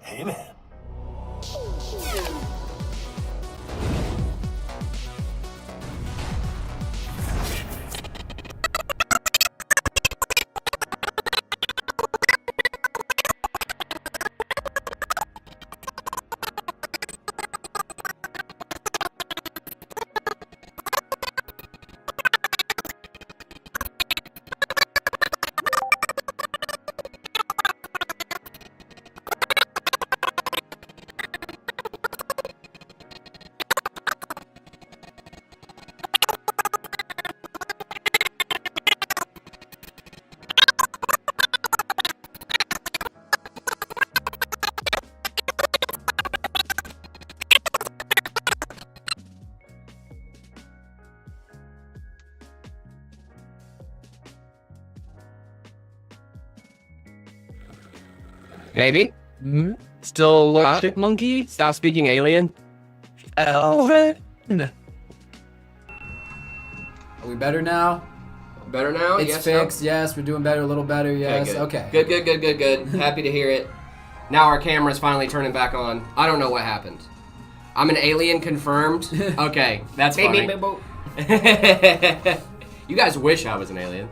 Hey, man. Maybe. Still look monkey? Stop speaking alien? Are we better now? Better now? It's yes, fixed. Yes, we're doing better. A little better. Yes. Okay. Good. Happy to hear it. Now our camera's finally turning back on. I don't know what happened. I'm an alien confirmed. Okay, that's funny. You guys wish I was an alien.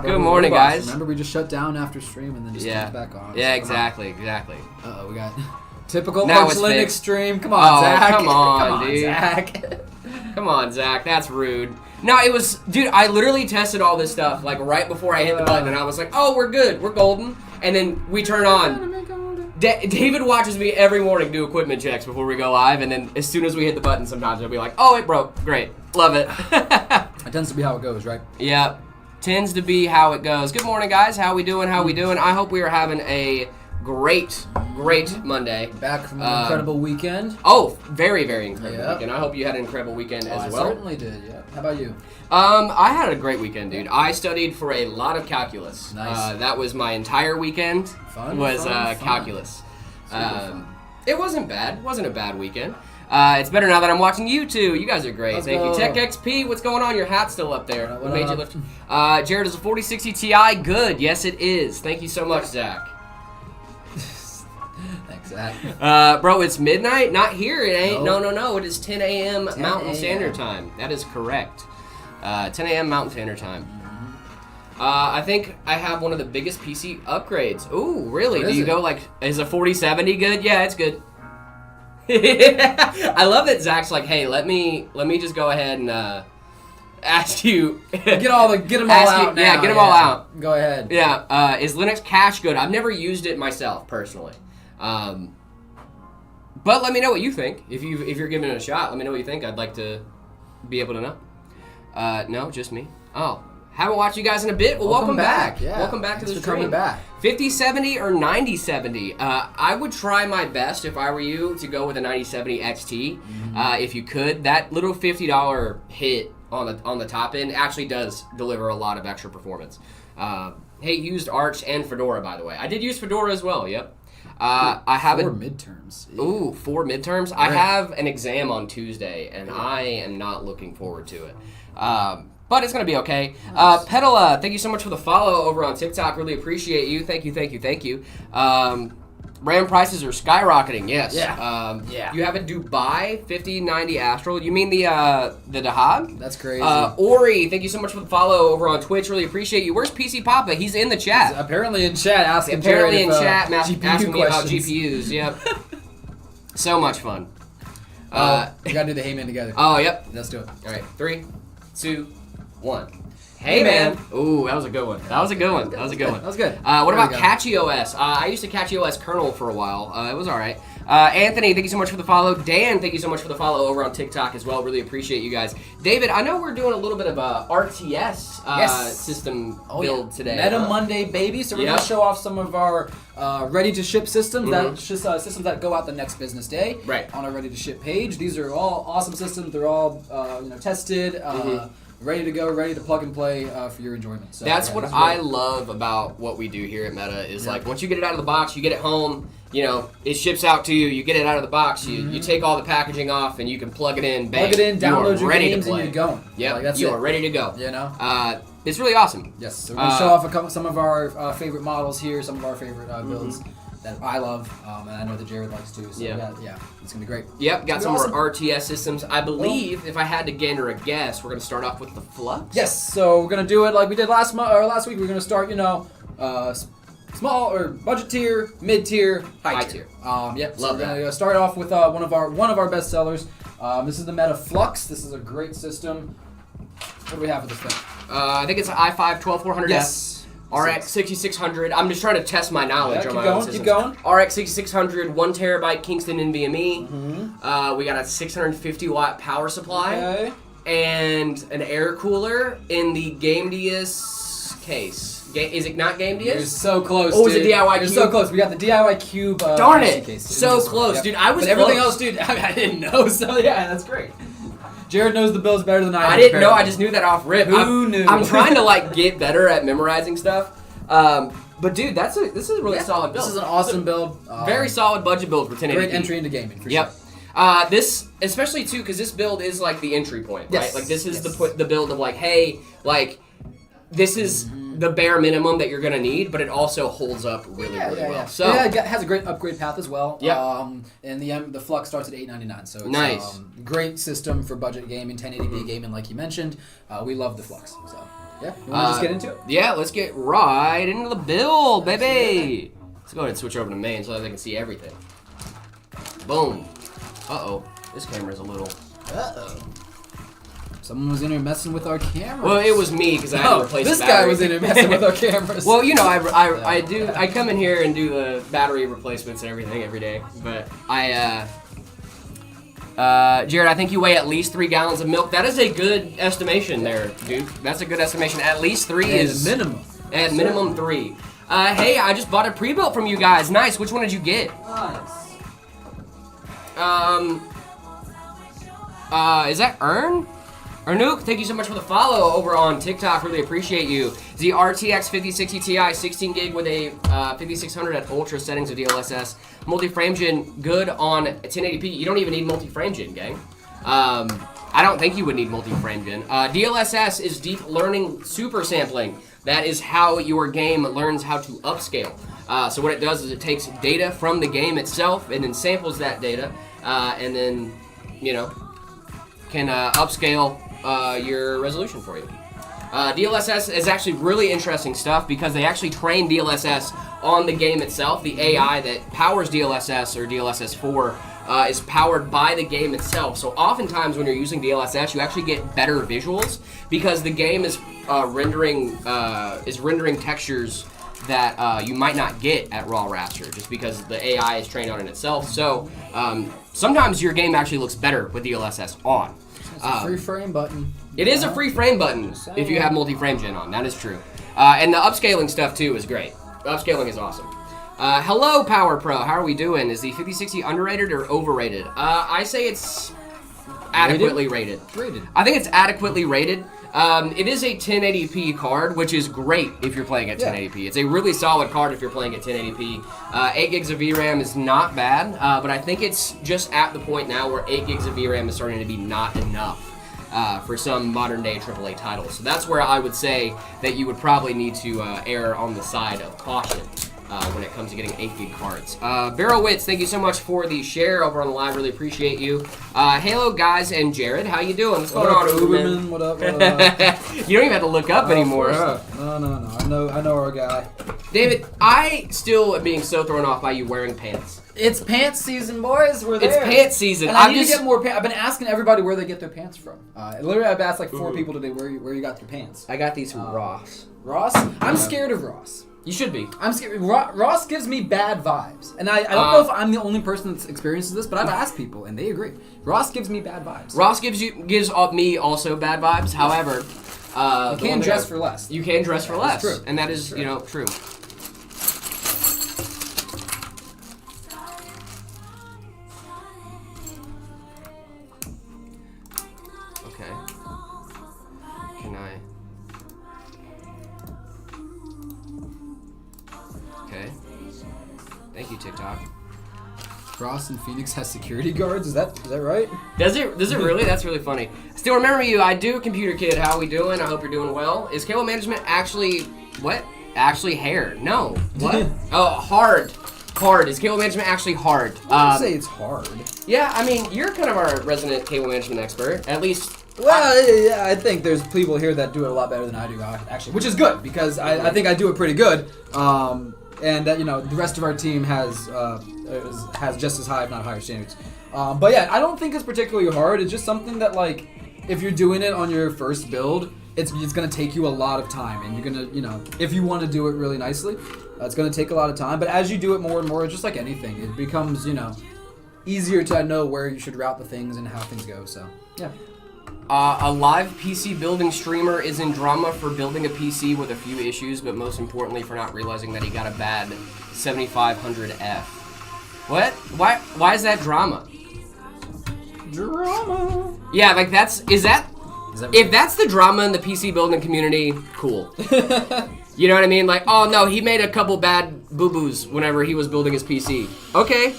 Good morning, guys. Remember, we just shut down after stream and then just turned back on. Yeah, exactly. Uh-oh, we got typical Now it's Linux fixed. stream. Come on, Zach. Come on, dude. Zach. Come on, Zach. That's rude. No, it was, dude. I literally tested all this stuff like right before I hit the button, and I was like, "Oh, we're good. We're golden." And then we turn on. David watches me every morning do equipment checks before we go live, and then as soon as we hit the button, sometimes he'll be like, "Oh, it broke. Great. Love it." It tends to be how it goes, right? Yeah. Tends to be how it goes. Good morning, guys. How we doing? I hope we are having a great Monday. Back from an incredible weekend. Oh, very, very incredible weekend. I hope you had an incredible weekend as well. I certainly did, yeah. How about you? I had a great weekend, dude. I studied for a lot of calculus. Nice. That was my entire weekend. Fun. Calculus. Fun. It wasn't bad. It wasn't a bad weekend. It's better now that I'm watching you two. You guys are great. Let's Thank go. you. Tech XP, what's going on? Your hat's still up there. What What made you up? lift? Jared is a 4060 Ti. Good. Yes, it is. Thank you so much, Zach. Thanks, Zach. Bro, it's midnight? Not here. It ain't. No. No. It is 10 a.m. 10 Mountain a.m. Standard Time. That is correct. 10 a.m. Mountain Standard Time. I think I have one of the biggest PC upgrades. Ooh, really? What Do is you it? go like, is a 4070 good? Yeah, it's good. I love that Zach's like, hey, let me just go ahead and ask you. Get them all out now. Yeah, get them all out. Go ahead. Yeah, is Linux Cache good? I've never used it myself personally, but let me know what you think. If you're giving it a shot, let me know what you think. I'd like to be able to know. No, just me. Oh, haven't watched you guys in a bit. Well, welcome back. Yeah. Welcome back to the Thanks for stream. coming back. 5070 or 9070? I would try my best if I were you to go with a 9070 XT. If you could, that little $50 hit on the top end actually does deliver a lot of extra performance. Hey, used Arch and Fedora, by the way. I did use Fedora as well. Yep. I have 4 midterms. Yeah. Ooh, 4 midterms. I have an exam on Tuesday, and I am not looking forward to it. But it's going to be okay. Nice. Pedala, thank you so much for the follow over on TikTok. Really appreciate you. Thank you. RAM prices are skyrocketing, yes. Yeah. Yeah. You have a Dubai 5090 Astral. You mean the Dahab? That's crazy. Ori, thank you so much for the follow over on Twitch. Really appreciate you. Where's PC Papa? He's in the chat. He's apparently in chat asking Apparently in Jared chat, GPU asking me about questions. GPUs. Yep. So much fun. We gotta do the Heyman together. Oh, yep. Let's do it. All right, 3, 2, 1. Hey, man. Ooh, that was a good one. That was good. That was good. What There about we go. Catchy OS? I used to Catchy OS kernel for a while. It was all right. Anthony, thank you so much for the follow. Dan, thank you so much for the follow over on TikTok as well. Really appreciate you guys. David, I know we're doing a little bit of a RTS system build today. Meta Monday, baby. So we're Yep. gonna show off some of our ready-to-ship systems. Mhm. That's just systems that go out the next business day. Right. On our ready-to-ship page. These are all awesome systems. They're all tested. Ready to go, ready to plug and play for your enjoyment. So, That's yeah, what this is I great. love about what we do here at Meta is Yeah. like once you get it out of the box, you get it home, it ships out to you, you get it out of the box, you take all the packaging off and you can plug it in, bang. Plug it in, download you are your ready games, to play. and you're going. Yep, Like, that's you it. are ready to go. You know? It's really awesome. Yes. So we're gonna show off some of our favorite models here, some of our favorite builds. that I love, and I know that Jared likes too. So Yeah. it's gonna be great. Yep, got It's some gonna more be awesome. RTS systems. I believe, if I had to gander a guess, we're gonna start off with the Flux. Yes, so we're gonna do it like we did last week. We're gonna start, small or budget tier, mid tier, high tier. Yep. So Love we're gonna start off with one of our best sellers. This is the Metaflux. This is a great system. What do we have with this thing? I think it's an i5 12400S. Yes. RX 6600. I'm just trying to test my knowledge Yeah, on keep my own going, keep systems. going. RX 6600, 1 terabyte Kingston NVMe. We got a 650 watt power supply Okay. and an air cooler in the GameDius case. Is it not You're GameDius? so close. Oh, dude. is it DIY You're Cube? so close. We got the DIY Cube. Darn PC it! case in So this one. close, Yep. dude. I was But everything close. else, dude, I didn't know. So yeah, that's great. Jared knows the bills better than I do. I didn't know. I apparently. just knew that off rip. Who knew? I'm trying to get better at memorizing stuff. But dude, this is a really solid build. This is an awesome build. Very solid budget build for 1080p. Great entry into gaming. For Yep. Sure. This, especially too, because this build is like the entry point, right? Yes, Like this is yes. the build of this is the bare minimum that you're gonna need, but it also holds up really well. So yeah, it has a great upgrade path as well. Yep. And the Flux starts at $899, so it's Nice. Great system for budget gaming, 1080p gaming, like you mentioned. We love the Flux. So yeah, you want to just get into it? Yeah, let's get right into the build, baby. Let's go ahead and switch over to main so that they can see everything. Boom. Uh-oh. This camera's a little... Uh-oh. Someone was in here messing with our cameras. Well, it was me because I had to replace this the guy battery. was in here messing with our cameras. Well, I come in here and do the battery replacements and everything every day. But Jared, I think you weigh at least 3 gallons of milk. That is a good estimation there, dude. That's a good estimation. At least 3 is minimum. At minimum 3. Hey, I just bought a pre-built from you guys. Nice. Which one did you get? Nice. Is that Ern? Ernuke, thank you so much for the follow over on TikTok. Really appreciate you. The RTX 5060 Ti 16 gig with a 5600 at ultra settings of DLSS. Multi-frame gen good on 1080p. You don't even need multi-frame gen, gang. I don't think you would need multi-frame gen. DLSS is deep learning super sampling. That is how your game learns how to upscale. So what it does is it takes data from the game itself and then samples that data and then, can upscale your resolution for you. DLSS is actually really interesting stuff because they actually train DLSS on the game itself. The AI that powers DLSS or DLSS 4 is powered by the game itself. So oftentimes when you're using DLSS, you actually get better visuals because the game is rendering textures that you might not get at raw raster just because the AI is trained on it itself. So sometimes your game actually looks better with DLSS on. It's a free frame button. It is a free frame button if you have multi-frame gen on. That is true. And the upscaling stuff too is great. Upscaling is awesome. Hello, Power Pro. How are we doing? Is the 5060 underrated or overrated? I say it's adequately rated. Rated. I think it's adequately rated. It is a 1080p card, which is great if you're playing at 1080p. It's a really solid card if you're playing at 1080p. 8 gigs of VRAM is not bad, but I think it's just at the point now where 8 gigs of VRAM is starting to be not enough for some modern day AAA titles. So that's where I would say that you would probably need to err on the side of caution when it comes to getting 8 gig cards. Barrel Wits, thank you so much for the share over on the live. Really appreciate you. Halo guys and Jared, how you doing? What's going on, Uberman? What up? What up? You don't even have to look up anymore, huh? No. I know our guy. David, I still am being so thrown off by you wearing pants. It's pants season, boys. We're there. It's pants season. And I need to get more pants. I've been asking everybody where they get their pants from. Literally, I've asked like 4 people today where you got your pants. I got these from Ross. Ross? I'm scared of Ross. You should be. I'm scared. Ross gives me bad vibes. And I don't know if I'm the only person that experiences this, but I've asked people and they agree. Ross gives me bad vibes. Ross gives me also bad vibes. However, you can dress for less. You can dress for less. True. And that is, true. Okay. Can I? Okay. Thank you, TikTok. Ross and Phoenix has security guards. Is that right? Does it really? That's really funny. Still remember you. I do, Computer Kid. How are we doing? I hope you're doing well. Is cable management actually what? Actually hair? No. What? Oh, hard. hard. Is cable management actually hard? I would say it's hard. Yeah, I mean, you're kind of our resident cable management expert, at least. Well, yeah, I think there's people here that do it a lot better than I do, actually, which is good because I think I do it pretty good. And that the rest of our team has just as high, if not higher, standards. But yeah, I don't think it's particularly hard. It's just something that like if you're doing it on your first build, it's gonna take you a lot of time, and you're gonna if you want to do it really nicely, it's gonna take a lot of time. But as you do it more and more, just like anything, it becomes easier to know where you should route the things and how things go. So yeah. A live PC building streamer is in drama for building a PC with a few issues, but most importantly for not realizing that he got a bad 7500F. What? Why is that drama? Drama. Yeah, like if that's the drama in the PC building community, cool. You know what I mean? Like, oh no, he made a couple bad boo-boos whenever he was building his PC. Okay.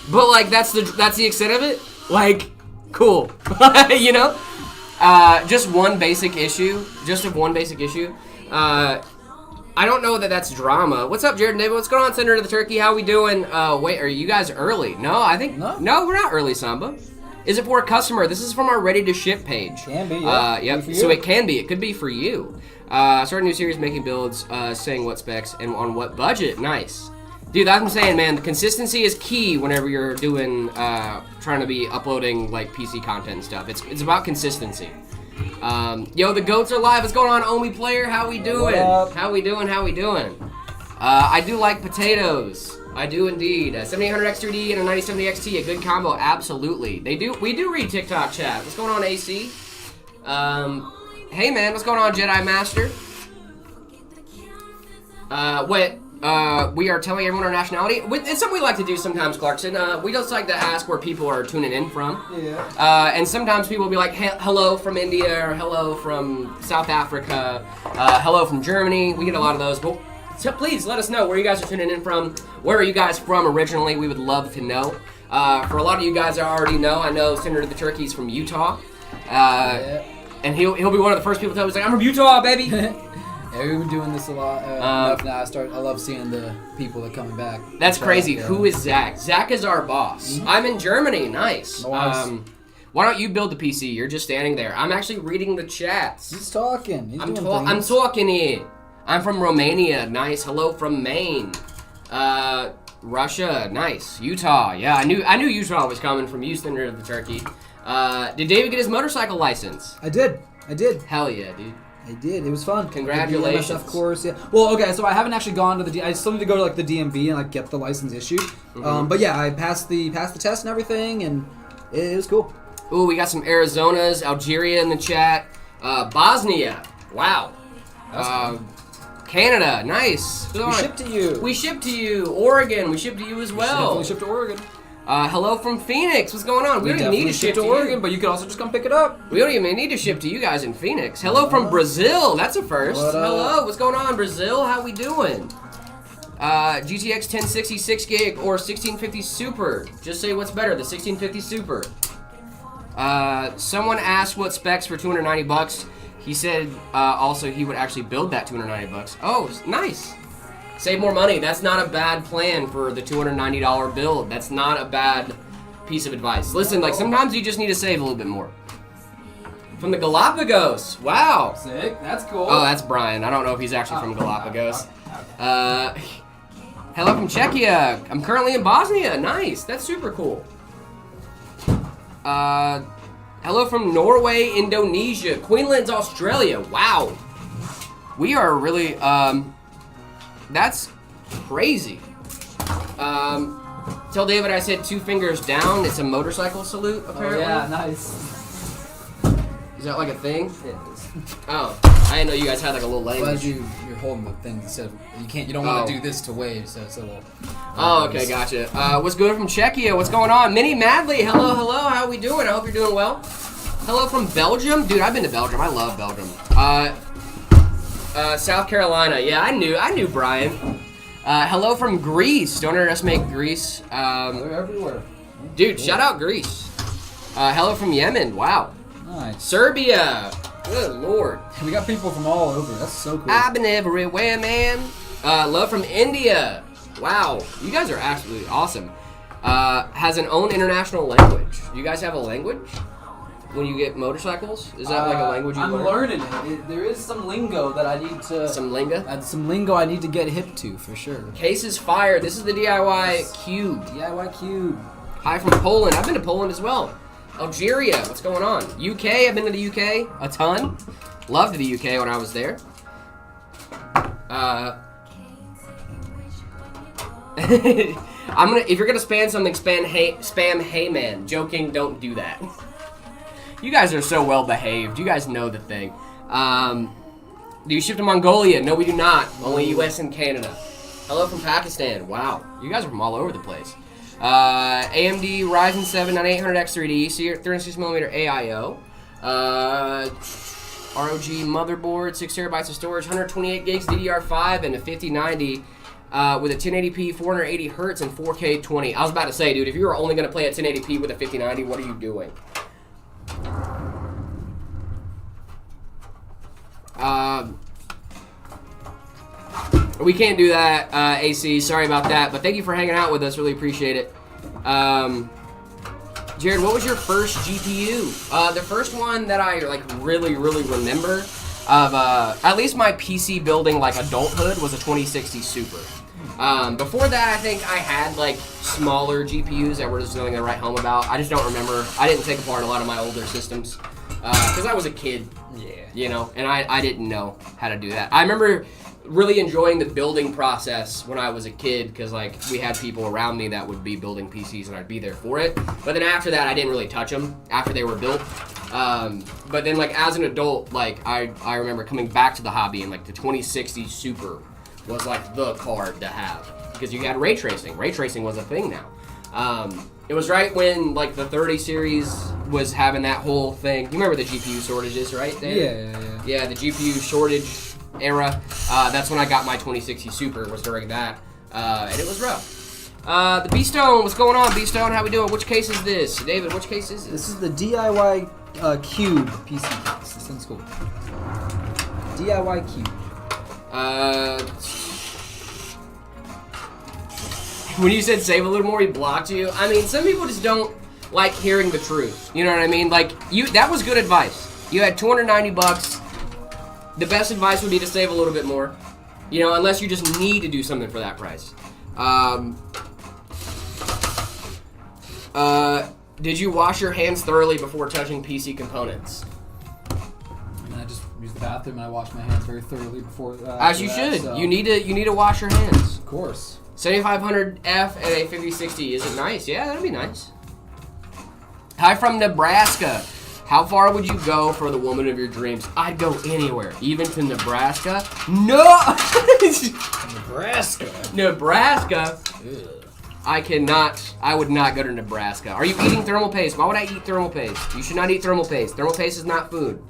But like that's the extent of it? Like, cool. Just one basic issue. I don't know that that's drama. What's up, Jared and David? What's going on, Senator of the Turkey? How we doing? Wait, are you guys early? No, I think... No, we're not early, Samba. Is it for a customer? This is from our ready-to-ship page. Can be, yeah. Yep, so it can be. It could be for you. Start a new series, making builds, saying what specs, and on what budget. Nice. Dude, that's what I'm saying, man. The consistency is key whenever you're doing, trying to be uploading, like, PC content and stuff. It's about consistency. Yo, the goats are live. What's going on, Omi player? How we doing? How we doing? I do like potatoes. I do indeed. 7800 X3D and a 9070 XT, a good combo. Absolutely. We do read TikTok chat. What's going on, AC? Hey man, what's going on, Jedi Master? We are telling everyone our nationality. It's something we like to do sometimes, Clarkson. We just like to ask where people are tuning in from. Yeah. And sometimes people will be like, hello from India, or hello from South Africa, hello from Germany. We get a lot of those. But so please let us know where you guys are tuning in from. Where are you guys from originally? We would love to know. For a lot of you guys I already know, I know Senator of the Turkey's from Utah. Yeah. And he'll be one of the first people to tell me, he's like, I'm from Utah, baby. Yeah, we've been doing this a lot enough now. I love seeing the people that are coming back. That's crazy. Who is Zach? Zach is our boss. Mm-hmm. I'm in Germany. Nice. Nice. Why don't you build the PC? You're just standing there. I'm actually reading the chats. He's talking. I'm talking here. I'm from Romania. Nice. Hello from Maine. Russia. Nice. Utah. Yeah, I knew Utah was coming from Houston or the Turkey. Did David get his motorcycle license? I did. Hell yeah, dude. I did. It was fun. Congratulations. Of course, yeah. Well, okay, so I haven't actually gone to the I still need to go to like the DMV and like get the license issued. Mm-hmm. But yeah, I passed the test and everything, and it was cool. Ooh, we got some Arizonas, Algeria in the chat, Bosnia. Wow. Canada, nice. We ship to you. We ship to you. Oregon, we ship to you as well. We ship to Oregon. Hello from Phoenix. What's going on? We don't even need to ship to Oregon, but you can also just come pick it up. We don't even need to ship to you guys in Phoenix. Hello from Brazil. That's a first. Hello. What's going on, Brazil? How we doing? GTX 1060 6 gig or 1650 Super. Just say what's better, the 1650 Super. Someone asked what specs for 290 bucks. He said also he would actually build that 290 bucks. Oh, nice. Save more money. That's not a bad plan for the $290 build. That's not a bad piece of advice. Listen, like sometimes you just need to save a little bit more. From the Galapagos. Wow. Sick. That's cool. Oh, that's Brian. I don't know if he's actually from Galapagos. Hello from Czechia. I'm currently in Bosnia. Nice. That's super cool. Hello from Norway, Indonesia, Queensland, Australia. Wow. We are really, that's crazy. Tell David I said 2 fingers down. It's a motorcycle salute, apparently. Oh, yeah, nice. Is that like a thing? It is. Oh, I didn't know you guys had like a little language. You're holding the thing instead of, you don't want to do this to wave, so it's a little... Oh, okay, gotcha. What's good from Czechia? What's going on? Minnie Madley, hello, how we doing? I hope you're doing well. Hello from Belgium? Dude, I've been to Belgium. I love Belgium. South Carolina. Yeah, I knew Brian. Hello from Greece. Don't underestimate Greece. They're everywhere. Dude, shout out Greece. Hello from Yemen. Wow. Nice. Serbia. Good lord. We got people from all over. That's so cool. I've been everywhere, man. Love from India. Wow, you guys are absolutely awesome. Has an own international language. Do you guys have a language when you get motorcycles? Is that like a language you I'm learn? learning it. There is some lingo that I need to... Some lingo? Some lingo I need to get hip to, for sure. Case is fire. This is the DIY Cube. DIY Cube. Hi from Poland. I've been to Poland as well. Algeria, what's going on? UK, I've been to the UK a ton. Loved the UK when I was there. If you're gonna spam something, spam hey man. Joking, don't do that. You guys are so well behaved. You guys know the thing. Do you ship to Mongolia? No, we do not. Only US and Canada. Hello from Pakistan. Wow, you guys are from all over the place. AMD Ryzen 7 9800X3D, 360mm AIO. ROG motherboard, 6 terabytes of storage, 128 gigs DDR5, and a 5090 with a 1080p, 480 hertz, and 4K 20. I was about to say, dude, if you were only going to play at 1080p with a 5090, what are you doing? We can't do that, AC. Sorry about that, but thank you for hanging out with us. Really appreciate it. Jared, what was your first GPU? The first one that I really remember of at least my PC building adulthood was a 2060 Super. Before that, I think I had smaller GPUs that were just something to write home about. I just don't remember. I didn't take apart a lot of my older systems because I was a kid. Yeah. You know, and I didn't know how to do that. I remember really enjoying the building process when I was a kid because we had people around me that would be building PCs and I'd be there for it. But then after that, I didn't really touch them after they were built. But then as an adult, I remember coming back to the hobby and the 2060 Super was the card to have because you had ray tracing. Ray tracing was a thing now. It was right when the 30 series was having that whole thing. You remember the GPU shortages, right, Dave? Yeah. Yeah, the GPU shortage era. That's when I got my 2060 Super, was during that. And it was rough. The B-Stone, what's going on, B-Stone? How we doing? Which case is this? David, which case is this? This is the DIY Cube PC case. This thing's cool. DIY Cube. When you said save a little more, he blocked you. I mean, some people just don't like hearing the truth. You know what I mean? That was good advice. You had $290. The best advice would be to save a little bit more. You know, unless you just need to do something for that price. Did you wash your hands thoroughly before touching PC components? And I just use the bathroom and I wash my hands very thoroughly before. As you should. So. You need to wash your hands. Of course. 7500F and a 5060. Is it nice? Yeah, that'd be nice. Hi from Nebraska. How far would you go for the woman of your dreams? I'd go anywhere, even to Nebraska. No! Nebraska? Ugh. I would not go to Nebraska. Are you eating thermal paste? Why would I eat thermal paste? You should not eat thermal paste. Thermal paste is not food.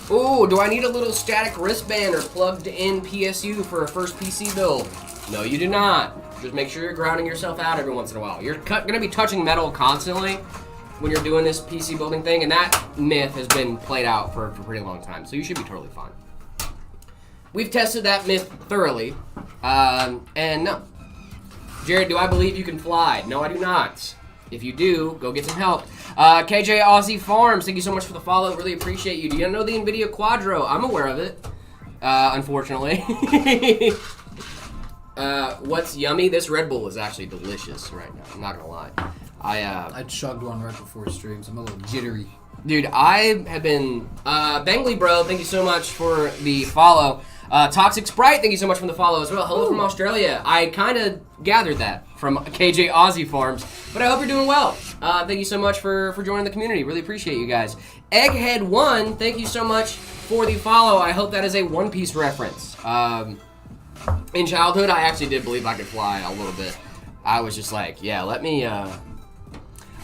Ooh, do I need a little static wristband or plugged in PSU for a first PC build? No, you do not. Just make sure you're grounding yourself out every once in a while. You're going to be touching metal constantly when you're doing this PC building thing, and that myth has been played out for a pretty long time, so you should be totally fine. We've tested that myth thoroughly, and no. Jared, do I believe you can fly? No, I do not. If you do, go get some help. KJ Aussie Farms, thank you so much for the follow. Really appreciate you. Do you know the NVIDIA Quadro? I'm aware of it, unfortunately. What's yummy? This Red Bull is actually delicious right now. I'm not gonna lie. I chugged one right before stream, so I'm a little jittery. Dude, I have been Bangley Bro. Thank you so much for the follow. Toxic Sprite, thank you so much for the follow as well. Hello from Australia. I kind of gathered that from KJ Aussie Farms, but I hope you're doing well. Thank you so much for joining the community. Really appreciate you guys. Egghead1, thank you so much for the follow. I hope that is a One Piece reference. In childhood, I actually did believe I could fly a little bit. I was just like, yeah, let me...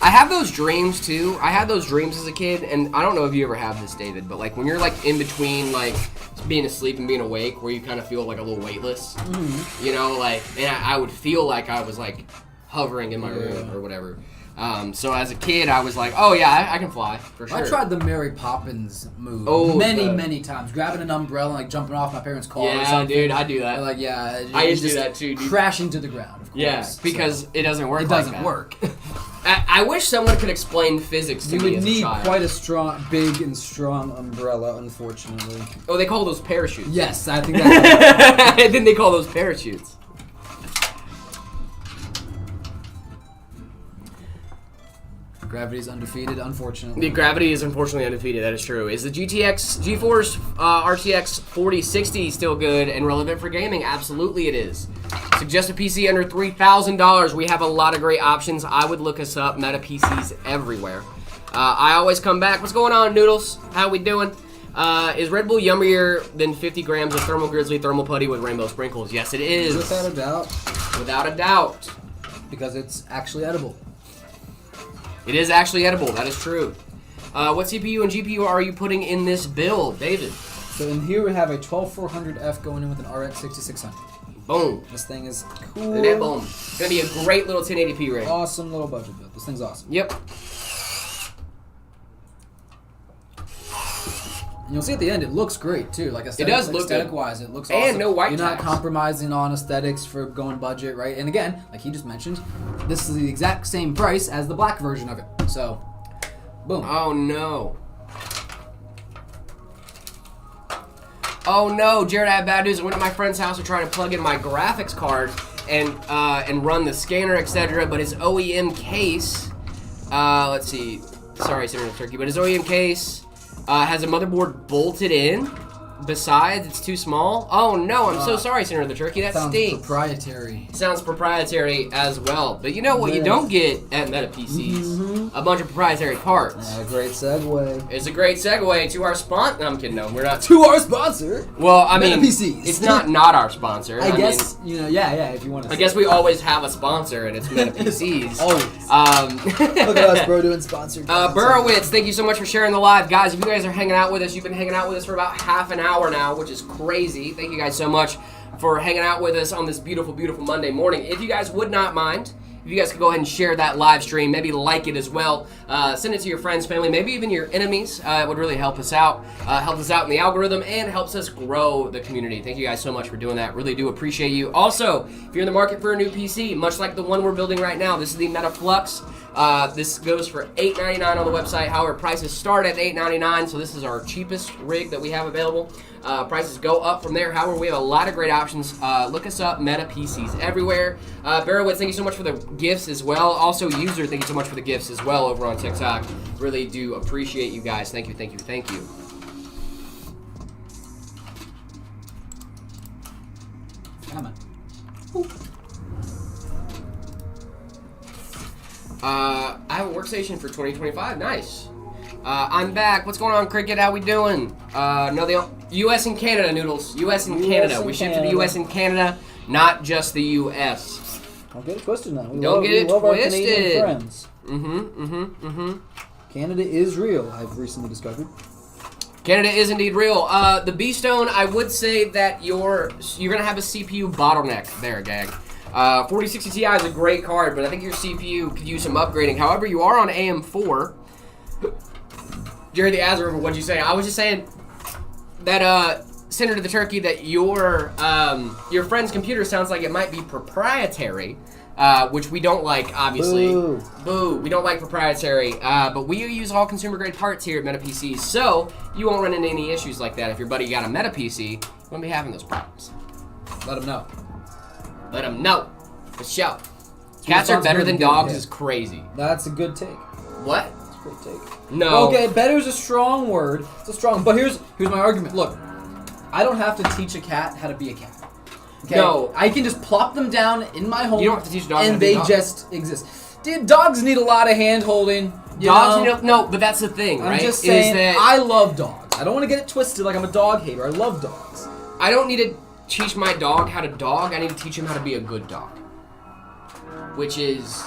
I have those dreams too. I had those dreams as a kid, and I don't know if you ever have this, David, but in when you're in between being asleep and being awake, where you kind of feel a little weightless, you know, and I would feel like I was hovering in my room or whatever. So as a kid, I was like, oh yeah, I can fly for sure. I tried the Mary Poppins move many times, grabbing an umbrella and like jumping off my parents' car. or something. Dude, I do that. Like I used to do that too, dude. Crashing to the ground. Of course, Yeah, because it doesn't work. it like doesn't that. work. I wish someone could explain physics to You me would as a need child. quite a big and strong umbrella, unfortunately. Oh, they call those parachutes. Yes, I think that's. And then they call those parachutes. Gravity's undefeated, unfortunately. The gravity is unfortunately undefeated. That is true. Is the GeForce RTX 4060 still good and relevant for gaming? Absolutely, it is. Suggest a PC under $3,000. We have a lot of great options. I would look us up. Meta PCs everywhere. I always come back. What's going on, Noodles? How we doing? Is Red Bull yummier than 50 grams of Thermal Grizzly Thermal Putty with rainbow sprinkles? Yes, it is. Without a doubt. Without a doubt. Because it's actually edible. It is actually edible. That is true. What CPU and GPU are you putting in this build, David? So in here we have a 12400F going in with an RX 6600. Boom. This thing is cool. Look at that boom. It's going to be a great little 1080p rig. Awesome little budget build. This thing's awesome. Yep. And you'll see at the end, it looks great too. Like It does look good. aesthetic-wise, it looks And awesome. no white You're not tabs. compromising on aesthetics for going budget, right? And again, like he just mentioned, this is the exact same price as the black version of it. So, boom. Oh, no. Oh, no. Jared, I have bad news. I went to my friend's house to try to plug in my graphics card and run the scanner, etc. But his OEM case, let's see. Sorry, Senator Turkey. But his OEM case has a motherboard bolted in. Besides, it's too small. Oh no, I'm so sorry, Senator the Turkey. That Sounds stinks. proprietary. Sounds proprietary as well. But you know what you don't get at Meta PCs? A bunch of proprietary parts. Great segue. It's a great segue to our sponsor. No, I'm kidding. No, we're not. To our sponsor. Well, I Meta mean, PCs. it's not our sponsor. I guess, if you want to I guess we always have a sponsor, and it's Meta PCs. Always. Look at us, bro, doing sponsored. Burrowitz, thank you so much for sharing the live. Guys, if you guys are hanging out with us, you've been hanging out with us for about half an hour now, which is crazy. Thank you guys so much for hanging out with us on this beautiful, beautiful Monday morning. If you guys would not mind, if you guys could go ahead and share that live stream, maybe like it as well. Send it to your friends, family, maybe even your enemies. It would really help us out. Helps us out in the algorithm and helps us grow the community. Thank you guys so much for doing that. Really do appreciate you. Also, if you're in the market for a new PC, much like the one we're building right now, this is the Metaflux. This goes for $8.99 on the website. However, prices start at $8.99, so this is our cheapest rig that we have available. Prices go up from there. However, we have a lot of great options. Look us up, Meta PCs everywhere. Barrowitz, thank you so much for the gifts as well. Also, User, thank you so much for the gifts as well over on TikTok. Really do appreciate you guys. Thank you, thank you, thank you. Come on. I have a workstation for 2025. Nice. I'm back. What's going on, Cricket? How we doing? No, the U.S. and Canada, Noodles. U.S. and Canada. We ship to the U.S. and Canada, not just the U.S. Don't get it twisted now. We Don't get it love our twisted. Canadian friends. Mm-hmm. Canada is real, I've recently discovered. Canada is indeed real. The B-Stone, I would say that you're gonna have a CPU bottleneck there, gang. 4060 Ti is a great card, but I think your CPU could use some upgrading. However, you are on AM4. Jerry the Azariver, what'd you say? I was just saying that, Senator the Turkey, that your friend's computer sounds like it might be proprietary, which we don't like, obviously. Boo. Boo. We don't like proprietary, but we use all consumer-grade parts here at Meta PCs, so you won't run into any issues like that. If your buddy got a Meta PC, you won't be having those problems. Let them know. Let them know. For sure. Cats are better than dogs is crazy. That's a good take. What? That's a great take. No. Okay, better is a strong word. It's a strong, but here's my argument. Look, I don't have to teach a cat how to be a cat. Okay? No. I can just plop them down in my home. You don't have to teach a dog how to and be a they dog. just exist. Dude, dogs need a lot of hand holding. Dogs, no, but that's the thing, right? I'm just saying, is that I love dogs. I don't want to get it twisted like I'm a dog hater. I love dogs. I don't need to teach my dog how to dog. I need to teach him how to be a good dog, which is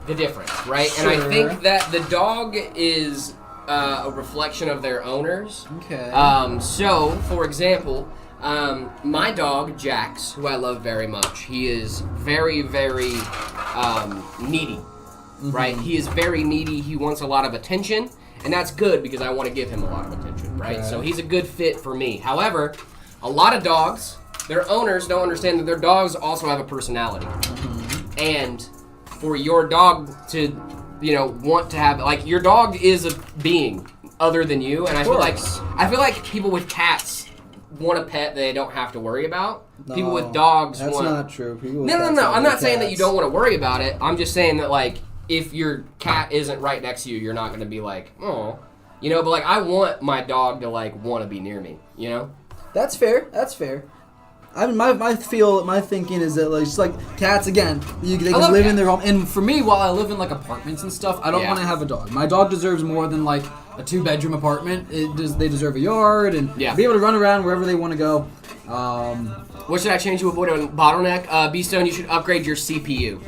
the difference, right? Sure. And I think that the dog is a reflection of their owners. Okay. So, for example, my dog, Jax, who I love very much, he is very, very needy. right? He is very needy. He wants a lot of attention, and that's good because I want to give him a lot of attention, right? Okay. So he's a good fit for me. However, a lot of dogs, their owners don't understand that their dogs also have a personality. And for your dog to, want to have, like, your dog is a being other than you, and I feel like people with cats want a pet that they don't have to worry about. People with dogs That's want... not true. People with No. cats have I'm their not saying that you cats. don't want to worry about it. I'm just saying that, like, if your cat isn't right next to you, you're not going to be like, oh. But, like, I want my dog to, like, want to be near me, That's fair. That's fair. I mean, my thinking is that, like, just like cats again, they can love live in cats. their home. And for me, while I live in like apartments and stuff, I don't Yeah. want to have a dog. My dog deserves more than like a 2-bedroom apartment. They deserve a yard and Yeah. be able to run around wherever they want to go. What should I change to avoid a bottleneck? B-Stone, you should upgrade your CPU.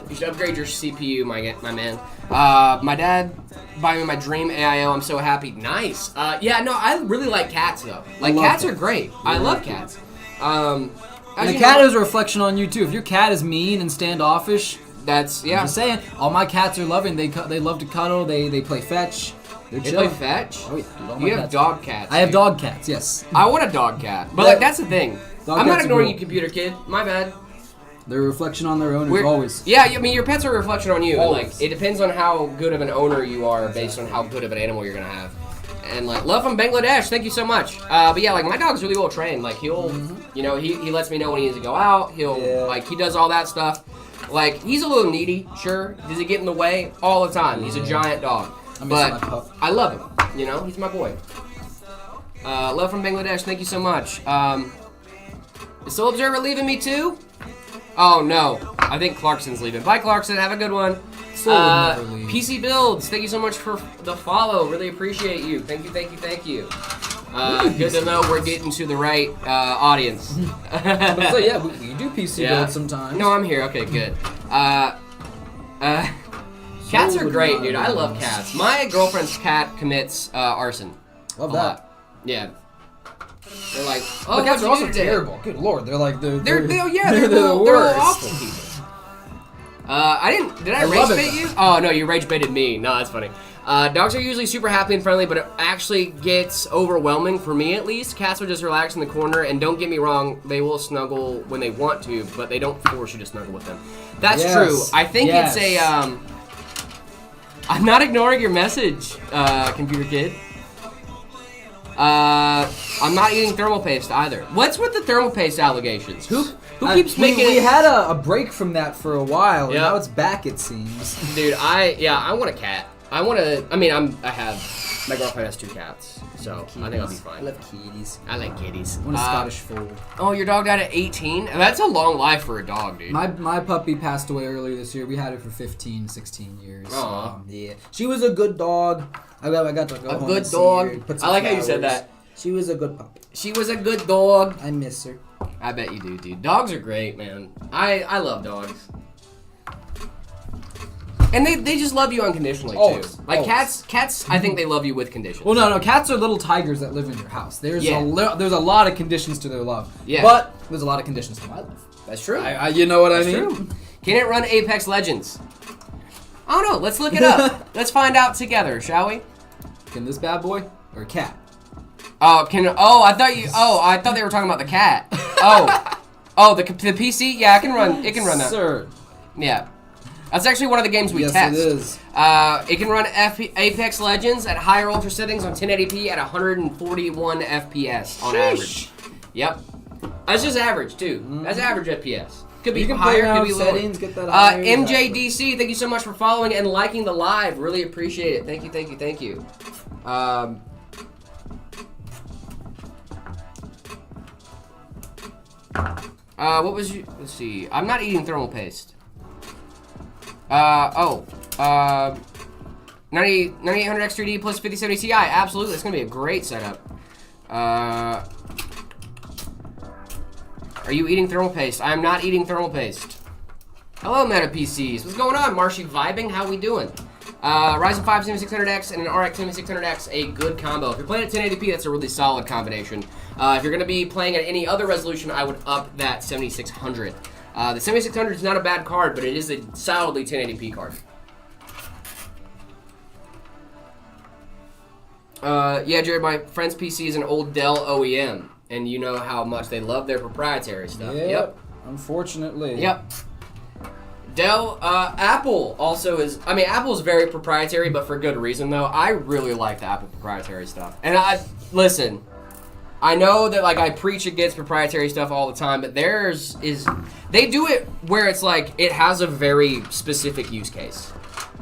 You should upgrade your CPU, my man. My dad bought me my dream AIO. I'm so happy. Nice. I really like cats though. Like cats are great. I love cats. And the cat is a reflection on you too. If your cat is mean and standoffish, That's I'm just saying. All my cats are loving. They love to cuddle. They play fetch. They're They chill. play fetch. Oh, yeah, dude, all my You have cats. dog cats. I have dude. dog cats. Yes. I want a dog cat, but Yeah. like that's the thing. Dog I'm not cats are ignoring cool. you, computer kid. My bad. They're a reflection on their owners We're- always. Yeah, I mean your pets are a reflection on you. And, Always. like it depends on how good of an owner you are based on how good of an animal you're gonna have. And like love from Bangladesh, thank you so much. But yeah, like my dog's really well trained. Like he'll, he lets me know when he needs to go out. He'll like he does all that stuff. Like he's a little needy, sure. Does he get in the way all the time? He's a giant dog, I miss but my pup. I love him. He's my boy. Love from Bangladesh, thank you so much. Is Soul Observer leaving me too? Oh no, I think Clarkson's leaving. Bye Clarkson, have a good one. Soul would never leave. PC Builds, thank you so much for the follow. Really appreciate you. Thank you. Good to know we're getting to the right audience. So yeah, we do PC builds sometimes. No, I'm here. Okay, good. Cats are great, dude. I love cats. My girlfriend's cat commits arson. Love a that. lot. Yeah. They're like, oh, But cats what'd are you also do today? terrible. Good lord, they're like They're the little worst. awful people. Did I I rage love it, bait you? Oh no, you rage baited me. No, that's funny. Dogs are usually super happy and friendly, but it actually gets overwhelming for me at least. Cats will just relax in the corner, and don't get me wrong, they will snuggle when they want to, but they don't force you to snuggle with them. That's Yes. true. I think Yes. it's a, I'm not ignoring your message, computer kid. I'm not eating thermal paste either. What's with the thermal paste allegations? Who keeps making We it? had a break from that for a while, and Yeah. now it's back. It seems. Dude, I want a cat. I have, my girlfriend has 2 cats, so I think I'll be I fine. love kitties. I like kitties. I want a Scottish fold. Oh, your dog died at 18? That's a long life for a dog, dude. My puppy passed away earlier this year. We had her for 15, 16 years. Aw. Yeah, she was a good dog. I got to go A home good and see dog? her, put I some like how you said flowers. that. She was a good puppy. She was a good dog. I miss her. I bet you do, dude. Dogs are great, man. I love dogs. And they just love you unconditionally, Always, too. Like, always. cats, I think they love you with conditions. Well, no, cats are little tigers that live in your house. There's Yeah. there's a lot of conditions to their love. Yeah. But there's a lot of conditions to my love. That's true. You know what That's I mean? true. Can it run Apex Legends? I don't know. Let's look it up. Let's find out together, shall we? Can this bad boy or a cat? I thought they were talking about the cat. The PC. Yeah, it can run that. Sir. Yeah, that's actually one of the games we Yes, test. it is. It can run Apex Legends at higher ultra settings on 1080p at 141 FPS on average. Yep, that's just average too. That's average FPS. Could be You can play higher, around could be lower. settings, get that higher. MJDC, thank you so much for following and liking the live. Really appreciate it. Thank you. What was you? Let's see. I'm not eating thermal paste. 9800 X3D plus 5070 Ti. Absolutely, it's gonna be a great setup. Are you eating thermal paste? I am not eating thermal paste. Hello, Meta PCs. What's going on? Marshy vibing? How we doing? Ryzen 5 7600X and an RX 7600X, a good combo. If you're playing at 1080p, that's a really solid combination. If you're going to be playing at any other resolution, I would up that 7600. The 7600 is not a bad card, but it is a solidly 1080p card. Yeah, Jared, my friend's PC is an old Dell OEM, and you know how much they love their proprietary stuff. Yep. Unfortunately. Yep. Dell, Apple also is, I mean, Apple's very proprietary, but for good reason, though. I really like the Apple proprietary stuff. And listen, I know that, like, I preach against proprietary stuff all the time, but theirs is, they do it where it's like, it has a very specific use case.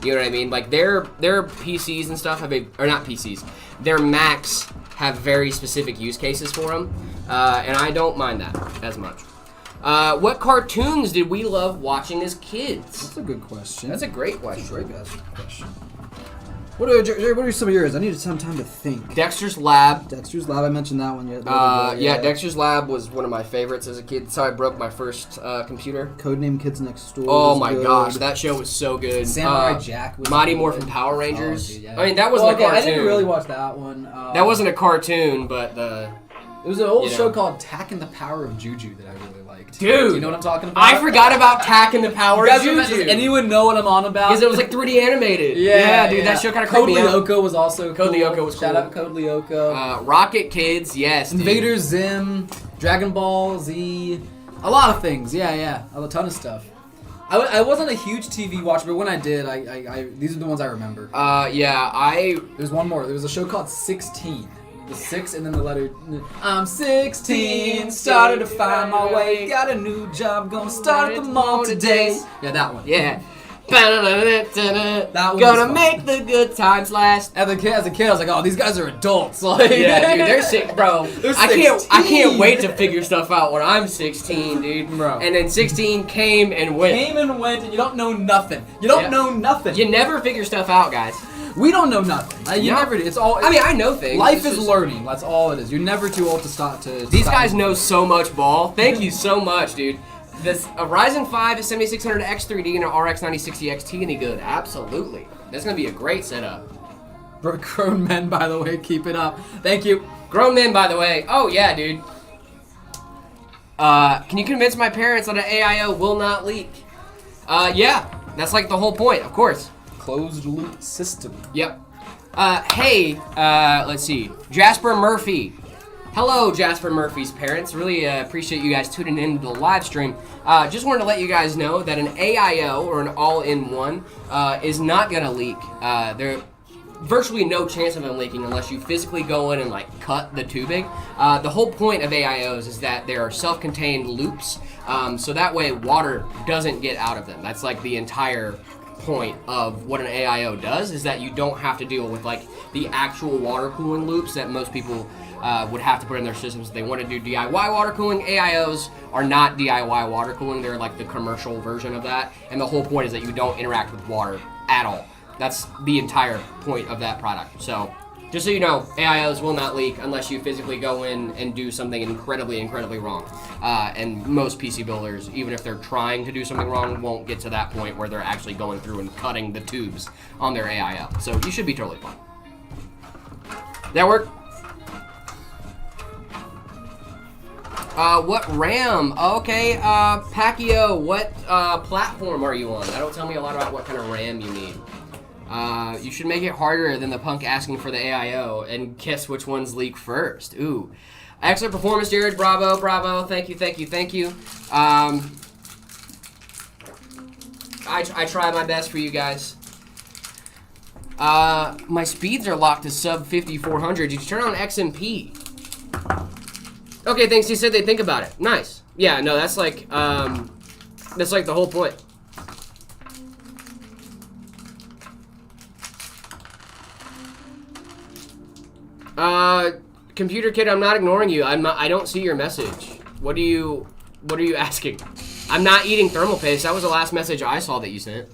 You know what I mean? Like, their PCs and stuff or not PCs, their Macs have very specific use cases for them, and I don't mind that as much. What cartoons did we love watching as kids? That's a good question. That's a great question. That's a great question. What are some of yours? I needed some time to think. Dexter's Lab. Dexter's Lab, I mentioned that one yet. Yeah, Dexter's Lab was one of my favorites as a kid. That's how I broke my first computer. Codename Kids Next Door. Oh my gosh, that show was so good. Samurai Jack was Mighty good. Morphin Power Rangers. Oh, dude, yeah. I mean, that wasn't a cartoon. I didn't really watch that one. That wasn't a cartoon, but it was an old show called Tack and the Power of Juju that I really liked. Dude, do you know what I'm talking about? I forgot about Tack and the Power of Juju. Does anyone know what I'm on about? Because it was like 3D animated. Yeah, dude, that show kind of Code creeped me out. Lyoko was also Code cool. Lyoko was cool. Shout out Code Lyoko. Rocket Kids, yes. Dude. Invader Zim, Dragon Ball Z, a lot of things. Yeah, a ton of stuff. I wasn't a huge TV watcher, but when I did, I these are the ones I remember. There's one more. There was a show called 16. The 6 and then the letter. I'm 16, started to find my way, got a new job, gonna start at the mall today. Yeah, that one. Yeah. That one gonna make the good times last. As a kid, I was like, oh, these guys are adults. Like, yeah, dude, they're sick, bro. They're I can't wait to figure stuff out when I'm 16, dude. Bro. And then 16 came and went. And you don't know nothing. You don't know nothing. You never figure stuff out, guys. We don't know nothing. You never do. It's all. I mean, I know things. Life is learning. That's all it is. You're never too old to start to. These guys know so much ball. Thank you so much, dude. This a Ryzen 5 is 7600 X3D and an RX 9060 XT any good? Absolutely. That's gonna be a great setup. Grown men, by the way, keep it up. Thank you. Grown men, by the way. Oh yeah, dude. Can you convince my parents that an AIO will not leak? Yeah. That's like the whole point, of course. Closed loop system. Yep. Hey, let's see. Jasper Murphy. Hello, Jasper Murphy's parents. Really appreciate you guys tuning in to the live stream. Just wanted to let you guys know that an AIO, or an all-in-one, is not going to leak. There's virtually no chance of them leaking unless you physically go in and, like, cut the tubing. The whole point of AIOs is that they are self-contained loops, so that way water doesn't get out of them. That's, like, the entire point of what an AIO does, is that you don't have to deal with, like, the actual water cooling loops that most people would have to put in their systems if they want to do DIY water cooling. AIOs are not DIY water cooling. They're like the commercial version of that. And the whole point is that you don't interact with water at all. That's the entire point of that product. So just so you know, AIOs will not leak unless you physically go in and do something incredibly, incredibly wrong. And most PC builders, even if they're trying to do something wrong, won't get to that point where they're actually going through and cutting the tubes on their AIO. So you should be totally fine. That work? What RAM? Okay, Pacquiao, what platform are you on? That'll tell me a lot about what kind of RAM you need. You should make it harder than the punk asking for the AIO and guess which ones leak first. Ooh. Excellent performance, Jared. Bravo, bravo. Thank you, thank you, thank you. I try my best for you guys. My speeds are locked to sub 5400. Did you turn on XMP? Okay, thanks. You said they think about it. Nice. Yeah, no, that's like the whole point. Computer kid, I'm not ignoring you. I don't see your message. What are you asking? I'm not eating thermal paste. That was the last message I saw that you sent.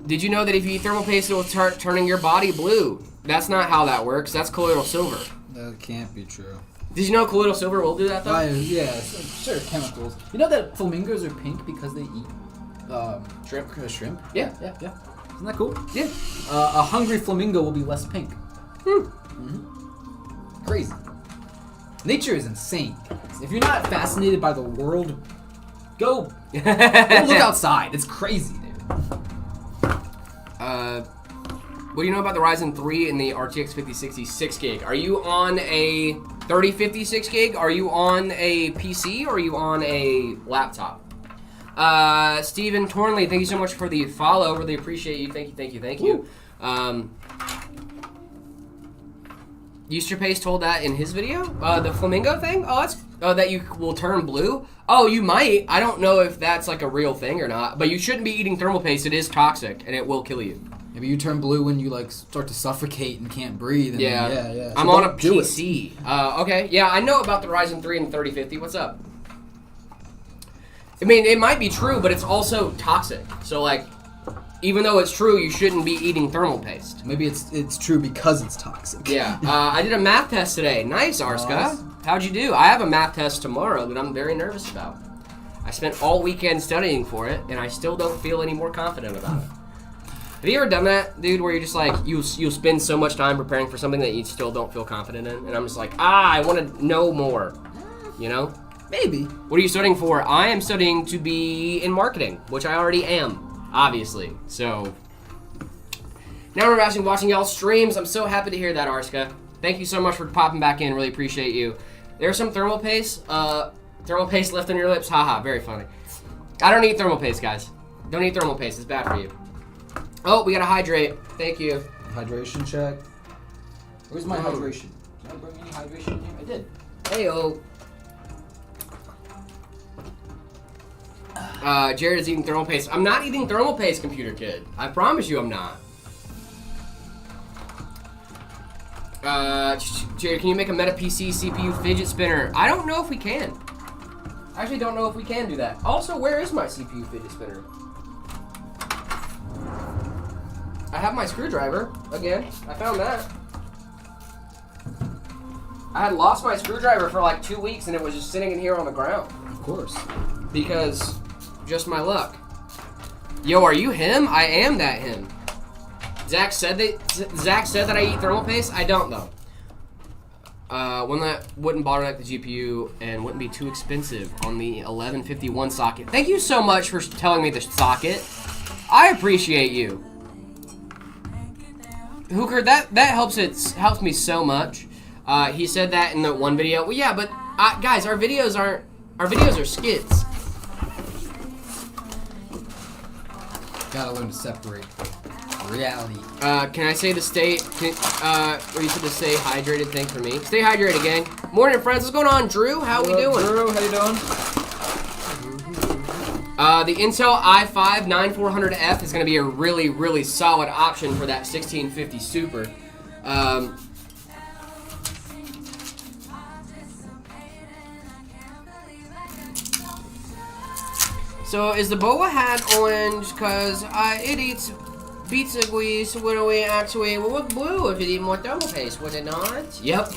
Did you know that if you eat thermal paste, it will start turning your body blue? That's not how that works. That's colloidal silver. That can't be true. Did you know colloidal silver will do that, though? Yeah, sure, chemicals. You know that flamingos are pink because they eat shrimp? Yeah. Isn't that cool? Yeah. A hungry flamingo will be less pink. Mm-hmm. Crazy. Nature is insane, guys. If you're not fascinated by the world, go look outside. It's crazy, dude. What do you know about the Ryzen 3 and the RTX 5060 6 gig? Are you on a 3050 6 gig? Are you on a PC or are you on a laptop? Stephen Tornley, thank you so much for the follow. Really appreciate you. Thank you. Easter Pace told that in his video. The flamingo thing? That you will turn blue? Oh, you might. I don't know if that's like a real thing or not. But you shouldn't be eating thermal paste. It is toxic and it will kill you. Maybe you turn blue when you like start to suffocate and can't breathe. And Yeah. So I'm on a PC. Okay. Yeah, I know about the Ryzen 3 and 3050. What's up? I mean, it might be true, but it's also toxic. So, like, even though it's true, you shouldn't be eating thermal paste. Maybe it's true because it's toxic. Yeah. I did a math test today. Nice, Arska. Nice. How'd you do? I have a math test tomorrow that I'm very nervous about. I spent all weekend studying for it, and I still don't feel any more confident about it. Have you ever done that, dude, where you're just like, you'll spend so much time preparing for something that you still don't feel confident in? And I'm just like, I want to know more, you know? Maybe. What are you studying for? I am studying to be in marketing, which I already am, obviously. So, now we're actually watching y'all's streams. I'm so happy to hear that, Arska. Thank you so much for popping back in. Really appreciate you. There's some thermal paste left on your lips. Haha, very funny. I don't eat thermal paste, guys. Don't eat thermal paste. It's bad for you. Oh, we gotta hydrate. Thank you. Hydration check. Where's my hydration? Did I bring any hydration in here? I did. Heyo. Jared is eating thermal paste. I'm not eating thermal paste, computer kid. I promise you I'm not. Jared, can you make a Meta PC CPU fidget spinner? I don't know if we can. I actually don't know if we can do that. Also, where is my CPU fidget spinner? I have my screwdriver, again. I found that. I had lost my screwdriver for like 2 weeks and it was just sitting in here on the ground. Of course. Because just my luck. Yo, are you him? I am that him. Zach said that I eat thermal paste. I don't though. One that wouldn't bottleneck the GPU and wouldn't be too expensive on the 1151 socket. Thank you so much for telling me the socket. I appreciate you. Hooker, that helps me so much. He said that in the one video. Well, yeah, but guys, our videos are skits. Gotta learn to separate reality. Can I say the where you said to stay hydrated thing for me? Stay hydrated, gang. Morning, friends. What's going on, Drew? How we doing? Drew, how you doing? The Intel i5-9400F is going to be a really, really solid option for that 1650 Super. So is the boa hat orange? Cause it eats pizza grease. Would we actually look blue if it eat more thermal paste? Would it not? Yep.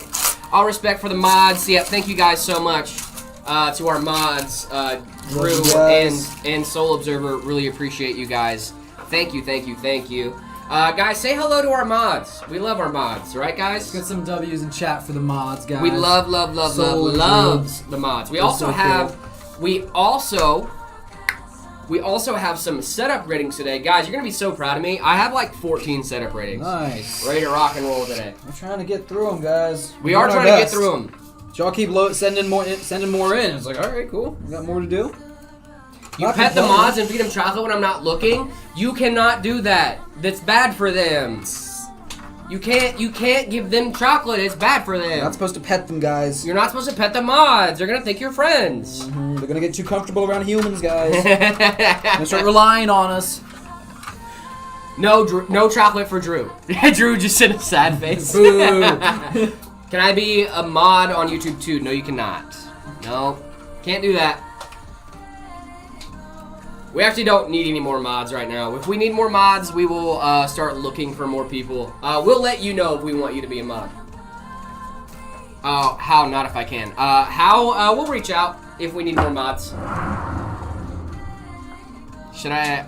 All respect for the mods. Yep. Thank you guys so much to our mods, Drew and Soul Observer. Really appreciate you guys. Thank you. Guys, say hello to our mods. We love our mods, right, guys? Let's get some W's in chat for the mods, guys. We loves the mods. We also have some setup ratings today. Guys, you're going to be so proud of me. I have like 14 setup ratings. Nice. Ready to rock and roll today. I'm trying to get through them, guys. We are trying to get through them. Y'all keep sending more in. It's like, all right, cool. We got more to do. You pet the mods and feed them chocolate when I'm not looking? You cannot do that. That's bad for them. You can't give them chocolate. It's bad for them. You're not supposed to pet them, guys. You're not supposed to pet the mods. They're gonna think you're friends. Mm-hmm. They're gonna get too comfortable around humans, guys. They're gonna start relying on us. No chocolate for Drew. Drew just sent a sad face. Can I be a mod on YouTube too? No, you cannot. No, can't do that. We actually don't need any more mods right now. If we need more mods, we will start looking for more people. We'll let you know if we want you to be a mod. How? Not if I can. How? We'll reach out if we need more mods. Should I?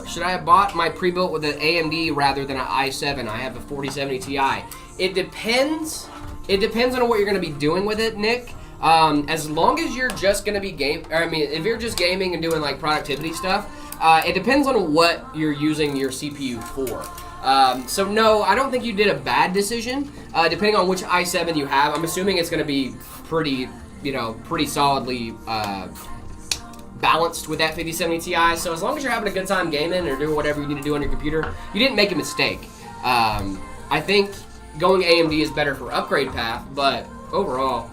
Should I have bought my pre-built with an AMD rather than an i7? I have a 4070 Ti. It depends. It depends on what you're going to be doing with it, Nick. As long as you're just going to be if you're just gaming and doing like productivity stuff, it depends on what you're using your CPU for. So no, I don't think you did a bad decision. Depending on which i7 you have, I'm assuming it's going to be pretty solidly balanced with that 5070 Ti. So as long as you're having a good time gaming or doing whatever you need to do on your computer, you didn't make a mistake. I think going AMD is better for upgrade path, but overall,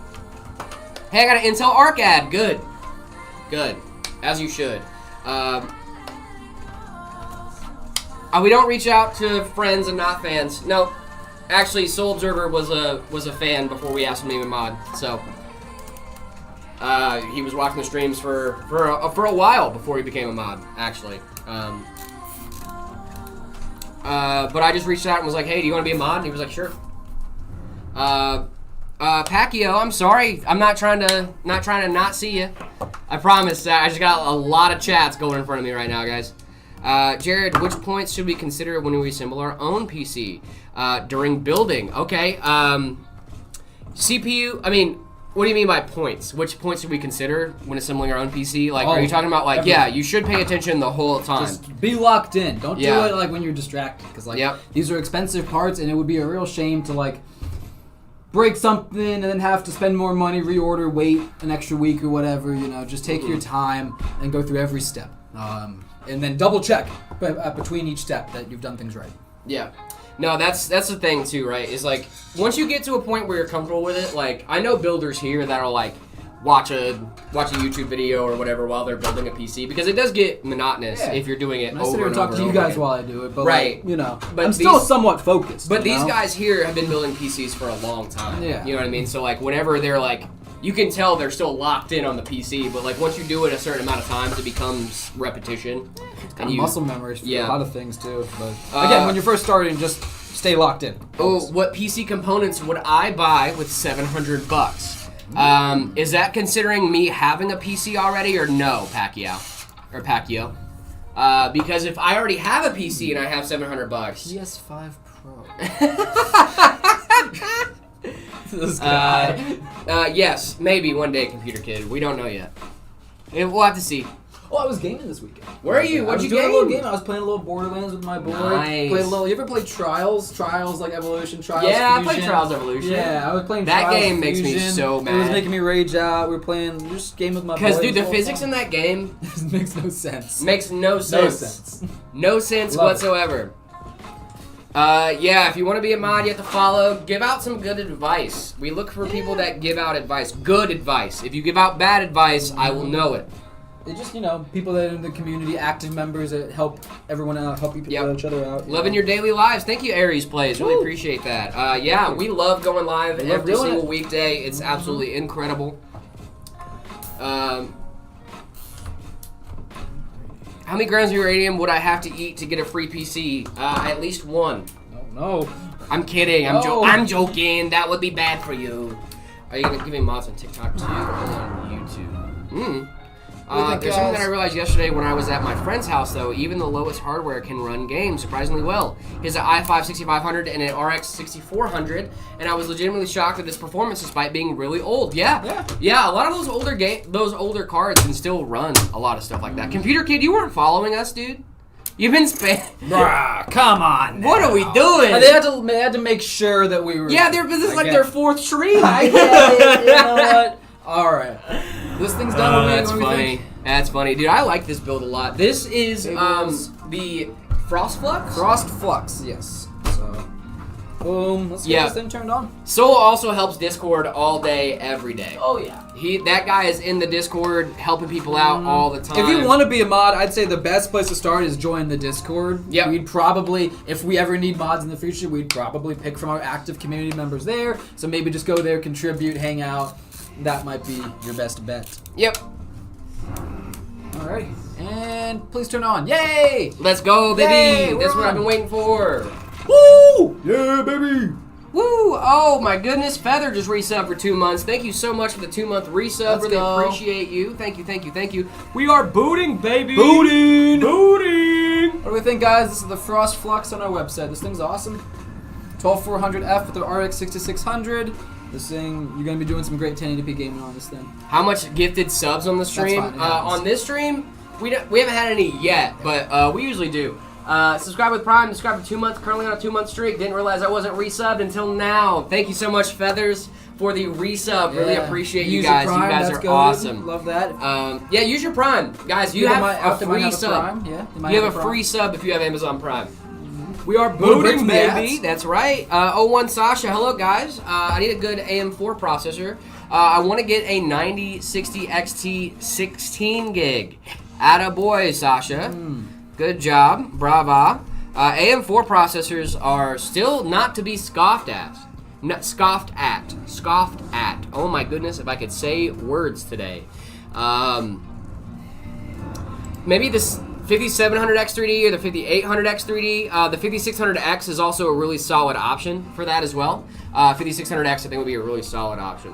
hey, I got an Intel Arc ad. Good, as you should. We don't reach out to friends and not fans. No, actually, Soul Observer was a fan before we asked him to be a mod. So he was watching the streams for a while before he became a mod. Actually, but I just reached out and was like, "Hey, do you want to be a mod?" And he was like, "Sure." Pacquiao, I'm sorry. I'm not trying to not see you. I promise. I just got a lot of chats going in front of me right now, guys. Jared, which points should we consider when we assemble our own PC? During building. Okay. CPU, what do you mean by points? Which points should we consider when assembling our own PC? Like, are you talking about, like, yeah, you should pay attention the whole time. Just be locked in. Don't do it, like, when you're distracted. Because, like, these are expensive parts, and it would be a real shame to, like, break something and then have to spend more money, reorder, wait an extra week or whatever. You know, just take your time and go through every step. And then double check between each step that you've done things right. Yeah. No, that's the thing too, right? Is like once you get to a point where you're comfortable with it, like I know builders here that'll like watch a YouTube video or whatever while they're building a PC because it does get monotonous if you're doing it over and over. I sit here and talk to you guys while I do it, but right, like, but I'm still somewhat focused. But these guys here have been building PCs for a long time. Yeah, you know what I mean. So like whenever they're like, you can tell they're still locked in on the PC, but like once you do it a certain amount of times, it becomes repetition. It's kind of muscle memory for a lot of things too. But again, when you're first starting, just stay locked in. Oh, what PC components would I buy with $700? Is that considering me having a PC already or no, Pacquiao? Because if I already have a PC and I have $700, PS5 Pro. This guy. Yes, maybe one day, Computer Kid. We don't know yet. We'll have to see. Oh, I was gaming this weekend. Where are you? What'd you game? I was doing a little game. I was playing a little Borderlands with my boy. Nice. You ever play Trials? Trials like Evolution, Trials Yeah, Fusion? I played Trials Evolution. Yeah, I was playing that Trials game makes Fusion. me so mad. It was making me rage out. We were playing just game with my boy. Because, dude, the physics in that game... makes no sense. Makes no sense. No sense whatsoever. Yeah, if you want to be a mod, you have to follow. Give out some good advice. We look for people that give out advice. Good advice. If you give out bad advice, I will know it. It's just, people that are in the community, active members that help everyone out, help each other out. Loving your daily lives. Thank you, Aries Plays. Really appreciate that. Yeah, we love going live every single weekday. It's absolutely incredible. How many grams of uranium would I have to eat to get a free PC? At least one. No. I'm kidding. I'm joking. That would be bad for you. Are you going to give me mods on TikTok too or on YouTube? There's something that I realized yesterday when I was at my friend's house, though. Even the lowest hardware can run games surprisingly well. He has an i5 6500 and an RX 6400, and I was legitimately shocked at its performance despite being really old. Yeah. A lot of those older cards can still run a lot of stuff like that. Computer Kid, you weren't following us, dude. You've been Bruh, come on. What are we doing? They had to make sure that we were. Yeah, this is like their fourth stream. I get it. You know what? All right. This thing's done with me. That's funny. That's funny. Dude, I like this build a lot. This is the Frost Flux? Frost Flux, yes. So, boom. Let's get this thing turned on. Solo also helps Discord all day, every day. Oh, yeah. That guy is in the Discord helping people out all the time. If you want to be a mod, I'd say the best place to start is join the Discord. Yeah. We'd probably, if we ever need mods in the future, we'd probably pick from our active community members there. So maybe just go there, contribute, hang out. That might be your best bet. Yep. Alright. And please turn on. Yay! Let's go, baby! Yay, that's what I've been waiting for. Woo! Yeah, baby! Woo! Oh my goodness, Feather just resubbed for 2 months. Thank you so much for the 2-month resub. Really appreciate you. Thank you. We are booting, baby! Booting! What do we think, guys? This is the Frost Flux on our website. This thing's awesome. 12400F with the RX 6600. This thing, you're going to be doing some great 1080p gaming on this thing. How much gifted subs on the stream? That's fine, On this stream, we haven't had any yet, but we usually do. Subscribe with Prime, subscribe for 2 months, currently on a 2-month streak. Didn't realize I wasn't resubbed until now. Thank you so much, Feathers, for the resub. Really appreciate you guys. Prime, you guys that's are good. awesome. Love that. Yeah, use your Prime. Guys, you have a free sub. You have a free sub if you have Amazon Prime. We are booting, baby. That's right. 01 Sasha, hello guys. I need a good AM4 processor. I want to get a 9060 XT 16 gig. Attaboy, Sasha. Good job. Brava. AM4 processors are still not to be scoffed at. Scoffed at. Oh my goodness, if I could say words today. Maybe this 5700X3D or the 5800X3D. The 5600X is also a really solid option for that as well. 5600X I think would be a really solid option.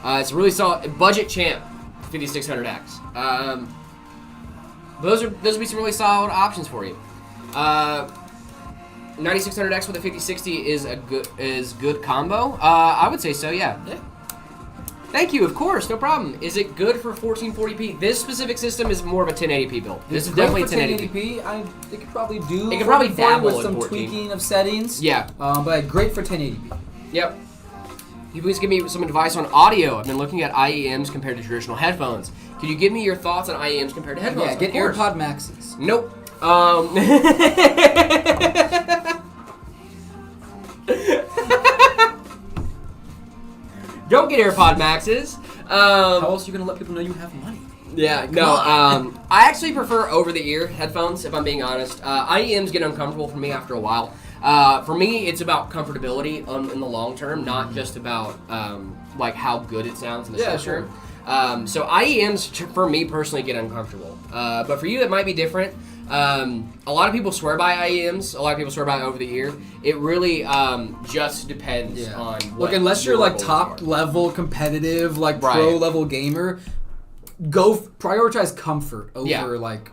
It's a really solid budget champ 5600X. Those would be some really solid options for you. 9600X with a 5060 is good combo. I would say so, yeah. Thank you, of course, no problem. Is it good for 1440p? This specific system is more of a 1080p build. This is definitely 1080p. It could probably do. It could probably dabble with in some 14. tweaking of settings. Yeah. But great for 1080p. Yep. Can you please give me some advice on audio? I've been looking at IEMs compared to traditional headphones. Can you give me your thoughts on IEMs compared to headphones? Yeah, get AirPod Maxes. Nope. Don't get AirPod Maxes. How else are you going to let people know you have money? Yeah, no, I actually prefer over-the-ear headphones, if I'm being honest. IEMs get uncomfortable for me after a while. For me, it's about comfortability in the long term, not just about like how good it sounds in the short term. So IEMs, for me personally, get uncomfortable. But for you, it might be different. A lot of people swear by IEMs. A lot of people swear by over-the-ear. It really just depends on what Look, unless you're like goals top are. level competitive, like pro level gamer, prioritize comfort over like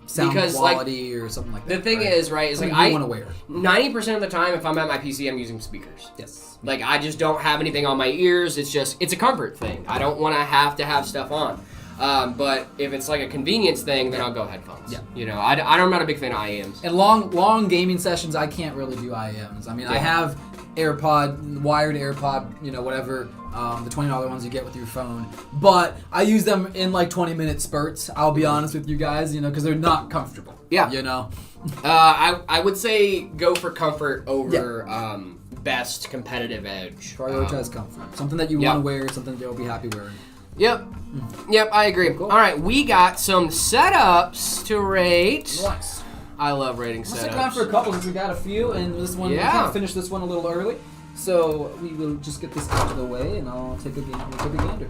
sound quality or something like that. The thing is, right, is like I want to wear 90% of the time, if I'm at my PC, I'm using speakers. Yes. Like I just don't have anything on my ears. It's a comfort thing. I don't want to have stuff on. But if it's like a convenience thing, then I'll go headphones. Yeah. You know, I'm not a big fan of IEMs. And long gaming sessions, I can't really do IEMs. I mean, I have wired AirPod, you know, whatever, the $20 ones you get with your phone. But I use them in like 20-minute spurts, I'll be honest with you guys, you know, because they're not comfortable. Yeah. You know? I would say go for comfort over best competitive edge. Prioritize comfort. Something that you want to wear, something that you'll be happy wearing. Yep. Yep, I agree. Cool. All right, we got some setups to rate. Nice. I love rating setups. We'll stick around for a couple since we got a few, and this one we kind of finished this one a little early. So we will just get this out of the way, and I'll take a gander.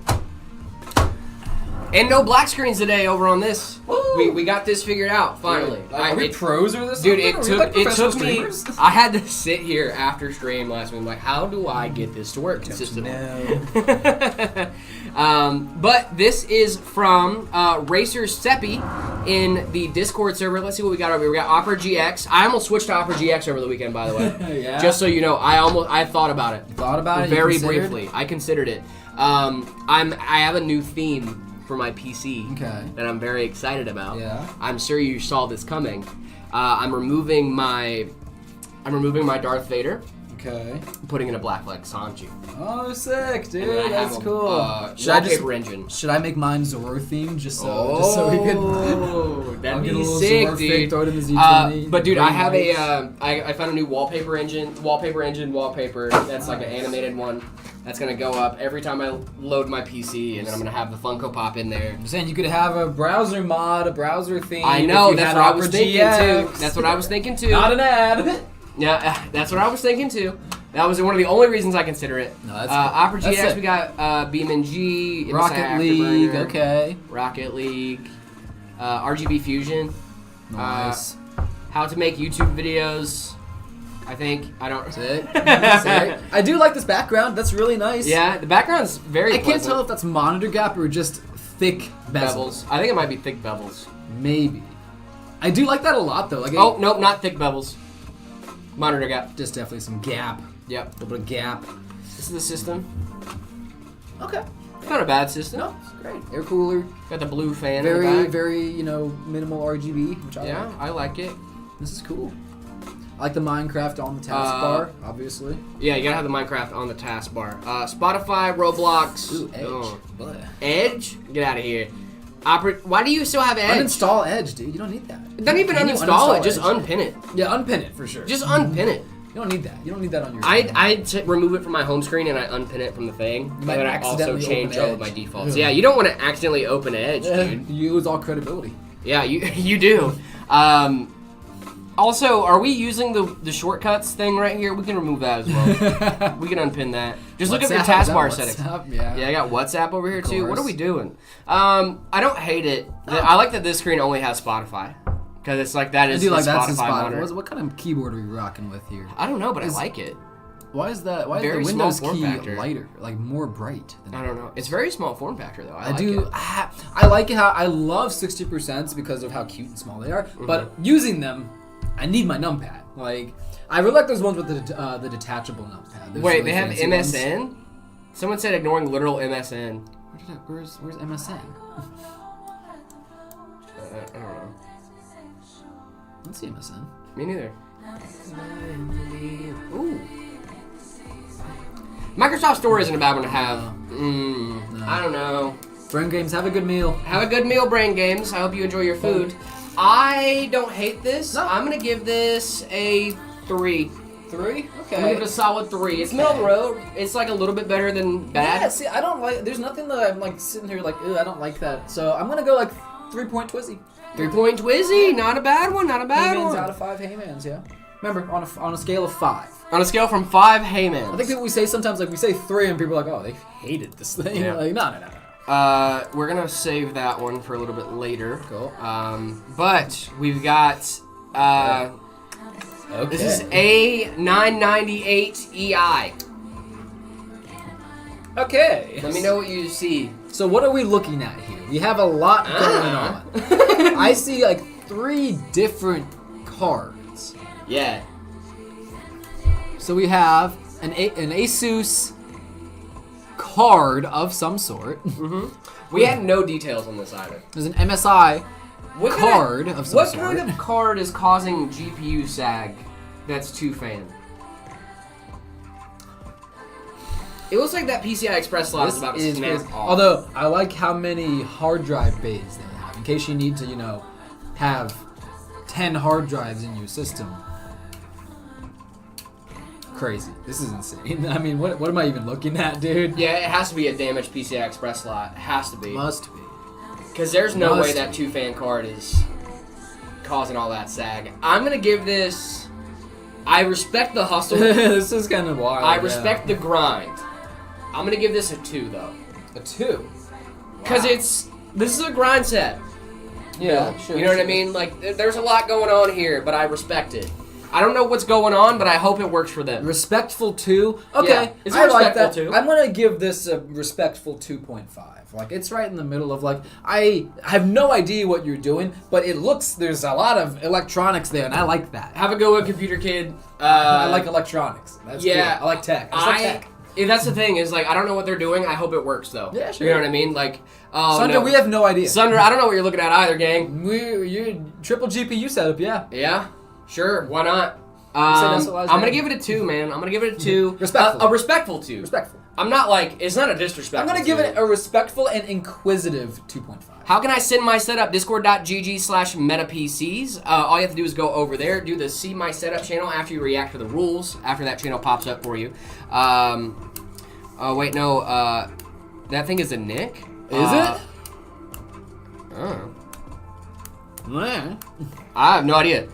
And no black screens today over on this. We got this figured out finally. Are we pros or this? Dude, it took me. I had to sit here after stream last week. I'm like, how do I get this to work consistently? But this is from Racer Seppi in the Discord server. Let's see what we got over here. We got Opera GX. I almost switched to Opera GX over the weekend, by the way. Yeah. Just so you know, I thought about it. Thought about it very briefly. I considered it. I have a new theme for my PC that I'm very excited about. Yeah. I'm sure you saw this coming. I'm removing my Darth Vader. Okay. Putting in a Black Flag Sanchi. Oh, sick, dude. That's cool. Wallpaper engine. Should I make mine Zoro themed just so we can? Oh, that'd get be a little sick, Zoro dude. fig, throw it in the Z20. But dude, I have I found a new wallpaper engine. Wallpaper. That's like an animated one. That's gonna go up every time I load my PC, and then I'm gonna have the Funko Pop in there. I'm saying you could have a browser mod, a browser theme. I know. That's what I was thinking too. That's what I was thinking too. Not an ad. Yeah, that's what I was thinking too. That was one of the only reasons I consider it. No, that's Opera GX, we got BeamNG, Rocket League, okay. Rocket League, RGB Fusion. Nice. How to make YouTube videos. I think I don't. Sick. I do like this background. That's really nice. Yeah, the background's very. I can't tell if that's monitor gap or just thick bevels. I think it might be thick bevels. Maybe. I do like that a lot though. Like nope, not thick bevels. Monitor gap. Just definitely some gap. Yep. A little bit of gap. This is the system. Okay. It's not a bad system. No, it's great. Air cooler. Got the blue fan Very, in the back. very, minimal RGB, which I Yeah, like. I like it. This is cool. I like the Minecraft on the taskbar, obviously. Yeah, you gotta have the Minecraft on the taskbar. Spotify, Roblox. Ooh, Edge. Oh. Blech. Edge? Get out of here. Why do you still have Edge? Uninstall Edge, dude. You don't need that. Don't even Can you uninstall it. Just Edge? unpin it. Yeah, unpin it for sure. Just unpin it. You don't need that. You don't need that on your. I remove it from my home screen and I unpin it from the thing. You might and then I also accidentally change open all of Edge. my defaults. Yeah. Yeah, you don't want to accidentally open Edge, dude. You lose all credibility. Yeah, you do. Also, are we using the shortcuts thing right here? We can remove that as well. We can unpin that. Just look at your WhatsApp, is that taskbar settings. WhatsApp? Yeah. Yeah, I got WhatsApp over here too. What course. are we doing? I don't hate it. I like that this screen only has Spotify. Because it's like that I is do the like that's Spotify the spot. monitor. What kind of keyboard are we rocking with here? I don't know, but I like it. Why is that? Why Very is the small Windows form key factor. lighter, like more bright? Than I don't know. It's very small form factor though. I like do. it. I like it how I love 60% because of how cute and small they are. But using them, I need my numpad. Like I really like those ones with the detachable numpad. Those Wait, really they have fancy ones. MSN? Someone said ignoring literal MSN. Where's MSN? I don't know. Let's see MSN. Me neither. Ooh. Microsoft Store isn't a bad one to have. I don't know. Brain games. Have a good meal. Have a good meal, Brain Games. I hope you enjoy your food. I don't hate this. No. I'm gonna give this a 3. 3. Okay. I'm gonna give it a solid 3. It's middle of the road. It's like a little bit better than bad. Yeah, see, I don't like. There's nothing that I'm like sitting here like, I don't like that. So I'm gonna go like 3-point Twizzy. 3-point Twizzy. Not a bad one. Not a bad Haymans one. out of 5 Haymans, yeah. Remember, on a scale of 5. On a scale from 5 Haymans. I think people we say sometimes like we say 3 and people are like, oh, they hated this thing. Yeah. Like no. We're gonna save that one for a little bit later. Cool. But we've got Okay. this is A998EI. Okay. Let me know what you see. So what are we looking at here? We have a lot going on. I see like 3 different cards. Yeah. So we have an Asus card of some sort. We had no details on this either. There's an MSI What card of some What sort. kind of card is causing GPU sag that's 2-fan? It looks like that PCI Express slot is about to snap off. Although I like how many hard drive bays they have in case you need to, have 10 hard drives in your system. Crazy. This is insane. I mean, what am I even looking at, dude? Yeah, it has to be a damaged PCI Express slot. It has to be. Must be. Because there's no way Must that be. 2-fan card is causing all that sag. I'm going to give this... I respect the hustle. This is kind of wild. I respect the grind. I'm going to give this a 2, though. a 2. Because this is a grind set. Yeah, sure. You know what I mean? Like, there's a lot going on here, but I respect it. I don't know what's going on, but I hope it works for them. Respectful 2. Okay, Yeah, it's a I like that. respectful 2. I'm gonna give this a respectful 2.5. Like it's right in the middle of like I have no idea what you're doing, but it looks there's a lot of electronics there, and I like that. Have a go at Computer Kid. I like electronics. That's yeah, cool. I like tech. I just like tech. That's the thing is like I don't know what they're doing. I hope it works though. Yeah, sure. You know what I mean? Like, oh Sunder, no. we have no idea. Sunder, I don't know what you're looking at either, gang. You're triple GPU setup, yeah. Yeah, sure. Why not? that's what I was I'm gonna doing. give it a 2, man. I'm gonna give it a 2. Respectful. A respectful 2. Respectful. I'm not like it's not a disrespectful. I'm gonna give it a respectful and inquisitive 2.5. How can I send my setup? Discord.gg/metapcs. All you have to do is go over there, do the See My Setup channel after you react to the rules, after that channel pops up for you. Oh, wait, no. That thing is a nick? Is it? Oh. Yeah. I have no idea.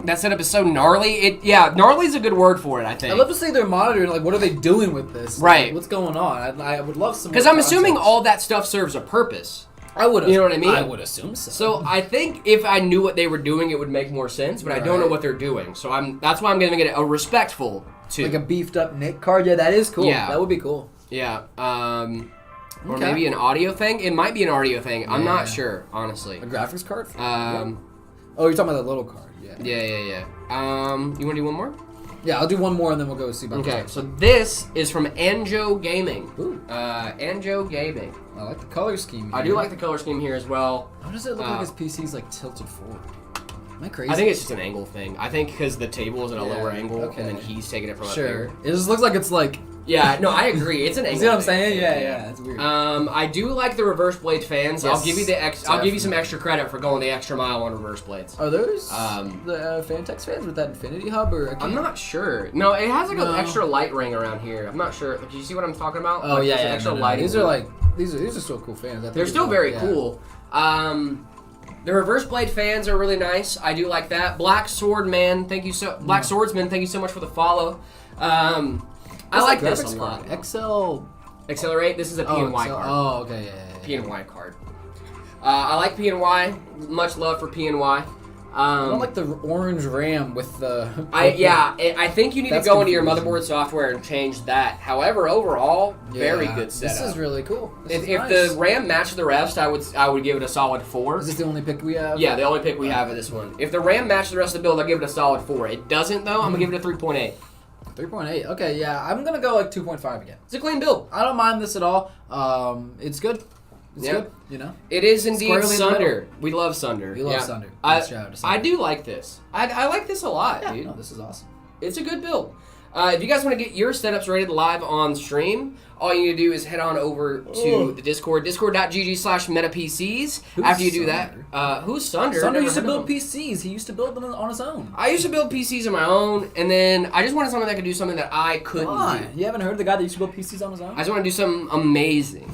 That setup is so gnarly. Gnarly is a good word for it, I think. I'd love to see their monitor. Like, what are they doing with this? Right. Like, what's going on? I would love some. Because I'm assuming all that stuff serves a purpose. I would. You know what I mean? I would assume so. So I think if I knew what they were doing, it would make more sense. But I don't know what they're doing. So that's why I'm gonna get it a respectful 2. Like a beefed up Nick card. Yeah, that is cool. Yeah. That would be cool. Yeah. Or Okay. maybe an audio thing. It might be an audio thing. I'm not sure, honestly. A graphics card. Oh, you're talking about the little card. Yeah. Yeah. You want to do one more? Yeah, I'll do one more and then we'll go see about Okay, the so this is from Anjo Gaming. Ooh. Anjo Gaming. I like the color scheme here. I do like the color scheme here as well. How does it look like his PC's like tilted forward? Am I crazy? I think it's just an angle thing. I think because the table is at a lower angle, okay. and then he's taking it from up Sure. here. It just looks like it's like... Yeah, no, I agree. It's an angle. See what I'm thing. saying? Yeah, it's weird. I do like the reverse blade fans. Yes, I'll give you I'll give you some extra credit for going the extra mile on reverse blades. Are those the the Fantex fans with that Infinity Hub? Or I'm not sure. No, it has like an extra light ring around here. I'm not sure. Do you see what I'm talking about? Oh like, yeah, there's an extra no. lighting. These are like these are still cool fans. I think They're it's still cool. very Yeah. cool. The reverse blade fans are really nice. I do like that. Black Swordsman, thank you so much for the follow. I like this a lot. XL. Accelerate. This is a P and Y card. Oh, okay, yeah. P and Y card. I like P and Y. Much love for P and Y. I don't like the orange RAM with the. I think you need to That's go into your confusing. motherboard software and change that. However, overall, very good setup. This is really cool. If nice. the RAM matched the rest, I would give it a solid 4. Is this the only pick we have? Yeah, the only pick we have in this one. If the RAM matched the rest of the build, I'll give it a solid 4. It doesn't though. I'm gonna give it a 3.8. 3.8. Okay, yeah, I'm gonna go like 2.5 again. It's a clean build. I don't mind this at all. It's good. It's Yeah. good. You know. It is indeed Squarely in the Sunder. We love Sunder. We love Sunder. I Shout out to Sunder. do like this. I like this a lot, dude. No, this is awesome. It's a good build. If you guys want to get your setups rated live on stream, all you need to do is head on over to the Discord, discord.gg/metapcs. After you do that, who's Sunder? Sunder Never used to heard of build him. PCs. He used to build them on his own. I used to build PCs on my own, and then I just wanted something that could do something that I couldn't Why? do. You haven't heard the guy that used to build PCs on his own? I just want to do something amazing.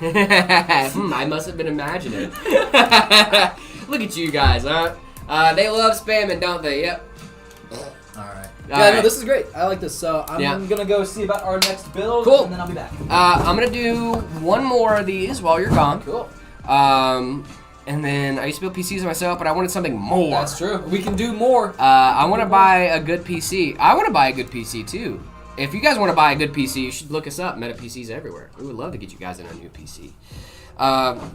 I must have been imagining. Look at you guys, huh? They love spamming, don't they? Yep. Alright. All Yeah, no, right. this is great. I like this. So I'm gonna go see about our next build, Cool. and then I'll be back. I'm gonna do one more of these while you're gone. Cool. And then I used to build PCs myself, but I wanted something more. That's true. We can do more. I want to buy a good PC. I want to buy a good PC too. If you guys want to buy a good PC, you should look us up. Meta PCs everywhere. We would love to get you guys in a new PC.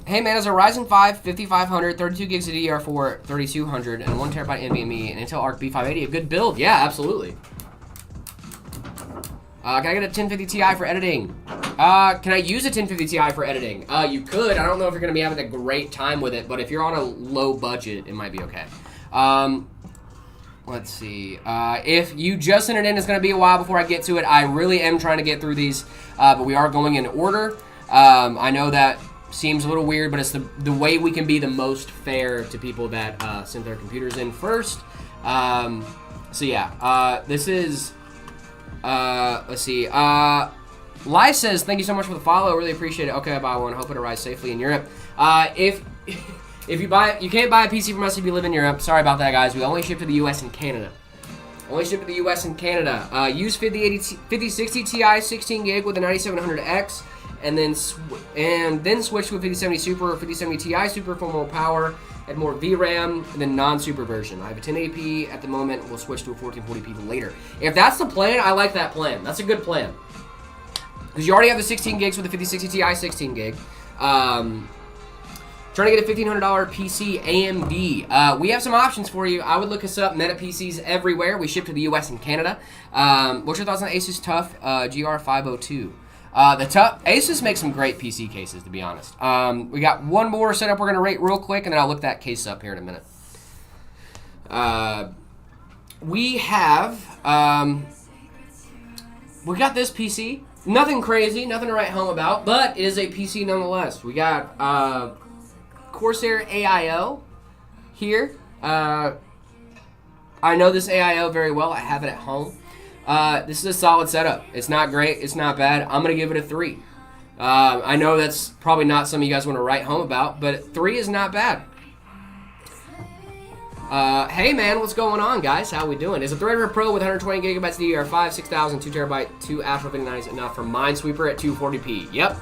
Hey man, is a Ryzen 5 5500, 32 gigs of DDR4, 3200, and 1 terabyte NVMe, and Intel Arc B580 a good build? Yeah, absolutely. Can I get a 1050 Ti for editing? Can I use a 1050 Ti for editing? You could. I don't know if you're going to be having a great time with it, but if you're on a low budget, it might be okay. Let's see. If you just sent it in, it's going to be a while before I get to it. I really am trying to get through these, but we are going in order. I know that seems a little weird, but it's the way we can be the most fair to people that sent their computers in first. So yeah, this is... let's see. Lai says, thank you so much for the follow. Really appreciate it. Okay, I buy one. Hope it arrives safely in Europe. If you can't buy a PC from us if you live in Europe. Sorry about that, guys. We only ship to the U.S. and Canada. Only ship to the U.S. and Canada. Use 5060 Ti 16 gig with a 9700X, and then switch to a 5070 Super or 5070 Ti Super for more power and more VRAM than non-super version. I have a 1080p at the moment. We'll switch to a 1440p later. If that's the plan, I like that plan. That's a good plan. Because you already have the 16 gigs with the 5060 Ti 16 gig. Trying to get a $1,500 PC AMD. We have some options for you. I would look us up. Meta PCs everywhere. We ship to the US and Canada. What's your thoughts on Asus TUF GR502? Asus makes some great PC cases, to be honest. We got one more setup we're going to rate real quick, and then I'll look that case up here in a minute. We got this PC. Nothing crazy, nothing to write home about, but it is a PC nonetheless. We got Corsair AIO here. I know this AIO very well. I have it at home. This is a solid setup. It's not great. It's not bad. I'm going to give it a 3. I know that's probably not something you guys want to write home about, but 3 is not bad. Hey man, what's going on, guys? How we doing? Is a Threadripper Pro with 120 gigabytes DDR5, 6,000, 2 terabyte, 2 Astro 59s enough for Minesweeper at 240p? Yep.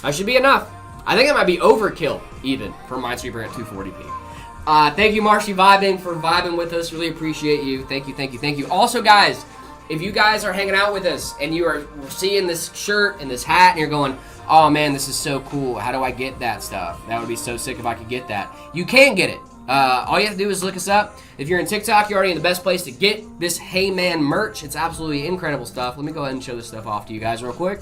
That should be enough. I think that might be overkill, even, for Minesweeper at 240p. Thank you, Marshy Vibing, for vibing with us. Really appreciate you. Thank you, thank you, thank you. Also, guys, if you guys are hanging out with us and you are seeing this shirt and this hat and you're going, oh man, this is so cool. How do I get that stuff? That would be so sick if I could get that. You can get it. All you have to do is look us up. If you're in TikTok, you're already in the best place to get this Hey Man merch. It's absolutely incredible stuff. Let me go ahead and show this stuff off to you guys real quick.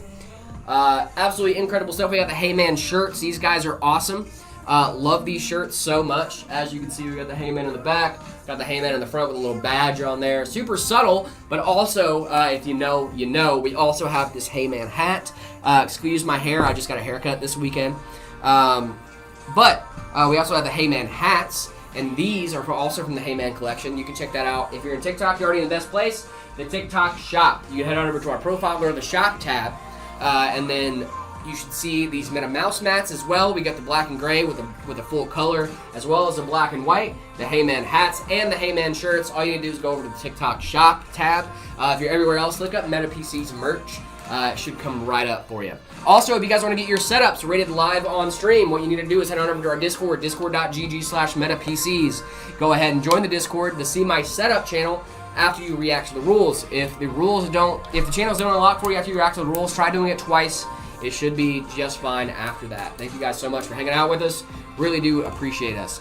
Absolutely incredible stuff. We got the Hey Man shirts. These guys are awesome. Love these shirts so much. As you can see, we got the Hey Man in the back, got the Hey Man in the front with a little badge on there. Super subtle, but also, if you know, you know. We also have this Hey Man hat. Excuse my hair, I just got a haircut this weekend. But we also have the Hey Man hats, and these are also from the Hey Man collection. You can check that out. If you're in TikTok, you're already in the best place, the TikTok shop. You can head on over to our profile, go to the shop tab, and then you should see these Meta mouse mats as well. We got the black and gray with a full color, as well as the black and white, the Hey Man hats, and the Hey Man shirts. All you need to do is go over to the TikTok shop tab. If you're everywhere else, look up Meta PC's merch. It should come right up for you. Also, if you guys want to get your setups rated live on stream, what you need to do is head on over to our Discord, discord.gg/metapcs. Go ahead and join the Discord to see my setup channel after you react to the rules. If the channels don't unlock for you after you react to the rules, try doing it twice. It should be just fine after that. Thank you guys so much for hanging out with us. Really do appreciate us.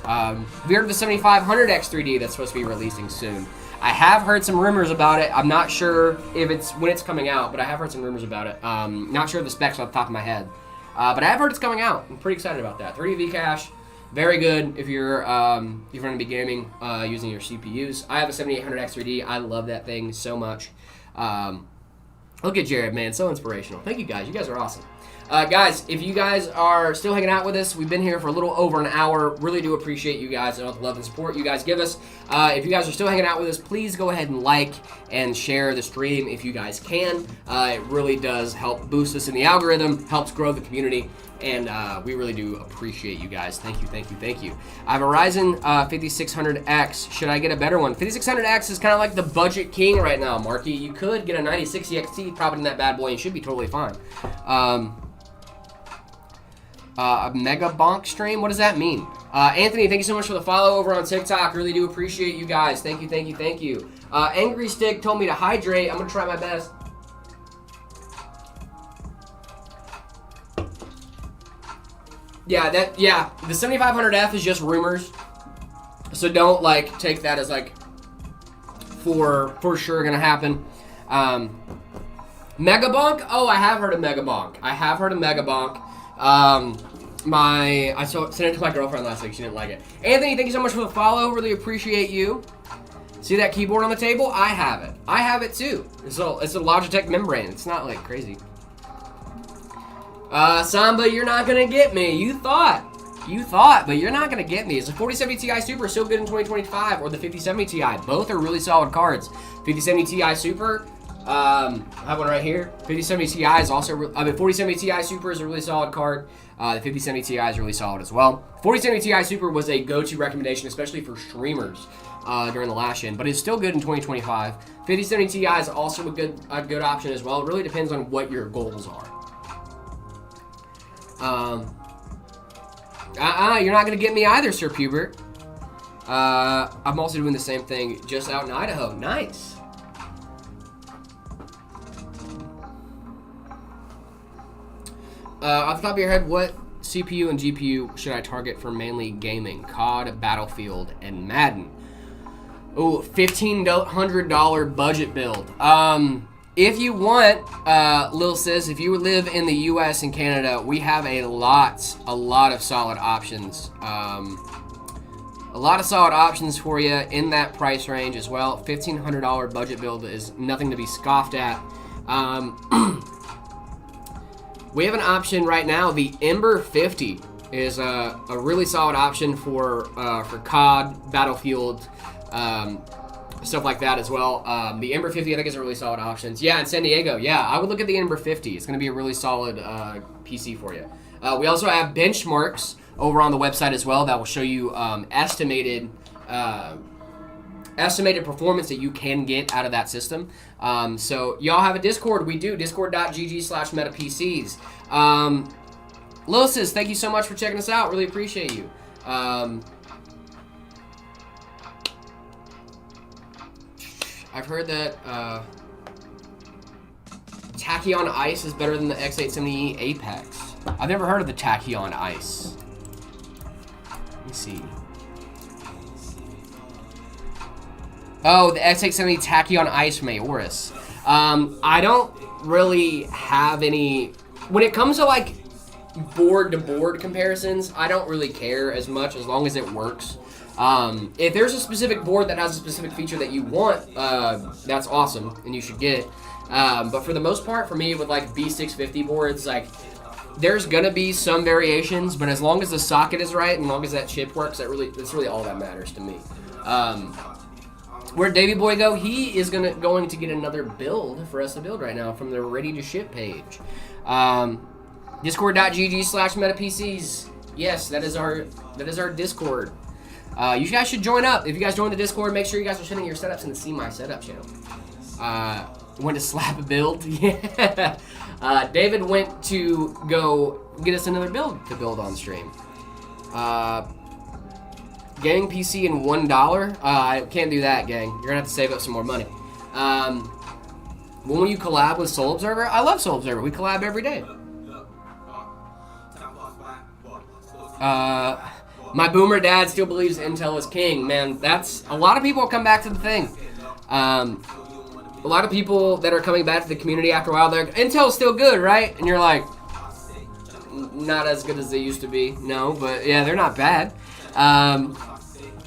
We heard of the 7500X3D that's supposed to be releasing soon. I have heard some rumors about it. I'm not sure if when it's coming out, but I have heard some rumors about it. Not sure of the specs off the top of my head. But I have heard it's coming out. I'm pretty excited about that. 3D V-Cache, very good if you're going to be gaming using your CPUs. I have a 7800X3D. I love that thing so much. Look at Jared, man. So inspirational. Thank you, guys. You guys are awesome. Guys, if you guys are still hanging out with us, we've been here for a little over an hour. Really do appreciate you guys and all the love and support you guys give us. If you guys are still hanging out with us, please go ahead and like and share the stream if you guys can. It really does help boost us in the algorithm, helps grow the community, and we really do appreciate you guys. Thank you, thank you, thank you. I have a Ryzen 5600X. Should I get a better one? 5600X is kind of like the budget king right now, Marky. You could get a 9060 XT, prop it in that bad boy, and should be totally fine. A mega bonk stream? What does that mean? Anthony, thank you so much for the follow over on TikTok. Really do appreciate you guys. Thank you, thank you, thank you. Angry Stick told me to hydrate. I'm going to try my best. Yeah, the 7500F is just rumors. So don't, like, take that as, like, for sure going to happen. Mega bonk? Oh, I have heard of mega bonk. I have heard of mega bonk. I sent it to my girlfriend last week. She didn't like it. Anthony, thank you so much for the follow. Really appreciate you. See that keyboard on the table? I have it. I have it too. It's a Logitech membrane. It's not like crazy. Samba, you're not gonna get me. You thought, but you're not gonna get me. Is the 4070 Ti Super still good in 2025, or the 5070 Ti? Both are really solid cards. 5070 Ti Super. I have one right here. 5070 Ti is also, 4070 Ti Super is a really solid card. The 5070 Ti is really solid as well. 4070 Ti Super was a go-to recommendation, especially for streamers during the last gen, but it's still good in 2025. 5070 Ti is also a good option as well. It really depends on what your goals are. You're not gonna get me either, Sir Pubert. I'm also doing the same thing, just out in Idaho. Nice. Off the top of your head, what CPU and GPU should I target for mainly gaming? COD, Battlefield, and Madden. Ooh, $1,500 budget build. If you want, Lil Sis, if you live in the US and Canada, we have a lot of solid options. A lot of solid options for you in that price range as well. $1,500 budget build is nothing to be scoffed at. We have an option right now. The Ember 50 is a really solid option for COD, Battlefield, stuff like that as well. The Ember 50 I think is a really solid option. Yeah, in San Diego, yeah, I would look at the Ember 50. It's going to be a really solid PC for you. We also have benchmarks over on the website as well that will show you estimated performance that you can get out of that system. So y'all have a Discord. We do. Discord.gg/metapcs. Losis, thank you so much for checking us out. Really appreciate you. I've heard that Tachyon Ice is better than the X870E Apex. I've never heard of the Tachyon Ice. Let me see. Oh, the X870 Tachyon Ice Majoris. I don't really have any... When it comes to, like, board-to-board comparisons, I don't really care as much as long as it works. If there's a specific board that has a specific feature that you want, that's awesome, and you should get it. But for the most part, for me, with, like, B650 boards, like... There's gonna be some variations, but as long as the socket is right and as long as that chip works, that's really all that matters to me. Where'd Davey Boy go? He is going to get another build for us to build right now from the ready to ship page. Discord.gg/metapcs. Yes, that is our Discord. You guys should join up. If you guys join the Discord, make sure you guys are sending your setups in the See My Setup channel. Went to slap a build. Yeah. David went to go get us another build to build on stream. Gang PC in $1. I can't do that, gang. You're gonna have to save up some more money. When will you collab with Soul Observer? I love Soul Observer. We collab every day. My boomer dad still believes Intel is king. Man, that's... A lot of people come back to the thing. A lot of people that are coming back to the community after a while, they're like, Intel's still good, right? And you're like, not as good as they used to be. No, but yeah, they're not bad.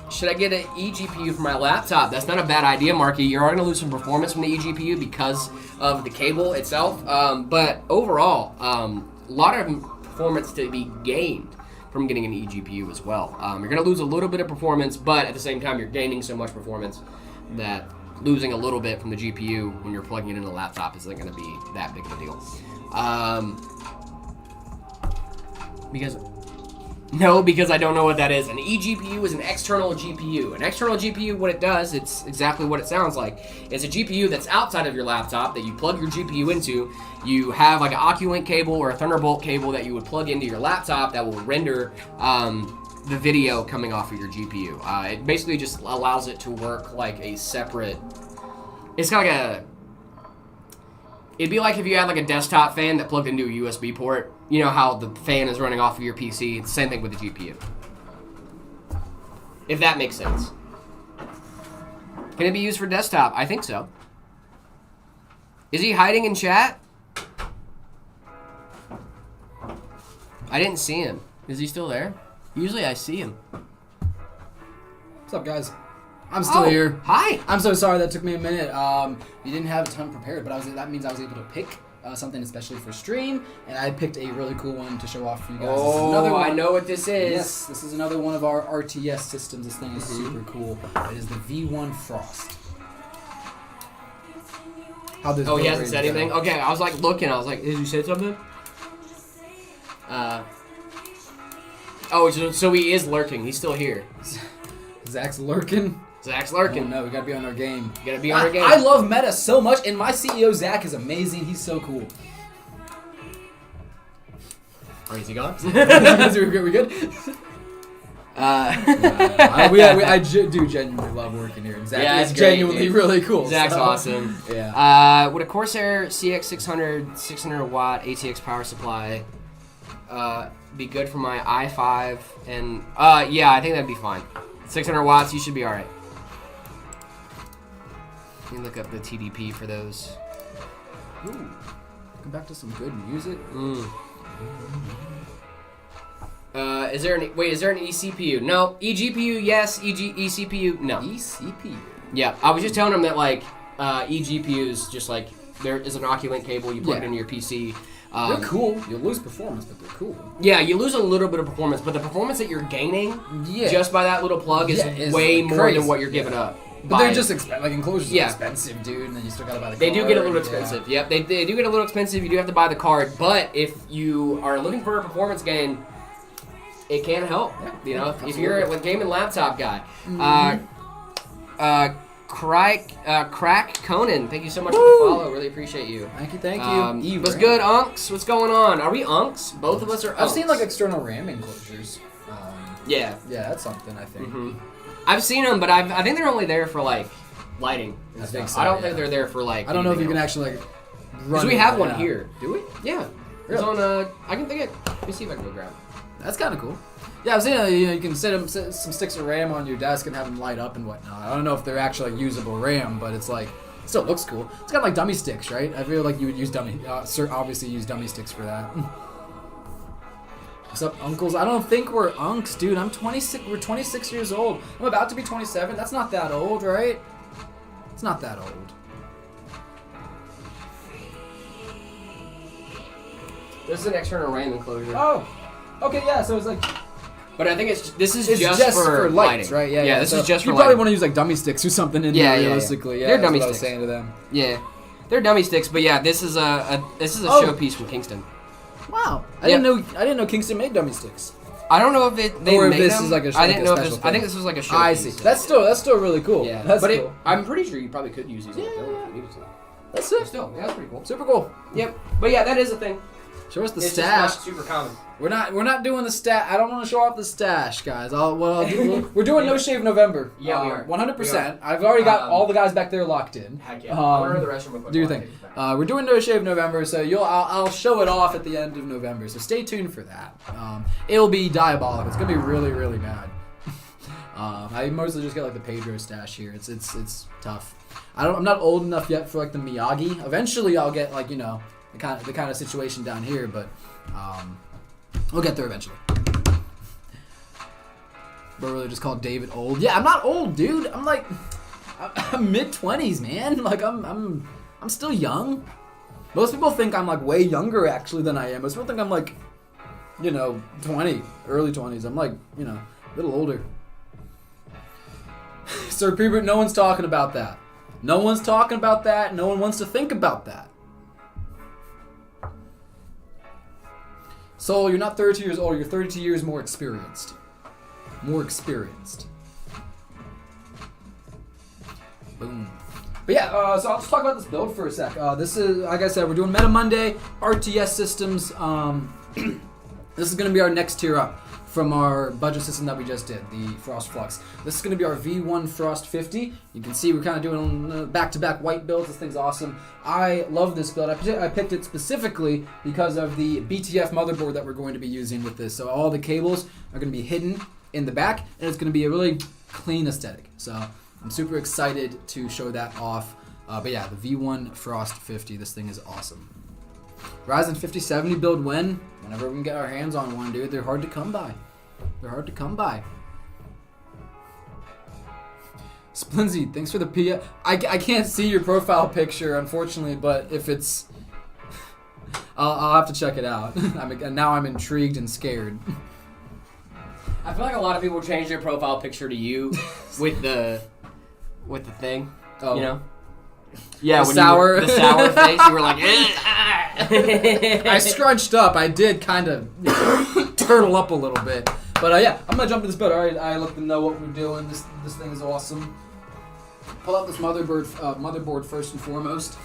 Should I get an eGPU for my laptop? That's not a bad idea, Marky. You're going to lose some performance from the eGPU because of the cable itself. But overall, a lot of performance to be gained from getting an eGPU as well. You're going to lose a little bit of performance, but at the same time, you're gaining so much performance that losing a little bit from the GPU when you're plugging it into a laptop isn't going to be that big of a deal. Because I don't know what that is. An eGPU is an external GPU. An external GPU, what it does, it's exactly what it sounds like. It's a GPU that's outside of your laptop that you plug your GPU into. You have like an Oculink cable or a Thunderbolt cable that you would plug into your laptop that will render the video coming off of your GPU. It basically just allows it to work like a separate... It's kind of like a... It'd be like if you had like a desktop fan that plugged into a USB port. You know how the fan is running off of your PC? It's the same thing with the GPU. If that makes sense. Can it be used for desktop? I think so. Is he hiding in chat? I didn't see him. Is he still there? Usually I see him. What's up, guys? I'm still here. Hi. I'm so sorry that took me a minute. You didn't have a ton prepared, but that means I was able to pick something especially for stream, and I picked a really cool one to show off for you guys. Oh, this is another one. I know what this is. Yes, this is another one of our RTS systems. This thing is super cool. It is the V1 Frost. How this he hasn't said anything? Okay, I was like looking. I was like, did you say something? So he is lurking. He's still here. Zach's lurking. Zach's lurking. Oh, no, we gotta be on our game. You gotta be on our game. I love meta so much, and my CEO Zach is amazing. He's so cool. Is he gone? we good? I do genuinely love working here. And Zach is genuinely really cool. Zach's awesome. Yeah. Would a Corsair CX600 600 watt ATX power supply be good for my i5? And yeah, I think that'd be fine. 600 watts, you should be all right. Let me look up the TDP for those. Ooh, come back to some good music. Is there an eCPU? No. eGPU, yes. eCPU, no. eCPU. Yeah, I was just telling him that like eGPUs, just like there is an Oculink cable you plug it into your PC. They're cool. You'll lose performance, but they're cool. Yeah, you lose a little bit of performance, but the performance that you're gaining just by that little plug is way more crazy. than what you're giving up. But they're just like enclosures are expensive, dude, and then you still gotta buy the card. They do get a little expensive. Yep, they do get a little expensive. You do have to buy the card, but if you are looking for a performance gain, it can help. Yeah, you know, if you're a gaming laptop guy. Crack Conan, thank you so much for the follow. Really appreciate you. Thank you. What's good, Unks? What's going on? Are we Unks? Both of us are Unks. I've seen like external RAM enclosures. Yeah, that's something I think. I've seen them, but I think they're only there for like lighting. I think so, I don't think they're there for like. I don't know if you can actually like run. Because we have one here. Do we? Yeah. Really? It's on. I can think it. Let me see if I can go grab it. That's kind of cool. Yeah, I was saying you can set some sticks of RAM on your desk and have them light up and whatnot. I don't know if they're actually like, usable RAM, but it's like it still looks cool. It's got like dummy sticks, right? I feel like you would use obviously use dummy sticks for that. What's up, uncles? I don't think we're unks, dude. I'm 26. We're 26 years old. I'm about to be 27. That's not that old, right? It's not that old. This is an external RAM enclosure. Oh, okay, yeah. So it's like. But I think this is just for lights, lighting. right? Yeah, Yeah, this is just for You probably lighting. want to use like dummy sticks or something in there, realistically. Yeah, They're that's dummy what I was sticks. saying to them. Yeah, they're dummy sticks, but yeah, this is a showpiece from Kingston. Wow, I didn't know Kingston made dummy sticks. I don't know if they Or if made this them. is like a I didn't know if special this. thing. I think this was like a showpiece. I see. That's still really cool. Yeah, That's but cool. I'm pretty sure you probably could use these. Yeah, on the yeah, film if you needed to. That's it. Still, yeah, that's pretty cool. Super cool. Yep, but yeah, that is a thing. Show us the It's stash. just not super common. We're not doing the stash. I don't want to show off the stash, guys. We're doing No Shave November. Yeah, we are. 100%. I've already got all the guys back there locked in. Heck yeah. I'll go to the restroom real quick. Do your thing. We're doing No Shave November, so I'll show it off at the end of November. So stay tuned for that. It'll be diabolical. It's gonna be really, really bad. I mostly just get like the Pedro stash here. It's tough. I'm not old enough yet for like the Miyagi. Eventually, I'll get like the kind of situation down here, but we'll get there eventually. But really, just call David old. Yeah, I'm not old, dude. I'm like I'm mid-20s, man. Like I'm still young. Most people think I'm like way younger actually than I am. Most people think I'm like 20, early 20s. I'm like a little older. Sir Prebert, no one's talking about that. No one's talking about that. No one wants to think about that. So you're not 32 years old. You're 32 years more experienced. More experienced. Boom. But yeah, so I'll just talk about this build for a sec. This is, like I said, we're doing Meta Monday, RTS systems. This is going to be our next tier up from our budget system that we just did, the Frost Flux. This is going to be our V1 Frost 50. You can see we're kind of doing back-to-back white builds. This thing's awesome. I love this build. I picked it specifically because of the BTF motherboard that we're going to be using with this. So all the cables are going to be hidden in the back, and it's going to be a really clean aesthetic. So I'm super excited to show that off. But yeah, the V1 Frost 50, this thing is awesome. Ryzen 5070 build whenever we can get our hands on one, dude. They're hard to come by. They're hard to come by. Splinzy, thanks for the P. I can't see your profile picture, unfortunately, but if it's... I'll have to check it out. Now I'm intrigued and scared. I feel like a lot of people change their profile picture to you with the thing. Oh. You know? Yeah, The when sour. the sour face, you were like, I scrunched up. I did kind of turtle up a little bit. But yeah, I'm going to jump into this build. All right, I let them know what we're doing. This thing is awesome. Pull out this motherboard first and foremost.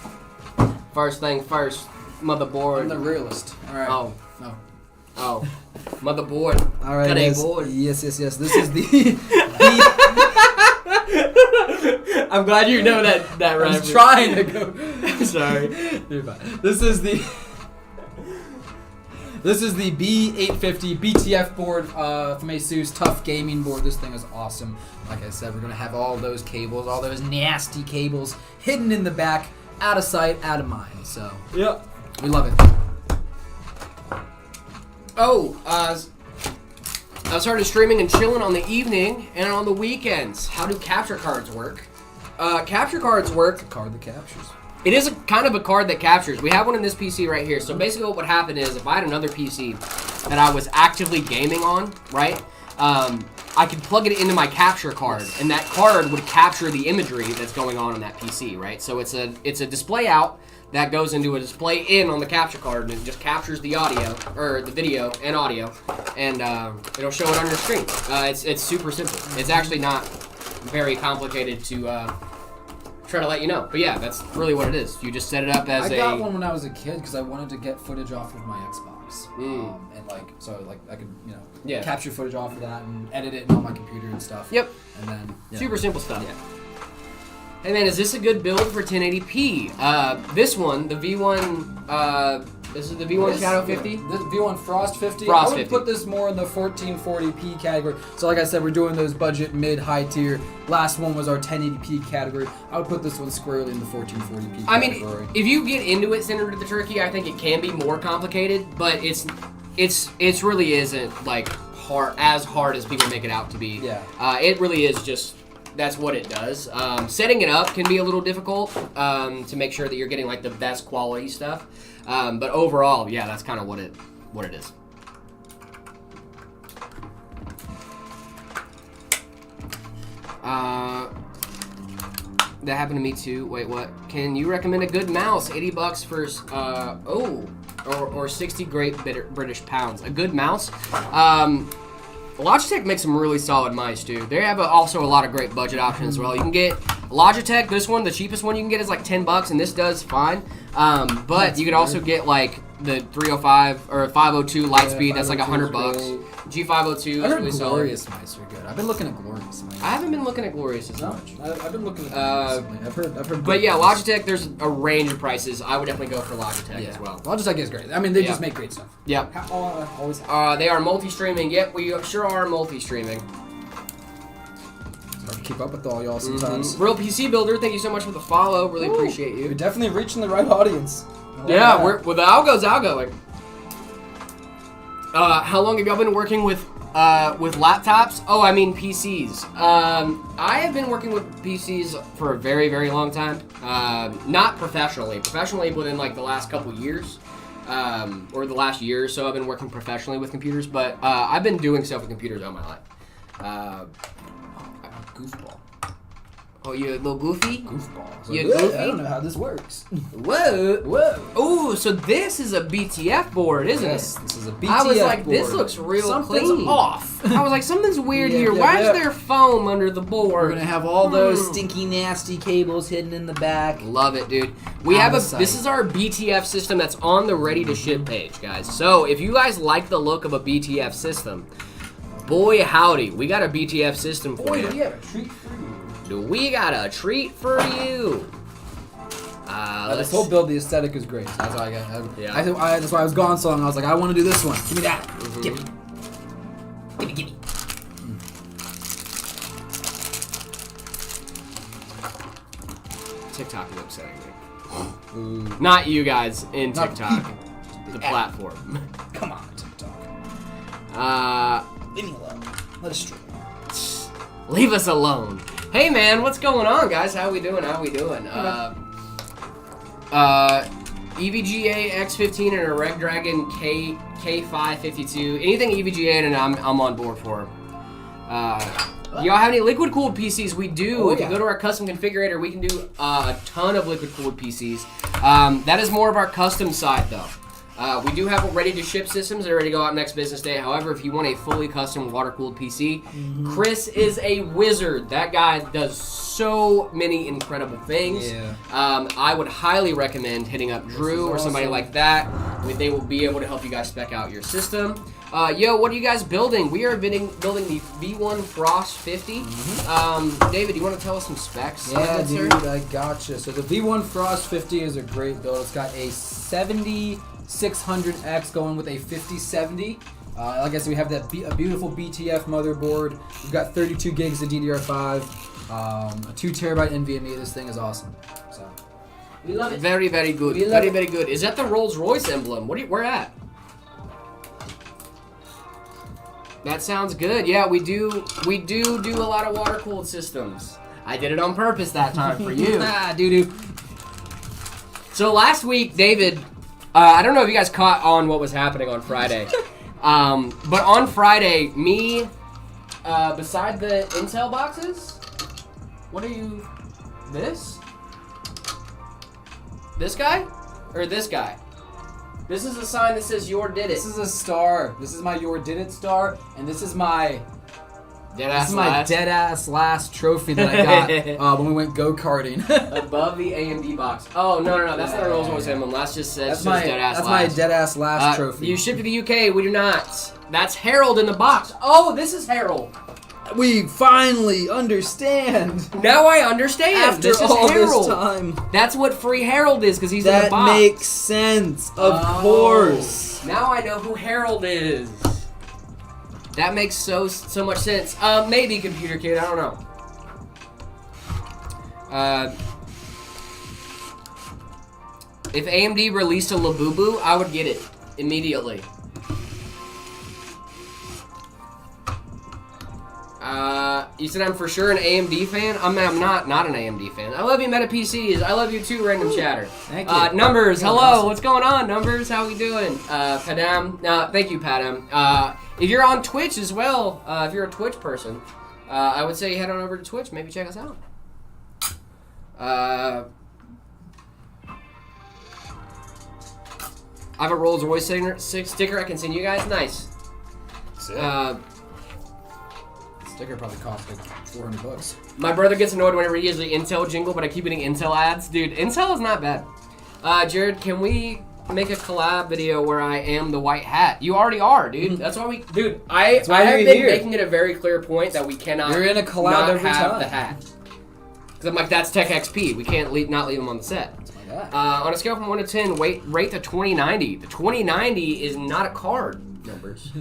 First thing first, motherboard. I'm the realist. All right. Oh. No. Oh. Motherboard. All right, Got a guys. board. Yes. This is the... I'm glad you know that I reference. was trying to go... I'm sorry. You're fine. This is the B850 BTF board from Asus, tough gaming board. This thing is awesome. Like I said, we're gonna have all those cables, all those nasty cables hidden in the back, out of sight, out of mind. So Yep. we love it. Oh, I started streaming and chilling on the evening and on the weekends. How do capture cards work? Capture cards work. Card that captures. It is kind of a card that captures. We have one in this PC right here. So basically what would happen is if I had another PC that I was actively gaming on, right? I could plug it into my capture card, and that card would capture the imagery that's going on that PC, right? So it's a display out that goes into a display in on the capture card, and it just captures the audio, or the video and audio, and it'll show it on your screen. It's super simple. It's actually not very complicated to try to let you know. But yeah, that's really what it is. You just set it up as I got one when I was a kid because I wanted to get footage off of my Xbox, and I could capture footage off of that and edit it on my computer and stuff. Yep. And then super simple stuff. Yeah. Hey man, is this a good build for 1080p? This one, the V1 This is the V1 Shadow 50. This V1 Frost 50. Frost I would 50. put this more in the 1440p category. So like I said, we're doing those budget, mid, high tier. Last one was our 1080p category. I would put this one squarely in the 1440p I category. mean, if you get into it centered to the turkey, I think it can be more complicated, but it's really isn't like as hard as people make it out to be. Yeah. It really is just. That's what it does. Setting it up can be a little difficult to make sure that you're getting like the best quality stuff. But overall, yeah, that's kind of what it is. That happened to me too. Wait, what? Can you recommend a good mouse? $80 for or 60 great British pounds. A good mouse. Logitech makes some really solid mice, dude. They have also a lot of great budget options as well. You can get Logitech, this one, the cheapest one you can get is like $10, and this does fine. But you could also get like the 305 or 502 Lightspeed. That's like $100. G502 I heard is really solid. Glorious mice are good. I've been looking at Glorious mice. I haven't been looking at Glorious as No, much. I've been looking at them recently. I've heard. But yeah, Logitech, there's a range of prices. I would definitely go for Logitech as well. Logitech is great. I mean, they just make great stuff. Yep. Always have. They are multi-streaming. Yep, we sure are multi-streaming. It's hard to keep up with all y'all sometimes. Real PC Builder, thank you so much for the follow. Really appreciate you. You're definitely reaching the right audience. Yeah, well, the algo's outgoing. How long have y'all been working with laptops? Oh, I mean PCs. I have been working with PCs for a very, very long time. Not professionally. Professionally within like the last couple years. Or the last year or so I've been working professionally with computers, but I've been doing stuff with computers all my life. Goofball. Oh, you a little goofy? Goofballs. You goofy? I don't know how this works. Whoa. Oh, so this is a BTF board, isn't Yes, it? this is a BTF I was like, board. this looks real Something's clean. off. I was like, something's weird here. Yeah, Why yeah. is there foam under the board? We're gonna have all those stinky, nasty cables hidden in the back. Love it, dude. We Out have of sight. this is our BTF system that's on the ready to ship page, guys. So if you guys like the look of a BTF system, boy howdy, we got a BTF system for you. We have a treat for you. We got a treat for you. This whole build, the aesthetic is great. That's why I got. Yeah. That's why I was gone so long. I was like, I want to do this one. Give me that. Give me. TikTok is upsetting me. Not you guys in Not TikTok, people. the platform. Come on, TikTok. Leave me alone. Let us stream. Leave us alone. Hey man, what's going on, guys? How we doing? EVGA X15 and a Reg Dragon K552. Anything EVGA and I'm on board for. Do y'all have any liquid cooled PCs? We do. If you go to our custom configurator, we can do a ton of liquid cooled PCs. That is more of our custom side though. We do have ready to ship systems that are ready to go out next business day. However, if you want a fully custom water cooled PC, Chris is a wizard. That guy does so many incredible things. Yeah. I would highly recommend hitting up Drew or somebody like that. They will be able to help you guys spec out your system. Yo, what are you guys building? We are building the V1 Frost 50. David, you want to tell us some specs? Yeah, dude, I gotcha. So the V1 Frost 50 is a great build. It's got a 7600X going with a 5070. Like I said, we have that a beautiful BTF motherboard. We've got 32 gigs of DDR5, a 2 terabyte NVMe. This thing is awesome. So we love it. Very, very good. Very, very good. Is that the Rolls Royce emblem? Where at? That sounds good. Yeah, we do a lot of water cooled systems. I did it on purpose that time for you. Doo-doo. So last week, David, I don't know if you guys caught on what was happening on Friday, but on Friday, me, beside the Intel boxes, what are you, this guy, or this guy? This is a sign that says "Your did it." This is a star. This is my Your Did It star, and this is my Deadass dead ass last trophy that I got when we went go karting. above the AMD box. Oh no, that's not a Rolls Royce emblem. That's just says my Deadass last. my dead ass last trophy. You ship to the UK. We do not. That's Harold in the box. Oh, this is Harold. We finally understand. Now I understand. After this is all Harold. this time. That's what Free Harold is, because he's in the That box. makes sense. Of course. Now I know who Harold is. That makes so much sense. Maybe Computer Kid. I don't know. If AMD released a Labubu, I would get it immediately. You said I'm for sure an AMD fan? I'm not an AMD fan. I love you, Meta PCs. I love you too, Random Chatter. Thank you. Numbers, You're hello. awesome. What's going on, Numbers? How we doing? Padam. Thank you, Padam. If you're on Twitch as well, if you're a Twitch person, I would say head on over to Twitch. Maybe check us out. I have a Rolls Royce sticker I can send you guys. Nice. Sticker probably cost like $400. My brother gets annoyed whenever he hears the Intel jingle, but I keep getting Intel ads. Dude, Intel is not bad. Jared, can we make a collab video where I am the white hat? You already are, dude. That's why we... Dude, I why have you're been here. making it a very clear point that we cannot You're in a collab not every have time. the hat. Because I'm like, that's Tech XP. We can't not leave him on the set. On a scale from 1 to 10, rate the 2090. The 2090 is not a card, Numbers.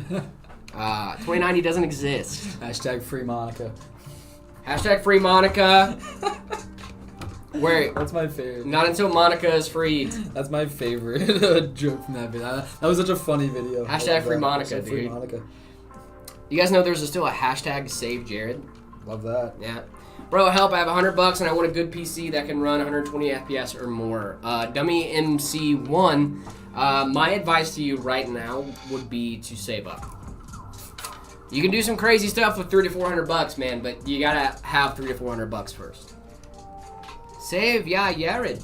2090 doesn't exist. Hashtag free Monica. Hashtag free Monica. Wait, That's my favorite. not until Monica is freed. That's my favorite joke from that video. That was such a funny video. Hashtag free Love that. Monica, Hashtag free dude. Monica. You guys know there's still a hashtag save Jared? Love that. Yeah. Bro, help, I have $100 and I want a good PC that can run 120 FPS or more. Dummy MC1, my advice to you right now would be to save up. You can do some crazy stuff with $300 to $400, man, but you gotta have $300 to $400 first. Save, yeah, Jared.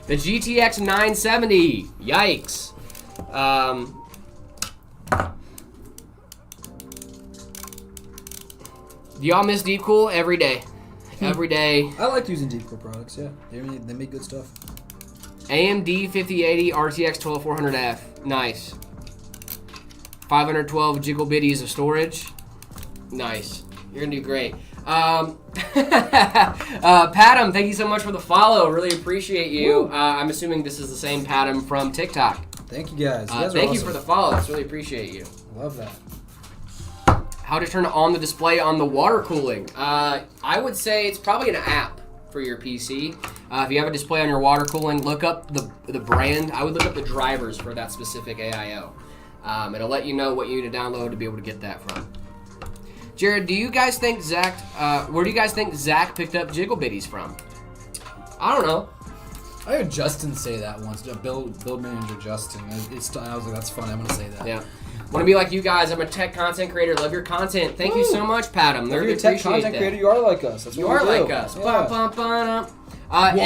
The GTX 970, yikes. Do y'all miss Deep Cool? Every day. Every day. I like using Deep Core products, yeah. They make good stuff. AMD 5080 RTX 12400F. Nice. 512 jiggle bitties of storage. Nice. You're gonna do great. Padam, thank you so much for the follow. Really appreciate you. I'm assuming this is the same Padam from TikTok. Thank you guys. You guys are Thank you awesome. for the follow. That's really appreciate you. Love that. How to turn on the display on the water cooling. I would say it's probably an app for your PC. If you have a display on your water cooling, look up the brand. I would look up the drivers for that specific AIO. It'll let you know what you need to download to be able to get that from. Jared, do you guys think Zach, where do you guys think Zach picked up jiggle bitties from? I don't know. I heard Justin say that once. Build manager Justin. I was like, that's funny. I'm gonna say that. Yeah. Want to be like you guys. I'm a tech content creator. Love your content. Thank you so much, Padam. If Really you're a tech appreciate content that. creator, you are like us. That's You what are we do. like us. Yeah. One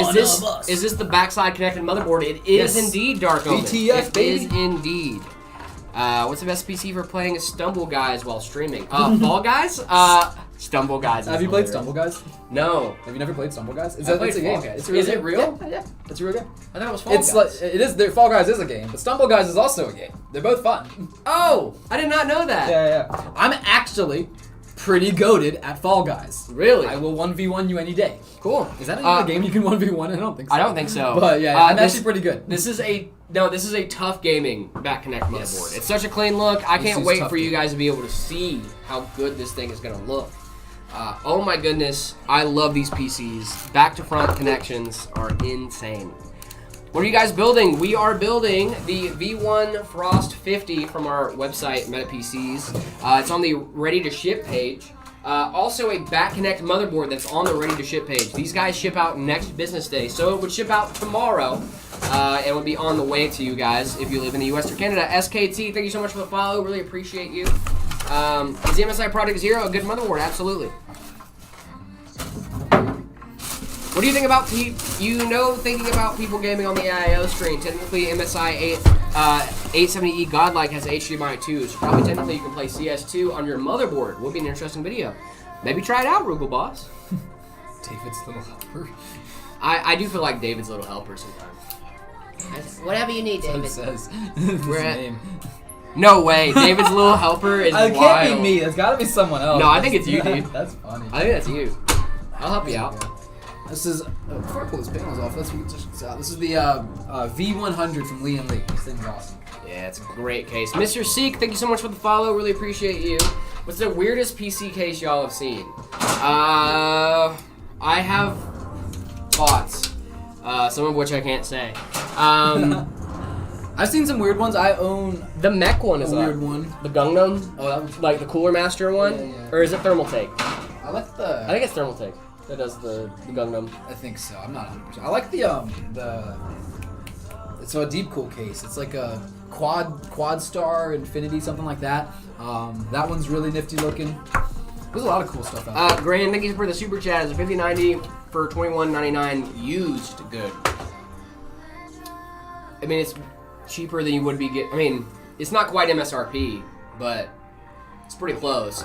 of us. Is this the backside connected motherboard? It is Yes. indeed, Dark Omen. BTF, It baby. is indeed. What's the best PC for playing Stumble Guys while streaming? Fall Guys? Stumble Guys. Have you played Stumble Guys? No. Have you never played Stumble Guys? It's I a played game. Fall Guys. It's a real Is it game. real? Yeah. It's a real game. I thought it was Fall It's Guys. like it is. Fall Guys is a game, but Stumble Guys is also a game. They're both fun. Oh, I did not know that. Yeah. I'm actually pretty goated at Fall Guys. Really? I will 1v1 you any day. Cool. Is that a game you can 1v1? I don't think so. I don't think so. But yeah, I'm actually pretty good. This is a tough gaming back connect motherboard. It's such a clean look. I can't is wait tough for you gaming. guys to be able to see how good this thing is gonna look. Oh my goodness, I love these PCs. Back to front connections are insane. What are you guys building? We are building the V1 Frost 50 from our website, MetaPCs. It's on the ready to ship page. Also a back connect motherboard that's on the ready to ship page. These guys ship out next business day, so it would ship out tomorrow. And would be on the way to you guys if you live in the US or Canada. SKT, thank you so much for the follow. Really appreciate you. Is the MSI Project Zero a good motherboard? Absolutely. What do you think about thinking about people gaming on the AIO screen? Technically, MSI 870E Godlike has HDMI 2, so probably technically you can play CS2 on your motherboard. Would be an interesting video. Maybe try it out, Rugal Boss. David's little helper. I do feel like David's little helper sometimes. Whatever you need, That's what David. it says. His We're at- name. No way. David's little helper is It wild. can't be me. It's got to be someone else. No, I think it's you, dude. That's funny. I think that's you. I'll help you out. This is before I pull these panels off. Let's check this out. This is the V100 from Lee and Lee. This thing's awesome. Yeah, it's a great case. Mr. Seek, thank you so much for the follow. Really appreciate you. What's the weirdest PC case y'all have seen? I have thoughts, some of which I can't say. I've seen some weird ones. I own The mech one a is weird one. The Gangnam, Oh, that was. like the Cooler Master one, Yeah. or is it Thermal Take? I like the. I think it's Thermal Take that does the Gangnam. I think so. I'm not 100%. I like the. It's a deep cool case. It's like a quad star infinity, something like that. That one's really nifty looking. There's a lot of cool stuff out there. Grand, thank you for the super chat. It's a 5090 for $21.99 used good. I mean, it's cheaper than you would be I mean, it's not quite MSRP, but it's pretty close.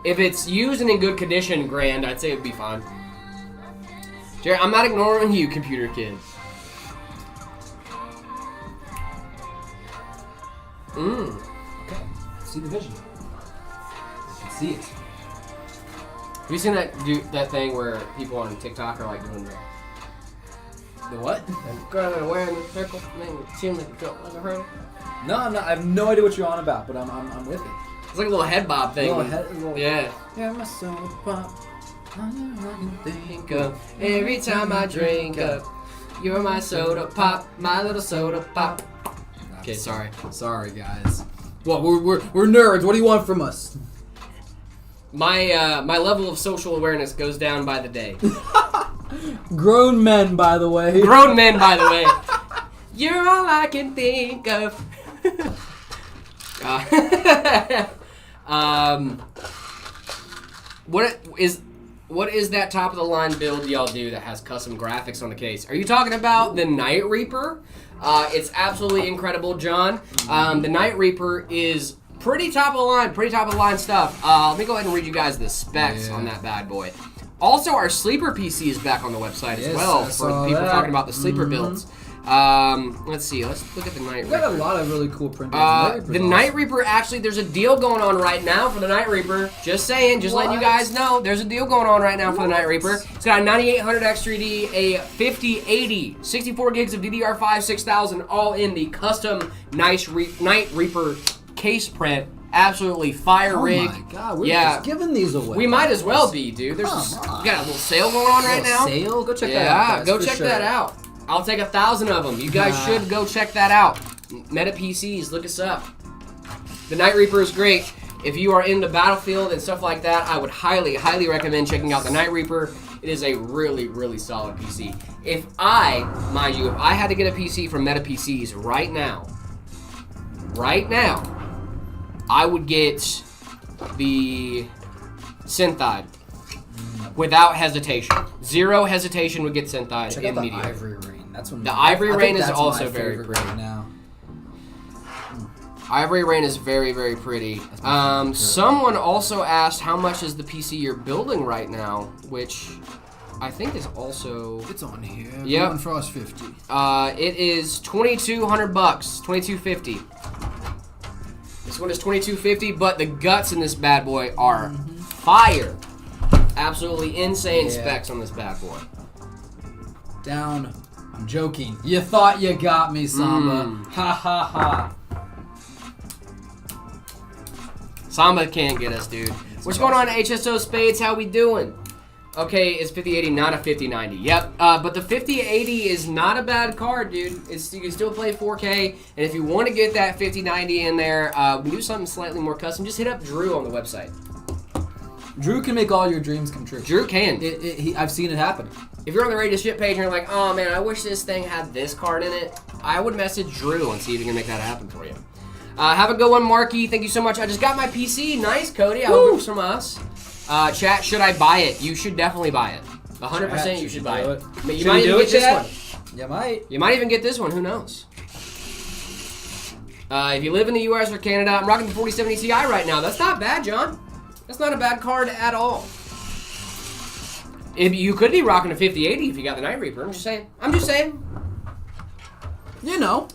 If it's used and in good condition, Grand, I'd say it'd be fine. Jerry, I'm not ignoring you, computer kid. Okay. See the vision. You can see it. Have you seen that thing where people on TikTok are like doing the what? girl wearing the circle thing? It seems like a joke. Ever heard? No, I'm not. I have no idea what you're on about, but I'm with it. It's like a little head bob thing. Yeah. Yeah, my soul pop. Think of every time I drink up. You're my soda pop, my little soda pop. Okay, sorry. Sorry, guys. Well, we're nerds. What do you want from us? My level of social awareness goes down by the day. Grown men, by the way. Grown men, by the way. You're all I can think of. What is that top of the line build y'all do that has custom graphics on the case? Are you talking about the Night Reaper? It's absolutely incredible, John. The Night Reaper is pretty top of the line stuff. Let me go ahead and read you guys the specs on that bad boy. Also, our sleeper PC is back on the website as well for people talking about the sleeper builds. Let's see. Let's look at the Night Reaper. We got a lot of really cool printers. The Night Reaper, actually, there's a deal going on right now for the Night Reaper. Just saying, just letting you guys know, there's a deal going on right now for the Night Reaper. It's got a 9800 X3D, a 5080, 64 gigs of DDR5, 6000, all in the custom Night Reaper case print. Absolutely fire rig. Oh my god, we're just giving these away. We might as well be, dude. We got a little sale going on right now. Sale? Go check that out. Yeah, guys, go for check sure. that out. I'll take 1,000 of them. You guys should go check that out. Meta PCs, look us up. The Night Reaper is great. If you are into Battlefield and stuff like that, I would highly, highly recommend checking out the Night Reaper. It is a really, really solid PC. Mind you, if I had to get a PC from Meta PCs right now, I would get the Synthide. Without hesitation. Zero hesitation would get Synthide Check out the immediately. Ivory Rain. That's one. The Ivory I Rain think is that's also my very favorite pretty. right now. Ivory Rain is very, very pretty. Someone also asked how much is the PC you're building right now, which I think is also... It's on here. Yep. One Frost 50. It is $2,200, $2,250. This one is $2,250, but the guts in this bad boy are fire. Absolutely insane specs on this bad boy. Down. I'm joking. You thought you got me, Samba. Ha ha ha. Samba can't get us, dude. What's going on, HSO Spades? How we doing? Okay, it's 5080, not a 5090. Yep, but the 5080 is not a bad card, dude. You can still play 4K, and if you want to get that 5090 in there, we do something slightly more custom. Just hit up Drew on the website. Drew can make all your dreams come true. Drew can. I've seen it happen. If you're on the Ready to Ship page and you're like, oh man, I wish this thing had this card in it, I would message Drew and see if he can make that happen for you. Have a good one, Marky. Thank you so much. I just got my PC. Nice, Cody. I hope it was from us. Chat, should I buy it? You should definitely buy it. 100% you should buy it. You might even get this one. You might. You might even get this one. Who knows? If you live in the US or Canada, I'm rocking the 4070 Ti right now. That's not bad, John. That's not a bad card at all. If you could be rocking a 5080 if you got the Night Reaper. I'm just saying. You know.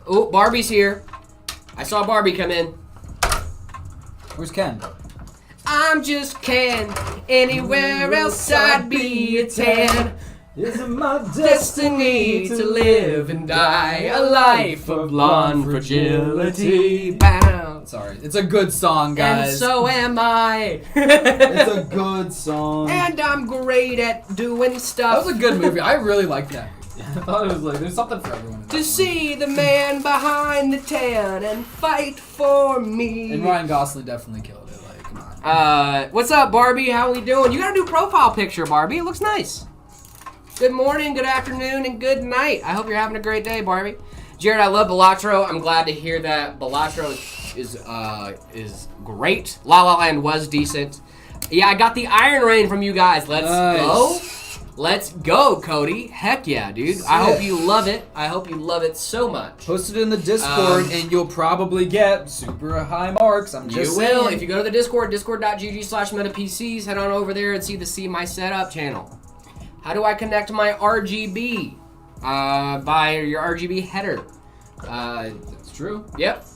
Oh, Barbie's here. I saw Barbie come in. Where's Ken? I'm just Ken. Anywhere else I'd be a 10. Is it my Destiny to live and die a life of blonde fragility. Bound. Sorry, it's a good song, guys. And so am I. It's a good song. And I'm great at doing stuff. That was a good movie. I really liked that movie. I thought it was like there's something for everyone. To see the man behind the tan and fight for me. And Ryan Gosling definitely killed it. Like, come on. What's up, Barbie? How we doing? You got a new profile picture, Barbie. It looks nice. Good morning, good afternoon, and good night. I hope you're having a great day, Barbie. Jared, I love Balatro. I'm glad to hear that Balatro is great. La La Land was decent. Yeah, I got the Iron Rain from you guys. Let's go. Let's go, Cody. Heck yeah, dude. Sick. I hope you love it. I hope you love it so much. Post it in the Discord, and you'll probably get super high marks. I'm just saying. You will. If you go to the Discord, discord.gg/metapcs, head on over there and see My Setup channel. How do I connect my RGB? By your RGB header. That's true. Yep.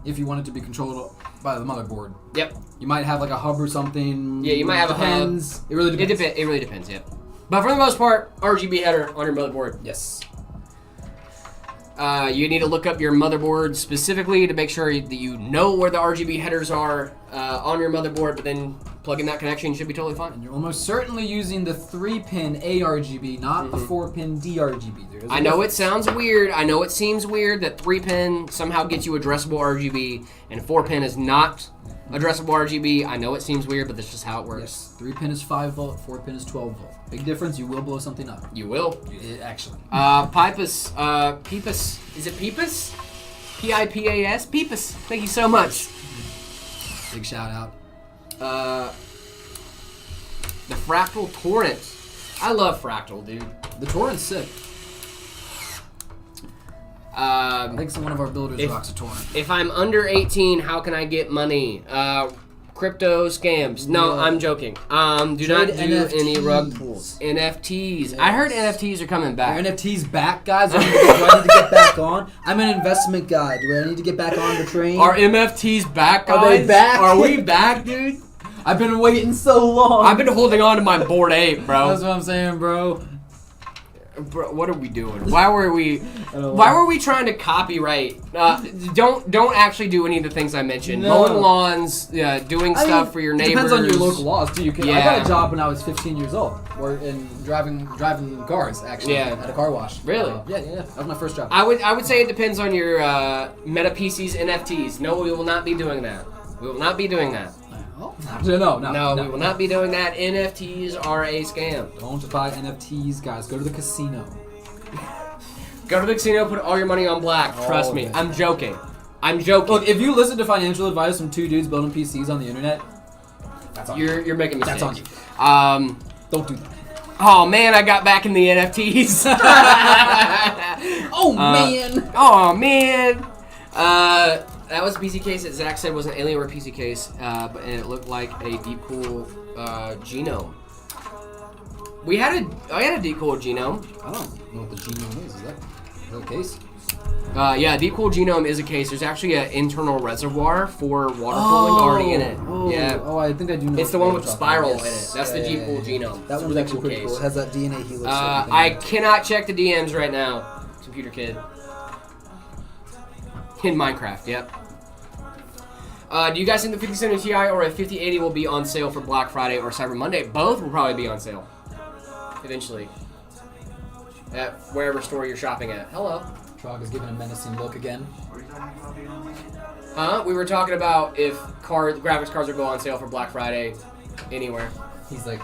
If you want it to be controlled by the motherboard. Yep. You might have like a hub or something. Yeah, you might have depends. a hub. It really depends. It really depends, yep. But for the most part, RGB header on your motherboard. Yes. You need to look up your motherboard specifically to make sure that you know where the RGB headers are on your motherboard, but then plug in that connection, should be totally fine. And you're almost certainly using the 3-pin ARGB, not the 4-pin DRGB. I know it sounds weird. I know it seems weird that 3-pin somehow gets you addressable RGB and 4-pin is not addressable RGB. I know it seems weird, but that's just how it works. Yes. 3-pin is 5 volt, 4-pin is 12 volt. Big difference. You will blow something up. You will. Actually. Pipus, Peepus. Is it Peepus? P-I-P-A-S? Peepus. Thank you so much. Big shout out. The Fractal Torrent. I love Fractal, dude. The torrent's sick. I think one of our builders rocks a torrent. If I'm under 18, how can I get money? Crypto scams. No, Yeah. I'm joking. Do not do NFTs. any rug pulls. NFTs. I heard NFTs are coming back. Are NFTs back, guys? Do I need to get back on? I'm an investment guy. Do I need to get back on the train? Are MFTs back, guys? Are they back? Are we back, dude? I've been waiting so long. I've been holding on to my Bored Ape, bro. That's what I'm saying, bro. Bro, what are we doing? Why were we trying to copyright? Don't actually do any of the things I mentioned. No. Mowing lawns, doing stuff for your neighbors. It depends on your local laws too. I Yeah. got a job when I was 15 years old, driving cars actually. Yeah. At a car wash. Really? Yeah. That was my first job. I would say it depends on your Meta PC's NFTs. No, we will not be doing that. We will not be doing that. No, We will not be doing that. NFTs are a scam. Don't buy NFTs, guys. Go to the casino. Go to the casino, put all your money on black. Trust me, of it. I'm joking. I'm joking. Look, if you listen to financial advice from two dudes building PCs on the internet, that's on you. You're making mistakes. That's on you. Don't do that. Oh man, I got back in the NFTs. Oh man. Oh man. That was a PC case that Zach said was an Alienware PC case, and it looked like a Deepcool genome. I had a Deepcool genome. I don't know what the genome is. Is that a real case? Yeah, Deepcool genome is a case. There's actually an internal reservoir for water cooling already in it. Yeah. Oh, I think I do know. It's the one with the spiral in it. That's the Deepcool genome. That It's a one's really actually pretty case. cool. It has that DNA helix. I cannot check the DMs right now, computer kid. In Minecraft, yep. Do you guys think the 5070 Ti or a 5080 will be on sale for Black Friday or Cyber Monday? Both will probably be on sale. Eventually. At wherever store you're shopping at. Hello. Trog is giving a menacing look again. We were talking about if graphics cards will go on sale for Black Friday anywhere. He's like,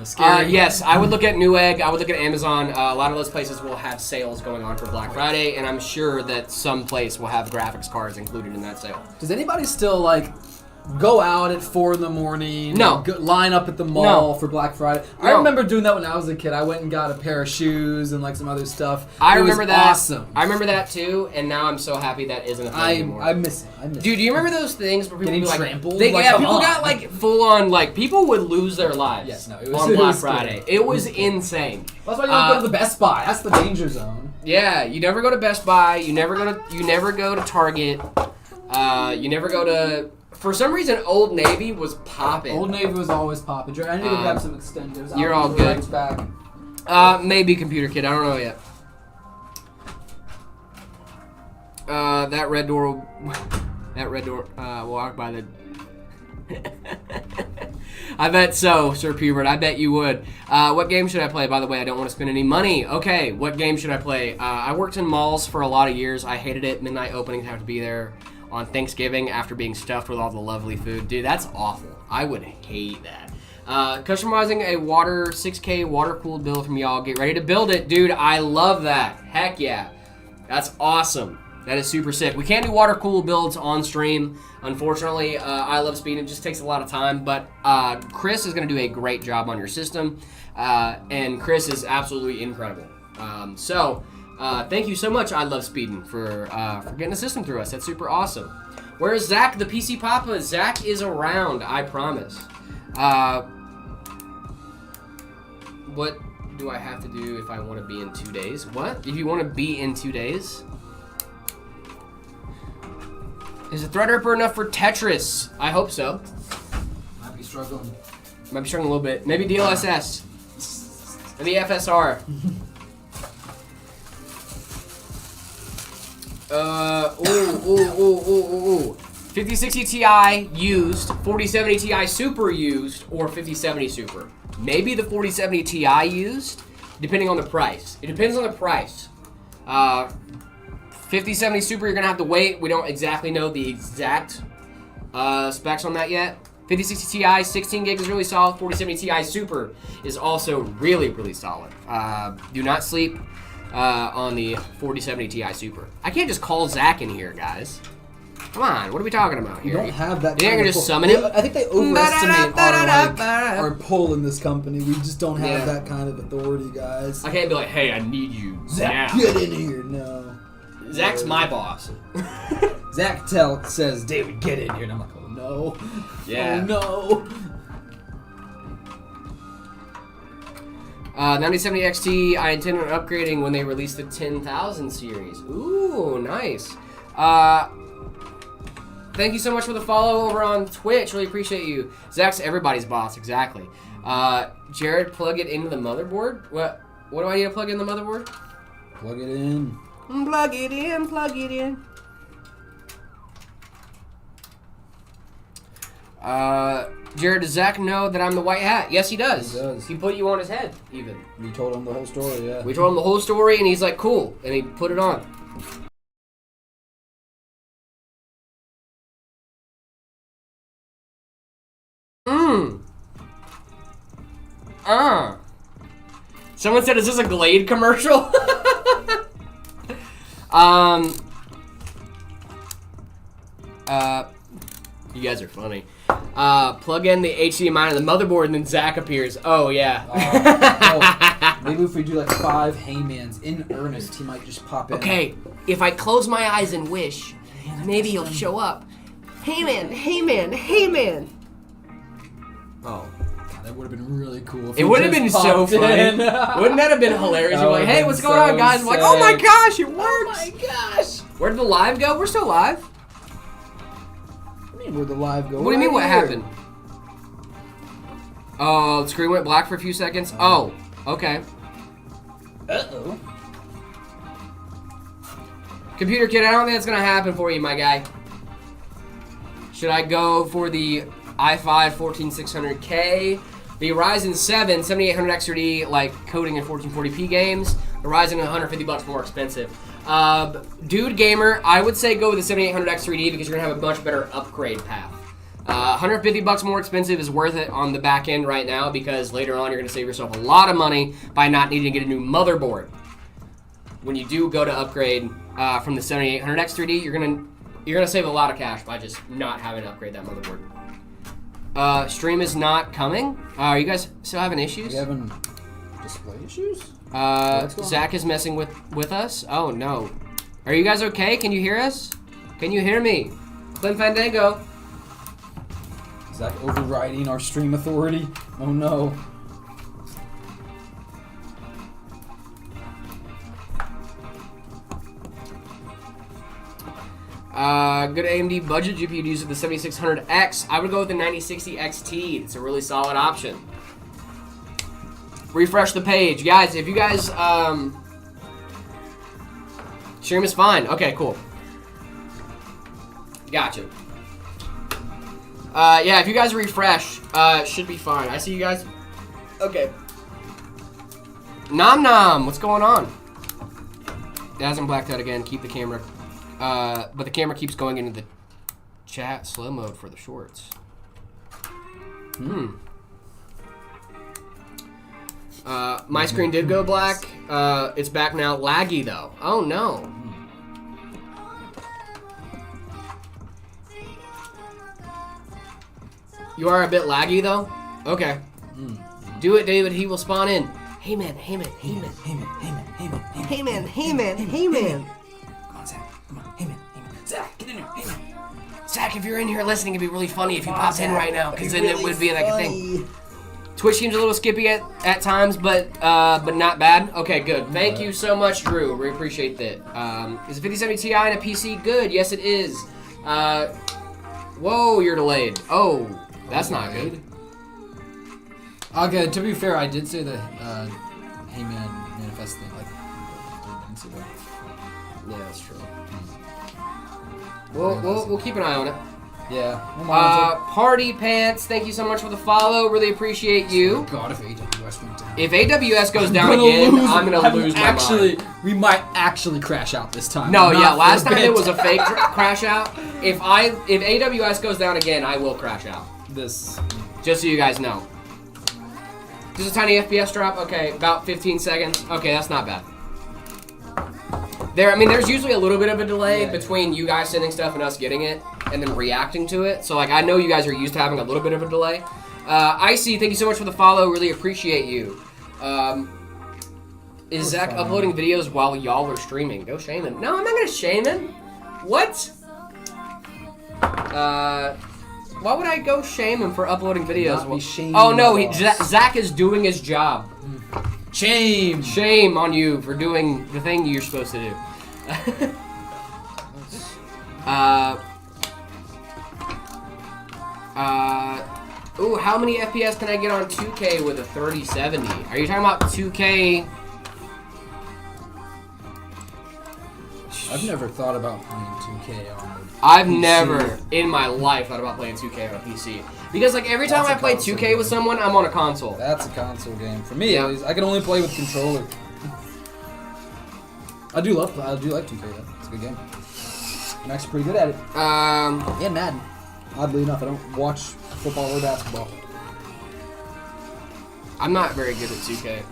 scary. Yes, I would look at Newegg. I would look at Amazon. A lot of those places will have sales going on for Black Friday, and I'm sure that some place will have graphics cards included in that sale. Does anybody still like go out at 4 in the morning. No. Line up at the mall No. for Black Friday. I No. remember doing that when I was a kid. I went and got a pair of shoes and like some other stuff. I It was remember that. Awesome. I remember that too, and now I'm so happy that isn't a thing anymore. I miss it. Dude, do you remember those things where people Getting would be like, trampled? They, Like, yeah, come people on. got like full on like people would lose their lives. Yes, no, it was- on it Black was Friday. scary. It was insane. That's why you don't go to the Best Buy. That's the danger zone. Yeah, you never go to Best Buy. You never go to Target. You never go to. For some reason, Old Navy was popping. Old Navy was always popping. I need to grab some extenders. You're I'll all be good. right back. Maybe Computer Kid. I don't know yet. That red door will walk by the. I bet so, Sir Pubert. I bet you would. What game should I play? By the way, I don't want to spend any money. Okay, what game should I play? I worked in malls for a lot of years. I hated it. Midnight openings have to be there on Thanksgiving after being stuffed with all the lovely food. Dude, that's awful. I would hate that. Customizing a 6K water-cooled build from y'all. Get ready to build it. Dude, I love that. Heck yeah. That's awesome. That is super sick. We can't do water-cooled builds on stream. Unfortunately, I love speed. It just takes a lot of time. But Chris is going to do a great job on your system. And Chris is absolutely incredible. Thank you so much, I Love Speeding, for getting a system through us. That's super awesome. Where's Zach, the PC Papa? Zach is around, I promise. What do I have to do if I want to be in 2 days? What? If you want to be in 2 days? Is the Threadripper enough for Tetris? I hope so. Might be struggling. Might be struggling a little bit. Maybe DLSS. Maybe FSR. Ooh. 5060 Ti used, 4070 Ti Super used, or 5070 Super. Maybe the 4070 Ti used, depending on the price. It depends on the price. 5070 Super, you're gonna have to wait. We don't exactly know the exact specs on that yet. 5060 Ti, 16 gig is really solid. 4070 Ti Super is also really, really solid. Do not sleep on the 4070 Ti Super. I can't just call Zach in here, guys. Come on, what are we talking about here? We don't have that. You think I can just summon him? I think they overestimate our pull in this company. We just don't have that kind of authority, guys. I can't be like, hey, I need you Zach, now. get in here, no. Zach's my boss. Zach says, David, get in here, and I'm like, oh no. Yeah. Oh no. 9070 XT, I intend on upgrading when they release the 10,000 series. Ooh, nice. Thank you so much for the follow over on Twitch. Really appreciate you. Zach's everybody's boss, exactly. Jared, plug it into the motherboard. What do I need to plug in the motherboard? Plug it in. Plug it in, plug it in. Jared, does Zach know that I'm the white hat? Yes, he does. He does. He put you on his head, even. We told him the whole story, yeah. We told him the whole story, and he's like, cool. And he put it on. Someone said, is this a Glade commercial? You guys are funny. Plug in the HDMI on the motherboard and then Zach appears. Oh, yeah. Maybe if we do like 5 Heymans in earnest, he might just pop in. Okay, if I close my eyes and wish, maybe he'll show up. Heyman, Heyman, Heyman. Oh. That would have been really cool. If It he would have just been so popped funny. in. Wouldn't that have been hilarious? That You're like, would've hey, been what's going on, so guys? I'm like, oh my sick. gosh, it works. Oh my gosh. Where did the live go? We're still live. I mean, where'd the live go? What do you mean, what Right here. happened? Oh, the screen went black for a few seconds. Oh, okay. Uh-oh. Computer Kid, I don't think that's going to happen for you, my guy. Should I go for the i5 14600K? The Ryzen 7 7800 XRD, like coding in 1440p games. The Ryzen $150 more expensive. Dude gamer, I would say go with the 7800 XRD because you're gonna have a much better upgrade path. $150 more expensive is worth it on the back end right now because later on you're gonna save yourself a lot of money by not needing to get a new motherboard. When you do go to upgrade from the 7800 XRD, You're gonna save a lot of cash by just not having to upgrade that motherboard. Stream is not coming. Are you guys still having issues? You having display issues? Zach is messing with us. Oh no. Are you guys okay? Can you hear us? Can you hear me? Clem Fandango. Is that overriding our stream authority? Oh no. Good AMD budget GPU to use the 7600X. I would go with the 9060 XT. It's a really solid option. Refresh the page. Guys, if you guys, stream is fine. Okay, cool. Gotcha. Yeah, if you guys refresh, it should be fine. I see you guys. Okay. Nom Nom, what's going on? It hasn't blacked out again. Keep the camera. But the camera keeps going into the chat slow mode for the shorts. My screen did go black. It's back now. Laggy though. Oh no. You are a bit laggy though? Okay. Do it, David. He will spawn in. Hey man, hey man, hey man. Hey man, hey man, hey man, hey man. Hey man, hey man, hey man. Come on, Zach. Come on. Hey man, hey man. Zach, get in here. Hey man. Zach, if you're in here listening, it'd be really funny if you popped in right now, because then it would be like a thing. Twitch seems a little skippy at times, but not bad. Okay, good. Thank you so much, Drew. We appreciate that. Is a 5070 Ti and a PC good? Yes, it is. Whoa, you're delayed. Oh, that's not good. Okay, to be fair, I did say the Hey Man manifest thing like 3 minutes ago. Yeah, that's true. We'll keep an eye on it. Yeah. Party Pants, thank you so much for the follow. Really appreciate you. Oh God, if AWS went down. If AWS goes down again, I'm gonna lose my mind. We might actually crash out this time. No, yeah, last time it was a fake crash out. If AWS goes down again, I will crash out. This. Just so you guys know. Just a tiny FPS drop. Okay, about 15 seconds. Okay, that's not bad. There's usually a little bit of a delay between you guys sending stuff and us getting it, and then reacting to it. So, like, I know you guys are used to having a little bit of a delay. Icy, thank you so much for the follow. Really appreciate you. Is Zach uploading videos while y'all are streaming? Go shame him. No, I'm not gonna shame him. What? Why would I go shame him for uploading videos? Oh no, Zach is doing his job. Shame on you for doing the thing you're supposed to do. Ooh, how many FPS can I get on 2K with a 3070? Are you talking about 2K? I've never thought about playing 2K on a I've PC. never in my life thought about playing 2K on a PC. Because like every time I play 2K with someone, I'm on a console. That's a console game. For me, at least, I can only play with controller. I do like 2K though. It's a good game. I'm actually pretty good at it. And Madden. Oddly enough, I don't watch football or basketball. I'm not very good at 2K.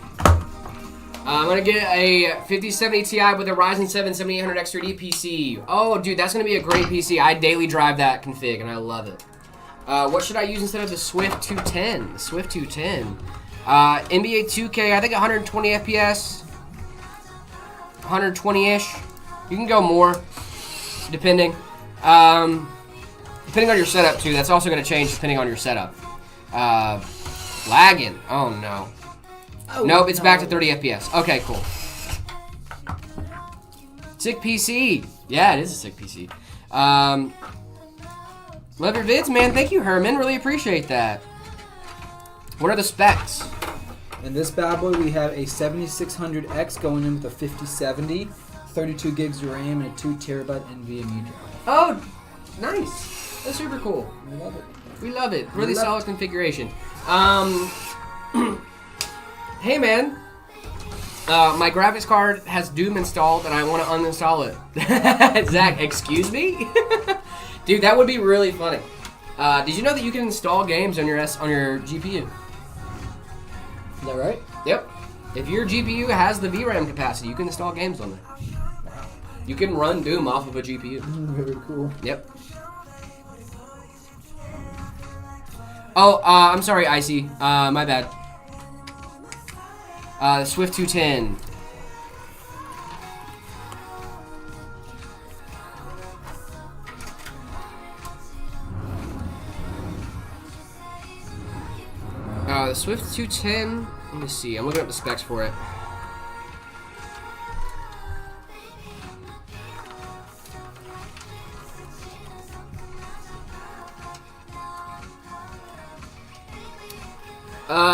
I'm gonna get a 5070 Ti with a Ryzen 7 7800X3D PC. Oh, dude, that's gonna be a great PC. I daily drive that config, and I love it. What should I use instead of the Swift 210? The Swift 210. NBA 2K, I think 120 FPS. 120-ish. You can go more, depending. Depending on your setup, too. That's also gonna change depending on your setup. Lagging. Oh, no. Oh, nope, it's back to 30 FPS. Okay, cool. Sick PC. Yeah, it is a sick PC. Love your vids, man. Thank you, Herman. Really appreciate that. What are the specs? In this bad boy, we have a 7600X going in with a 5070, 32 gigs of RAM, and a 2 terabyte NVMe drive. Oh, nice. That's super cool. We love it. We love it. Really solid configuration. Hey, man. My graphics card has Doom installed, and I want to uninstall it. Zach, excuse me? Dude, that would be really funny. Did you know that you can install games on your GPU? Is that right? Yep. If your GPU has the VRAM capacity, you can install games on there. You can run Doom off of a GPU. Very cool. Yep. Oh, I'm sorry, Icy. My bad. Swift 210. The Swift 210. Let me see. I'm looking up the specs for it.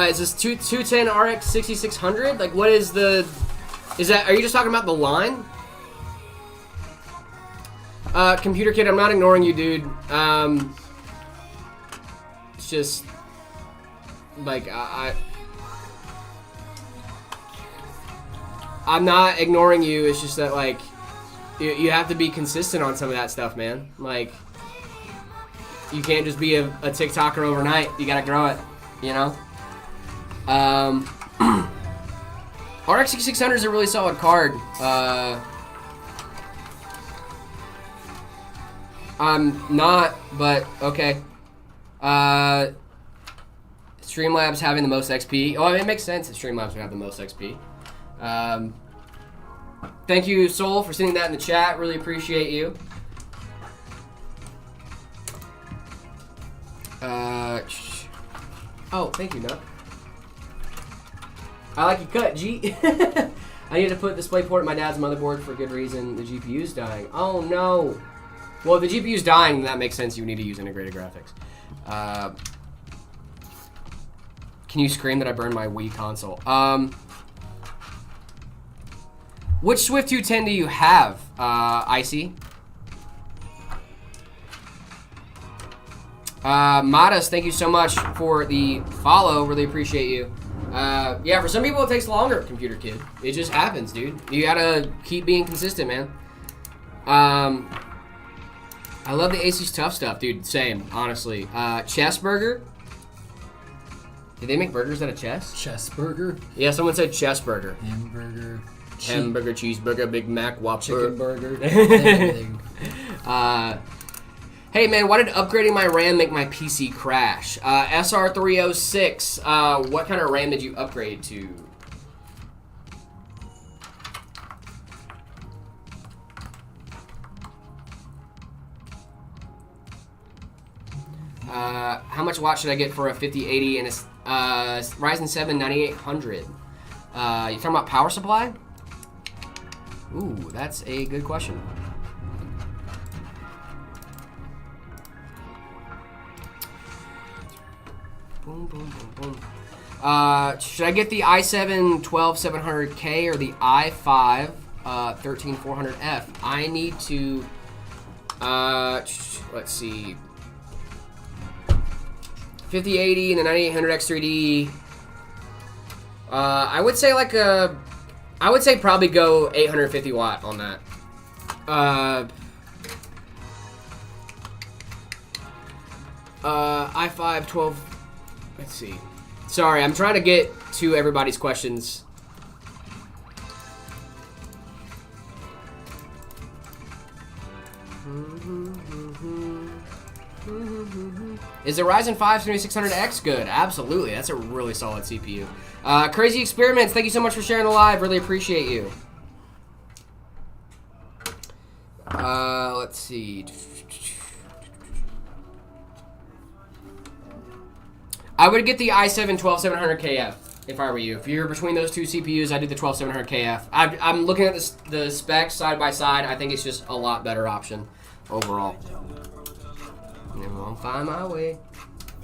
Is this 210 RX 6600? Like, what is the... Is that... Are you just talking about the line? Computer Kid, I'm not ignoring you, dude. It's just... Like, I'm not ignoring you. It's just that, like, you have to be consistent on some of that stuff, man. Like, you can't just be a TikToker overnight. You gotta grow it, you know? RX 6600 is a really solid card. I'm not, but okay. Streamlabs having the most XP. Oh, I mean, it makes sense that Streamlabs would have the most XP. Thank you, Soul, for sending that in the chat. Really appreciate you. Oh, thank you, Nuck. I like your cut, G. I need to put DisplayPort in my dad's motherboard for good reason. The GPU's dying. Oh, no. Well, if the GPU's dying, then that makes sense. You need to use integrated graphics. Can you scream that I burned my Wii console? Which Swift 210 do you have, Icy? Madas, thank you so much for the follow. Really appreciate you. Yeah, for some people it takes longer, Computer Kid. It just happens, dude. You gotta keep being consistent, man. I love the Asus Tough stuff, dude. Same, honestly. Chess Burger. Did they make burgers out of chess? Chess burger. Yeah, someone said chess burger. Hamburger. Hamburger, cheeseburger, Big Mac, Whopper. Chicken burger. Everything. Hey man, why did upgrading my RAM make my PC crash? SR306, what kind of RAM did you upgrade to? How much watts should I get for a 5080 and a Ryzen 7 9800? You talking about power supply? Ooh, that's a good question. Boom, boom, boom, boom. Should I get the i7 12700K or the i5 13400F? I need to, let's see. 5080 and the 9800X3D. I would say like I would say probably go 850 watt on that. i5 12. Let's see. Sorry, I'm trying to get to everybody's questions. Is the Ryzen 5 7600X good? Absolutely. That's a really solid CPU. Crazy Experiments, thank you so much for sharing the live. Really appreciate you. Let's see. I would get the i7 12700KF if I were you. If you're between those two CPUs, I'd do the 12700KF. I'm looking at the specs side by side. I think it's just a lot better option overall. Never gonna find my way.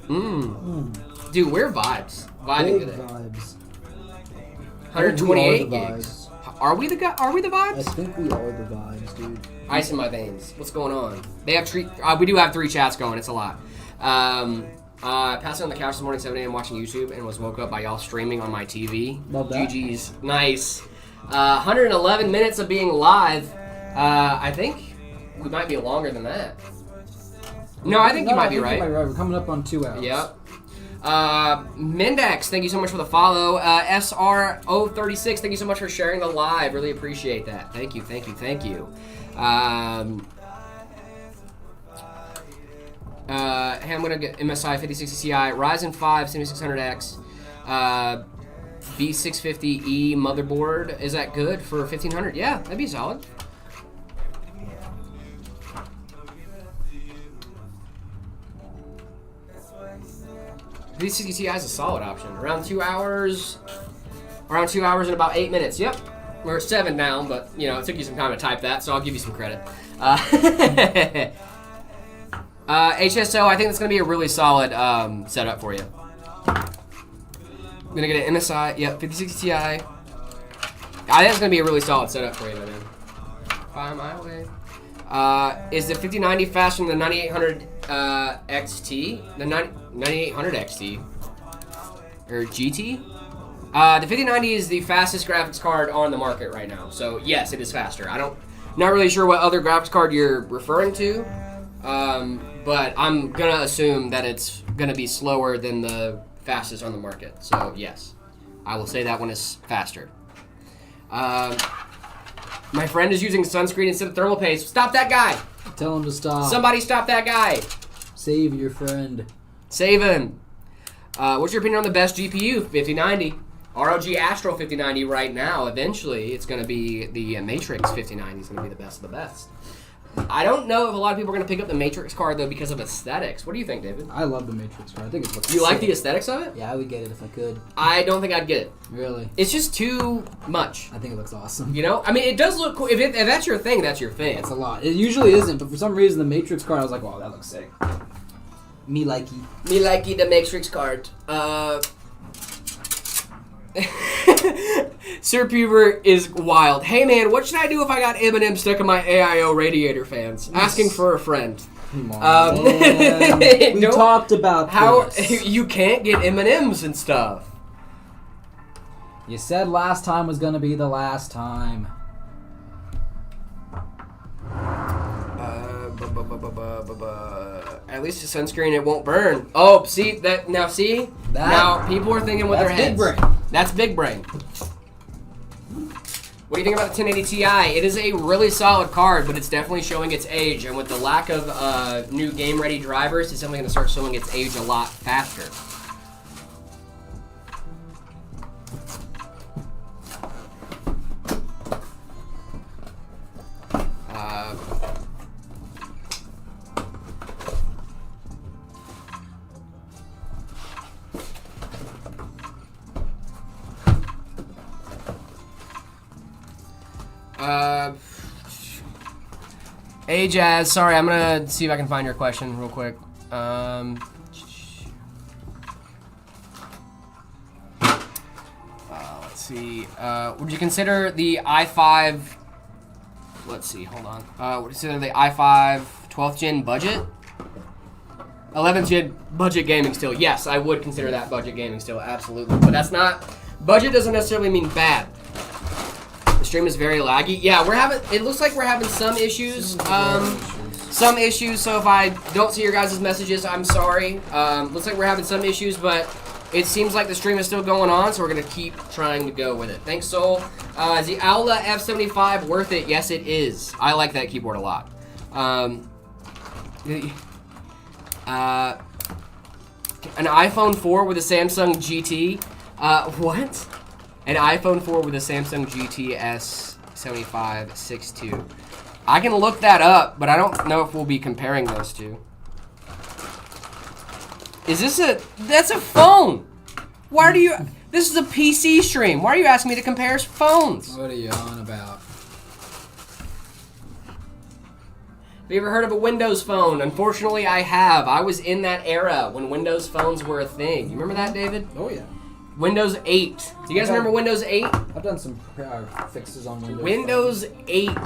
Dude, we're vibes. Vibing today. Vibes. 128 gigs. Are we the vibes? I think we are the vibes, dude. Ice in my veins. What's going on? They have we do have 3 chats going. It's a lot. I passed out on the couch this morning, 7 a.m. watching YouTube, and was woke up by y'all streaming on my TV. Love that. GG's. Nice. 111 minutes of being live. I think we might be longer than that. No, I think you might be right. We're coming up on 2 hours. Yep. Mindex, thank you so much for the follow. SR036, thank you so much for sharing the live. Really appreciate that. Thank you. Hey, I'm gonna get MSI 5060 Ti, Ryzen 5 7600X, B650E motherboard. Is that good for 1500? Yeah, that'd be solid. B60 Ti is a solid option. Around 2 hours. Around 2 hours and about 8 minutes. Yep. We're at 7 now, but you know it took you some time to type that, so I'll give you some credit. HSO, I think that's gonna be a really solid setup for you. I'm gonna get an MSI. Yep, 5060 Ti. I think it's gonna be a really solid setup for you, man. 5 my way. Is the 5090 faster than the 9800 XT? The 9800 XT? Or GT? The 5090 is the fastest graphics card on the market right now. So yes, it is faster. Not really sure what other graphics card you're referring to, but I'm gonna assume that it's gonna be slower than the fastest on the market. So yes, I will say that one is faster. My friend is using sunscreen instead of thermal paste. Stop that guy! Tell him to stop. Somebody stop that guy! Save your friend. Save him. What's your opinion on the best GPU? 5090. ROG Astro 5090 right now. Eventually, it's going to be the Matrix 5090 is going to be the best of the best. I don't know if a lot of people are going to pick up the Matrix card, though, because of aesthetics. What do you think, David? I love the Matrix card. I think it looks You like the aesthetics of it? Yeah, I would get it if I could. I don't think I'd get it. Really? It's just too much. I think it looks awesome. You know? I mean, it does look cool. If that's your thing, that's your thing. It's a lot. It usually isn't, but for some reason, the Matrix card, I was like, wow, that looks sick. Me likey. Me likey the Matrix card. Sir Puber is wild. Hey man, what should I do if I got M&M stuck in my AIO radiator fans? Asking for a friend. Come on, we talked about this. You can't get M&Ms and stuff. You said last time was gonna be the last time. At least the sunscreen, it won't burn. Oh, see that now? See now, people are thinking with their heads. Big brain. That's big brain. What do you think about the 1080 Ti? It is a really solid card, but it's definitely showing its age. And with the lack of new game-ready drivers, it's definitely going to start showing its age a lot faster. Hey Jazz, sorry, I'm gonna see if I can find your question real quick. Let's see. Would you consider the i5? Let's see. Hold on. Would you consider the i5 12th gen budget? 11th gen budget gaming still? Yes, I would consider that budget gaming still. Absolutely, but that's not. Budget doesn't necessarily mean bad. The stream is very laggy. Yeah, it looks like we're having some issues. So if I don't see your guys' messages, I'm sorry. Looks like we're having some issues, but it seems like the stream is still going on, so we're going to keep trying to go with it. Thanks, Soul. Is the Aula F75 worth it? Yes, it is. I like that keyboard a lot. An iPhone 4 with a Samsung GT. What? An iPhone 4 with a Samsung GT S75 6.2. I can look that up, but I don't know if we'll be comparing those two. Is this that's a phone. Why do you, this is a PC stream. Why are you asking me to compare phones? What are you on about? Have you ever heard of a Windows phone? Unfortunately, I have. I was in that era when Windows phones were a thing. You remember that, David? Oh, yeah. Windows 8. Do you guys remember Windows 8? I've done some fixes on Windows. Windows 8.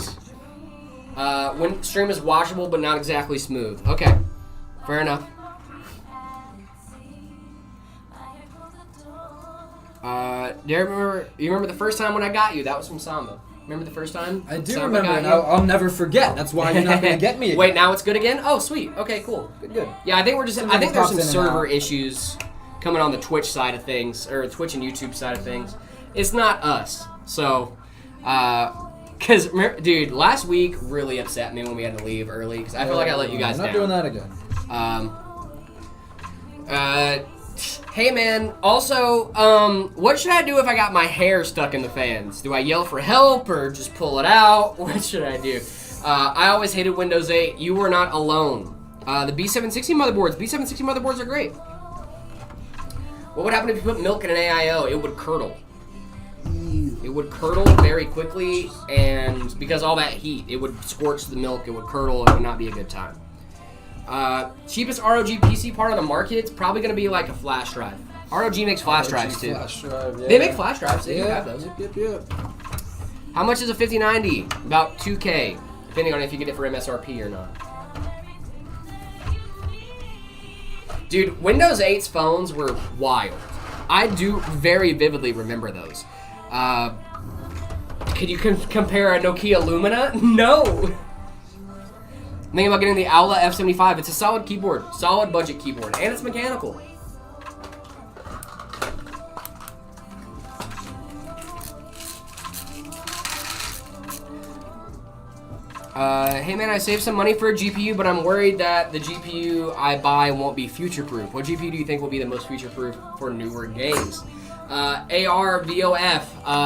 When stream is watchable but not exactly smooth. Okay, fair enough. Do you remember the first time when I got you? That was from Samba. Remember the first time? I do remember, and I'll never forget. That's why you're not going to get me again. Wait, now it's good again? Oh, sweet. Okay, cool. Good. Yeah, I think there's some server issues coming on the Twitch side of things, or Twitch and YouTube side of things. It's not us. So, because, dude, last week really upset me when we had to leave early, because I feel like I let you guys down. I'm not doing that again. Hey, man, also, what should I do if I got my hair stuck in the fans? Do I yell for help or just pull it out? What should I do? I always hated Windows 8. You were not alone. The B760 motherboards are great. What would happen if you put milk in an AIO? It would curdle. It would curdle very quickly, and because all that heat, it would scorch the milk, it would curdle, it would not be a good time. Cheapest ROG PC part on the market, it's probably going to be like a flash drive. ROG makes flash drives too. Flash drive, yeah. They make flash drives, they do have those. Yep. How much is a 5090? About $2K, depending on if you get it for MSRP or not. Dude, Windows 8's phones were wild. I do very vividly remember those. Can you compare a Nokia Lumina? No! I'm thinking about getting the Aula F75. It's a solid keyboard, solid budget keyboard, and it's mechanical. Hey man, I saved some money for a GPU, but I'm worried that the GPU I buy won't be future-proof. What GPU do you think will be the most future-proof for newer games? AR,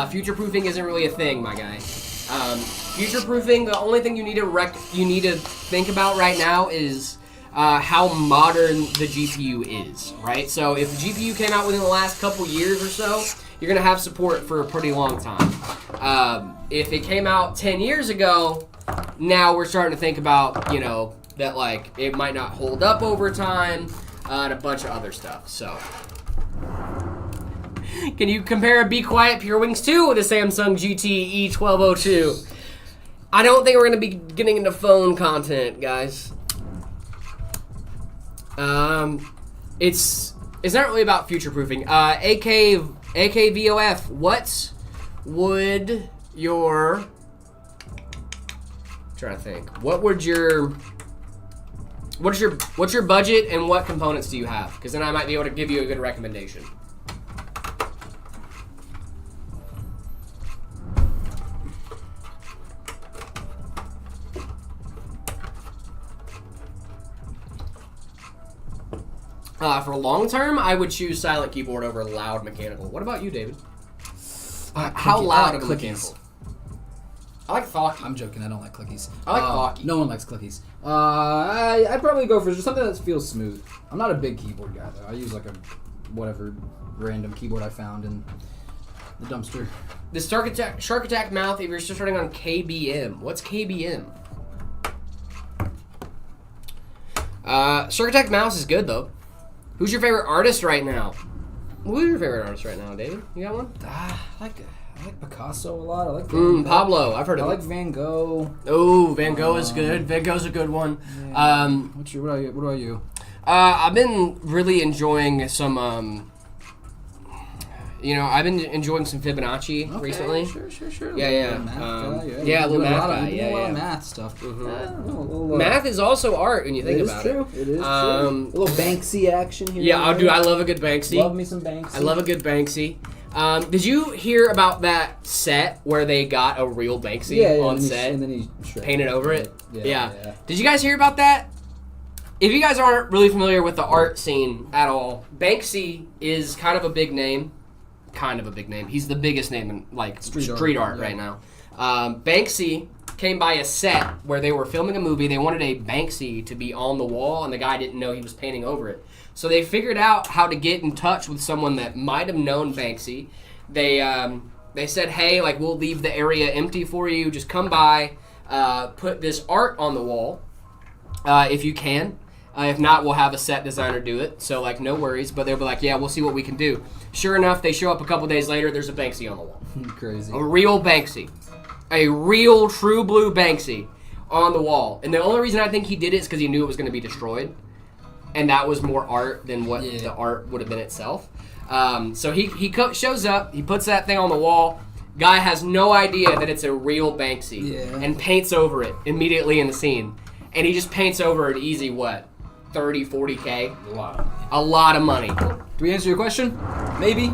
future-proofing isn't really a thing, my guy. Future-proofing, the only thing you need to think about right now is how modern the GPU is, right? So if the GPU came out within the last couple years or so, you're gonna have support for a pretty long time. If it came out 10 years ago, now we're starting to think about, you know, that like it might not hold up over time, and a bunch of other stuff. So, can you compare a Be Quiet Pure Wings 2 with a Samsung GT E1202? I don't think we're gonna be getting into phone content, guys. It's not really about future proofing. AKVOF, what would your trying to think. What's your budget and what components do you have? Because then I might be able to give you a good recommendation. For long term, I would choose silent keyboard over loud mechanical. What about you, David? How loud of a mechanical? I like Thawky. I'm joking. I don't like clickies. I like Thawky. No one likes clickies. I'd probably go for just something that feels smooth. I'm not a big keyboard guy though. I use like a whatever random keyboard I found in the dumpster. The Shark Attack mouth. If you're still starting on KBM, what's KBM? Shark Attack mouse is good though. Who's your favorite artist right now? Who's your favorite artist right now, David? You got one? I like Picasso a lot. I like Pablo. I've heard of him. I like Van Gogh. Oh, Van Gogh is good. Van Gogh's a good one. Yeah. What about you? I've been really enjoying some. I've been enjoying some Fibonacci recently. Sure. Yeah. Little math guy. A lot of math stuff. Mm-hmm. Math is also art when you think about it. It is true. A little Banksy action here. Yeah, I love a good Banksy. Love me some Banksy. I love a good Banksy. Did you hear about that set where they got a real Banksy on set and then he painted over it? Yeah. Did you guys hear about that? If you guys aren't really familiar with the art scene at all, Banksy is kind of a big name. He's the biggest name in like street art right now. Banksy came by a set where they were filming a movie. They wanted a Banksy to be on the wall, and the guy didn't know he was painting over it. So they figured out how to get in touch with someone that might have known Banksy. They said, hey, like we'll leave the area empty for you. Just come by, put this art on the wall if you can. If not, we'll have a set designer do it. So like no worries. But they'll be like, yeah, we'll see what we can do. Sure enough, they show up a couple days later. There's a Banksy on the wall. Crazy. A real Banksy. A real true blue Banksy on the wall. And the only reason I think he did it is because he knew it was going to be destroyed. And that was more art than what the art would have been itself. So he shows up, he puts that thing on the wall. Guy has no idea that it's a real Banksy and paints over it immediately in the scene. And he just paints over it easy, what, 30, 40K? A lot. A lot of money. Do we answer your question? Maybe.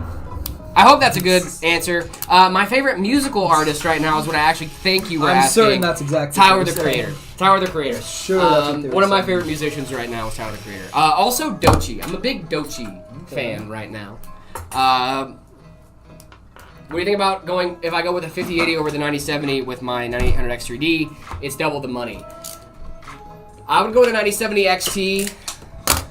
I hope that's a good answer. My favorite musical artist right now is what I actually think you were asking. I'm certain that's exactly Tyler what the you're Creator. saying. Tyler the Creator. Sure, that's what they were one of my saying. favorite musicians right now is Tyler the Creator. Also Doechii. I'm a big Doechii fan right now. What do you think about going, if I go with a 5080 over the 9070 with my 9800 X3D, it's double the money. I would go with a 9070 XT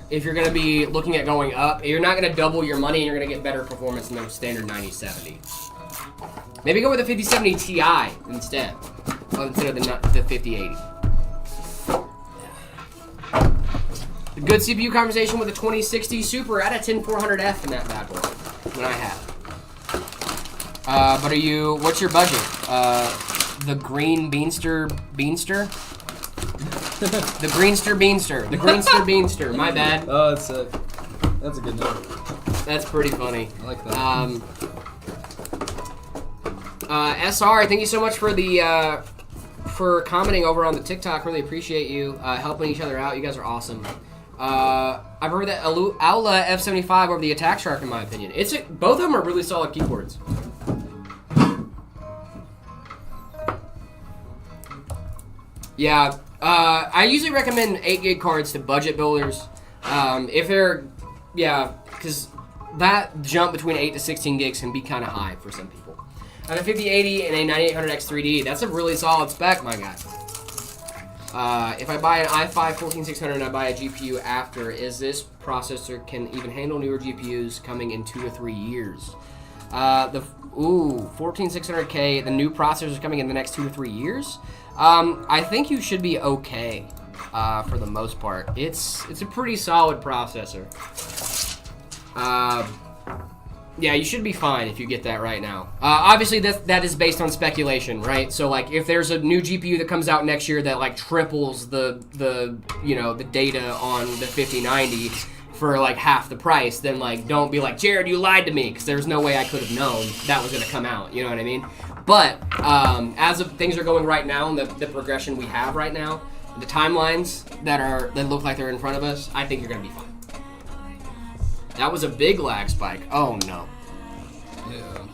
if you're going to be looking at going up. You're not going to double your money, and you're going to get better performance than the standard 9070. Maybe go with a 5070 Ti instead of the 5080. A good CPU conversation with a 2060 Super at a 10400F in that bad boy when I have. But what's your budget? The Green Beanster? The Greenster Beanster. The Greenster Beanster. My bad. Oh, that's a good joke. That's pretty funny. I like that. SR, thank you so much for the for commenting over on the TikTok. Really appreciate you helping each other out. You guys are awesome. I've heard that Aula F75 over the Attack Shark, in my opinion. Both of them are really solid keyboards. Yeah, I usually recommend 8 gig cards to budget builders. If they're, because that jump between 8 to 16 gigs can be kind of high for some people. On a 5080 and a 9800 X3D, that's a really solid spec, my guy. If I buy an i5 14600 and I buy a GPU after, is this processor can even handle newer GPUs coming in 2 to 3 years? 14600K, the new processors coming in the next 2 to 3 years? I think you should be okay for the most part. It's a pretty solid processor. Yeah, you should be fine if you get that right now. Obviously, that is based on speculation, right? So, like, if there's a new GPU that comes out next year that like triples the data on the 5090 for like half the price, then like don't be like, Jared, you lied to me, because there's no way I could have known that was gonna come out. You know what I mean? But as of things are going right now, and the progression we have right now, the timelines that look like they're in front of us, I think you're gonna be fine. That was a big lag spike. Oh no. Yeah.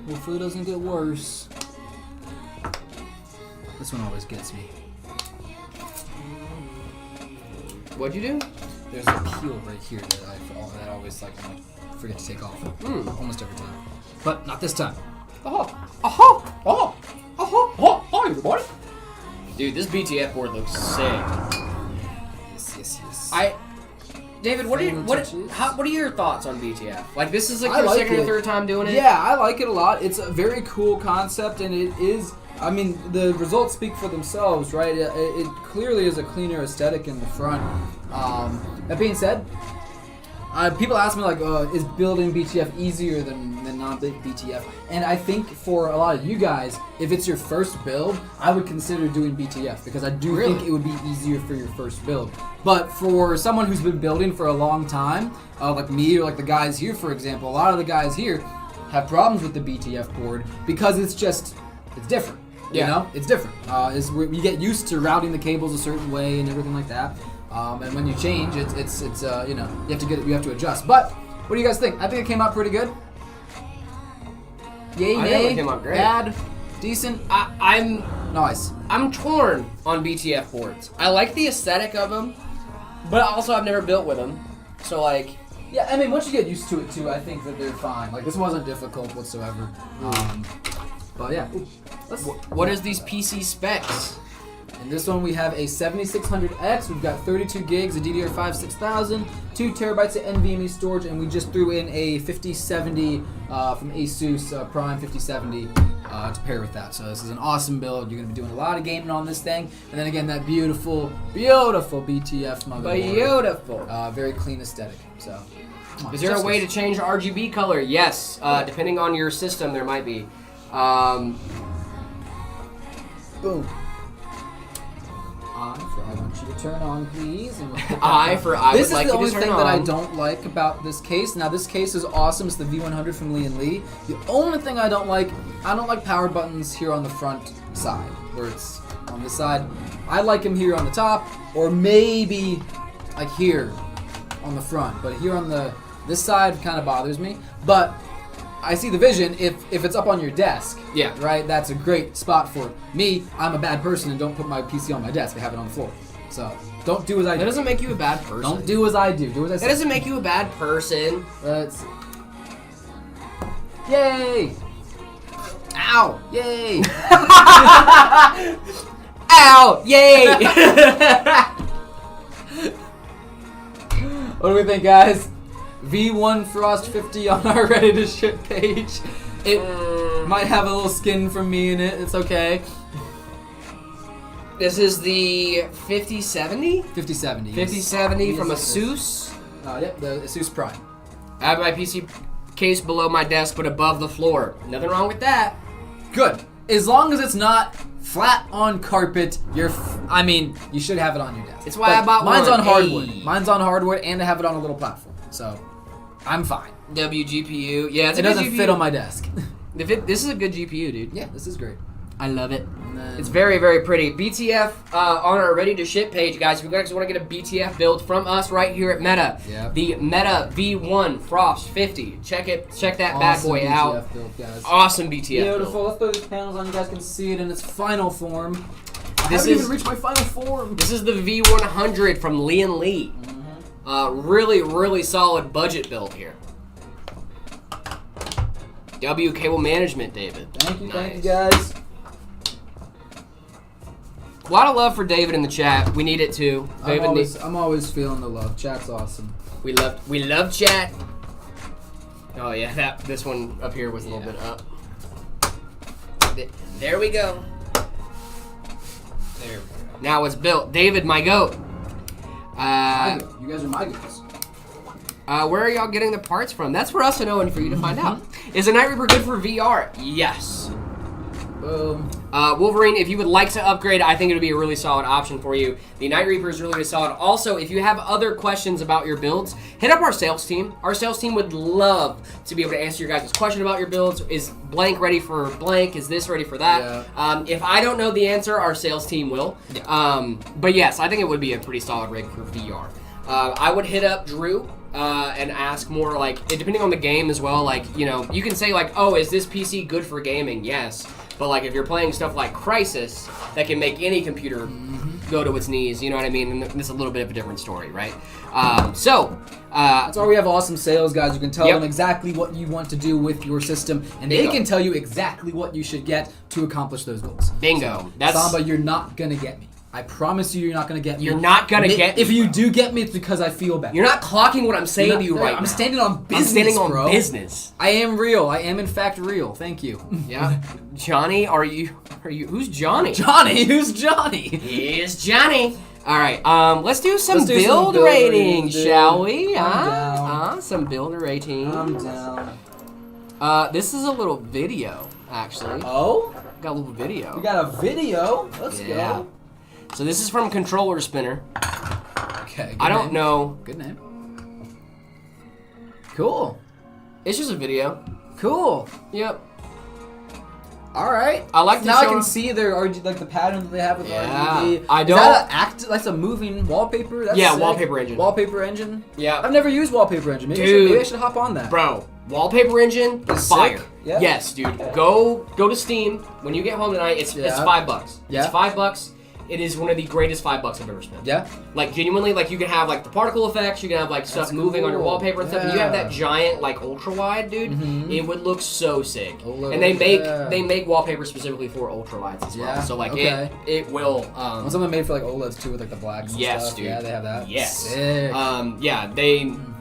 Hopefully it doesn't get worse. This one always gets me. What'd you do? There's a peel right here that I always like forget to take off. Almost every time. But not this time. Hi everybody. Dude, this BTF board looks sick. Yes. David, what are your thoughts on BTF? Like, this is like I your like second or it. third time doing it? Yeah, I like it a lot. It's a very cool concept, and it is. I mean, the results speak for themselves, right? It clearly is a cleaner aesthetic in the front. That being said, people ask me like, is building BTF easier than non-BTF? And I think for a lot of you guys, if it's your first build, I would consider doing BTF because I do think it would be easier for your first build. But for someone who's been building for a long time, like me or like the guys here, for example, a lot of the guys here have problems with the BTF board because it's different. You know, it's different. You get used to routing the cables a certain way and everything like that. And when you change, you have to adjust. But what do you guys think? I think it came out pretty good. Yay, I think nay, it came out great. bad, decent. I'm Nice. I'm torn on BTF boards. I like the aesthetic of them, but also I've never built with them. So like, yeah, I mean, once you get used to it too, I think that they're fine. Like, this wasn't difficult whatsoever. But yeah. what is these PC specs? In this one, we have a 7600X. We've got 32 gigs of DDR5 6000, 2 terabytes of NVMe storage, and we just threw in a 5070 from Asus Prime 5070 to pair with that. So this is an awesome build. You're going to be doing a lot of gaming on this thing. And then again, that beautiful BTF motherboard. Beautiful. Very clean aesthetic. So, Is there a way to change RGB color? Yes. Depending on your system, there might be. Boom. I want you to turn on, please. And I this would like is the you only to turn thing on. that I don't like about this case. Now, this case is awesome. It's the V100 from Lee & Lee. The only thing I don't like power buttons here on the front side, where it's on this side. I like them here on the top, or maybe like here on the front, but here on this side kind of bothers me. But I see the vision if it's up on your desk. Yeah. Right? That's a great spot for it. Me, I'm a bad person and don't put my PC on my desk. I have it on the floor. So don't do as I do. That doesn't make you a bad person. Don't do as I do. Do as I say. That doesn't make you a bad person. Let's see. Yay! Ow! Yay! Ow! Yay! What do we think, guys? V1 Frost 50 on our ready to ship page. It might have a little skin from me in it. It's okay. This is the 5070? 5070. 5070 from Asus. Yep, the Asus Prime. I have my PC case below my desk but above the floor. Nothing wrong with that. Good. As long as it's not flat on carpet, I mean, you should have it on your desk. It's why I bought mine's one. on hardwood. Hey. Mine's on hardwood, and I have it on a little platform. So, I'm fine. WGPU. Yeah, it's It a good doesn't GPU. fit on my desk. This is a good GPU, dude. Yeah, this is great. I love it. And then- It's very, very pretty. BTF on our ready to ship page, guys. If you guys want to get a BTF build from us right here at Meta, Yep. the Meta V1 Frost 50. Check that bad Awesome boy BTF out. build, guys. Awesome BTF Beautiful. build. Let's throw these panels on. You guys can see it in its final form. I This haven't is- even reached my final form. This is the V100 from Lee & Lee. Really, really solid budget build here. W cable management, David. Thank you, Nice. guys. A lot of love for David in the chat. We need it too. David I'm always feeling the love. Chat's awesome. We love chat. Oh yeah, this one up here was a little bit up. There we go. There we go. Now it's built. David, my goat. You guys are my guys. Where are y'all getting the parts from? That's for us to know and for you to find out. Is the Night Reaper good for VR? Yes. Boom. Wolverine, if you would like to upgrade, I think it would be a really solid option for you. The Night Reaper is really solid. Also, if you have other questions about your builds, hit up our sales team. Our sales team would love to be able to answer your guys' question about your builds. Is blank ready for blank? Is this ready for that? Yeah. If I don't know the answer, our sales team will. Yeah. But yes, I think it would be a pretty solid rig for VR. I would hit up Drew and ask more, like, depending on the game as well, like, you know, you can say, like, oh, is this PC good for gaming? Yes. But, like, if you're playing stuff like Crysis, that can make any computer go to its knees, you know what I mean? And it's a little bit of a different story, right? That's why we have awesome sales guys. You can tell them exactly what you want to do with your system, and they can tell you exactly what you should get to accomplish those goals. Bingo. So, Samba, you're not going to get me. I promise you, you're not going to get me. You're not going to get me. If you do get me, it's because I feel bad. You're not clocking what I'm saying to you right now. I'm standing on business, I'm standing on bro. business. I am real. I am, in fact, real. Thank you. Yeah. Johnny, are you, who's Johnny? Johnny? Who's Johnny? Here's Johnny. All right, let's do some Let's do build some build ratings, ratings, dude. shall we? I'm down. Some build ratings. I'm down. This is a little video, actually. Oh? Got a little video. We got a video. Let's Yeah. go. So this is from Controller Spinner. Okay. I don't know. Good name. Cool. It's just a video. Cool. Yep. All right. I like to now I show- can see their RGB, like the pattern that they have with Yeah. RGB. I Is don't- that that's a moving wallpaper. That's Yeah, sick. wallpaper engine. Wallpaper engine. Yeah. I've never used wallpaper engine. Dude. Maybe I should hop on that. Bro, Wallpaper Engine, It's fire. sick. Yeah. Yes, dude. Go to Steam when you get home tonight. It's Yeah. $5. Yeah. It's $5. It is one of the greatest $5 I've ever spent. Yeah. Like genuinely, like you can have like the particle effects, you can have like stuff moving on your cool. wallpaper and stuff. And you have that Yeah. giant like ultra wide, dude. It would look so sick. OLED, And they yeah. make wallpaper specifically for ultra wides as well. Yeah, So like okay. it will. Want something made for like OLEDs too, with like the blacks and Yes, stuff. dude. Yeah, they have that. Yes. Sick. Yeah,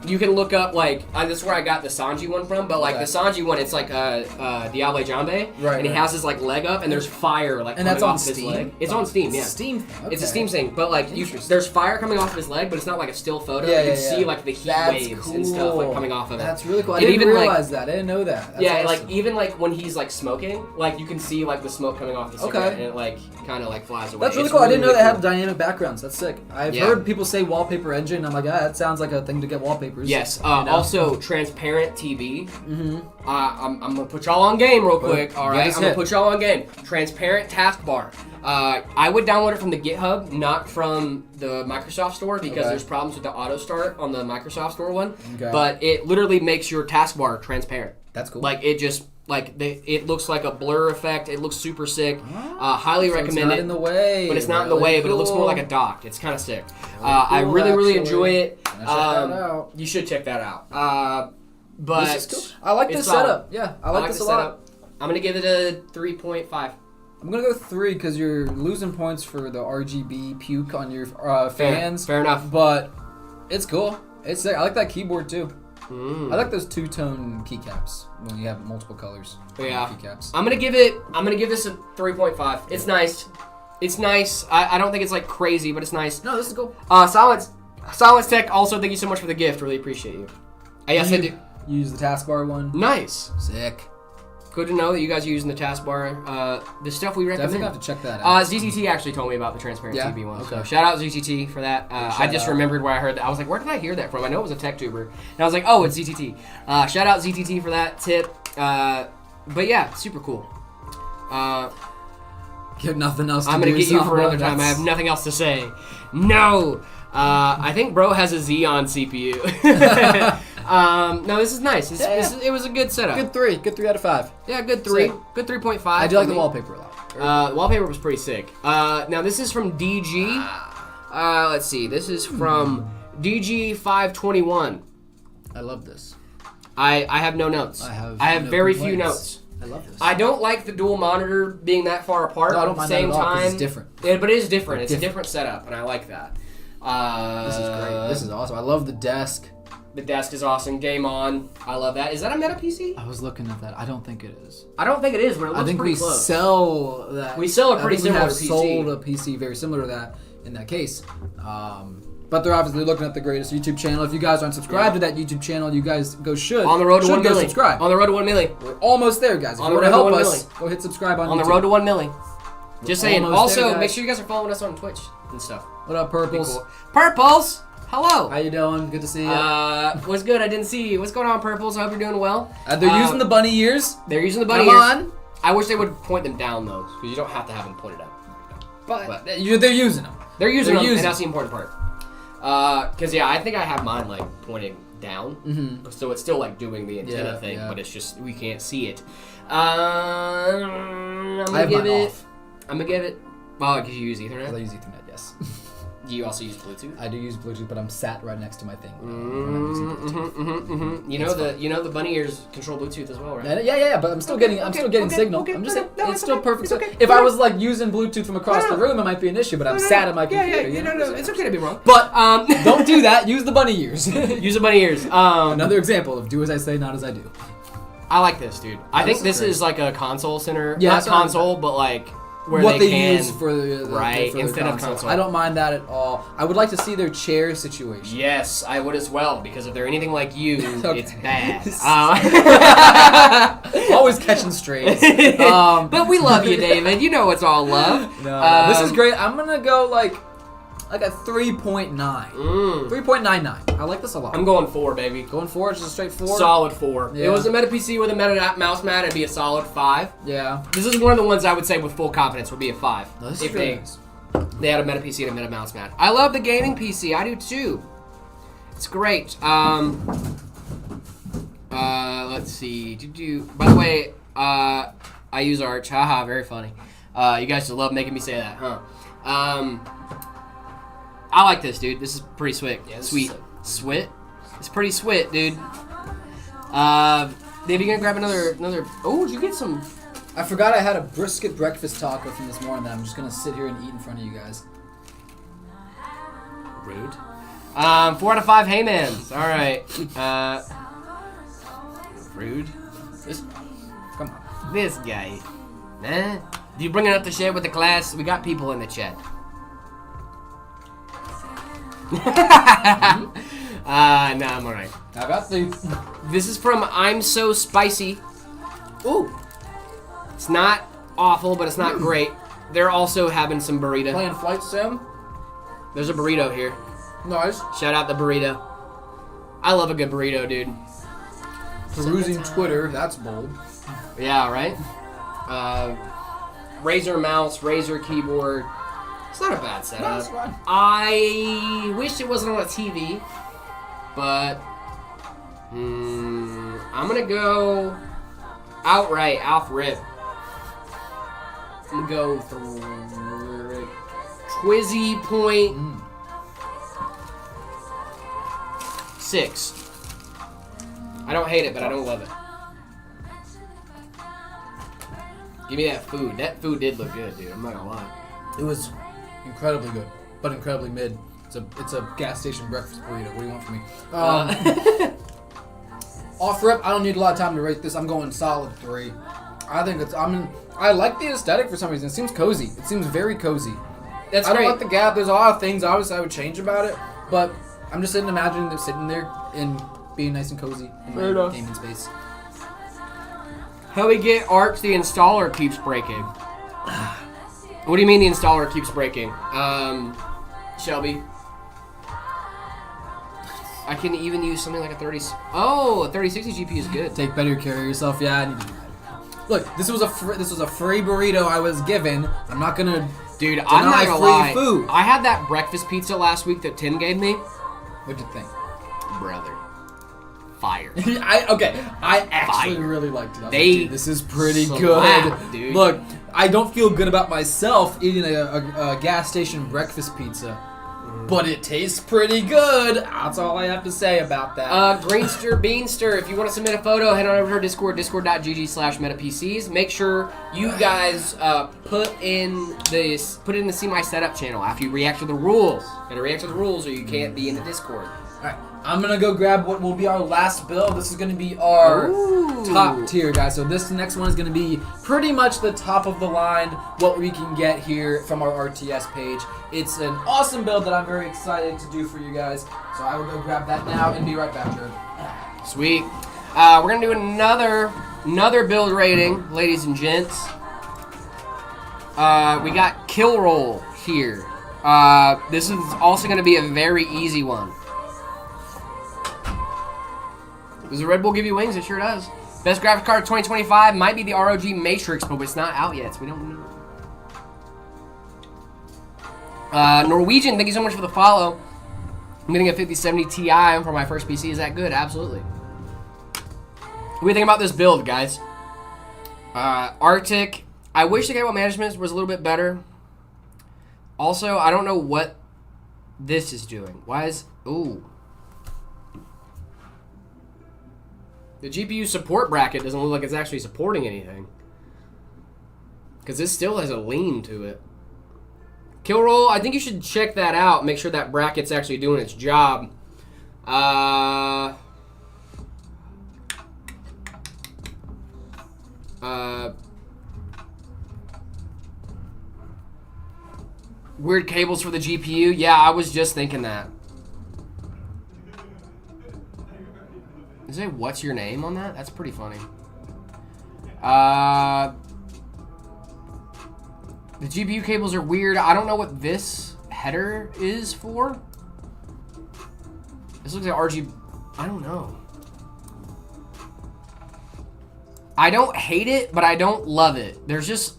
you can look up like that's where I got the Sanji one from, but like Okay. the Sanji one, it's like Diable Jambe, Right, and he right. has his like leg up, and there's fire like And coming that's on off his Steam? leg. It's on Steam, yeah. It's a Steam thing. It's a Okay. Steam thing, but like there's fire coming off of his leg, but it's not like a still photo. Yeah, you can yeah, see yeah. like the heat That's waves and stuff like cool. coming off of it. That's really cool. I And didn't even, like- realize that. I didn't know that. That's yeah, awesome. like even like when he's like smoking, like you can see like the smoke coming off the cigarette, Okay. and it like kind of like flies away. That's really It's cool. I didn't know they cool. had dynamic backgrounds. That's sick. I've Yeah. heard people say wallpaper engine. I'm like, that sounds like a thing to get wallpapers. Yes. You know? Also, transparent TV. Mm-hmm. I'm gonna put y'all on game real quick. All right, Yes, I'm gonna hit. put y'all on game. Transparent taskbar. I would download it from the GitHub, not from the Microsoft Store, because there's problems with the auto start on the Microsoft Store one. Okay. But it literally makes your taskbar transparent. That's cool. Like it just it looks like a blur effect. It looks super sick. Highly recommend it's not it. in the way. But it's not in the way. But it looks more like a dock. It's kind of sick. I really enjoy it. Check that out. You should check that out. But This is cool. I like this setup. Yeah, I like this a lot. I'm gonna give it a 3.5. I'm gonna go 3 because you're losing points for the RGB puke on your fans. Fair enough. But it's cool. It's sick. I like that keyboard too. Mm. I like those two-tone keycaps when you have multiple colors. Yeah. Keycaps. I'm gonna give this a 3.5. It's nice. It's nice. I don't think it's like crazy, but it's nice. No, this is cool. Silence Tech. Also, thank you so much for the gift. Really appreciate you. Yes, I do. You use the taskbar one. Nice. Sick. Good to know that you guys are using the taskbar. The stuff we recommend. Definitely have to check that out. ZTT actually told me about the transparent TV one. Okay. So shout out ZTT for that. I just remembered where I heard that. I was like, where did I hear that from? I know it was a tech tuber. And I was like, oh, it's ZTT. Shout out ZTT for that tip. But yeah, super cool. Get nothing else to I'm do. going to get you for Samba. another time. I have nothing else to say. No. I think bro has a Xeon CPU. No, this is nice. It was a good setup. Good 3. Good 3 out of 5. Yeah, good 3. Sick. Good 3.5. I do like the wallpaper a lot. The wallpaper was pretty sick. Now this is from DG. Let's see. This is from DG521. I love this. I have no notes. I have no very few complaints. notes. I love this. I don't like the dual monitor being that far apart. No, I don't at the mind same that at all, 'cause time. it's different. Yeah, but it is different. It's a different setup, and I like that. This is great. This is awesome. I love the desk. The desk is awesome. Game on. I love that. Is that a Meta PC? I was looking at that. I don't think it is. I don't think it is, but it looks I think pretty we close. sell that. We sell a pretty I think similar we have PC. sold a PC very similar to that in that case. But they're obviously looking at the greatest YouTube channel. If you guys aren't subscribed to that YouTube channel, you guys should. On the road to 1 go million. subscribe. On the road to 1 million. We're almost there, guys. If On you the want to road to help 1 us, go hit subscribe on On YouTube. the road to 1 million. Just saying. almost Also, there, guys. make sure you guys are following us on Twitch and stuff. What up, Purples? Cool. Purples! Hello! How you doing? Good to see you. What's good? I didn't see you. What's going on, Purples? I hope you're doing well. They're using the bunny ears. They're using the bunny Come ears. on. I wish they would point them down, though, because you don't have to have them pointed up. But they're using them. They're using them, using and that's the important part. Because, yeah, I think I have mine, like, pointing down. Mm-hmm. So it's still, like, doing the antenna thing, but it's just, we can't see it. I'm going to give it... Oh, because you use Ethernet? I use Ethernet, yes. Do you also use Bluetooth? I do use Bluetooth, but I'm sat right next to my thing. You know the bunny ears control Bluetooth as well, right? Yeah, but I'm still getting signal. I'm just saying, it's still perfect. If I was like using Bluetooth from across the room, it might be an issue. But I'm sat at my computer. No, it's okay to be wrong. But don't do that. Use the bunny ears. Use the bunny ears. Another example of do as I say, not as I do. I like this, dude. I think this is like a console center. Yeah, not console, but like where what they can, use for the right for instead the of console. I don't mind that at all. I would like to see their chair situation. Yes, I would as well, because if they're anything like you, it's bad. Always catching strays. But we love you, David. You know it's all love. No, this is great. I'm gonna go like a 3.9. 3.99. I like this a lot. I'm going 4, baby. Going 4, just a straight 4. Solid 4. Yeah. It was a Meta PC with a Meta mouse mat. It'd be a solid 5. Yeah. This is one of the ones I would say with full confidence would be a 5. No, this if is really nice. they had a Meta PC and a Meta mouse mat. I love the gaming PC. I do too. It's great. Let's see. By the way, I use Arch. Haha, very funny. You guys just love making me say that, huh? I like this, dude. This is pretty sweet. Yeah, sweet. Swit? It's pretty sweet, dude. Dave, you gonna grab another... Oh, did you get some... I forgot I had a brisket breakfast taco from this morning that I'm just gonna sit here and eat in front of you guys. Rude. 4 out of 5 Heymans. All right. Rude. Come on. This guy. Nah. Do you bring it up to share with the class? We got people in the chat. Nah, I'm alright. I got these. This is from I'm So Spicy. Ooh. It's not awful, but it's not great. They're also having some burrito. Playing Flight Sim. There's a burrito here. Nice. Shout out the burrito. I love a good burrito, dude. Perusing Twitter. That's bold. Yeah, right? Razer mouse, Razer keyboard. It's not a bad setup. No, it's fine. I wish it wasn't on a TV, but I'm gonna go outright, off rip. I'm gonna go for Twizzy Point 6. I don't hate it, but I don't love it. Give me that food. That food did look good, dude. I'm not gonna lie. It was incredibly good, but incredibly mid. It's a gas station breakfast burrito. What do you want from me? Off rip, I don't need a lot of time to rate this. I'm going solid 3. I think I like the aesthetic for some reason. It seems cozy. It seems very cozy. That's I don't great. like the gap. There's a lot of things obviously I would change about it, but I'm just imagining them sitting there and being nice and cozy in my gaming space. How we get Arch, the installer keeps breaking. What do you mean the installer keeps breaking? Shelby. I can even use something like a 3060 GPU is good. Take better care of yourself. Yeah, I need to do that. Look, this was a free burrito I was given. I'm not gonna. Dude, I'm not gonna lie. Food. I had that breakfast pizza last week that Tim gave me. What'd you think? Brother. Fire. I actually Fire. really liked it. I was They like, dude, this is pretty slap, good. dude. Look, I don't feel good about myself eating a gas station breakfast pizza, but it tastes pretty good. That's all I have to say about that. Greenster, Beanster, if you want to submit a photo, head on over to our Discord, discord.gg/metapcs. Make sure you guys put in the See My Setup channel after you react to the rules. You gotta react to the rules or you can't be in the Discord. Alright, I'm gonna go grab what will be our last build. This is gonna be our top tier, guys. So this next one is gonna be pretty much the top of the line, what we can get here from our RTS page. It's an awesome build that I'm very excited to do for you guys. So I will go grab that now and be right back, Jared. Sweet. We're gonna do another build rating, ladies and gents. We got Kill Roll here. This is also gonna be a very easy one. Does the Red Bull give you wings? It sure does. Best graphics card 2025 might be the ROG Matrix, but it's not out yet, so we don't know. Norwegian, thank you so much for the follow. I'm getting a 5070 Ti for my first PC. Is that good? Absolutely. What do you think about this build, guys? Arctic. I wish the cable management was a little bit better. Also, I don't know what this is doing. Why is... Ooh. The GPU support bracket doesn't look like it's actually supporting anything. Because this still has a lean to it. Kill Roll, I think you should check that out. Make sure that bracket's actually doing its job. Weird cables for the GPU. Yeah, I was just thinking that. Is it what's your name on that? That's pretty funny. The GPU cables are weird. I don't know what this header is for. This looks like RGB. I don't know. I don't hate it, but I don't love it. There's just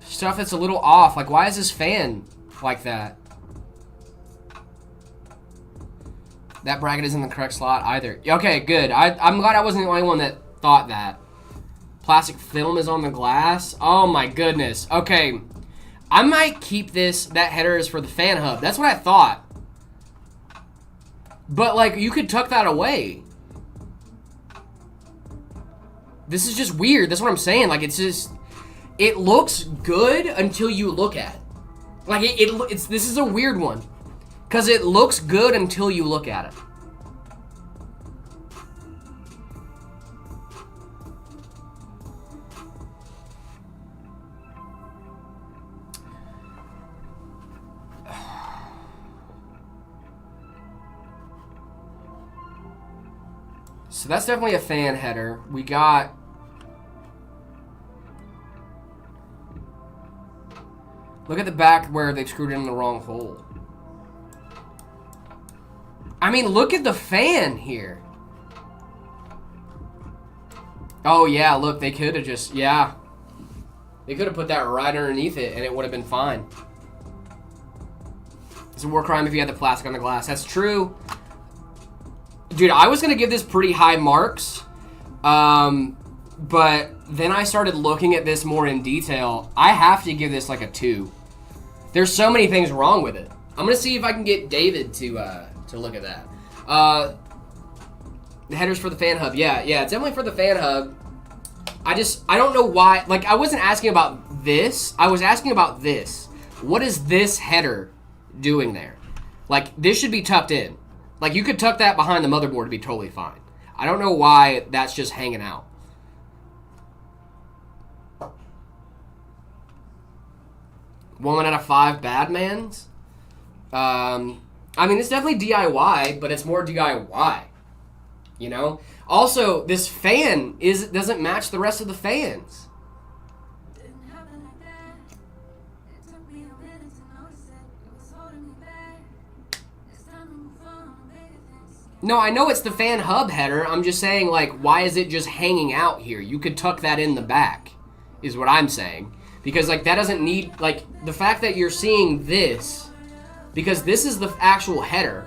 stuff that's a little off. Like, why is this fan like that? That bracket isn't in the correct slot either. Okay, good. I'm glad I wasn't the only one that thought that. Plastic film is on the glass. Oh my goodness. Okay. I might keep this. That header is for the fan hub. That's what I thought. But, like, you could tuck that away. This is just weird. That's what I'm saying. Like, it's just... It looks good until you look at it. Like, this is a weird one. Because it looks good until you look at it. So that's definitely a fan header. We got... Look at the back where they've screwed in the wrong hole. I mean, look at the fan here. Oh, yeah, look, they could have just... Yeah. They could have put that right underneath it, and it would have been fine. It's a war crime if you had the plastic on the glass. That's true. Dude, I was going to give this pretty high marks, but then I started looking at this more in detail. I have to give this like a 2. There's so many things wrong with it. I'm going to see if I can get David to look at that. The headers for the fan hub. Yeah, it's definitely for the fan hub. I don't know why. Like, I wasn't asking about this. I was asking about this. What is this header doing there? Like, this should be tucked in. Like, you could tuck that behind the motherboard to be totally fine. I don't know why that's just hanging out. One out of 5 Badmans. I mean, it's definitely DIY, but it's more DIY. You know? Also, this fan doesn't match the rest of the fans. No, I know it's the fan hub header. I'm just saying, like, why is it just hanging out here? You could tuck that in the back, is what I'm saying. Because, like, that doesn't need, like, the fact that you're seeing this, because this is the actual header,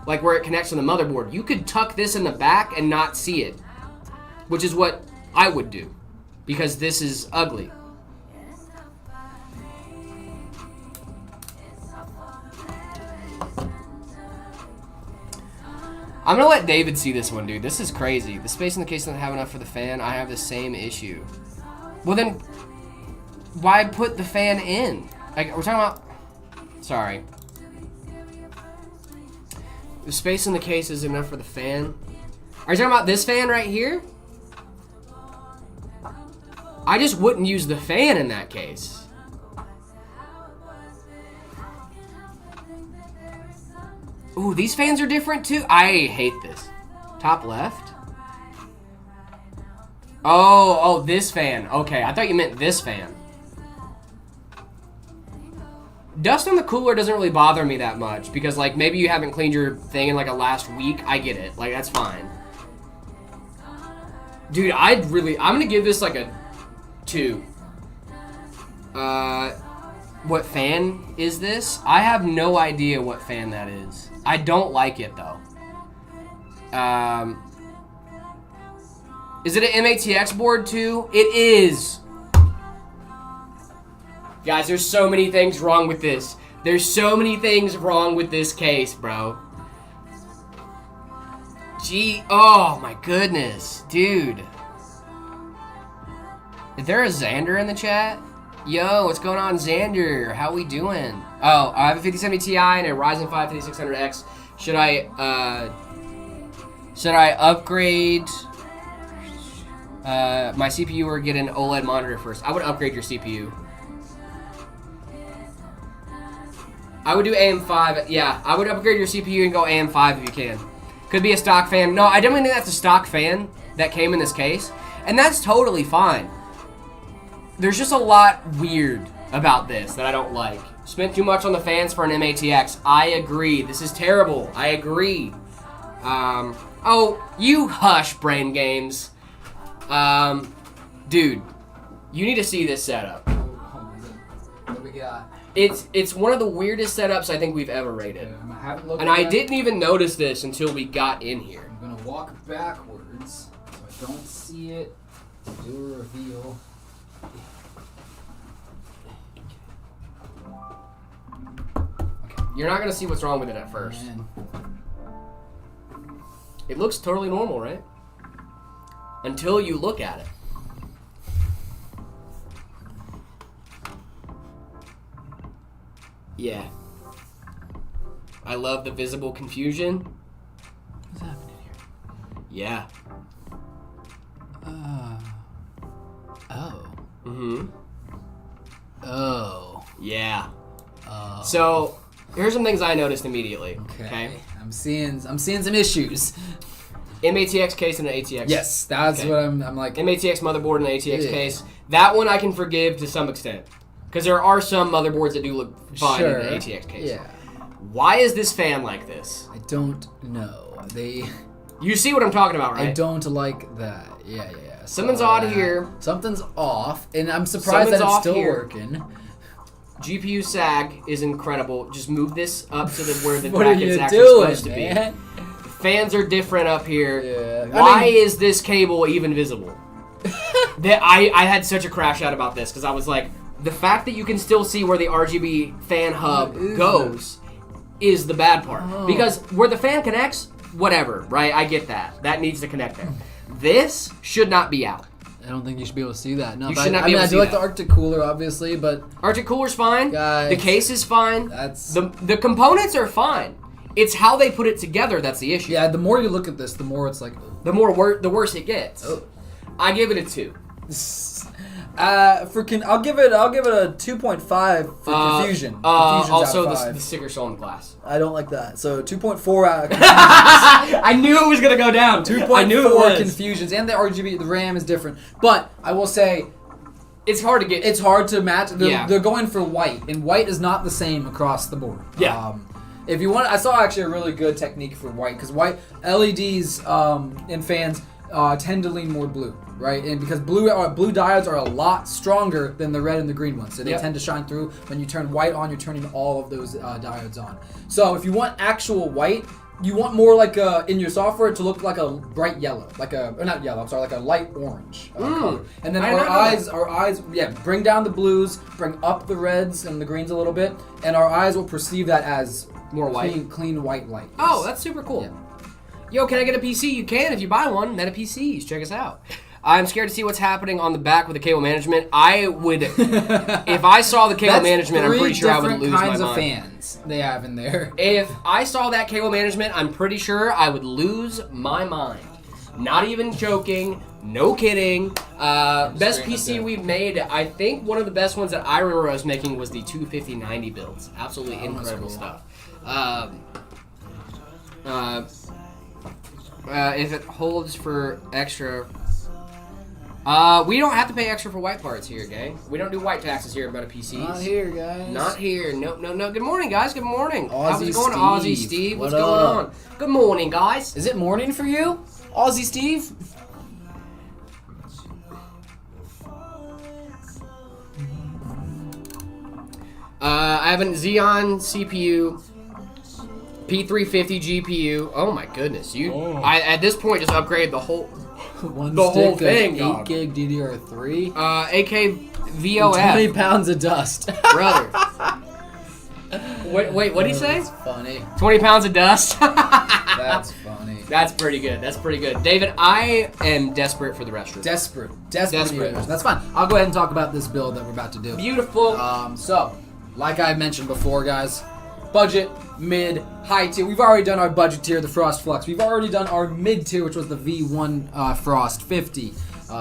like, where it connects to the motherboard. You could tuck this in the back and not see it, which is what I would do, because this is ugly. I'm gonna let David see this one, dude. This is crazy. The space in the case doesn't have enough for the fan. I have the same issue. Well then, why put the fan in? Like, we're talking about... Sorry. The space in the case is enough for the fan. Are you talking about this fan right here? I just wouldn't use the fan in that case. Ooh, these fans are different too. I hate this. Top left? Oh, this fan. Okay, I thought you meant this fan. Dust on the cooler doesn't really bother me that much because, like, maybe you haven't cleaned your thing in, like, a last week. I get it. Like, that's fine. Dude, I'm gonna give this, like, a 2. What fan is this? I have no idea what fan that is. I don't like it, though. Is it an MATX board, too? It is. Guys, there's so many things wrong with this. There's so many things wrong with this case, bro. Gee, oh my goodness. Dude. Is there a Xander in the chat? Yo, what's going on, Xander? How we doing? Oh, I have a 5070 Ti and a Ryzen 5 5600X. Should I upgrade my CPU or get an OLED monitor first? I would upgrade your CPU. I would do AM5. Yeah, I would upgrade your CPU and go AM5 if you can. Could be a stock fan. No, I definitely think that's a stock fan that came in this case. And that's totally fine. There's just a lot weird about this that I don't like. Spent too much on the fans for an MATX. I agree. This is terrible. I agree. Oh, you hush, Brain Games. Dude, you need to see this setup. What do we got? It's one of the weirdest setups I think we've ever rated. And I didn't even notice this until we got in here. I'm gonna walk backwards so I don't see it. Do a reveal. You're not gonna see what's wrong with it at first. Man. It looks totally normal, right? Until you look at it. Yeah. I love the visible confusion. What's happening here? Yeah. Oh. Mm-hmm. Oh. Yeah. Oh. So, here's some things I noticed immediately. Okay. I'm seeing some issues. MATX case and an ATX. Yes, that's Okay. what I'm like. MATX motherboard and ATX Yeah. case. That one I can forgive to some extent. Because there are some motherboards that do look fine Sure. in the ATX case. Yeah. Why is this fan like this? I don't know. You see what I'm talking about, right? I don't like that. Yeah. Something's odd here. Something's off, and I'm surprised Something's that it's off still here. working. GPU sag is incredible. Just move this up to where the What are bracket's you actually doing, supposed to man? be. Fans are different up here. Yeah. Why is this cable even visible? I had such a crash out about this because I was like, the fact that you can still see where the RGB fan hub goes is the bad part. Oh. Because where the fan connects, whatever, right? I get that. That needs to connect there. This should not be out. I don't think you should be able to see that. No, You but should not I be mean, able I to do see like that. the Arctic cooler, obviously, but Arctic cooler's fine. Guys, the case is fine. that's The components are fine. It's how they put it together that's the issue. yeah. The more you look at this, the more it's like, The worse it gets. oh. I give it a 2. I'll give it a 2.5 for confusion. Confusion's Also, out of the 5. sticker on glass. I don't like that. So 2.4 out of I knew it was gonna go down. 2.4 I knew it was. confusions, and the RGB, the RAM is different. But I will say, It's hard to get. it's hard to match. Yeah. They're going for white, and white is not the same across the board. Yeah. If you want, I saw actually a really good technique for white, because white LEDs and fans tend to lean more blue, right? And because blue diodes are a lot stronger than the red and the green ones, so they Yep. tend to shine through. When you turn white on, you're turning all of those diodes on. So if you want actual white, you want more like in your software to look like a bright yellow, like not yellow. I'm sorry, like a light orange color. And then I our didn't know eyes, bring down the blues, bring up the reds and the greens a little bit, and our eyes will perceive that as More white. clean white light. Oh, that's super cool. Yeah. Yo, can I get a PC? You can if you buy one. Meta PCs. Check us out. I'm scared to see what's happening on the back with the cable management. I would, if I saw the cable management, I'm pretty sure I would lose my mind. Three different kinds of fans they have in there. If I saw that cable management, I'm pretty sure I would lose my mind. Not even joking. No kidding. Best straight up PC there. we've made. I think one of the best ones that I remember us making was the 25090 builds. Absolutely incredible cool. stuff. If it holds for extra. We don't have to pay extra for white parts here, gang. We don't do white taxes here about a PCs. Not here, guys. Not here. No. Good morning, guys. Good morning. How's it Aussie going, Steve. Aussie Steve? What's What going up? on? Good morning, guys. Is it morning for you, Aussie Steve? I have a Xeon CPU, P350 GPU. Oh my goodness, I at this point just upgraded the whole One The stick whole of thing, 8 dog. gig DDR3. AK 20 VOF, pounds of dust. brother. Wait, what'd he say? That's funny. 20 pounds of dust. That's funny. That's pretty good. That's pretty good, David. I am desperate for the restroom. Desperate. Desperate. That's fine. I'll go ahead and talk about this build that we're about to do. Beautiful. So, like I mentioned before, guys, budget, mid, high tier. We've already done our budget tier, the Frost Flux. We've already done our mid tier, which was the V1 Frost 50.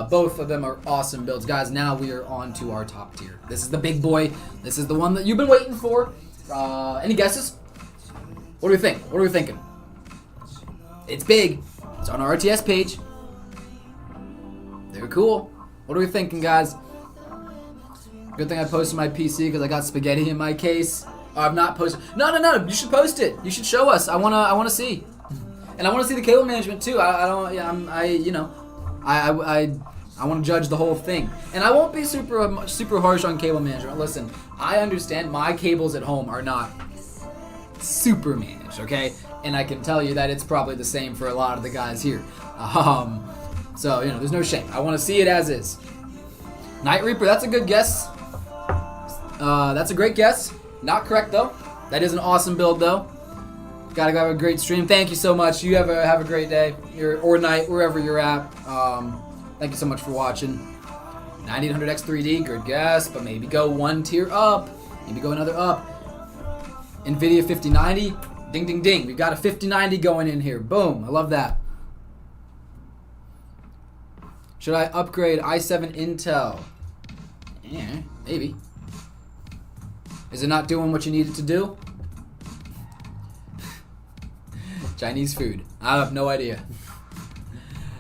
Both of them are awesome builds. Guys, now we are on to our top tier. This is the big boy. This is the one that you've been waiting for. Any guesses? What do we think? What are we thinking? It's big. It's on our RTS page. They're cool. What are we thinking, guys? Good thing I posted my PC because I got spaghetti in my case. I've not posted. No. You should post it. You should show us. I wanna see. And I wanna see the cable management too. I want to judge the whole thing. And I won't be super harsh on cable management. Listen, I understand my cables at home are not super managed, okay? And I can tell you that it's probably the same for a lot of the guys here. So, there's no shame. I want to see it as is. Night Reaper, that's a good guess. That's a great guess. Not correct, though. That is an awesome build, though. Gotta go have a great stream. Thank you so much. You have a great day or night, wherever you're at. Thank you so much for watching. 9800X3D, good guess, but maybe go one tier up. Maybe go another up. NVIDIA 5090, ding, ding, ding. We've got a 5090 going in here. Boom, I love that. Should I upgrade i7 Intel? Yeah, maybe. Is it not doing what you need it to do? Chinese food. I have no idea.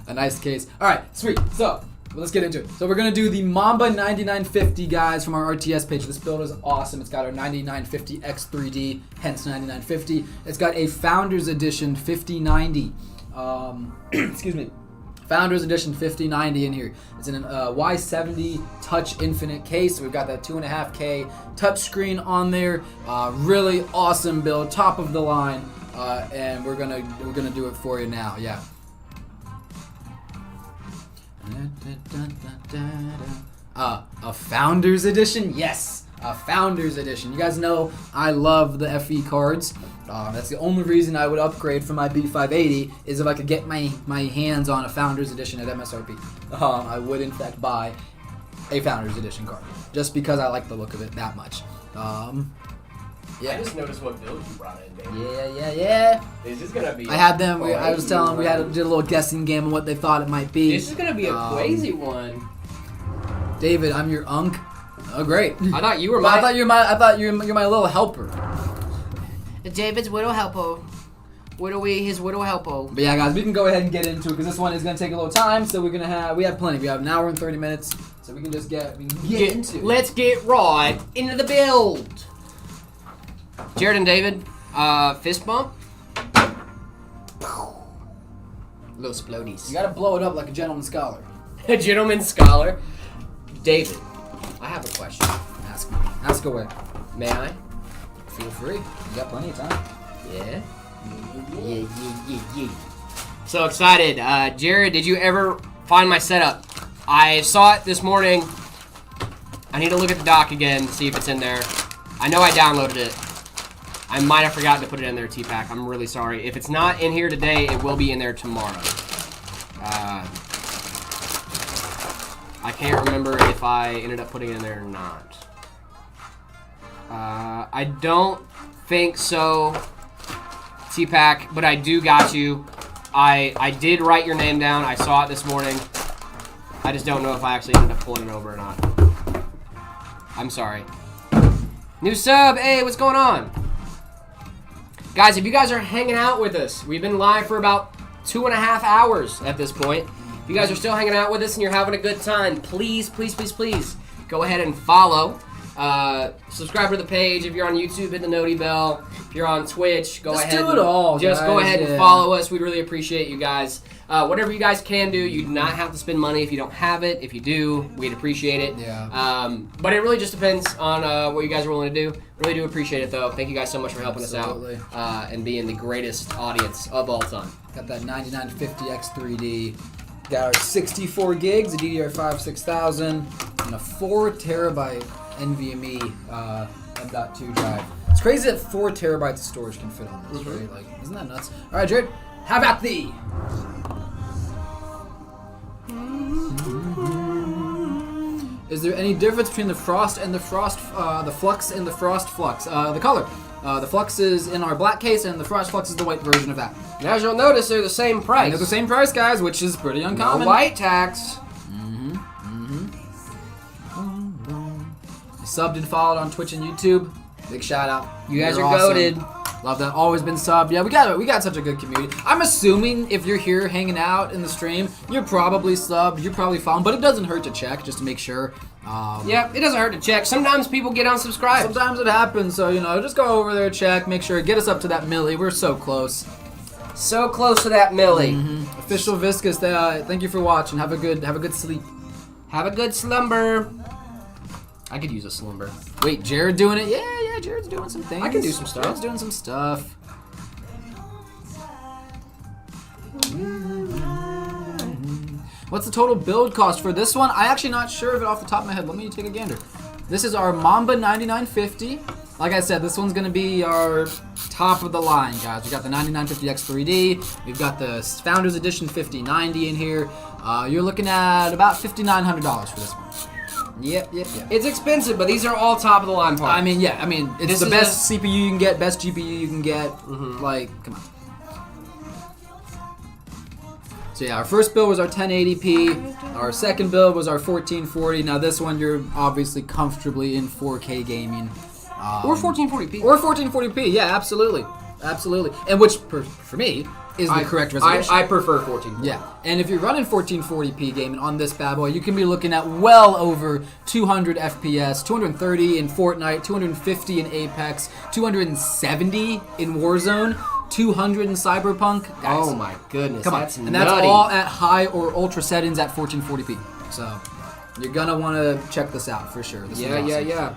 A nice case. Alright, sweet. So, let's get into it. So we're going to do the Mamba 9950, guys, from our RTS page. This build is awesome. It's got our 9950X3D, hence 9950. It's got a Founders Edition 5090 Excuse me. Founders Edition 5090 in here. It's in an Y70 Touch Infinite case. We've got that 2.5K touchscreen on there. Really awesome build, top of the line, and we're gonna do it for you now. Yeah. A Founders Edition, yes. A Founders Edition. You guys know I love the FE cards. That's the only reason I would upgrade from my B580 is if I could get my hands on a Founders Edition at MSRP. I would in fact buy a Founders Edition card just because I like the look of it that much. Yeah. I just noticed what build you brought in, baby. Yeah. This is gonna be. I had them. I was telling them did a little guessing game on what they thought it might be. This is gonna be a crazy one. David, I'm your unk. Oh, great. I thought you were Well, my. I thought you're my little helper. David's widow helper. His widow helper. But yeah, guys, we can go ahead and get into it because this one is gonna take a little time. So we have plenty. We have an hour and 30 minutes, so we can just get into it. Let's get right into the build. Jared and David, fist bump. Little splodies. You gotta blow it up like a gentleman scholar. A gentleman scholar. David, I have a question. Ask away. May I? Feel free. You got plenty of time. Yeah. Yeah. So excited. Jared, did you ever find my setup? I saw it this morning. I need to look at the dock again to see if it's in there. I know I downloaded it. I might have forgotten to put it in there, T-Pack. I'm really sorry. If it's not in here today, it will be in there tomorrow. I can't remember if I ended up putting it in there or not. I don't think so, T-Pack, but I do got you. I did write your name down. I saw it this morning. I just don't know if I actually ended up pulling it over or not. I'm sorry. New sub. Hey, what's going on? Guys, if you guys are hanging out with us, we've been live for about 2.5 hours at this point. If you guys are still hanging out with us and you're having a good time, please go ahead and follow. Subscribe to the page. If you're on YouTube, hit the noti bell. If you're on Twitch, go ahead. Do it all. Just guys, go ahead and follow us. We really appreciate you guys. Whatever you guys can do, you do not have to spend money if you don't have it. If you do, we'd appreciate it. Yeah. But it really just depends on what you guys are willing to do. Really do appreciate it, though. Thank you guys so much for helping us out and being the greatest audience of all time. Got that 9950X 3D. Got our 64 gigs, a DDR5 6000, and a 4 terabyte NVMe M.2 drive. It's crazy that 4 terabytes of storage can fit on this, right? Like, isn't that nuts? All right, Jared, have at thee. Is there any difference between the frost and the flux and the frost flux? The color. The flux is in our black case, and the frost flux is the white version of that. And as you'll notice, they're the same price. And they're the same price, guys, which is pretty uncommon. No white tax. Subbed and followed on Twitch and YouTube. Big shout out. You guys You're are awesome. goated. Love that. Always been subbed. Yeah, we got such a good community. I'm assuming if you're here hanging out in the stream, you're probably subbed. You're probably following, but it doesn't hurt to check just to make sure. Yeah, it doesn't hurt to check. Sometimes people get unsubscribed. Sometimes it happens, so just go over there, check, make sure, get us up to that milli. We're so close. So close to that milli. Official Viscous, thank you for watching. Have a good sleep. Have a good slumber. I could use a slumber. Wait, Jared doing it? Yeah, Jared's doing some things. I can do some stuff. Jared's doing some stuff. What's the total build cost for this one? I'm actually not sure of it off the top of my head. Let me take a gander. This is our Mamba 9950. Like I said, this one's going to be our top of the line, guys. We got the 9950X 3D. We've got the Founders Edition 5090 in here. You're looking at about $5,900 for this one. Yep. It's expensive, but these are all top of the line parts. I mean, it's the best CPU you can get, best GPU you can get. Like, come on. So yeah, our first build was our 1080p. Our second build was our 1440. Now this one, you're obviously comfortably in 4K gaming. Or 1440p. Or 1440p, yeah, absolutely. And which, for me, is the correct resolution. I prefer 1440. Yeah, and if you're running 1440p gaming on this bad boy, you can be looking at well over 200 FPS, 230 in Fortnite, 250 in Apex, 270 in Warzone. 200 in Cyberpunk. Guys, Oh my goodness, come on. that's And that's nutty. all at high or ultra settings at 1440p. So you're gonna want to check this out for sure. This is awesome. Yeah.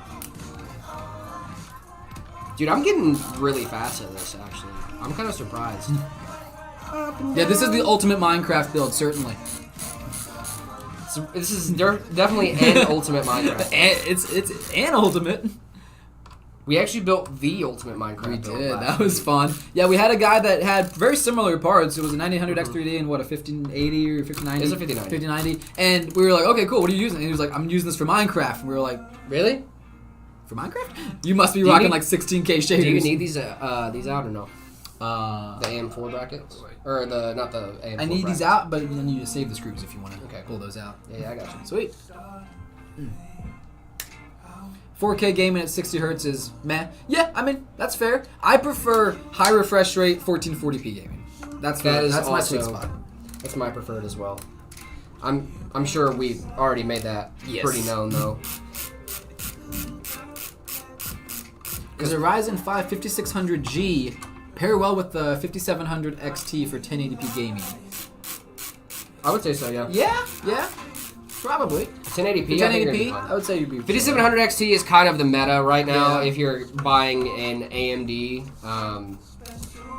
Dude, I'm getting really fast at this, actually. I'm kind of surprised. Yeah, this is the ultimate Minecraft build, certainly. So this is definitely an ultimate Minecraft. It's an ultimate. We actually built the ultimate Minecraft. We build did. last That was week. fun. Yeah, we had a guy that had very similar parts. It was a 9800 X3D and what, a 1580 or 1590? It's a 5090. 5090. And we were like, okay, cool. What are you using? And he was like, I'm using this for Minecraft. And we were like, Really? for Minecraft? You must be Do you rocking need- like 16K shaders. Do you need these out or no? Uh, The AM4 brackets? Or not the AM4 I need these brackets. out, but then you need to save the screws if you want to Okay. pull those out. Yeah, I got you. Sweet. 4K gaming at 60 hertz is meh. Yeah, I mean, that's fair. I prefer high refresh rate 1440p gaming. That's That is that's my also- sweet spot. That's my preferred as well. I'm sure we've already made that Yes. pretty known though. Because the Ryzen 5 5600G pair well with the 5700 XT for 1080p gaming. I would say so, yeah. Yeah, probably. 1080p. For I think you're gonna be 1080p, fine. I would say you'd be 5700 XT is kind of the meta right now Yeah. if you're buying an AMD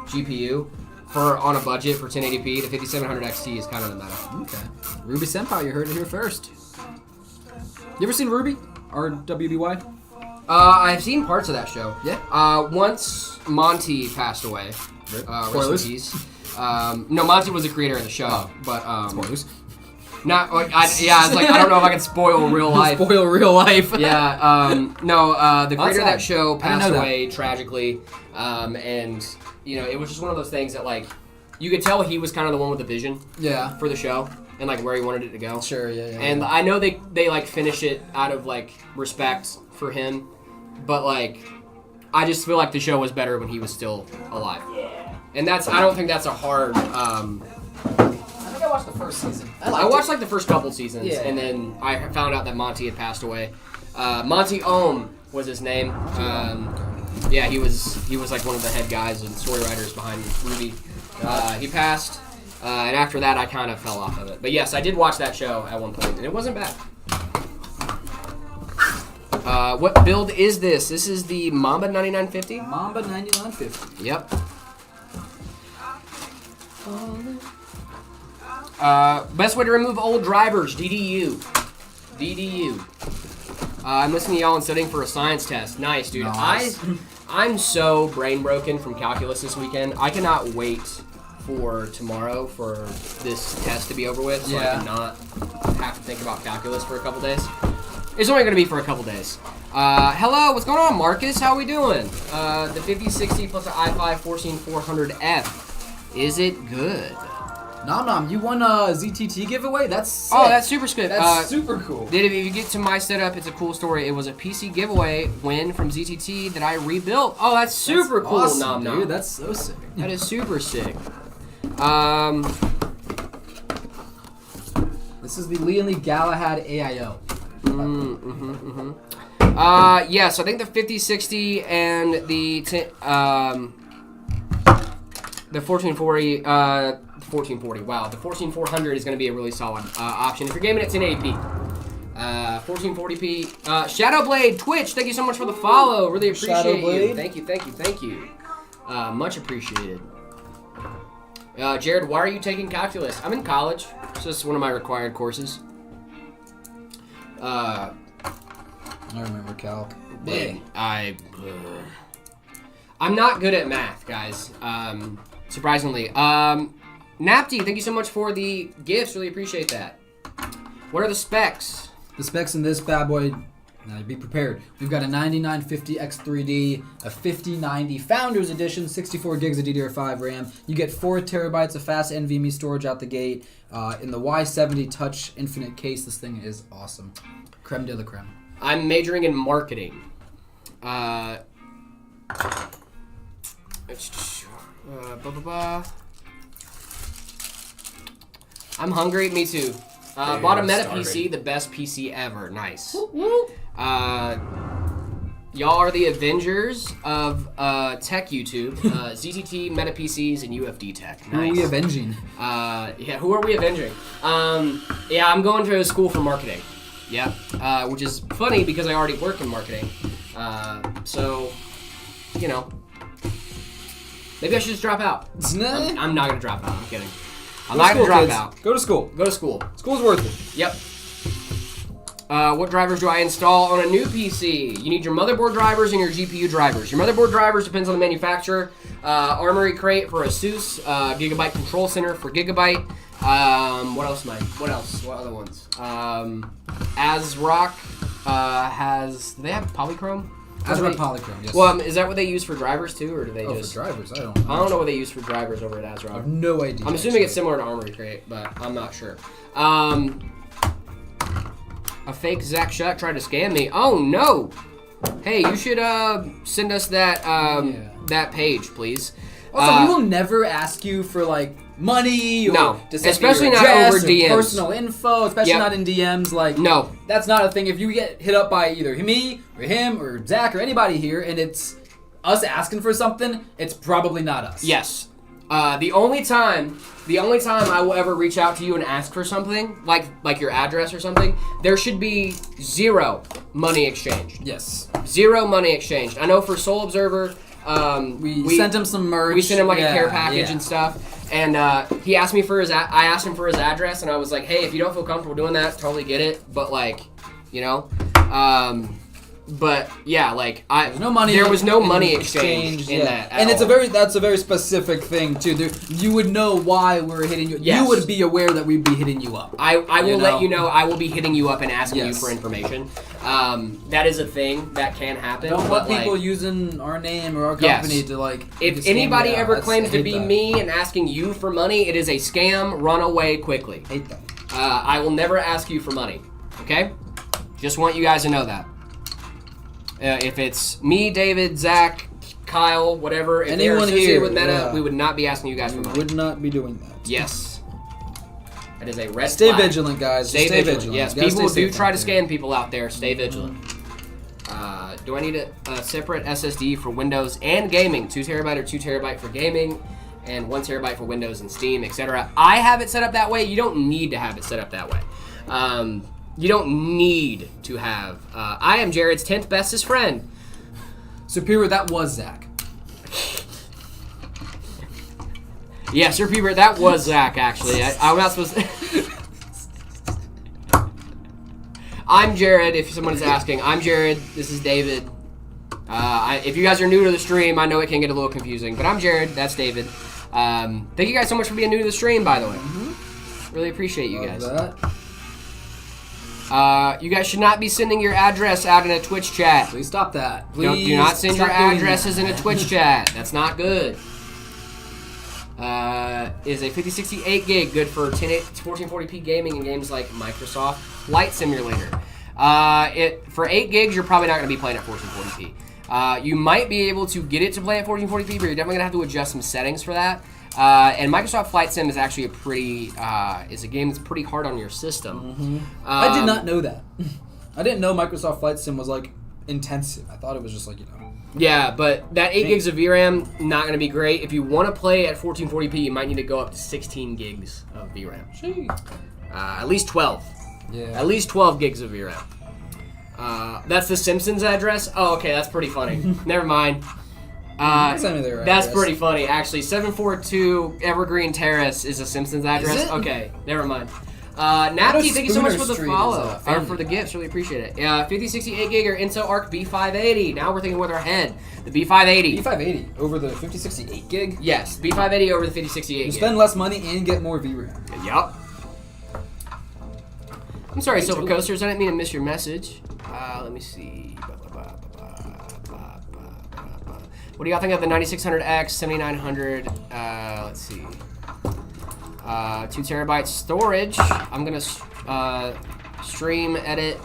GPU for on a budget for 1080p. The 5700 XT is kind of the meta. Okay. Ruby Senpai, you heard it here first. You ever seen Ruby? RWBY? I've seen parts of that show. Yeah. Once Monty passed away. Rest in Spoilers. peace. No, Monty was the creator of the show, but Spoilers. not. Like, I was like, I don't know if I can spoil real life. Spoil real life. Yeah, the creator of that sad. show I didn't passed know that. away tragically, and you know it was just one of those things that like you could tell he was kind of the one with the vision Yeah. for the show and like where he wanted it to go. Sure, yeah. And I know they like finish it out of like respect for him, but like I just feel like the show was better when he was still alive. And I don't think that's a hard. I think I watched the first season. I watched like the first couple seasons, Yeah. and then I found out that Monty had passed away. Monty Ohm was his name. Yeah, he was like one of the head guys and story writers behind Ruby. He passed, and after that, I kind of fell off of it. But yes, I did watch that show at one point, and it wasn't bad. What build is this? This is the Mamba 9950. Mamba 9950. Yep. Best way to remove old drivers, DDU. I'm listening to y'all and studying for a science test. Nice, dude. Nice. I'm so brain broken from calculus this weekend. I cannot wait for tomorrow for this test to be over with so I Yeah. can not have to think about calculus for a couple days. It's only going to be for a couple days. Hello, what's going on, Marcus? How we doing? The 5060 plus the i5 14400F. Is it good? Nom, you won a ZTT giveaway? That's sick. Oh, that's super good. That's super cool. If you get to my setup, it's a cool story. It was a PC giveaway win from ZTT that I rebuilt. Oh, that's super cool, Awesome, Nom Nom. dude. That's so sick. That is super sick. This is the Leon Lee Galahad AIO. Yes, I think the 5060 and the 1440, 1440. Wow, the 14400 is going to be a really solid option if you're gaming at 1080p. 1440p. Shadowblade Twitch, thank you so much for the follow. Really appreciate you. Shadowblade. Thank you. Much appreciated. Jared, why are you taking calculus? I'm in college. It's just one of my required courses. I remember calc. Man, I'm not good at math, guys. Surprisingly. Napty, thank you so much for the gifts. Really appreciate that. What are the specs? The specs in this bad boy, now be prepared. We've got a 9950 X3D, a 5090 Founders Edition, 64 gigs of DDR5 RAM. You get 4 terabytes of fast NVMe storage out the gate. In the Y70 Touch Infinite case, this thing is awesome. Creme de la creme. I'm majoring in marketing. I'm hungry. Me too. Bought a Meta PC, the best PC ever. Nice. Y'all are the Avengers of tech YouTube, ZTT, Meta PCs, and UFD Tech. Nice. Who are we avenging? Who are we avenging? Yeah, I'm going to school for marketing. Yeah, which is funny because I already work in marketing. So, you know, maybe I should just drop out. I'm not gonna drop out. I'm kidding. I'm not gonna drop out. Go to school. Go to school. School's worth it. Yep. What drivers do I install on a new PC? You need your motherboard drivers and your GPU drivers. Your motherboard drivers depends on the manufacturer. Armory Crate for Asus. Gigabyte Control Center for Gigabyte. What else, Mike? What else? What other ones? ASRock has. Do they have Polychrome? ASRock Polychrome. Yes. Well, is that what they use for drivers too, or do they just? For drivers? I don't know. I don't know what they use for drivers over at ASRock. I have no idea. I'm assuming it's similar to Armory Crate, but I'm not sure. A fake Zach Shutt tried to scam me. Oh no! Hey, you should send us that that page, please. Also, we will never ask you for like money or to send especially your not address over or DMs. personal info, especially Yep. not in DMs. Like, No. that's not a thing. If you get hit up by either me or him or Zach or anybody here, and it's us asking for something, it's probably not us. Yes. The only time I will ever reach out to you and ask for something, like your address or something, there should be zero money exchanged. Yes. Zero money exchanged. I know for Soul Observer, We sent him some merch. we sent him like a Yeah, care package yeah. and stuff, and he asked me for his. I asked him for his address, and I was like, "Hey, if you don't feel comfortable doing that, totally get it." But like, you know, but yeah, like There's no money. There was no money exchange in that. At And it's all. that's a very specific thing too. You would know why we're hitting you. Yes. You would be aware that we'd be hitting you up. I will you let know? you know. I will be hitting you up and asking you Yes. for information. That is a thing that can happen. Don't but want people like, using our name or our Yes. company to like. if scam anybody you out. ever That's- claims I to hate be that. me and asking you for money, it is a scam. Run away quickly. Hate that. I will never ask you for money. Okay? Just want you guys to know that. If it's me, David, Zach, Kyle, whatever, if they're Anyone associated here, with Meta, yeah. we would not be asking you guys We for money. would not be doing that. Yes. That is a red Stay flag. vigilant, guys. Stay Stay vigilant. vigilant. Yes, You gotta people stay do safe try out to there. scam people out there. Stay vigilant. Do I need a separate SSD for Windows and gaming? 2 terabyte or 2 terabyte for gaming, and 1 terabyte for Windows and Steam, etc. I have it set up that way. You don't need to have it set up that way. You don't need to have. I am Jared's 10th bestest friend. Superior, that was Zach. Yeah, Sir Peter, that was Zach, actually. I'm not supposed to... I'm Jared, if someone is asking. I'm Jared. This is David. If you guys are new to the stream, I know it can get a little confusing, but I'm Jared. That's David. Thank you guys so much for being new to the stream, by the way. Really appreciate you guys. Love that. You guys should not be sending your address out in a Twitch chat. Please stop that. Do Please not send your stop doing addresses that. in a Twitch chat. That's not good. Is a 5068 gig good for 1440p gaming and games like Microsoft Flight Simulator? For 8 gigs, you're probably not going to be playing at 1440p. You might be able to get it to play at 1440p, but you're definitely going to have to adjust some settings for that. And Microsoft Flight Sim is actually is a game that's pretty hard on your system. I did not know that. I didn't know Microsoft Flight Sim was like intensive. I thought it was just like, Yeah, but that 8 gigs of VRAM, not going to be great. If you want to play at 1440p, you might need to go up to 16 gigs of VRAM. At least 12. Yeah. At least 12 gigs of VRAM. That's the Simpsons address? Oh, okay, that's pretty funny. Never mind. Send me their That's address. pretty funny, actually. 742 Evergreen Terrace is a Simpsons address. it? Okay, never mind. Napty, thank you so much for the Spooner Street follow. is, Or family for the guy. gifts, really appreciate it. 5068 gig or Intel Arc B580. Now we're thinking with our head. The B580. B580 over the 5068 gig. Yes, B580 over the 5068 You gig. spend less money and get more VRAM. Yup. I'm sorry, Silver Coasters. I didn't mean to miss your message. Let me see. What do y'all think of the 9600X, 7900? Let's see. 2 terabyte storage. I'm gonna stream, edit,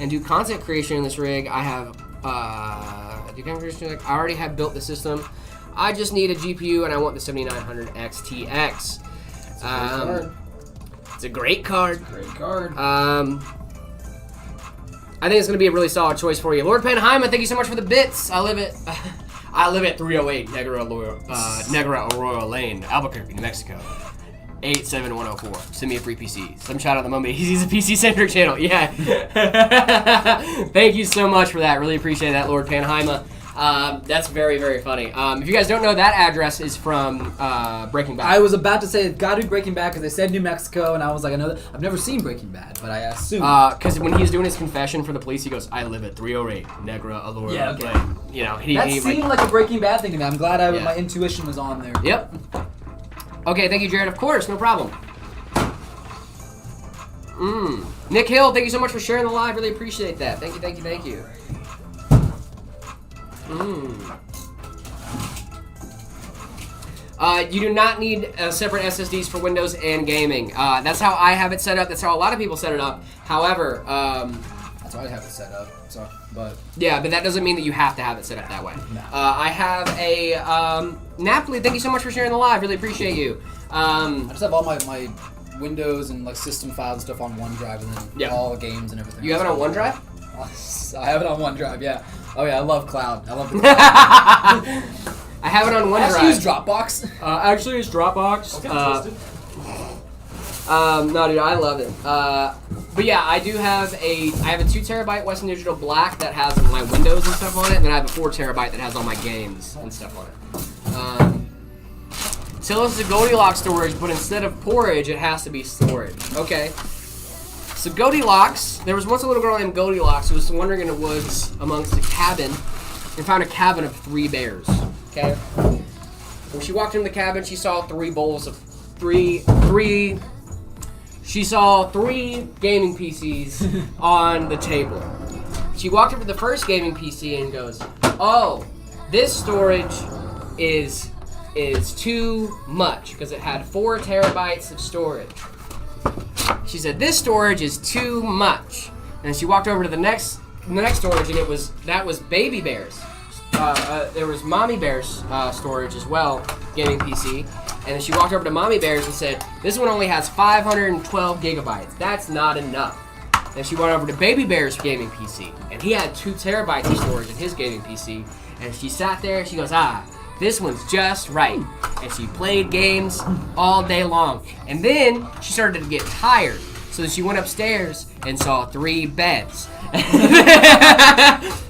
and do content creation in this rig. I have I already have built the system. I just need a GPU, and I want the 7900X TX. Card. It's a great card. Great card. I think it's going to be a really solid choice for you. Lord Panheima, thank you so much for the bits. I live at 308 Negra Aurora Lane, Albuquerque, New Mexico. 87104. Send me a free PC. Some shout out to Mamba. He's a PC-centric channel. Yeah. Thank you so much for that. Really appreciate that, Lord Panheima. That's very, very funny. If you guys don't know, that address is from Breaking Bad. I was about to say, it's got to be Breaking Bad because they said New Mexico, and I was like, I know that. I've never seen Breaking Bad, but I assume. Because when he was doing his confession for the police, he goes, I live at 308 Negra Aurora. Yeah, okay. Lane." You know, that seemed like a Breaking Bad thing to me. I'm glad Yeah. my intuition was on there. Yep. Okay, thank you, Jared. Of course, no problem. Nick Hill, thank you so much for sharing the live. Really appreciate that. Thank you, thank you, thank you. You do not need separate SSDs for Windows and gaming. That's how I have it set up. That's how a lot of people set it up. However, That's why I have it set up. So, but yeah, but that doesn't mean that you have to have it set up that way. No. I have a Napoli. Thank you so much for sharing the live. Really appreciate you. I just have all my Windows and like system files and stuff on OneDrive, and then all the games and everything. You have it on OneDrive? I have it on OneDrive. Yeah. Oh yeah, I love cloud. I love the I have it on OneDrive. Actually, use Dropbox. Actually, it's Dropbox. No, dude, I love it. But yeah, I have a 2 terabyte Western Digital Black that has my Windows and stuff on it, and then I have a 4 terabyte that has all my games and stuff on it. So this is a Goldilocks storage, but instead of porridge, it has to be storage. Okay. So Goldilocks, there was once a little girl named Goldilocks who was wandering in the woods amongst a cabin and found a cabin of 3 bears. Okay. When she walked into the cabin, she saw 3 bowls of She saw 3 gaming PCs on the table. She walked up to the first gaming PC and goes, "Oh, this storage is too much," because it had 4 terabytes of storage. She said, "This storage is too much." And she walked over to the next storage, and that was baby bears. There was mommy bears storage as well, gaming PC. And then she walked over to mommy bears and said, "This one only has 512 gigabytes. That's not enough." Then she went over to baby bear's gaming PC, and he had 2 terabytes of storage in his gaming PC. And she sat there and she goes, "This one's just right." And she played games all day long. And then she started to get tired. So she went upstairs and saw 3 beds.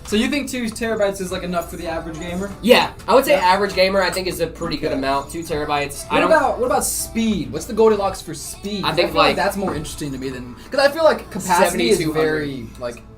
So you think 2 terabytes is like enough for the average gamer? Yeah, I would say average gamer I think is a pretty good amount. 2 terabytes. What about speed? What's the Goldilocks for speed? I think feel like that's more interesting to me than, because I feel like capacity is very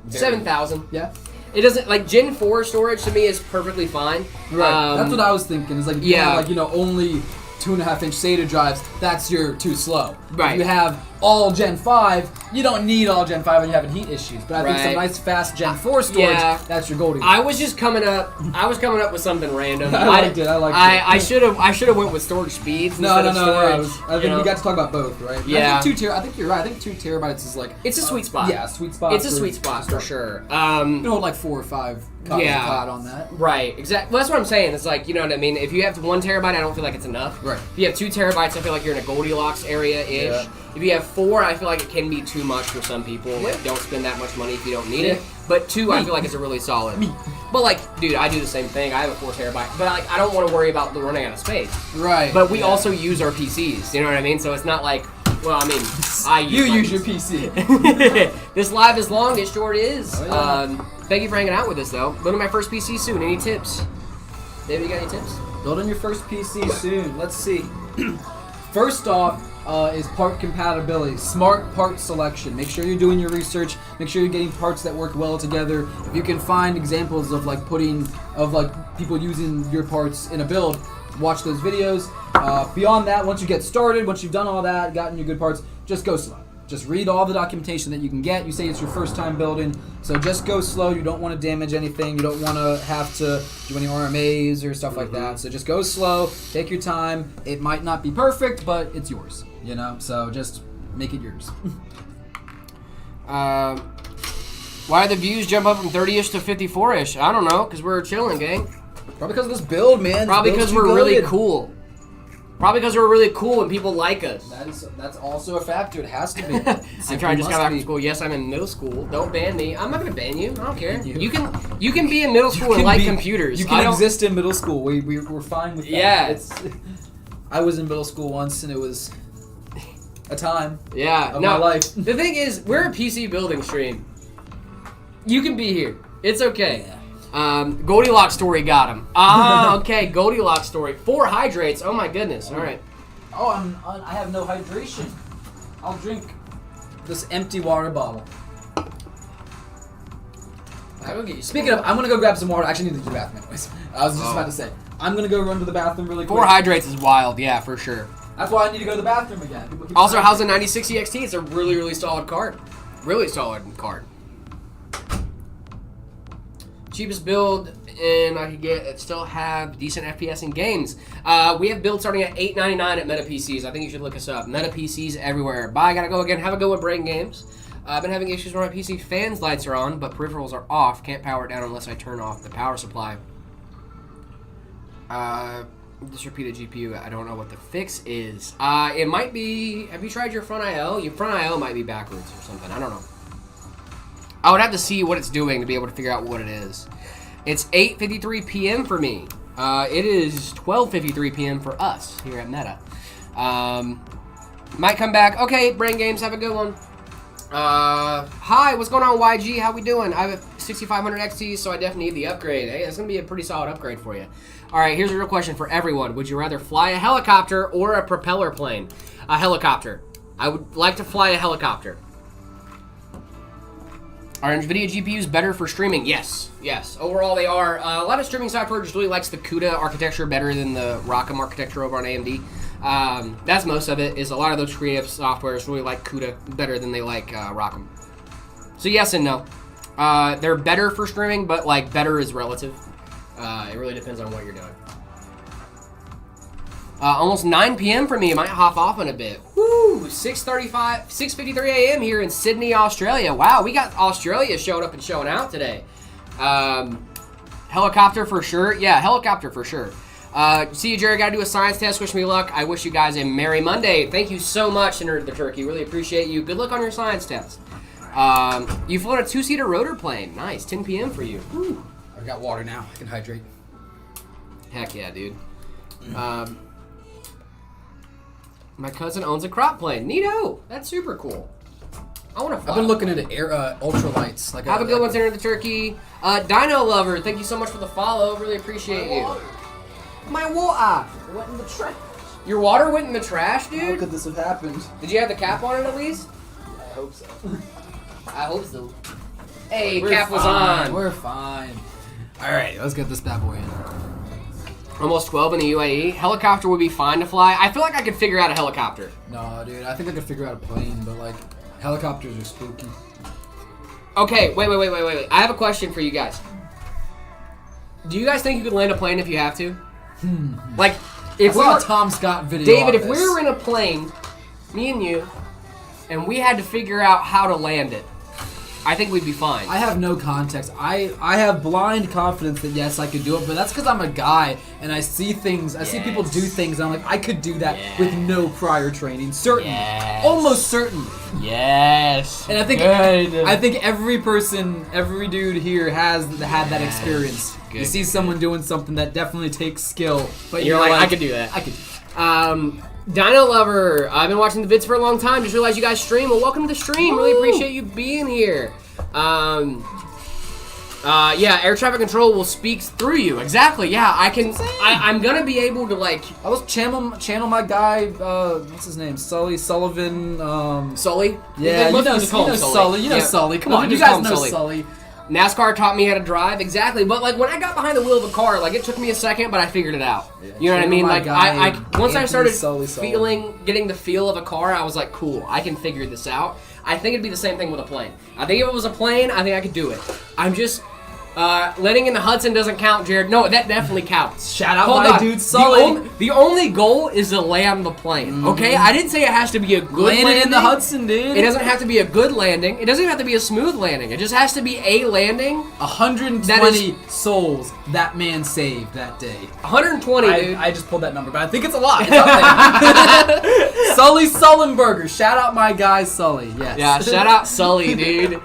7,000. Yeah. It doesn't, like, Gen 4 storage to me is perfectly fine. Right. That's what I was thinking. It's like, if you yeah. have, like, only 2.5-inch SATA drives, that's your too slow. Right. If you have all Gen 5, you don't need all Gen 5 when you're having heat issues. But I think some nice fast Gen 4 storage, that's your Goldilocks. I was just coming up with something random. I liked it. I should have went with storage speeds instead of storage. I think we got to talk about both, right? Yeah. I think you're right. I think 2 terabytes is like, it's a sweet spot. Yeah, sweet spot. It's a sweet spot for sure. You can hold like 4 or 5 copies of COD on that. Right, exactly. Well, that's what I'm saying. It's like, you know what I mean? If you have 1 terabyte, I don't feel like it's enough. Right. If you have 2 terabytes, I feel like you're in a Goldilocks area-ish. Yeah. If you have 4, I feel like it can be too much for some people. Like, don't spend that much money if you don't need it. But 2, I feel like it's a really solid. But like, dude, I do the same thing. I have a 4 terabyte, but like, I don't want to worry about the running out of space. Right. But we also use our PCs. You know what I mean? So it's not like, well, I mean, you use your PC. This live is long. It sure is. Oh, yeah. Thank you for hanging out with us, though. Building my first PC soon. Any tips? David, you got any tips? Building your first PC soon. Let's see. First off, is part compatibility, smart part selection. Make sure you're doing your research. Make sure you're getting parts that work well together. If you can find examples of people using your parts in a build, watch those videos. Beyond that, once you get started, once you've done all that, gotten your good parts, just go slow. Just read all the documentation that you can get. You say it's your first time building, so just go slow. You don't want to damage anything. You don't want to have to do any RMAs or stuff like that. So just go slow. Take your time. It might not be perfect, but it's yours. So just make it yours. Why did the views jump up from 30-ish to 54-ish? I don't know, because we're chilling, gang. Probably because of this build, man. Probably because we're really cool. Probably because we're really cool and people like us. That's also a factor. It has to be. I'm trying to just got back from school. Yes, I'm in middle school. Don't ban me. I'm not gonna ban you. I don't care. You can be in middle school and like computers. You can exist in middle school. We're fine with that. Yeah. I was in middle school once, and it was a time. Yeah. Of my life. The thing is, we're a PC building stream. You can be here. It's okay. Goldilocks story got him. Ah, okay. Goldilocks story. 4 hydrates. Oh my goodness. All right. Oh, I have no hydration. I'll drink this empty water bottle. Speaking of, I'm gonna go grab some water. I actually need to do the bathroom anyways. I was just about to say. I'm gonna go run to the bathroom really quick. 4 hydrates is wild. Yeah, for sure. That's why I need to go to the bathroom again. Also, how's the 9060 XT? It's a really, really solid card. Really solid card. Cheapest build, and I could get still have decent FPS in games. We have builds starting at $8.99 at Meta PCs. I think you should look us up. Meta PCs everywhere. Bye. Gotta go again. Have a good one, Brain Games. I've been having issues where my PC fans lights are on, but peripherals are off. Can't power it down unless I turn off the power supply. Just repeated GPU. I don't know what the fix is. It might be. Have you tried your front IO? Your front IO might be backwards or something. I don't know. I would have to see what it's doing to be able to figure out what it is. It's 8:53 p.m. for me. It is 12:53 p.m. for us here at Meta. Might come back. Okay, Brain Games, have a good one. Hi, what's going on, YG? How we doing? I have a 6500 XT, so I definitely need the upgrade. Hey, that's going to be a pretty solid upgrade for you. All right, here's a real question for everyone. Would you rather fly a helicopter or a propeller plane? A helicopter. I would like to fly a helicopter. Are NVIDIA GPUs better for streaming? Yes. Yes. Overall, they are. A lot of streaming software just really likes the CUDA architecture better than the ROCm architecture over on AMD. That's most of it, is a lot of those creative softwares really like CUDA better than they like ROCm. So yes and no. They're better for streaming, but like better is relative. It really depends on what you're doing. Almost 9 p.m. for me. I might hop off in a bit. Woo! 6:53 a.m. here in Sydney, Australia. Wow, we got Australia showing up and showing out today. Helicopter for sure. Yeah, helicopter for sure. See you, Jerry. Got to do a science test. Wish me luck. I wish you guys a Merry Monday. Thank you so much, Senator the Turkey. Really appreciate you. Good luck on your science test. You flown a 2-seater rotor plane. Nice. 10 p.m. for you. Woo. I've got water now. I can hydrate. Heck yeah, dude. My cousin owns a crop plane. Neato. That's super cool. I want to fly. I've been looking into ultralights. Like have a good one, Senator the Turkey. Dino Lover, thank you so much for the follow. Really appreciate you. My water went in the trash. Your water went in the trash, dude? How could this have happened? Did you have the cap on it at least? I hope so. I hope so. Hey, We're cap was fine. on. We're fine. All right, let's get this bad boy in. Almost 12 in the UAE. Helicopter would be fine to fly. I feel like I could figure out a helicopter. No, dude. I think I could figure out a plane, but like helicopters are spooky. Okay, wait. I have a question for you guys. Do you guys think you could land a plane if you have to? Like, if I we saw were, a Tom Scott video. David, on if this. we were in a plane, me and you, and we had to figure out how to land it, I think we'd be fine. I have no context. I have blind confidence that yes, I could do it, but that's because I'm a guy and I see things. I see people do things. And I'm like, I could do that with no prior training. Certainly, almost certainly. Yes. And I think every person, every dude here has had that experience. Good. You see someone doing something that definitely takes skill, but You're like, I could do that. I could. Dino Lover, I've been watching the vids for a long time. Just realized you guys stream. Well, welcome to the stream. Really appreciate you being here. Yeah, air traffic control will speak through you. Exactly. Yeah, I can. I'm gonna be able to like. I was channel my guy. What's his name? Sully Sullivan. Sully. Yeah, you know Sully. You know Sully. Come on, you guys know Sully. NASCAR taught me how to drive, exactly. But like when I got behind the wheel of a car, like it took me a second, but I figured it out. Yeah, you know what I mean? Like I once I started getting the feel of a car, I was like, cool, I can figure this out. I think it'd be the same thing with a plane. I think if it was a plane, I think I could do it. Landing in the Hudson doesn't count, Jared. No, that definitely counts. Shout out Hold my on. dude Sully. The only goal is to land the plane, okay? I didn't say it has to be a good Landed landing. in the Hudson, dude. It doesn't have to be a good landing. It doesn't even have to be a smooth landing. It just has to be a landing. 120 souls that man saved that day. 120, dude. I just pulled that number, but I think it's a lot. It's up there. Sully Sullenberger. Shout out my guy Sully. Yes. Yeah, shout out Sully, dude.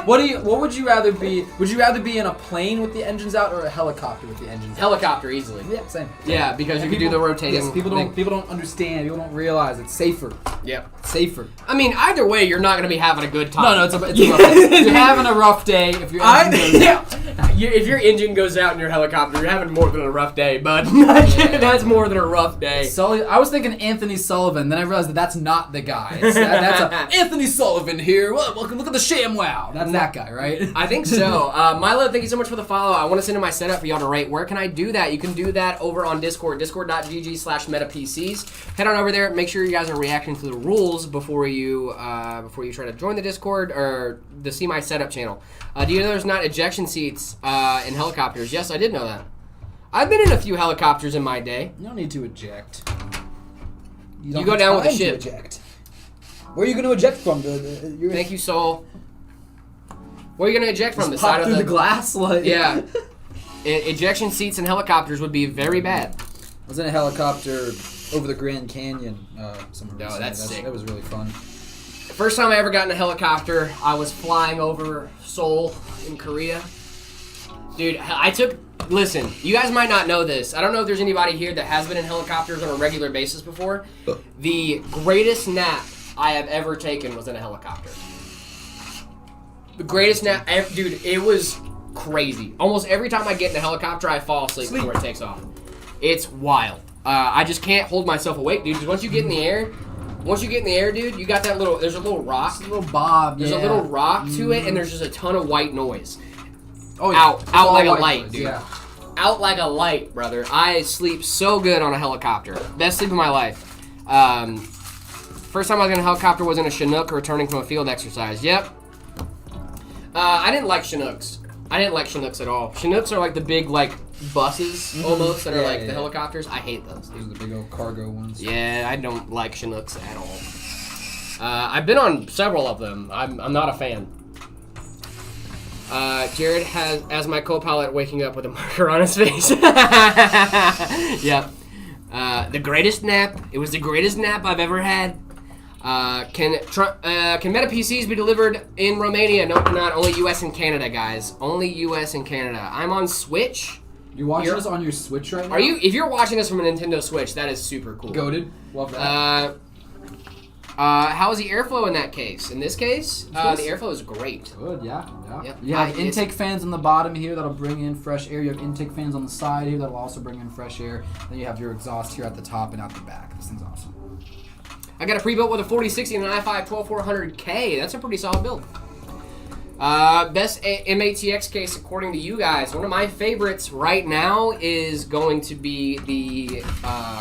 What would you rather be? Would you rather be in a plane with the engines out or a helicopter with the engines out? Helicopter, easily. Yeah, same. Yeah, because you can do the rotating. Yes, people don't understand. People don't realize it's safer. Yeah. Safer. I mean, either way, you're not going to be having a good time. No, it's a rough day. You're having a rough day if your engine goes out. If your engine goes out in your helicopter, you're having more than a rough day, bud. That's more than a rough day. Sully, I was thinking Anthony Sullivan, then I realized that that's not the guy. That's Anthony Sullivan here. Look at the ShamWow. That's that guy, right? I think so. Milo, thank you so much for the follow. I want to send in my setup for y'all to rate. Where can I do that? You can do that over on Discord, discord.gg/metapcs. Head on over there. Make sure you guys are reacting to the rules before you try to join the Discord or the See My Setup channel. Do you know there's not ejection seats in helicopters? Yes, I did know that. I've been in a few helicopters in my day. You don't need to eject. You go down with the time to ship. Eject. Where are you going to eject from? Thank you, Soul. Where are you going to eject from? The Pop side of through the glass? Like. Yeah. Ejection seats in helicopters would be very bad. I was in a helicopter over the Grand Canyon. Somewhere No, recently. that's sick. That was really fun. The first time I ever got in a helicopter, I was flying over Seoul in Korea. Dude, listen, you guys might not know this. I don't know if there's anybody here that has been in helicopters on a regular basis before. The greatest nap I have ever taken was in a helicopter. The greatest nap, dude, it was crazy. Almost every time I get in a helicopter, I fall asleep before it takes off. It's wild. I just can't hold myself awake, dude, because once you get in the air, dude, you got that there's a little rock. Just a little bob, There's a little rock to it, and there's just a ton of white noise. Oh, yeah. Out like a white light, noise, dude. Yeah. Out like a light, brother. I sleep so good on a helicopter. Best sleep of my life. First time I was in a helicopter was in a Chinook returning from a field exercise. Yep. I didn't like Chinooks. I didn't like Chinooks at all. Chinooks are like the big, like, buses almost that are like the helicopters. I hate those. Those are the big old cargo ones. Yeah, I don't like Chinooks at all. I've been on several of them. I'm not a fan. Jared has as my co-pilot waking up with a marker on his face. Yep. The greatest nap. It was the greatest nap I've ever had. Can Meta PCs be delivered in Romania? No, not. Only U.S. and Canada, guys. Only U.S. and Canada. I'm on Switch. You're watching us on your Switch right now? Are you? If you're watching us from a Nintendo Switch, that is super cool. Goated. Love that. How is the airflow in that case? In this case, the airflow is great. Good, yeah. Yep. You have intake fans on the bottom here that'll bring in fresh air. You have intake fans on the side here that'll also bring in fresh air. Then you have your exhaust here at the top and out the back. This thing's awesome. I got a pre-built with a 4060 and an i5 12400K. That's a pretty solid build. Best MATX case according to you guys. One of my favorites right now is going to be the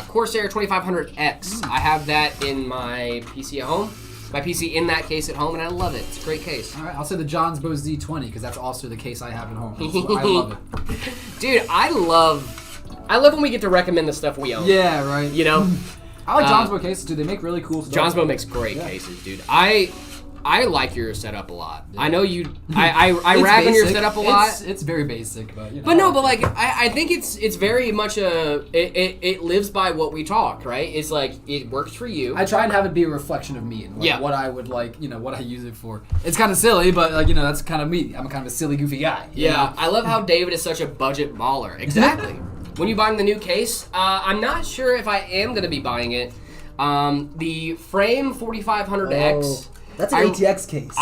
Corsair 2500X. I have that in my PC at home. My PC in that case at home, and I love it. It's a great case. All right, I'll say the Johnsbo Z20 because that's also the case I have at home. So I love it. Dude, I love when we get to recommend the stuff we own. Yeah, right. You know? I like Johnsbo cases, dude. They make really cool stuff. Johnsbo makes great cases, dude. I like your setup a lot. Yeah. I know you. I rag on your setup a lot. It's very basic, but you know. But no, but like I think it's very much it lives by what we talk, right? It's like it works for you. I try and have it be a reflection of me and what I would like, what I use it for. It's kind of silly, but like that's kind of me. I'm kind of a silly, goofy guy. You know? I love how David is such a budget baller. Exactly. When you buying the new case, I'm not sure if I am going to be buying it. The Frame 4500X. That's an ATX case.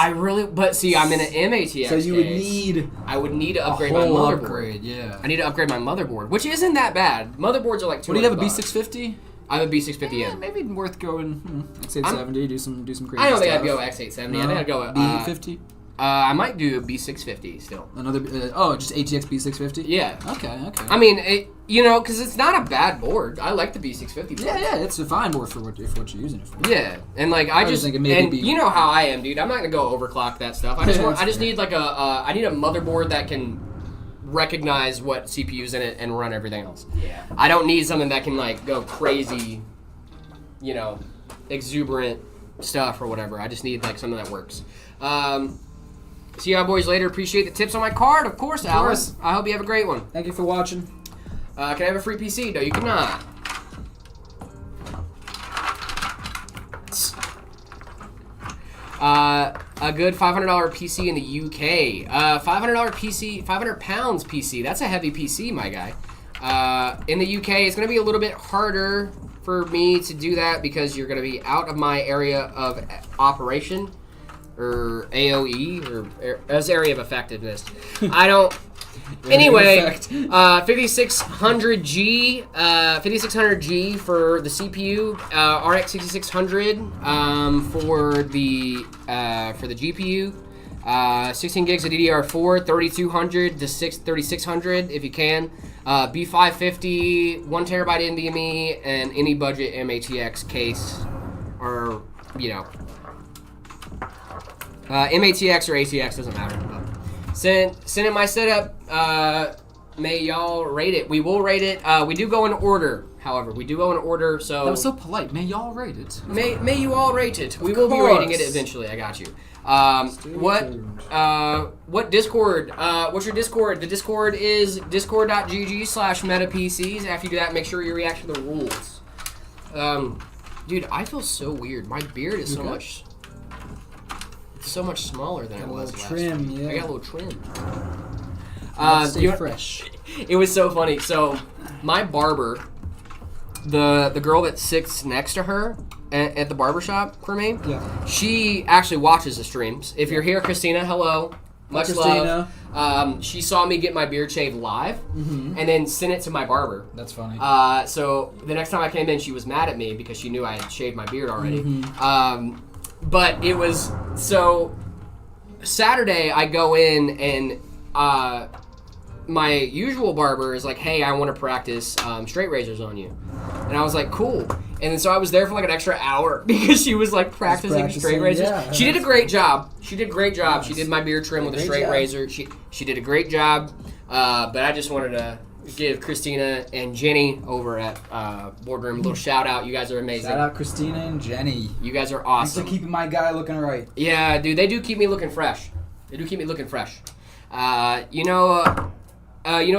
But see, I'm in an MATX. So you would need to upgrade my motherboard. Upgrade, yeah. I need to upgrade my motherboard, which isn't that bad. Motherboards are like $200. What do you have, a B650? I have a B650. Yeah, maybe worth going X870. Do some crazy. I don't think stuff. I'd go X870. I think I'd go B50. I might do a B650 still. Another just ATX B650. Yeah. Okay. I mean, because it's not a bad board. I like the B650 board. Yeah, it's a fine board for what you're using it for. Yeah, and like I just thinking maybe you know how I am, dude. I'm not gonna go overclock that stuff. I just need like I need a motherboard that can recognize what CPU's in it and run everything else. Yeah. I don't need something that can like go crazy, exuberant stuff or whatever. I just need like something that works. See y'all boys later. Appreciate the tips on my card, of course, Alice. I hope you have a great one. Thank you for watching. Can I have a free PC? No, you cannot. A good $500 PC in the UK. $500 PC, 500 pounds PC. That's a heavy PC, my guy. In the UK, it's going to be a little bit harder for me to do that because you're going to be out of my area of operation, or AOE, or as area of effectiveness. I don't. Anyway, 5600G, 5600G for the CPU, RX 6600 for the GPU, 16 gigs of DDR4, 3200 to 3600 if you can, B550, 1 terabyte NVMe, and any budget MATX case, or MATX or ATX doesn't matter. Send in my setup. May y'all rate it. We will rate it. We do go in order, however. We do go in order, so... That was so polite. May y'all rate it. May you all rate it. We will be rating it eventually. I got you. What Discord? What's your Discord? The Discord is discord.gg/metapcs. After you do that, make sure you react to the rules. Dude, I feel so weird. My beard is so much smaller than it was last trim, week. yeah. I got a little trim. Stay fresh. It was so funny. So, my barber, the girl that sits next to her at the barbershop for me, she actually watches the streams. If you're here, Christina, hello. Much love. She saw me get my beard shaved live and then sent it to my barber. That's funny. So, the next time I came in, she was mad at me because she knew I had shaved my beard already. But it was, so Saturday I go in and my usual barber is like, hey, I want to practice straight razors on you. And I was like, cool. And then so I was there for like an extra hour because she was like practicing straight razors. Yeah. She did a great job. She did my beard trim with a straight razor. She did a great job. But I just wanted to give Christina and Jenny over at Boardroom a little shout out. You guys are amazing. Shout out Christina and Jenny. You guys are awesome. Thanks for keeping my guy looking right. Yeah, dude, they do keep me looking fresh. You know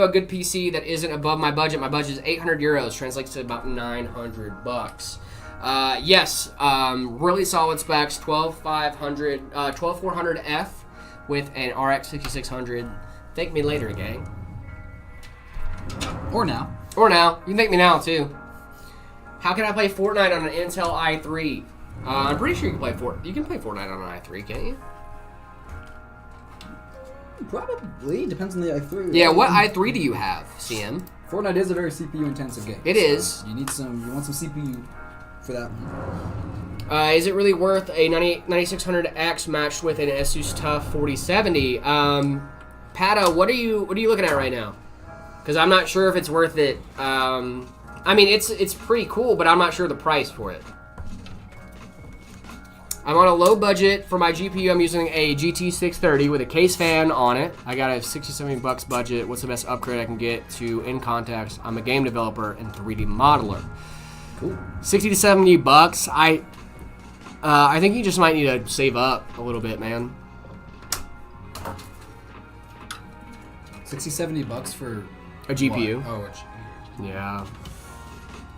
a good PC that isn't above my budget. My budget is 800 euros, translates to about 900 bucks. Yes, really solid specs, 12400F with an RX 6600. Thank me later, gang. Or now. You can thank me now too. How can I play Fortnite on an Intel i3? I'm pretty sure you can play Fortnite. You can play Fortnite on an i3, can't you? Probably. Depends on the i3. Yeah, what i3 do you have, CM? Fortnite is a very CPU intensive game. It is. You want some CPU for that one. Is it really worth a 9600X matched with an Asus TUF 4070? Pata, what are you looking at right now? Because I'm not sure if it's worth it. I mean, it's pretty cool, but I'm not sure the price for it. I'm on a low budget for my GPU. I'm using a GT630 with a case fan on it. I got a $60-70 budget. What's the best upgrade I can get to in context? I'm a game developer and 3D modeler. Cool. $60 to $70. I think you just might need to save up a little bit, man. $60-70 for a GPU. What? Oh, a GPU. Yeah.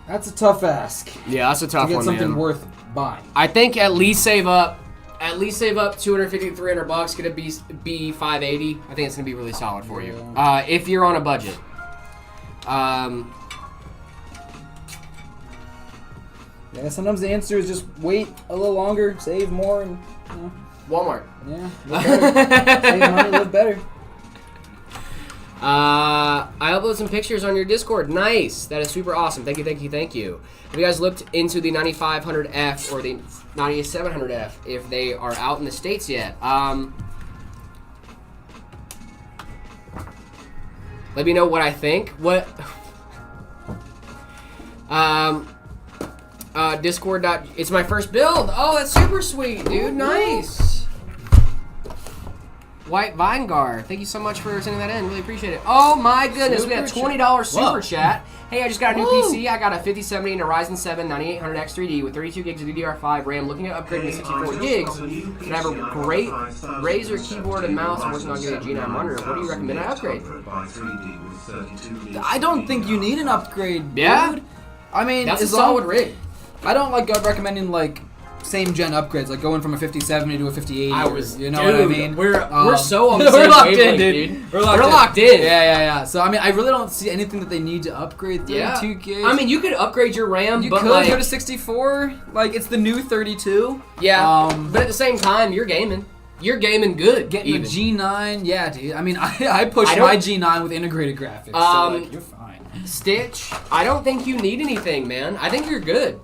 That's a tough ask. Yeah, that's a tough to get one, something man. worth buying. I think at least save up $250 to $300. Get a B580. I think it's gonna be really solid for you. If you're on a budget. Yeah, sometimes the answer is just wait a little longer, save more, and Walmart. Yeah, live better. Save money, live better. I uploaded some pictures on your Discord. Nice. That is super awesome. Thank you. Have you guys looked into the 9500F or the 9700F if they are out in the States yet? Let me know what I think. What? Discord. It's my first build. Oh, that's super sweet, dude. Nice. White Vinegar. Thank you so much for sending that in. Really appreciate it. Oh my goodness, we got a $20 super chat. Hey, I just got a new PC. I got a 5070 and a Ryzen 7 9800X 3D with 32 gigs of DDR5 RAM. Looking at upgrading to 64 gigs. And I have a great Razer keyboard and mouse. I'm working on getting a G9 monitor. What do you recommend I upgrade? I don't think you need an upgrade, Yeah? dude. I mean, That's a as long- solid rig. I don't like recommending like same gen upgrades, like going from a 5070 to a 5080. You know what I mean? We're so on the we're same locked in, wavelength, dude. We're locked in. Yeah. So I mean, I really don't see anything that they need to upgrade 32 Yeah. gigs. I mean, you could upgrade your RAM, you but could like, go to 64. Like it's the new 32. yeah. But at the same time, you're gaming. You're gaming good. Getting even. a G9, yeah, dude. I mean, I push I don't- my G9 with integrated graphics, so like, you're fine. Stitch, I don't think you need anything, man. I think you're good.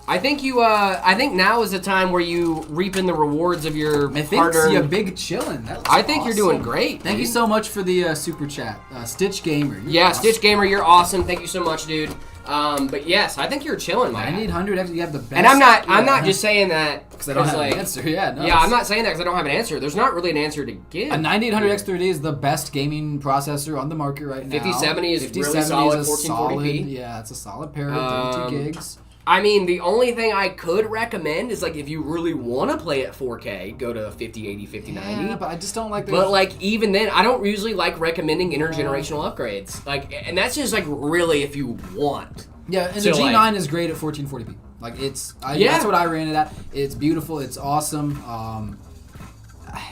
I think I think now is the time where you reaping the rewards of your I think hard-earned. a big chillin'. That looks I think you're doing awesome. great. Thank you dude. so much for the super chat, Stitch Gamer. You're Yeah, awesome. Stitch Gamer, you're awesome. Thank you so much, dude. But yes, I think you're chilling, my guy. 9800 actually, you have the best. And I'm not just saying that because I don't have like, an answer. Yeah, no. yeah, I'm not saying that because I don't have an answer. There's not really an answer to give. A 9800 X3D is the best gaming processor on the market right now. 5070 is really 5070 solid, is a 1440p. solid- Yeah, it's a solid pair of 32 gigs. I mean, the only thing I could recommend is like if you really want to play at 4K, go to 5080, 5090. Yeah, but I just don't like the. But like even then, I don't usually like recommending intergenerational upgrades. Like, and that's just like really if you want. Yeah, and So, the G9 like- is great at 1440p. Like it's, Yeah. that's what I ran it at. It's beautiful. It's awesome.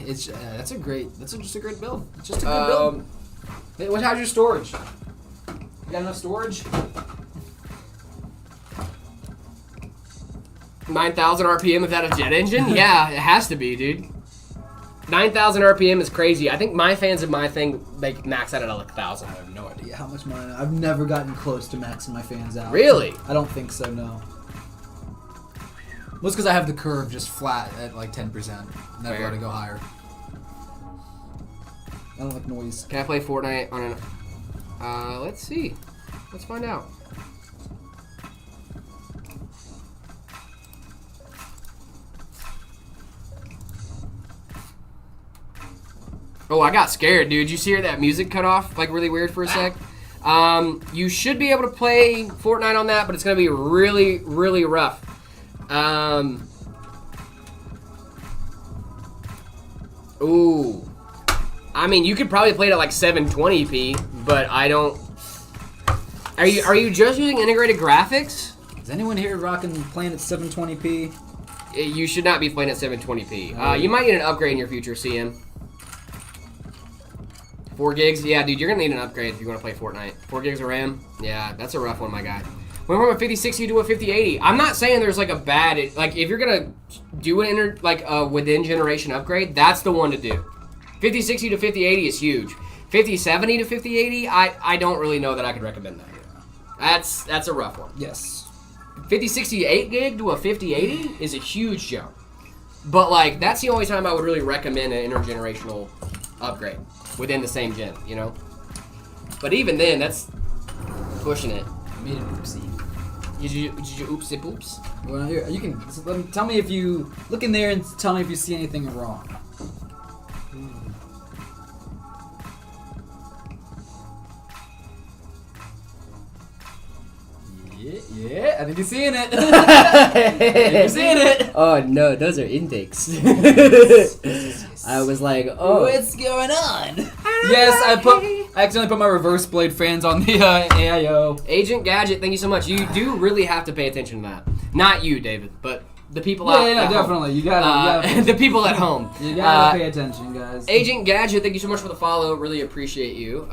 It's that's just a great build. It's just a good build. Hey, how's your storage? You got enough storage? 9,000 RPM, is that a jet engine? Yeah, it has to be, dude. 9,000 RPM is crazy. I think my fans of my thing like max out at like 1,000. I have no idea how much mine. I've never gotten close to maxing my fans out. Really? I don't think so. No. Most because I have the curve just flat at like 10%. Never Fair. let it go higher. I don't like noise. Can I play Fortnite on an? Let's see. Let's find out. Oh, I got scared, dude. You see that music cut off like really weird for a sec? You should be able to play Fortnite on that, but it's gonna be really, really rough. Ooh. I mean, you could probably play it at like 720p, but I don't. Are you just using integrated graphics? Is anyone here rocking playing at 720p? You should not be playing at 720p. You might need an upgrade in your future, CM. 4 gigs? Yeah, dude, you're gonna need an upgrade if you want to play Fortnite. 4 gigs of RAM? Yeah, that's a rough one, my guy. Went from a 5060 to a 5080. I'm not saying there's like a bad, like if you're gonna do an within generation upgrade, that's the one to do. 5060 to 5080 is huge. 5070 to 5080, I don't really know that I could recommend that. That's a rough one. Yes. 5068 gig to a 5080 is a huge jump. But like that's the only time I would really recommend an intergenerational upgrade within the same gen, you know? But even then, that's pushing it. I made an oopsie. Did you oopsie poops? Well, here, you can tell me if you look in there and tell me if you see anything wrong. Yeah, I think you're seeing it. I think you're seeing it. Oh no, those are intakes. I was like, oh. What's going on? Yes, I accidentally put my reverse blade fans on the AIO. Agent Gadget, thank you so much. You do really have to pay attention to that. Not you, David, but the people out Yeah, at home. definitely. You gotta the people at home. you gotta pay attention, guys. Agent Gadget, thank you so much for the follow. Really appreciate you.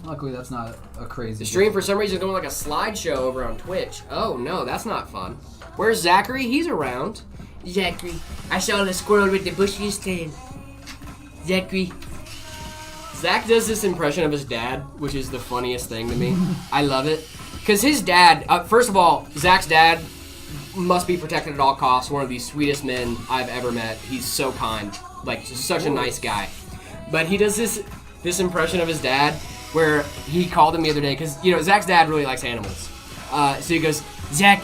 Luckily, that's not a crazy. The stream for some reason is going like a slideshow over on Twitch. Oh no, that's not fun. Where's Zachary? He's around. Zachary, I saw the squirrel with the bushes tail. Zachary. Zach does this impression of his dad, which is the funniest thing to me. I love it. Because his dad, first of all, Zach's dad must be protected at all costs. One of the sweetest men I've ever met. He's so kind. Like, just such a nice guy. But he does this impression of his dad. where he called him the other day because Zach's dad really likes animals. So he goes, Zach,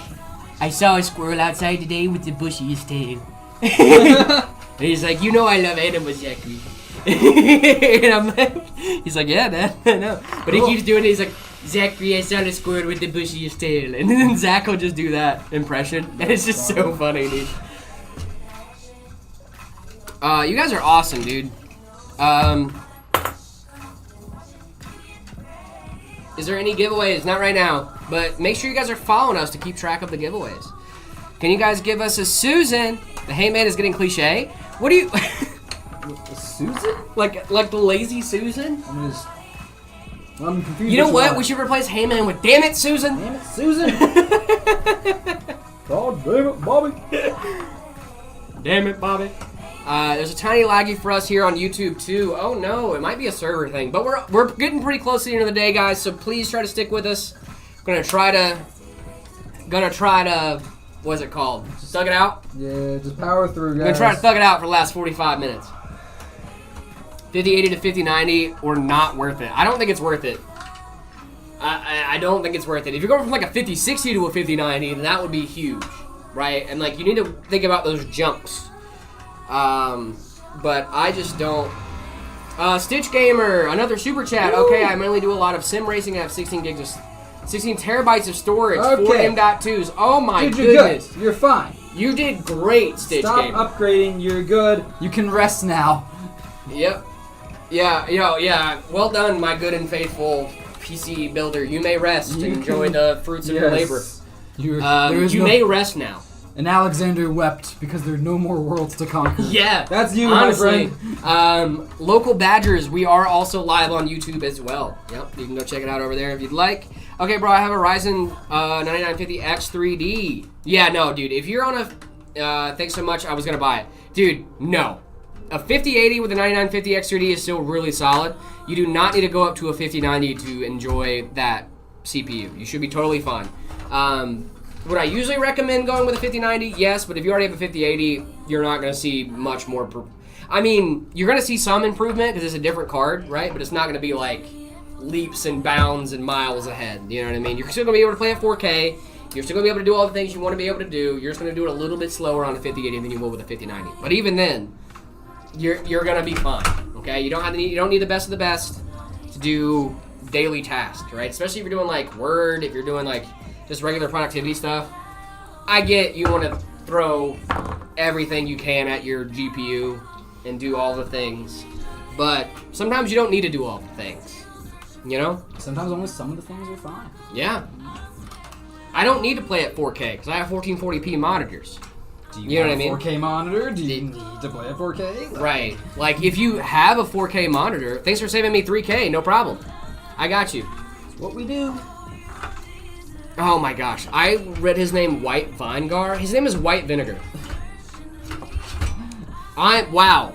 I saw a squirrel outside today with the bushiest tail. And he's like, I love animals, Zachary. And I'm like, he's like, yeah, Dad, I know. But he keeps doing it. He's like, Zachary, I saw a squirrel with the bushiest tail. And then Zach will just do that impression. And it's just so funny, dude. You guys are awesome, dude. Is there any giveaways? Not right now. But make sure you guys are following us to keep track of the giveaways. Can you guys give us a Susan? The Hey Man is getting cliche. What do you... Susan? Like the lazy Susan? I'm confused. You know what? We should replace Hey Man with Damn It, Susan. Damn it, Susan. God damn it, Bobby. Damn it, Bobby. There's a tiny laggy for us here on YouTube too. Oh no, it might be a server thing, but we're getting pretty close to the end of the day, guys. So please try to stick with us. Gonna try to. What's it called? Thug it out. Yeah, just power through, guys. We're gonna try to thug it out for the last 45 minutes. 50-80 to 50-90 or not worth it. I don't think it's worth it. I don't think it's worth it. If you're going from like a 50-60 to a 50-90, then that would be huge, right? And like you need to think about those jumps. But I just don't. Stitch Gamer, another super chat. Woo! Okay, I mainly do a lot of sim racing. I have 16 terabytes of storage, Okay. 4 M.2s. Oh my Dude, you're goodness. good. You're fine. You did great, Stitch Stop Gamer. upgrading. You're good. You can rest now. Yep. Yeah. Well done, my good and faithful PC builder. You may rest and enjoy the fruits of your labor. You may rest now. And Alexander wept because there are no more worlds to conquer. Yeah. That's you, honestly, my friend. Local Badgers, we are also live on YouTube as well. Yep, you can go check it out over there if you'd like. Okay, bro, I have a Ryzen 9950X 3D. Yeah, no, dude, if you're on a... thanks so much, I was going to buy it. Dude, no. A 5080 with a 9950X 3D is still really solid. You do not need to go up to a 5090 to enjoy that CPU. You should be totally fine. Would I usually recommend going with a 5090? Yes, but if you already have a 5080, you're not going to see much more... I mean, you're going to see some improvement because it's a different card, right? But it's not going to be like leaps and bounds and miles ahead. You know what I mean? You're still going to be able to play at 4K. You're still going to be able to do all the things you want to be able to do. You're just going to do it a little bit slower on a 5080 than you will with a 5090. But even then, you're going to be fine, okay? You don't need the best of the best to do daily tasks, right? Especially if you're doing like Word, if you're doing like just regular productivity stuff. I get you want to throw everything you can at your GPU and do all the things, but sometimes you don't need to do all the things, you know? Sometimes only some of the things are fine. Yeah. I don't need to play at 4K because I have 1440p monitors. Do You know what I mean? 4K monitor? Do you need to play at 4K? Right. Like, if you have a 4K monitor, thanks for saving me 3K, no problem. I got you. It's what we do. Oh my gosh. I read his name White Vinegar. His name is White Vinegar. Wow.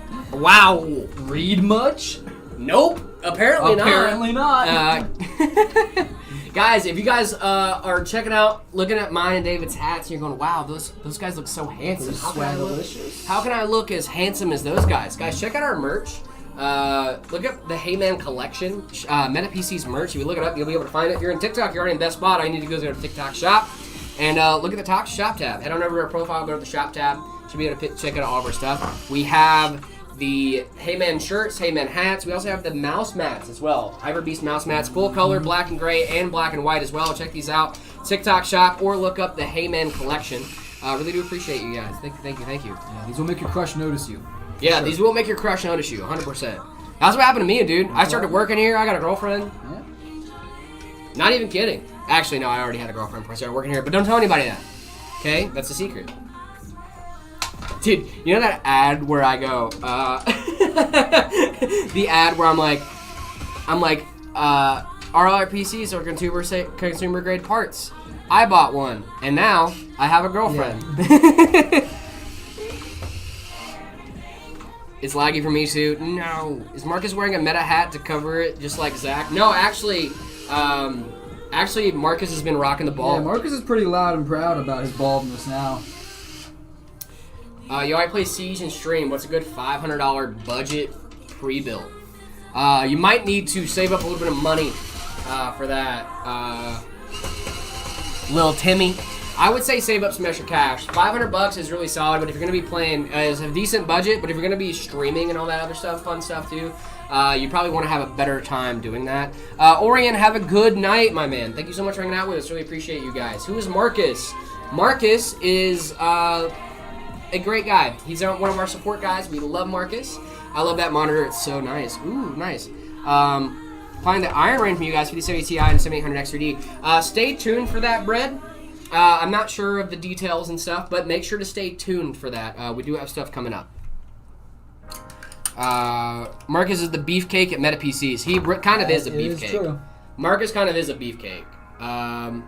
Read much? Nope. Apparently not. Guys, if you guys are checking out, looking at mine and David's hats, and you're going, wow, those guys look so handsome. How can I look as handsome as those guys? Guys, check out our merch. Look up the Hey Man collection, MetaPC's merch. If you look it up, you'll be able to find it. If you're in TikTok, you're already in Best Spot. All you need to go to the TikTok shop and look at the top shop tab. Head on over to our profile, go to the shop tab. Should be able to check out all of our stuff. We have the Hey Man shirts, Hey Man hats. We also have the mouse mats as well. Hyper Beast mouse mats, full color, black and gray, and black and white as well. Check these out. TikTok shop or look up the Hey Man collection. Really do appreciate you guys. Thank you. Yeah, these will make your crush notice you. Yeah, Sure. these will make your crush notice you, 100%. That's what happened to me, dude. I started working here. I got a girlfriend. Yeah. Not even kidding. Actually, no, I already had a girlfriend before I started working here, but don't tell anybody that. Okay? That's a secret. Dude, you know that ad where I go, the ad where I'm like, are all our PCs are consumer grade parts? I bought one, and now I have a girlfriend. Yeah. It's laggy for me too. No. Is Marcus wearing a meta hat to cover it just like Zach? No, actually, Marcus has been rocking the ball. Yeah, Marcus is pretty loud and proud about his baldness now. Yo, I play Siege and stream. What's a good $500 budget pre-build? You might need to save up a little bit of money for that. Lil Timmy. I would say save up some extra cash. $500 is really solid, but if you're going to be playing, it's a decent budget, but if you're going to be streaming and all that other stuff, fun stuff too, you probably want to have a better time doing that. Orion, have a good night, my man. Thank you so much for hanging out with us. Really appreciate you guys. Who is Marcus? Marcus is a great guy. He's one of our support guys. We love Marcus. I love that monitor. It's so nice. Ooh, nice. Find the Iron Rain from you guys, 5070 Ti and 7800 X3D. Stay tuned for that, Bread. I'm not sure of the details and stuff, but make sure to stay tuned for that. We do have stuff coming up. Marcus is the beefcake at Meta PCs. He kind of is a beefcake. Marcus kind of is a beefcake. Oh,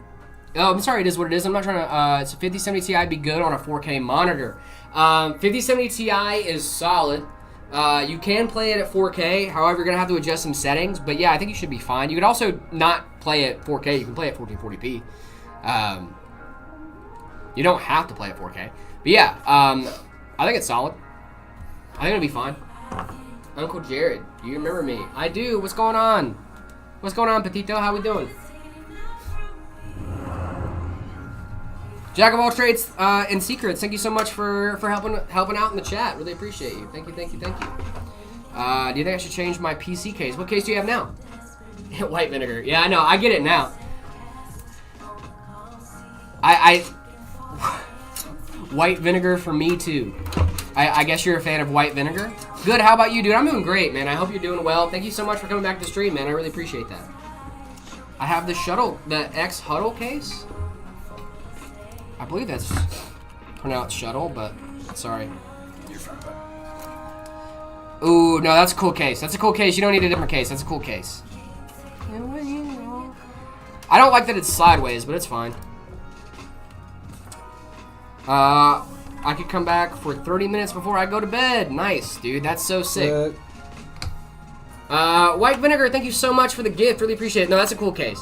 I'm sorry, it is what it is. I'm not trying to... it's a 5070 Ti. I'd be good on a 4K monitor. 5070 Ti is solid. You can play it at 4K. However, you're going to have to adjust some settings. But yeah, I think you should be fine. You could also not play at 4K. You can play at 1440p. You don't have to play at 4K. But yeah, I think it's solid. I think it'll be fine. Uncle Jared, do you remember me? I do. What's going on? What's going on, Petito? How we doing? Jack of all trades and secrets. Thank you so much for helping out in the chat. Really appreciate you. Thank you. Do you think I should change my PC case? What case do you have now? White vinegar. Yeah, I know. I get it now. White vinegar for me too. I guess you're a fan of white vinegar. Good. How about you, dude? I'm doing great, man. I hope you're doing well. Thank you so much for coming back to the stream, man. I really appreciate that. I have the X Huddle case. I believe that's pronounced shuttle, but sorry. You're fine, bud. Ooh, no, that's a cool case. That's a cool case. You don't need a different case. That's a cool case. I don't like that it's sideways, but it's fine. I could come back for 30 minutes before I go to bed. Nice, dude. That's so sick. White vinegar, thank you so much for the gift. Really appreciate it. No, that's a cool case.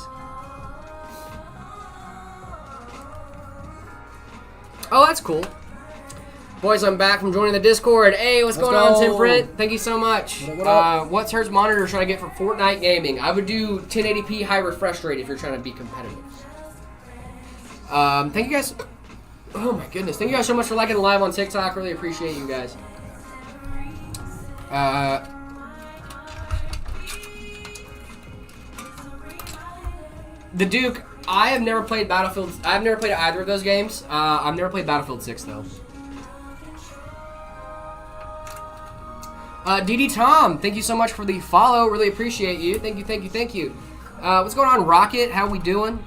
Oh, that's cool. Boys, I'm back from joining the Discord. Hey, what's going on, Temperate? Thank you so much. What hertz monitor should I get for Fortnite gaming? I would do 1080p high refresh rate if you're trying to be competitive. Thank you guys. Oh my goodness. Thank you guys so much for liking the live on TikTok. Really appreciate you guys. The Duke, I have never played Battlefield. I've never played either of those games. I've never played Battlefield 6 though. DD Tom, thank you so much for the follow. Really appreciate you. Thank you. What's going on, Rocket? How we doing?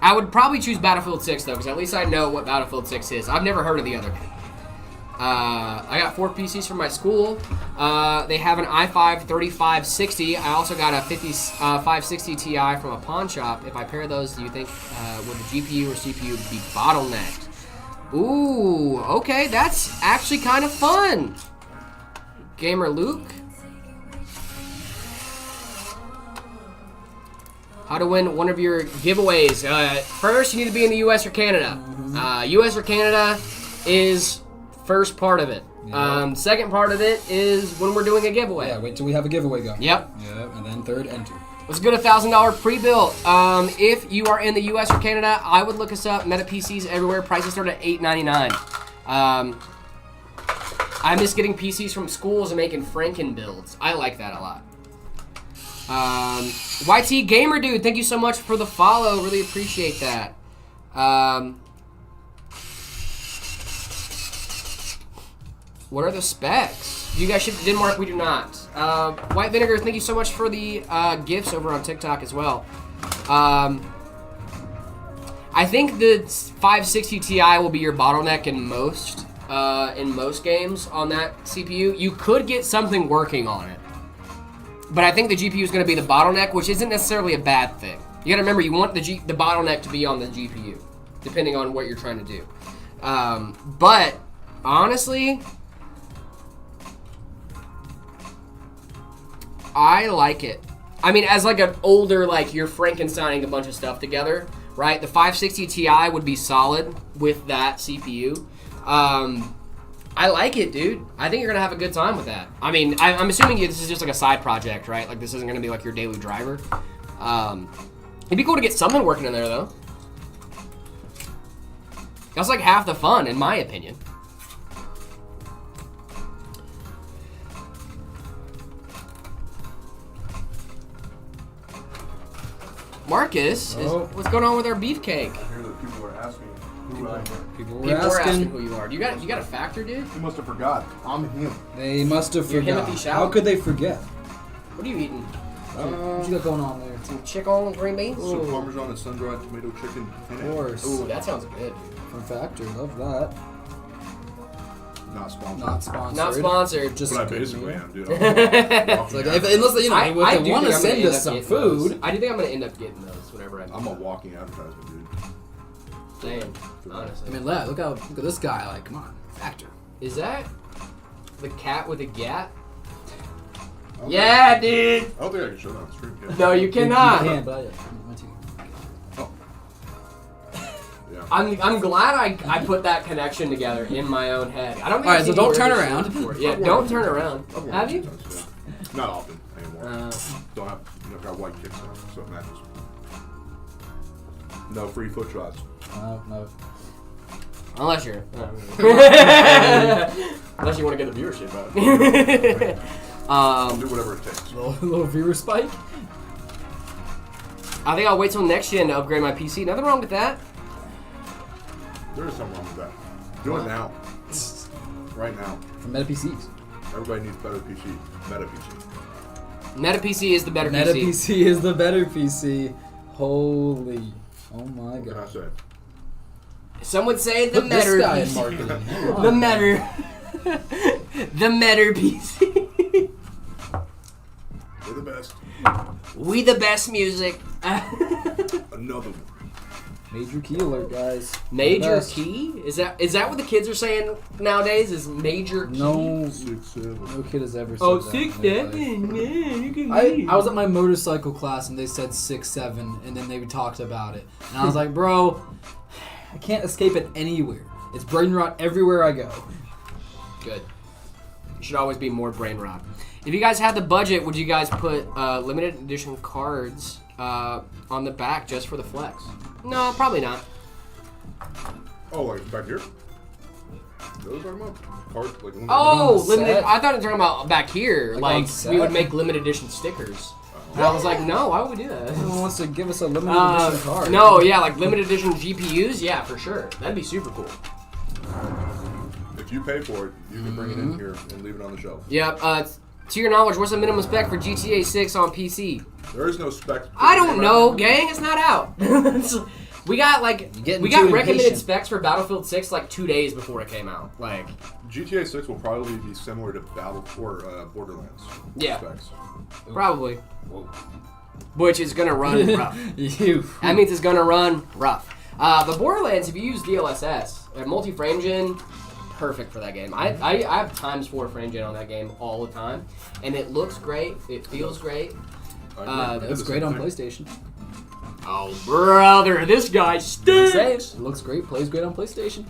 I would probably choose Battlefield 6 though, because at least I know what Battlefield 6 is. I've never heard of the other one. I got 4 PCs from my school. They have an i5 3560. I also got a 560 Ti from a pawn shop. If I pair those, do you think would the GPU or CPU be bottlenecked? Ooh, okay, that's actually kind of fun. Gamer Luke. How to win one of your giveaways. First, you need to be in the US or Canada. US or Canada is first part of it. Yep. Second part of it is when we're doing a giveaway. Yeah, wait till we have a giveaway going. Yep. Yep, and then third, enter. Let's get a $1,000 pre-built. If you are in the US or Canada, I would look us up. Meta PCs everywhere. Prices start at $8.99. I miss getting PCs from schools and making Franken builds. I like that a lot. YT Gamer Dude, thank you so much for the follow. Really appreciate that. What are the specs? You guys ship to Denmark? We do not. White Vinegar, thank you so much for the gifts over on TikTok as well. I think the 560 Ti will be your bottleneck in most games on that CPU. You could get something working on it. But I think the GPU is going to be the bottleneck, which isn't necessarily a bad thing. You got to remember, you want the bottleneck to be on the GPU, depending on what you're trying to do. But honestly, I like it. I mean, as like an older, like you're Frankensteining a bunch of stuff together, right? The 560 Ti would be solid with that CPU. I like it, dude. I think you're gonna have a good time with that. I mean, I'm assuming this is just like a side project, right? Like this isn't gonna be like your daily driver. It'd be cool to get something working in there, though. That's like half the fun, in my opinion. Marcus, what's going on with our beefcake? I hear that people are asking who I am. People were People are asking asking. who you are. You got a factor, dude? You must have forgot. I'm him. They must have You're forgot. Timothy Chalamet. How could they forget? What are you eating? What you got going on there? Some chicken and green beans? Some Parmesan and sun-dried tomato chicken. Of course. Ooh, that sounds good. From Factor, love that. Not sponsored. Not sponsored. Not sponsored. Just But I good basically meat. am, dude. I'm Like, unless you know, if I they do want to think I'm gonna send end us up some getting food. those. I do think I'm gonna end up getting those whenever I'm a walking advertisement, dude. Damn, honestly. I mean, look at this guy. Like, come on, Factor. Is that the cat with a gat? I don't Yeah, think- dude. I don't think I can show that on the stream. Can I? No, you cannot. You can, but Yeah. I'm glad I put that connection together in my own head. I don't think All right, I've so seen don't you turn ever around. show it before. Yeah, don't turn around. I've worn Have it you? sometimes, yeah. Not often anymore. Uh, Don't have. I've got white kicks on, so it matches. No free foot shots. no. unless you're. Unless you want to get the viewership up. Do whatever it takes. Little viewer spike. I think I'll wait till next gen to upgrade my PC. Nothing wrong with that. There is something wrong with that. Do it now. Right now. From Meta PCs. Everybody needs better PC. Meta PC. Meta PC is the better Meta PC. PC is the better PC. Holy. Oh my What can I god. say? Some would say the Put this Meta guy in PC. marketing. The Meta. The Meta PC. We're the best. We the best music. Another one. Major key alert, guys. Major Best. key? Is that what the kids are saying nowadays? Is major key? No, 6, 7. no kid has ever said Oh, that. 6, in their 7. life. Yeah, you can I was at my motorcycle class and they said 6, 7, and then they talked about it. And I was like, bro, I can't escape it anywhere. It's brain rot everywhere I go. Good. You should always be more brain rot. If you guys had the budget, would you guys put limited edition cards on the back just for the flex? No, probably not. Oh, like back here? Those are about cards, like Oh, on the limited. set? I thought it was talking about back here. Like Like, on set? we would make limited edition stickers. And I was like, no, why would we do that? Everyone wants to give us a limited edition card. No, yeah, like limited edition GPUs, yeah, for sure. That'd be super cool. If you pay for it, you can bring it in here and leave it on the shelf. Yep. To your knowledge, what's the minimum spec for GTA 6 on PC? There is no spec. I don't know, gang. It's not out. We got getting we got too recommended impatient. specs for Battlefield 6 like 2 days before it came out. Like, GTA 6 will probably be similar to Borderlands. Yeah. Specs. probably. Which is gonna run rough. You. That means it's gonna run rough. The Borderlands, if you use DLSS, multi-frame gen, perfect for that game. I have ×4 frame gen on that game all the time, and it looks great. It feels great. I did That's the great same on thing. PlayStation. Oh, brother, this guy stinks. It looks great, plays great on PlayStation.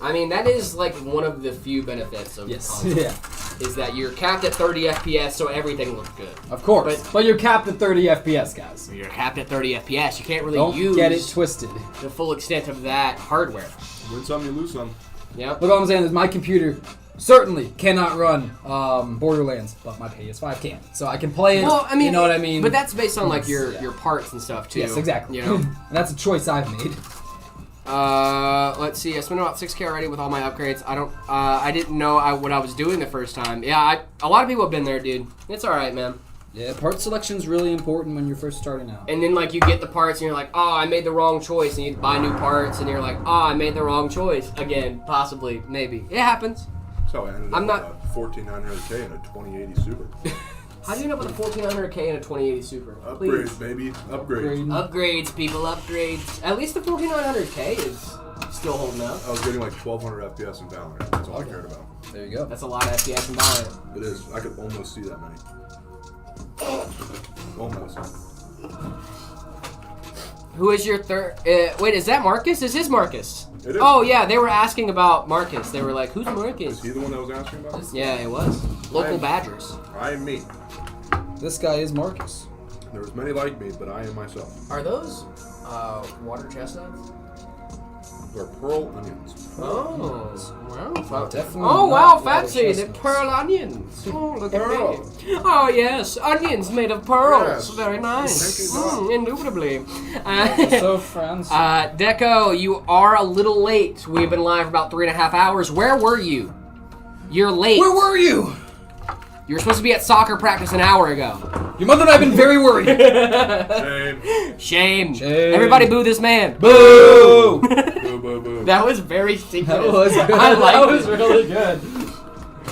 I mean, that is like one of the few benefits of the console, Yeah. is that you're capped at 30 FPS, so everything looks good. Of course. But you're capped at 30 FPS, guys. You're capped at 30 FPS. You can't really Don't use get it twisted. the full extent of that hardware. Win some, you lose some. Yep. Look, all I'm saying is my computer certainly cannot run Borderlands, but my PS5 can. So I can play it. Well, I mean, you know what I mean? But that's based on like Yeah. your parts and stuff too. yes, exactly. You know. And that's a choice I've made. Let's see. I spent about 6K already with all my upgrades. I didn't know what I was doing the first time. Yeah, a lot of people have been there, dude. It's all right, man. Yeah, part selection is really important when you're first starting out. And then like you get the parts and you're like, oh, I made the wrong choice, and you buy new parts and you're like, oh, I made the wrong choice again, possibly, maybe. It happens. That's how I ended I'm up not- with a 14900K and a 2080 Super. How do you end up with a 1400K and a 2080 Super? Upgrades, Please. baby. Upgrades. Upgrades, people, upgrades. At least the 1400K is still holding up. I was getting like 1200 FPS in Valorant. That's all I cared about. There you go. That's a lot of FPS in Valorant. It is. I could almost see that many. Almost. Who is your third? Wait, is that Marcus? Is his Marcus? It is. Oh yeah, they were asking about Marcus. They were like, "Who's Marcus?" Is he the one that was asking about this? Yeah, it was. Local Badgers. I am me. This guy is Marcus. There's many like me, but I am myself. Are those water chestnuts? They're pearl onions. Oh, wow. Definitely Oh, not wow, water fancy. They're chestnuts. pearl onions. Oh, look Pearl. at me. Oh, yes, onions made of pearls. Yes. Very nice. Thank you, Indubitably. So fancy. Deco, you are a little late. We've been live for about 3.5 hours. Where were you? You're late. Where were you? You were supposed to be at soccer practice an hour ago. Your mother and I have been very worried. Shame. Shame. Everybody boo this man. Boo! Boo, boo, boo. That was very secretive. That was good. I like That was it. really good.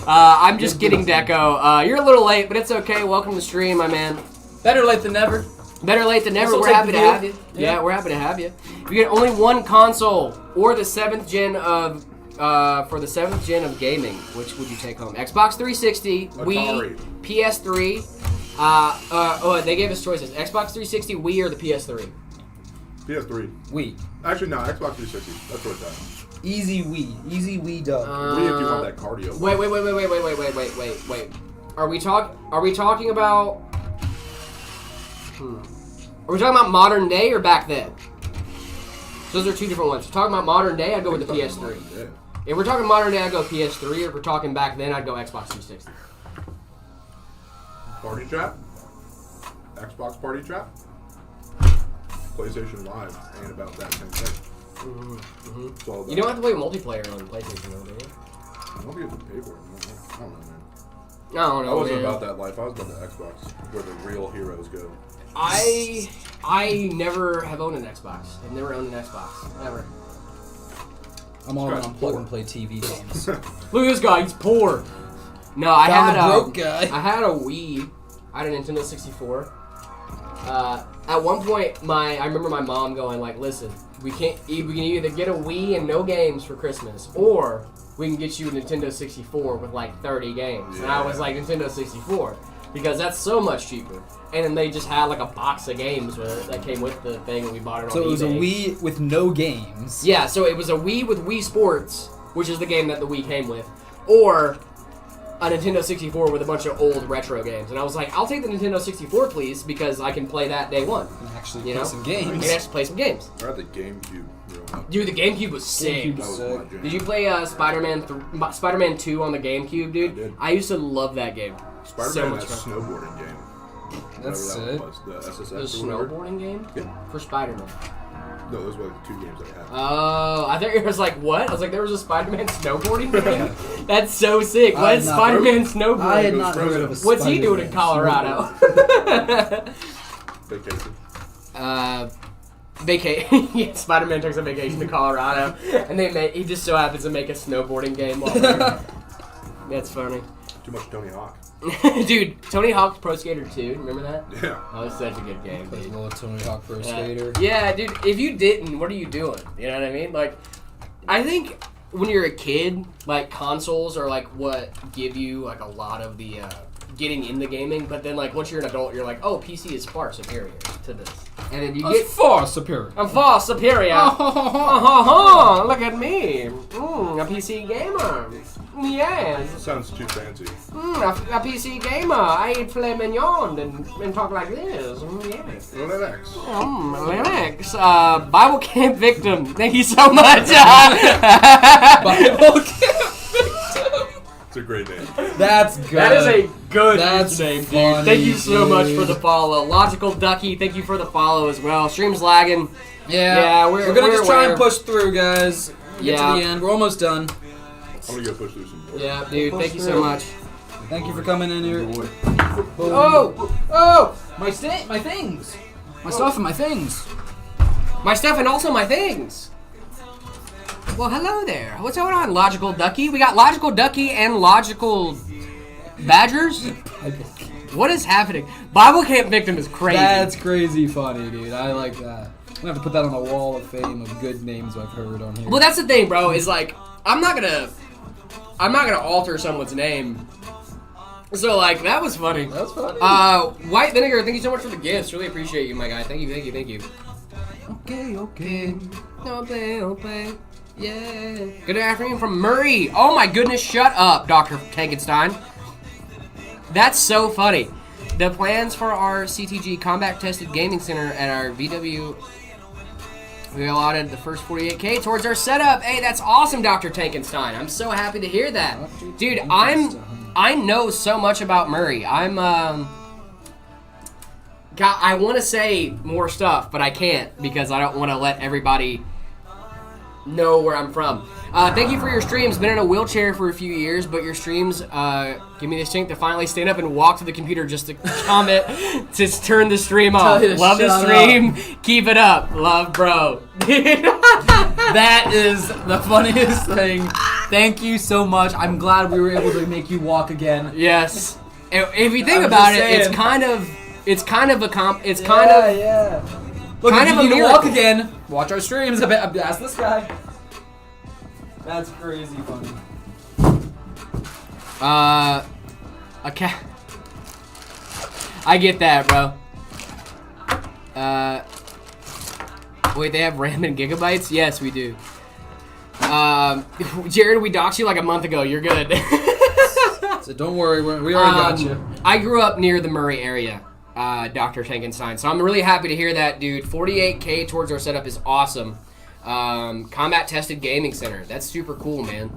I'm just kidding, Deco. You're a little late, but it's okay. Welcome to the stream, my man. Better late than never. Better late than never. I'll We're take happy the to deal. have you. Yeah. Yeah, we're happy to have you. You get only one console or the 7th gen of for the 7th gen of gaming. Which would you take home? Xbox 360, Wii, Atari. PS3. They gave us choices: Xbox 360, Wii, or the PS3. PS3. Wii. Actually, no, Xbox 360. That's what it's at. Easy Wii. Easy Wii dub. Wii if you want that cardio. Wait. Are we talking about? Are we talking about modern day or back then? Those are two different ones. If we're talking about modern day, I'd go with the PS3. Yeah. If we're talking modern day, I'd go PS3. If we're talking back then, I'd go Xbox 360. Party Trap. Xbox Party Trap. PlayStation Live ain't about that same thing. It's all about You don't have to play multiplayer on PlayStation, though, do you? I don't get to pay for it. I don't know, man. I don't I know. wasn't man. about that life. I was about the Xbox, where the real heroes go. I never have owned an Xbox. I've never owned an Xbox. Never. I'm all Guy's on plug poor. and play TV games. Look at this guy. He's poor. No, I Found had a broke guy. I had a Wii. I had a Nintendo 64. At one point, I remember my mom going like, "Listen, we can either get a Wii and no games for Christmas, or we can get you a Nintendo 64 with like 30 games." And I was like, "Nintendo 64." Because that's so much cheaper. And then they just had like a box of games with it that came with the thing and we bought it on So it was a eBay. Wii with no games. Yeah, so it was a Wii with Wii Sports, which is the game that the Wii came with, or a Nintendo 64 with a bunch of old retro games. And I was like, I'll take the Nintendo 64, please, because I can play that day one. And actually You play know? some I games. can actually play some games. I had the GameCube growing up. Dude, the GameCube was sick. GameCube That was Sick. my jam. Did you play Spider-Man 2 on the GameCube, dude? I did. I used to love that game. Spider-Man so had much a fun. snowboarding game. That's Whatever that sick. one was. The SSX The or whatever. snowboarding game? Yeah. For Spider-Man. No, those were the two games I had. Oh, I thought it was like, what? I was like, there was a Spider-Man snowboarding game? That's so sick. I What had is not Spider-Man I snowboarding? had It not was heard of a frozen. What's he doing in Spider-Man Colorado? Vacation. Yeah, Spider-Man takes a vacation to Colorado, and he just so happens to make a snowboarding game while there. That's funny. Too much Tony Hawk. Dude, Tony Hawk's Pro Skater 2, remember that? Yeah. That was such a good game, Play a dude. little Tony Hawk Pro Skater. Yeah, dude, if you didn't, what are you doing? You know what I mean? Like, I think when you're a kid, like, consoles are, like, what give you, like, a lot of the, getting into gaming, but then, like, once you're an adult, you're like, oh, PC is far superior to this. And then you That's get... far superior. I'm far superior. Oh, look at me. A PC gamer. Yes. Sounds too fancy. A PC gamer. I eat filet mignon and talk like this. Yes. Relax. Linux. Bible camp victim. Thank you so much. Bible Camp. It's a great name. That's good. That is a good That's username, dude. funny, Thank you so much for dude. the follow. Logical Ducky, thank you for the follow as well. Stream's lagging. Yeah, we're gonna just try aware. and push through, guys. Get Yeah. to the end. We're almost done. I'm gonna go push through some more. Yeah, dude, thank you so much. Thank you for coming in here. Oh! My things. My stuff and my things. My stuff and also my things. Well, hello there. What's going on, Logical Ducky? We got Logical Ducky and Logical Badgers? What is happening? Bible Camp Victim is crazy. That's crazy funny, dude. I like that. I'm gonna have to put that on the wall of fame of good names I've heard on here. Well, that's the thing, bro, is like, I'm not gonna alter someone's name. So, like, that was funny. That's funny. White Vinegar, thank you so much for the gifts. Really appreciate you, my guy. Thank you. Okay. Okay. Yeah. Good afternoon from Murray. Oh my goodness, shut up, Dr. Tankenstein. That's so funny. The plans for our CTG Combat Tested Gaming Center at our VW, we allotted the first 48K towards our setup. Hey, that's awesome, Dr. Tankenstein. I'm so happy to hear that. Dude, I know so much about Murray. God, I want to say more stuff, but I can't because I don't want to let everybody know where I'm from. Thank you for your streams. Been in a wheelchair for a few years, but your streams give me the strength to finally stand up and walk to the computer just to comment, to turn the stream off. Love the stream. Keep it up. Love, bro. That is the funniest thing. Thank you so much. I'm glad we were able to make you walk again. Yes. If you think I'm about just it, it's saying. kind of Yeah. Look, kind if of you a need to walk miracle. again, watch our streams. Ask this guy. That's crazy funny. Okay. I get that, bro. Wait, they have RAM and gigabytes? Yes, we do. Jared, we doxed you like a month ago. You're good. So don't worry, we already got you. I grew up near the Murray area, Dr. Tankenstein. So I'm really happy to hear that, dude. 48K towards our setup is awesome. Combat Tested Gaming Center. That's super cool, man.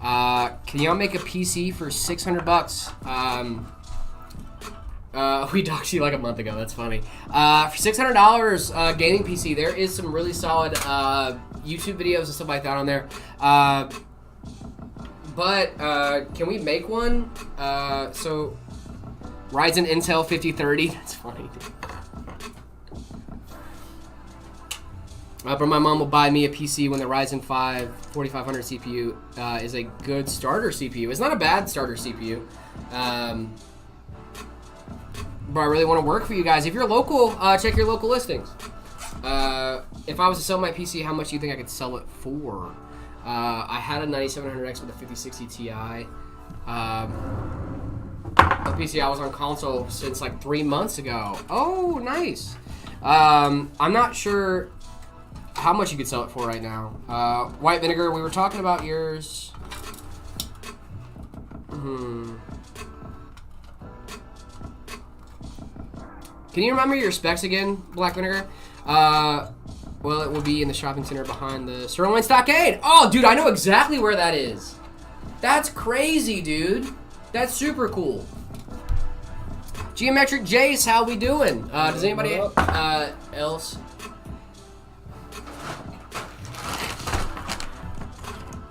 Can y'all make a PC for $600? We doxed you like a month ago. That's funny. For $600 gaming PC, there is some really solid YouTube videos and stuff like that on there. But can we make one? So Ryzen Intel 5030. That's funny. But my mom will buy me a PC when the Ryzen 5 4500 CPU is a good starter CPU. It's not a bad starter CPU. But I really want to work for you guys. If you're local, check your local listings. If I was to sell my PC, how much do you think I could sell it for? I had a 9700X with a 5060 Ti. The PC I was on console since like 3 months ago. Oh, nice. I'm not sure how much you could sell it for right now. White Vinegar, we were talking about yours. Can you remember your specs again, Black Vinegar? Well, it will be in the shopping center behind the Sirloin Stockade. Oh, dude, I know exactly where that is. That's crazy, dude. That's super cool. Geometric Jace, how we doing? Does anybody else?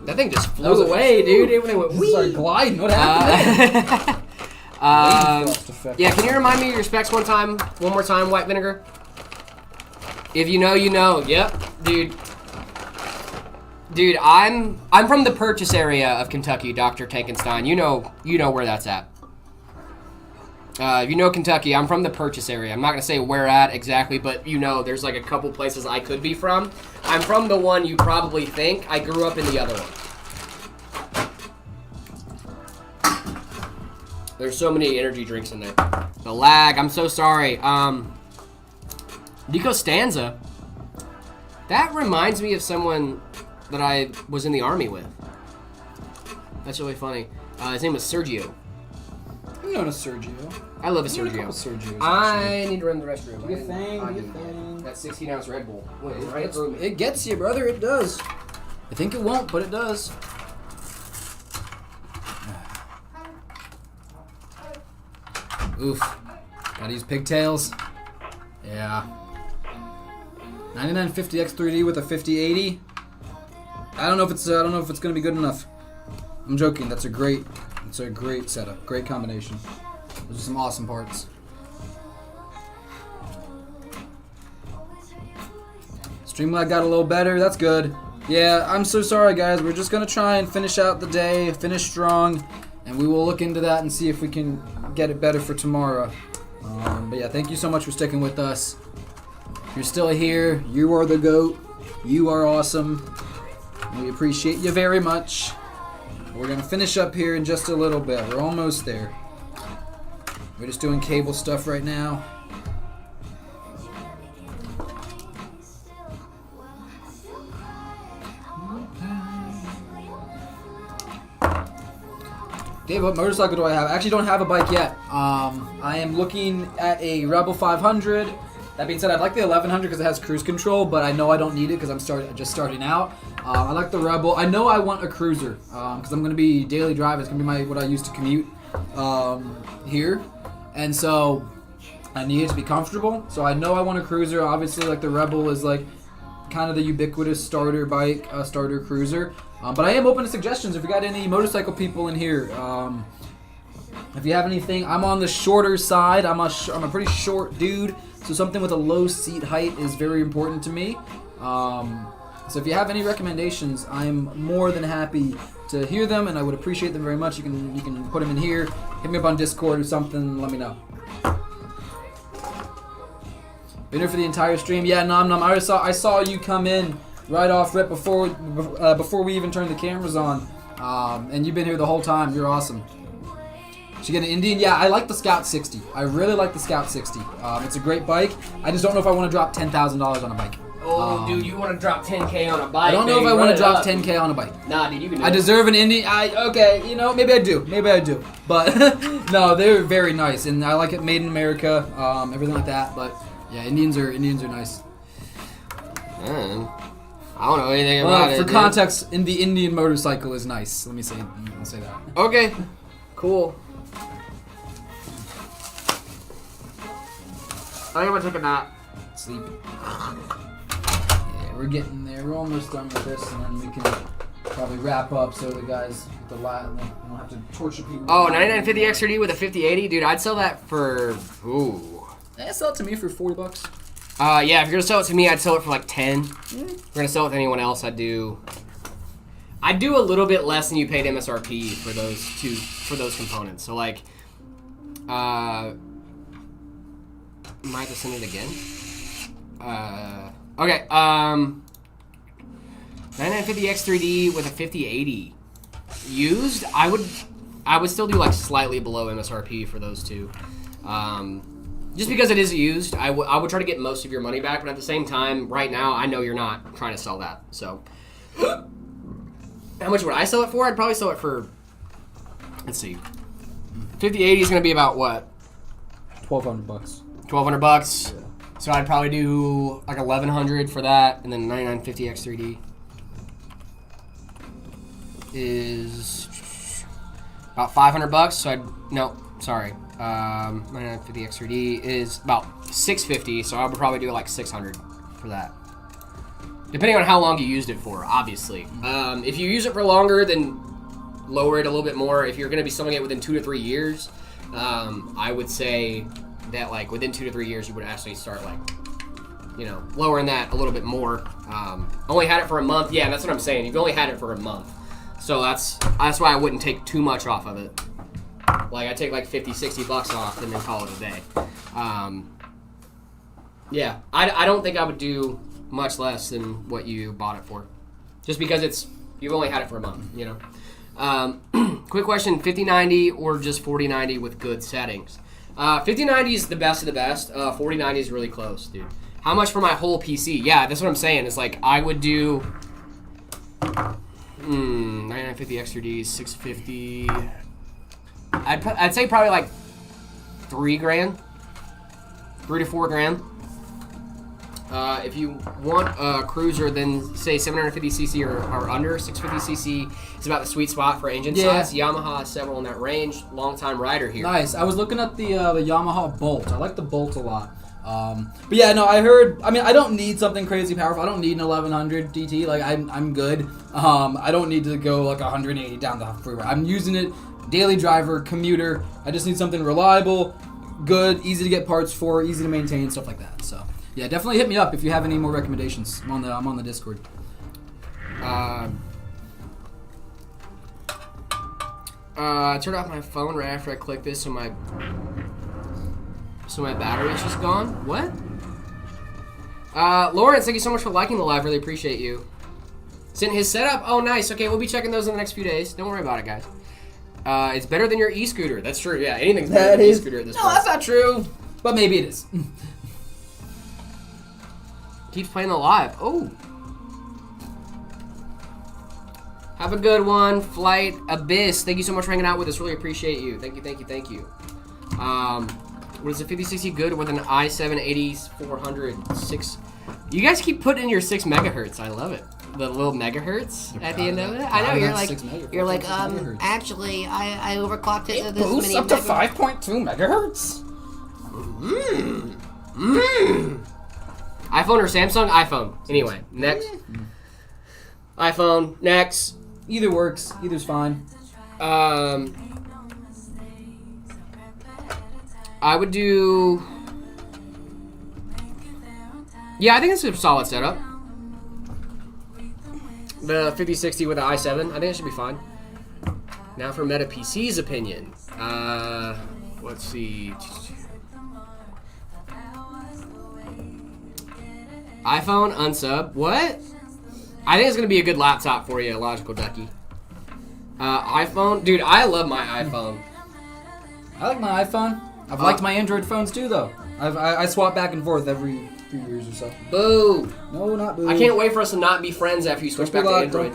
That thing just flew away, dude. It went wee. Sorry, gliding. What happened? Yeah, can you remind me of your specs one more time, White Vinegar? If you know, you know. Yep, dude. Dude, I'm from the Purchase area of Kentucky, Dr. Tankenstein. You know where that's at. If you know Kentucky, I'm from the Purchase area. I'm not gonna say where at exactly, but there's like a couple places I could be from. I'm from the one you probably think. I grew up in the other one. There's so many energy drinks in there. The lag, I'm so sorry. Nico Stanza. That reminds me of someone that I was in the army with. That's really funny. His name was Sergio. I'm known as Sergio. I love a I've known a Sergio. couple Sergios, I need to run to the restroom. Do your thing, do your thing. That 16-ounce Red Bull. Wait, right through me. It gets you, brother. It does. I think it won't, but it does. Oof. Gotta use pigtails. Yeah. 9950X3D with a 5080. I don't know if it's gonna be good enough. I'm joking. It's a great setup. Great combination. Those are some awesome parts. Streamlag got a little better. That's good. Yeah, I'm so sorry, guys. We're just gonna try and finish out the day, finish strong, and we will look into that and see if we can get it better for tomorrow. But yeah, thank you so much for sticking with us. If you're still here, you are the GOAT. You are awesome. We appreciate you very much. We're gonna finish up here in just a little bit. We're almost there. We're just doing cable stuff right now. Dave, what motorcycle do I have? I actually don't have a bike yet. I am looking at a Rebel 500. That being said, I'd like the 1100 because it has cruise control, but I know I don't need it because I'm just starting out. I like the Rebel. I know I want a cruiser because I'm going to be daily drive. It's going to be what I use to commute here. And so I need it to be comfortable. So I know I want a cruiser. Obviously, like the Rebel is like kind of the ubiquitous starter bike, starter cruiser. But I am open to suggestions if you got any motorcycle people in here. If you have anything, I'm on the shorter side. I'm a pretty short dude, so something with a low seat height is very important to me. So if you have any recommendations, I'm more than happy to hear them, and I would appreciate them very much. You can put them in here, hit me up on Discord or something. Let me know. Been here for the entire stream. Yeah, Nom. I saw you come in right before we even turned the cameras on, and you've been here the whole time. You're awesome. Should you get an Indian? Yeah, I like the Scout 60. I really like the Scout 60. It's a great bike. I just don't know if I want to drop $10,000 on a bike. Oh, dude, you want to drop 10K on a bike? I don't know if I want to drop 10K on a bike. Nah, dude, you can do I it. deserve an Indian. Okay, maybe I do. But no, they're very nice, and I like it made in America, everything like that. But yeah, Indians are nice. Man, I don't know anything about it. For context, the Indian motorcycle is nice. Let me say that. Okay, cool. I think I'm gonna take a nap. Sleep. Yeah, we're getting there. We're almost done with this, and then we can probably wrap up so the guys with the don't have to torture people. Oh, 9950 XRD with a 5080, dude. I'd sell that for Sell it to me for $40. Yeah, if you're gonna sell it to me, I'd sell it for like 10. If you're gonna sell it to anyone else, I'd do a little bit less than you paid MSRP for those components. So like, might have to send it again. Okay. 9950 X3D with a 5080 used. I would still do like slightly below MSRP for those two. Just because it is used, I would try to get most of your money back, but at the same time, right now, I know you're not trying to sell that. So, how much would I sell it for? I'd probably sell it for, let's see, 5080 is going to be about what? $1,200. $1,200. Yeah. So I'd probably do like $1,100 for that, and then 9950 X3D is about $500. So 9950 X3D is about $650. So I would probably do like $600 for that, depending on how long you used it for. Obviously, if you use it for longer, then lower it a little bit more. If you're going to be selling it within 2 to 3 years, I would say that like within 2 to 3 years you would actually start like, lowering that a little bit more. Only had it for a month. Yeah, that's what I'm saying. You've only had it for a month, so that's why I wouldn't take too much off of it. Like I take like $50-$60 off and then call it a day. Yeah, I don't think I would do much less than what you bought it for, just because you've only had it for a month. Quick question: 5090 or just 4090 with good settings? 5090 is the best of the best. 4090 is really close, dude. How much for my whole PC? Yeah, that's what I'm saying. It's like I would do 9950 X3D, 650. I'd say probably like $3,000, $3 to $4,000. If you want a cruiser, then say 750cc or under. 650cc is about the sweet spot for engine size. Yamaha has several in that range. Long-time rider here. Nice. I was looking at the Yamaha Bolt. I like the Bolt a lot. But yeah, no, I don't need something crazy powerful. I don't need an 1100 DT. Like I'm good. I don't need to go like 180 down the freeway. I'm using it daily driver, commuter. I just need something reliable, good, easy to get parts for, easy to maintain, stuff like that. So yeah, definitely hit me up if you have any more recommendations. I'm on the Discord. I turned off my phone right after I clicked this, so my battery's just gone. What? Lawrence, thank you so much for liking the live. Really appreciate you. Sent his setup. Oh, nice. Okay, we'll be checking those in the next few days. Don't worry about it, guys. It's better than your e-scooter. That's true. Yeah, anything's better than e-scooter at this point. No, that's not true. But maybe it is. Keeps playing the live. Oh. Have a good one, Flight Abyss. Thank you so much for hanging out with us. Really appreciate you. Thank you. What is the 5060 good with an i7 8400 6? You guys keep putting in your 6 megahertz. I love it. The little megahertz at the end of it. I know you're like actually I overclocked it to It this boosts many up to megahertz. 5.2 megahertz. iPhone or Samsung? iPhone. Anyway, next. iPhone. Next. Either works. Either's fine. I would do. Yeah, I think it's a solid setup. The 5060 with the i7, I think it should be fine. Now for Meta PC's opinion. Let's see. iPhone unsub. What? I think it's gonna be a good laptop for you, Logical Ducky. iPhone, dude, I love my iPhone. I like my iPhone. I've liked my Android phones too, though. I swap back and forth every 3 years or so. Boo! No, not boo. I can't wait for us to not be friends after you switch back to Android.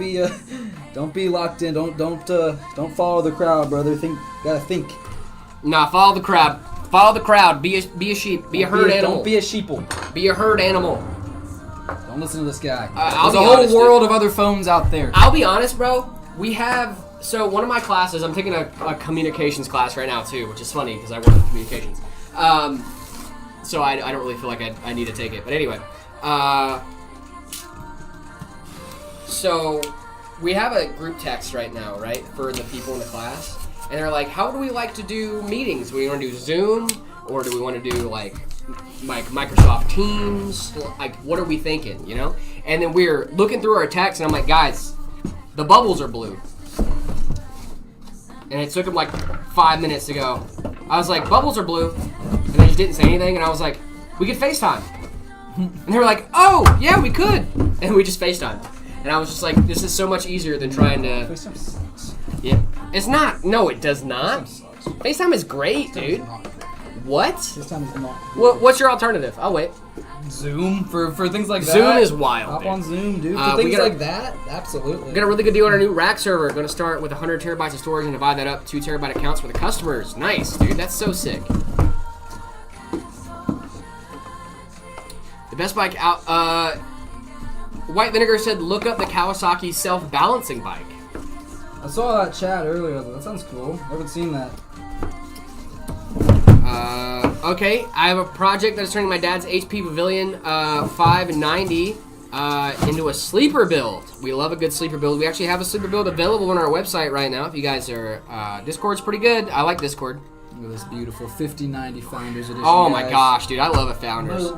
Don't be locked in. Don't follow the crowd, brother. Gotta think. Nah, follow the crowd. Follow the crowd. Be a sheep. Be a herd animal. Don't be a sheeple. Be a herd animal. Don't listen to this guy. I'll There's be a whole honest, world of other phones out there. I'll be honest, bro. We have one of my classes. I'm taking a communications class right now too, which is funny because I work in communications. So I don't really feel like I need to take it. But anyway, so we have a group text right now, right, for the people in the class, and they're like, "How do we like to do meetings? Do we want to do Zoom, or do we want to do like Microsoft Teams? Like, what are we thinking, you know?" And then we're looking through our text, and I'm like, "Guys, the bubbles are blue." And it took them like 5 minutes to go. I was like, "Bubbles are blue," and they just didn't say anything. And I was like, "We could FaceTime." And they were like, "Oh, yeah, we could." And we just FaceTime. And I was just like, "This is so much easier than trying to." FaceTime sucks. Yeah, it's not. No, it does not. FaceTime sucks. FaceTime is great, dude. What? FaceTime is not. What's your alternative? I'll wait. Zoom for things like that. Zoom is wild. Hop dude. on Zoom, dude. We For things gotta- like that, absolutely. Got a really good deal on our new rack server. Going to start with 100 terabytes of storage and divide that up 2 terabyte accounts for the customers. Nice, dude. That's so sick. The best bike out. White Vinegar said, "Look up the Kawasaki self-balancing bike." I saw that chat earlier. That sounds cool. I haven't seen that. Okay, I have a project that is turning my dad's HP Pavilion 590 into a sleeper build. We love a good sleeper build. We actually have a sleeper build available on our website right now. If you guys are, Discord's pretty good. I like Discord. Look at this beautiful 5090 Founders Edition. Oh my guys. gosh, dude, I love it, Founders.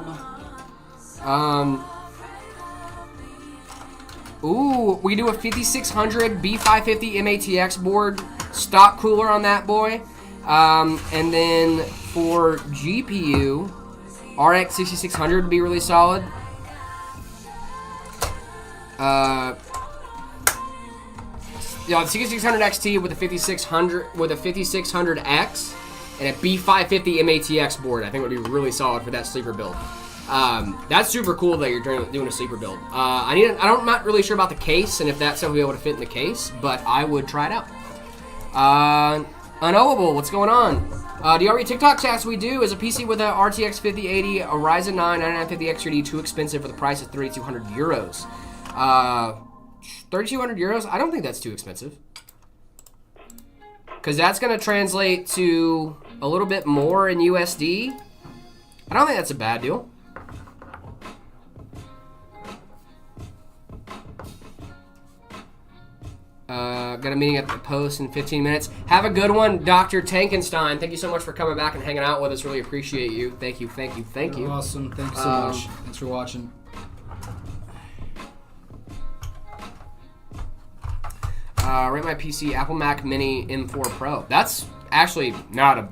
Ooh, we do a 5600 B550 MATX board, stock cooler on that boy. And then for GPU, RX 6600 would be really solid. Yeah, 6600 XT with a 5600X and a B550 MATX board, I think would be really solid for that sleeper build. That's super cool that you're doing a sleeper build. I'm not really sure about the case and if that's something we'll be able to fit in the case, but I would try it out. Unknowable, what's going on? Do you already TikTok chats? We do. Is a PC with a RTX 5080, a Ryzen 9 9950 XTD too expensive for the price of 3,200 euros? 3,200 euros? I don't think that's too expensive. Because that's going to translate to a little bit more in USD. I don't think that's a bad deal. Got a meeting at the post in 15 minutes. Have a good one, Dr. Tankenstein. Thank you so much for coming back and hanging out with us. Really appreciate you. Thank you. Awesome. Thank you so much. Thanks for watching. Rate my PC, Apple Mac Mini M4 Pro. That's actually not a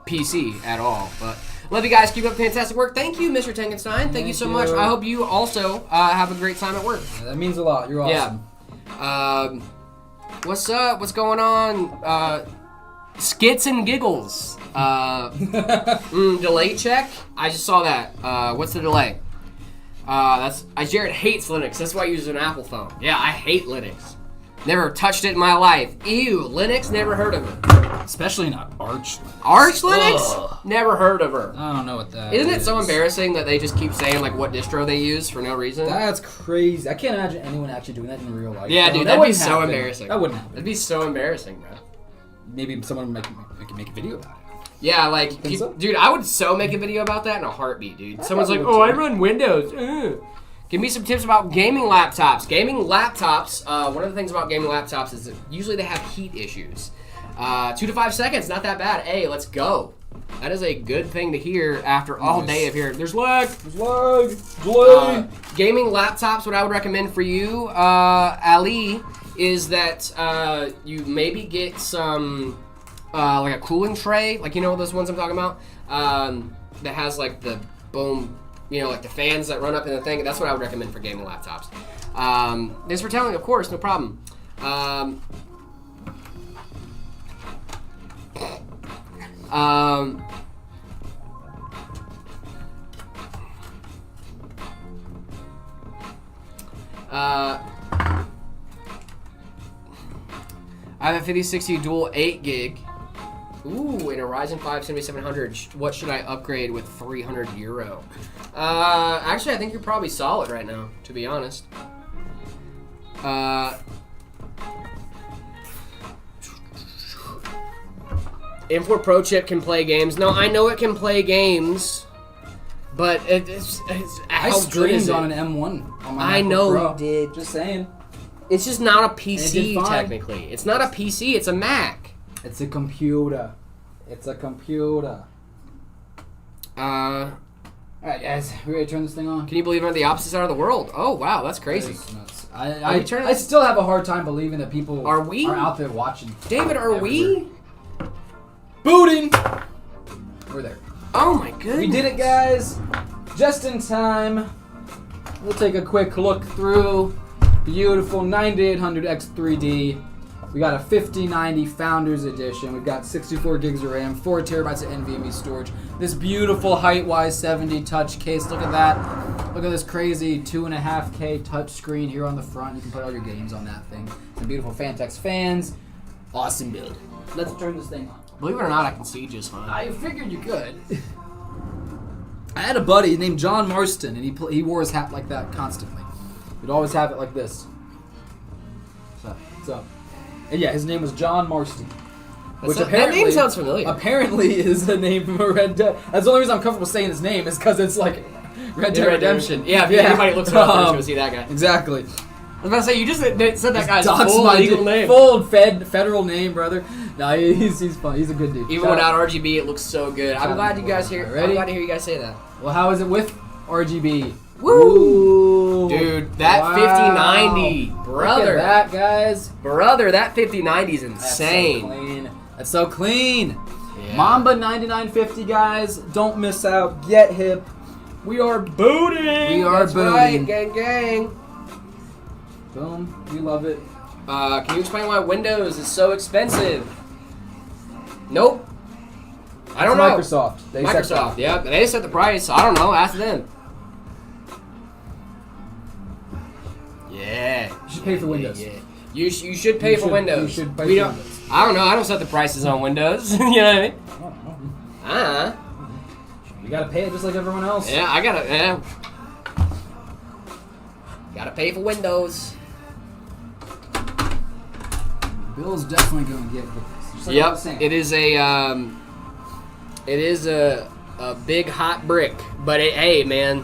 PC at all, but love you guys. Keep up fantastic work. Thank you, Mr. Tankenstein. Thank you so much. I hope you also have a great time at work. Yeah, that means a lot. You're awesome. Yeah. What's up? What's going on? Skits and giggles. Delay check. I just saw that. What's the delay? Jared hates Linux. That's why he uses an Apple phone. Yeah, I hate Linux. Never touched it in my life. Ew, Linux, never heard of her. Especially not Arch. Arch Linux? Ugh. Never heard of her. I don't know what that Isn't it is. so embarrassing that they just keep saying like what distro they use for no reason? That's crazy. I can't imagine anyone actually doing that in real life. Yeah, No, dude, that that'd be wouldn't so happen. embarrassing. That wouldn't happen. That'd be so embarrassing, bro. Maybe someone make a video about it. Yeah, like, Think so? dude, I would so make a video about that in a heartbeat, dude. I Someone's like, probably oh, would I too. run Windows. Give me some tips about gaming laptops. Gaming laptops, one of the things about gaming laptops is that usually they have heat issues. 2 to 5 seconds, not that bad. Hey, let's go. That is a good thing to hear after all day of hearing, there's lag. There's lag. Delay. Gaming laptops, what I would recommend for you, Ali, is that you maybe get some, like a cooling tray, like you know those ones I'm talking about, that has like the boom, you know, like the fans that run up in the thing. That's what I would recommend for gaming laptops. Thanks for telling, of course, no problem. I have a 5060 dual 8 gig. Ooh, and a Ryzen 5 7700. What should I upgrade with 300 euro? Actually, I think you're probably solid right now, to be honest. M4 Pro chip can play games. No, I know it can play games, but it's I how good is streamed it? on an M1 on my I MacBook know Pro. you did. Just saying. It's just not a And it PC did fine. technically. It's not a PC. It's a Mac. It's a computer. It's a computer. Alright, guys. We ready to turn this thing on? Can you believe I'm on the opposite side of the world? Oh wow, that's crazy. That is nuts. Are we turning I this- still have a hard time believing that people Are we? are out there watching. David, are we? Booting! We're there. Oh my goodness. We did it, guys. Just in time. We'll take a quick look through. Beautiful 9800 X3D. We got a 5090 Founders Edition. We've got 64 gigs of RAM, 4 terabytes of NVMe storage. This beautiful height-wise 70 touch case. Look at that. Look at this crazy 2.5K touch screen here on the front. You can put all your games on that thing. Some beautiful Fantex fans. Awesome build. Let's turn this thing on. Believe it or not, I can see just fine. I figured you could. I had a buddy named John Marston, and he wore his hat like that constantly. He'd always have it like this. So, and yeah, his name was John Marston. That name sounds familiar. Apparently is the name from a Red Dead. That's the only reason I'm comfortable saying his name is because it's like Red Dead Redemption. Yeah, if anybody looks it up, they're just gonna see that guy. Exactly. I was about to say, you just said that guy's Dox full my legal dude. name. Full federal name, brother. No, he's fun. He's a good dude. Even without RGB, it looks so good. I'm glad you guys hear. Ready? I'm glad to hear you guys say that. Well, how is it with RGB? Woo! Ooh. Dude, that Wow. 5090, brother. Look at that, guys. Brother, that 5090 is That's insane. so clean. That's so clean. Yeah. Mamba 9950, guys. Don't miss out. Get hip. We are booting. We are That's booting. right, gang, gang. Boom. We love it. Can you explain why Windows is so expensive? Nope. I don't know. Microsoft. They set Microsoft, that. yeah. They set the price. I don't know. Ask them. Yeah. You should pay for Windows. Yeah. You should pay for Windows. You should pay We for don't. Windows. I don't know. I don't set the prices on Windows. You know what I mean? Uh-huh. You gotta pay it just like everyone else. Yeah, I gotta. Yeah. Gotta pay for Windows. Bill's definitely gonna get with this. Just like I was saying. Yep. It is a big hot brick, but hey, man,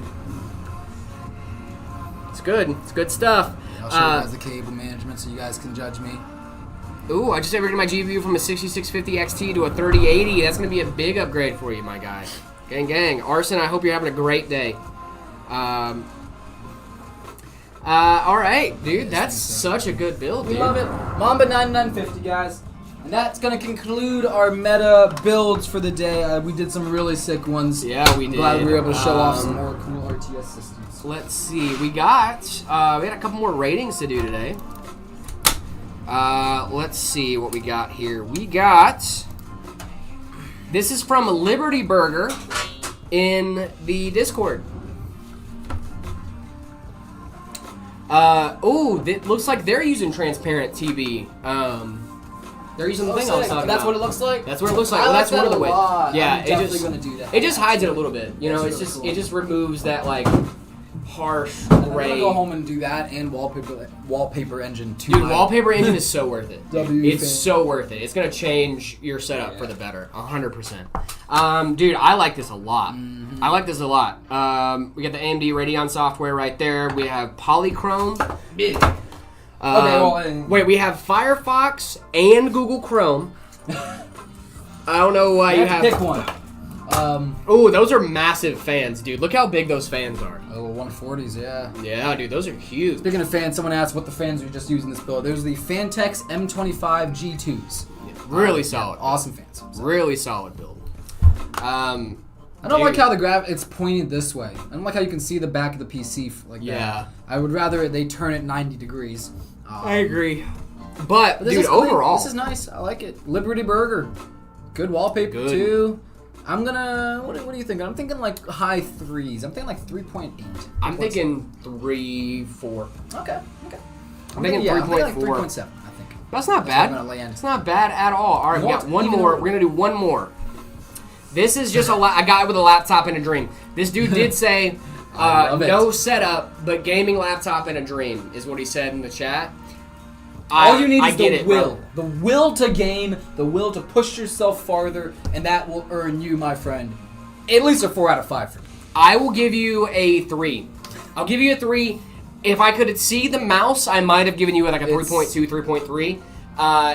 it's good. It's good stuff. I'll show you guys the cable management so you guys can judge me. Ooh, I just upgraded my GPU from a 6650 XT to a 3080. That's going to be a big upgrade for you, my guy. Gang, gang. Arson, I hope you're having a great day. All right, dude. That's such a good build, We dude. love it. Mamba 9950, guys. And that's going to conclude our meta builds for the day. We did some really sick ones. Yeah, we did. Glad we were able to show off some more cool RTS systems. Let's see. We got a couple more ratings to do today. Let's see what we got here. We got. This is from Liberty Burger in the Discord. It looks like they're using transparent TV. They're using the thing I was talking That's about. what it looks like? That's what it looks like. I Well, like that's one of the that ways. a lot. Yeah, I'm definitely gonna do that. It just hides it a little bit. You know, That's it's really just cool. it just removes that like harsh I'm gonna gray. go home and do that and wallpaper engine 2. Dude, wallpaper engine is so worth it. W It's fan. so worth it. It's gonna change your setup for the better, 100%. Dude, I like this a lot. Mm-hmm. I like this a lot. We got the AMD Radeon software right there. We have Polychrome. Wait, we have Firefox and Google Chrome. I don't know why you have. Pick one. Oh, those are massive fans, dude. Look how big those fans are. 140s, yeah. Yeah, dude, those are huge. Speaking of fans, someone asked what the fans we just used in this build. There's the Fantex M25 G2s. Really solid. Awesome fans. Really solid build. I don't like how it's pointed this way. I don't like how you can see the back of the PC like Yeah. that. I would rather they turn it 90 degrees. I agree. But this dude, is clean. overall, This is nice. I like it. Liberty Burger. Good wallpaper, Good. too. I'm gonna... What are you thinking? I'm thinking like high 3s. I'm thinking like 3.8. I'm thinking 3.4. Okay. I'm thinking yeah, I'm thinking like 3.4. 3.7, I think. That's not That's bad. where I'm gonna land. It's not bad at all. All right, we got one Even more. though- We're gonna do one more. This is just a guy with a laptop and a dream. This dude did say, I love it. no setup, but gaming laptop and a dream is what he said in the chat. All you need I is get the it, will. bro. The will to game, the will to push yourself farther, and that will earn you, my friend, at least a 4 out of 5 for me. I will give you a 3. I'll give you a 3. If I could see the mouse, I might have given you like a 3.2, 3.3.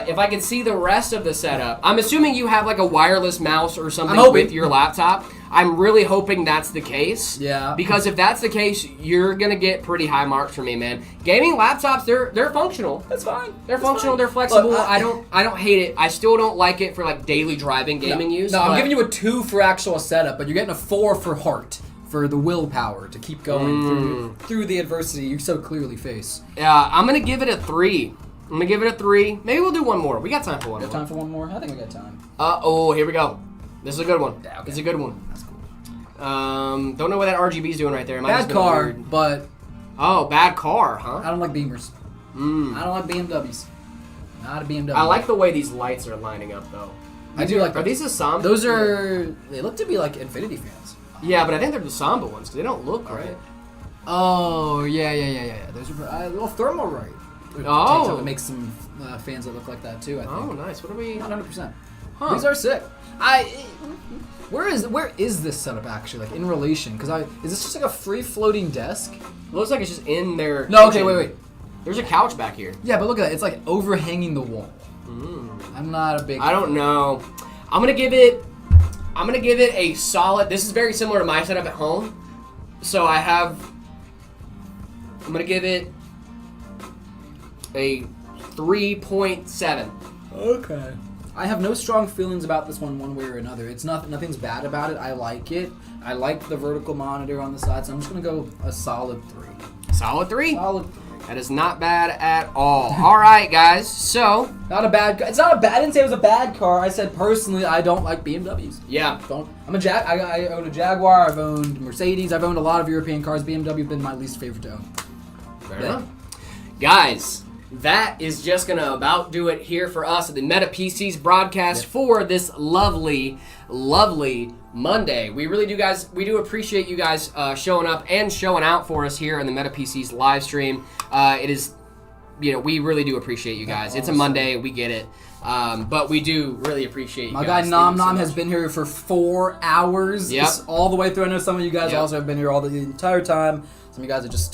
If I could see the rest of the setup, I'm assuming you have like a wireless mouse or something I'm hoping. with your laptop. I'm really hoping that's the case. Yeah. Because if that's the case, you're gonna get pretty high marks from me, man. Gaming laptops, they're functional. That's fine. They're That's functional. fine. They're flexible. Look, I don't hate it. I still don't like it for like daily driving gaming use. No, I'm but- giving you a 2 for actual setup, but you're getting a 4 for heart, for the willpower to keep going through the adversity you so clearly face. Yeah, I'm gonna give it a 3. I'm gonna give it a 3. Maybe we'll do one more. We got time for one We have more. time for one more? I think we got time. Here we go. This is a good one. Yeah, okay. This is a good one. That's cool. Don't know what that RGB's doing right there. It might have Bad just been a car, weird- but Oh, bad car, huh? I don't like Beamers. I don't like BMWs. Not a BMW. I like the way these lights are lining up, though. I do like Are them. these the Samba? Those are... They look to be like Infinity fans. Yeah, but I think they're the Samba ones because they don't look right. Oh, yeah. Those are a little thermal right. Oh. It makes some fans that look like that too, I think. Oh, nice. What are we? Not 100%. Huh. These are sick. Where is this setup actually, like in relation? Because is this just like a free floating desk? Looks like it's just in their. No, okay, kitchen. wait. There's a couch back here. Yeah, but look at that. It's like overhanging the wall. I'm not a big. I don't know. I'm gonna give it a solid. This is very similar to my setup at home. So I'm gonna give it a 3.7. Okay. I have no strong feelings about this one way or another. It's nothing's bad about it. I like it. I like the vertical monitor on the side, so I'm just gonna go a solid 3. Solid 3. Solid 3. That is not bad at all. All right, guys. So Not a bad. It's not a bad. I didn't say it was a bad car. I said personally, I don't like BMWs. yeah, I'm a I own a Jaguar. I've owned Mercedes. I've owned a lot of European cars. BMW has been my least favorite to own. fair enough. Guys, that is just gonna about do it here for us at the Meta PCs broadcast for this lovely Monday. We really do, guys. We do appreciate you guys showing up and showing out for us here in the Meta PCs live stream. It is, we really do appreciate you guys. It's a Monday, we get it, but we do really appreciate you My guys. guy Nom Thank you so Nom much. has been here for 4 hours. Yep. All the way through. I know some of you guys Yep. also have been here the entire time. Some of you guys are just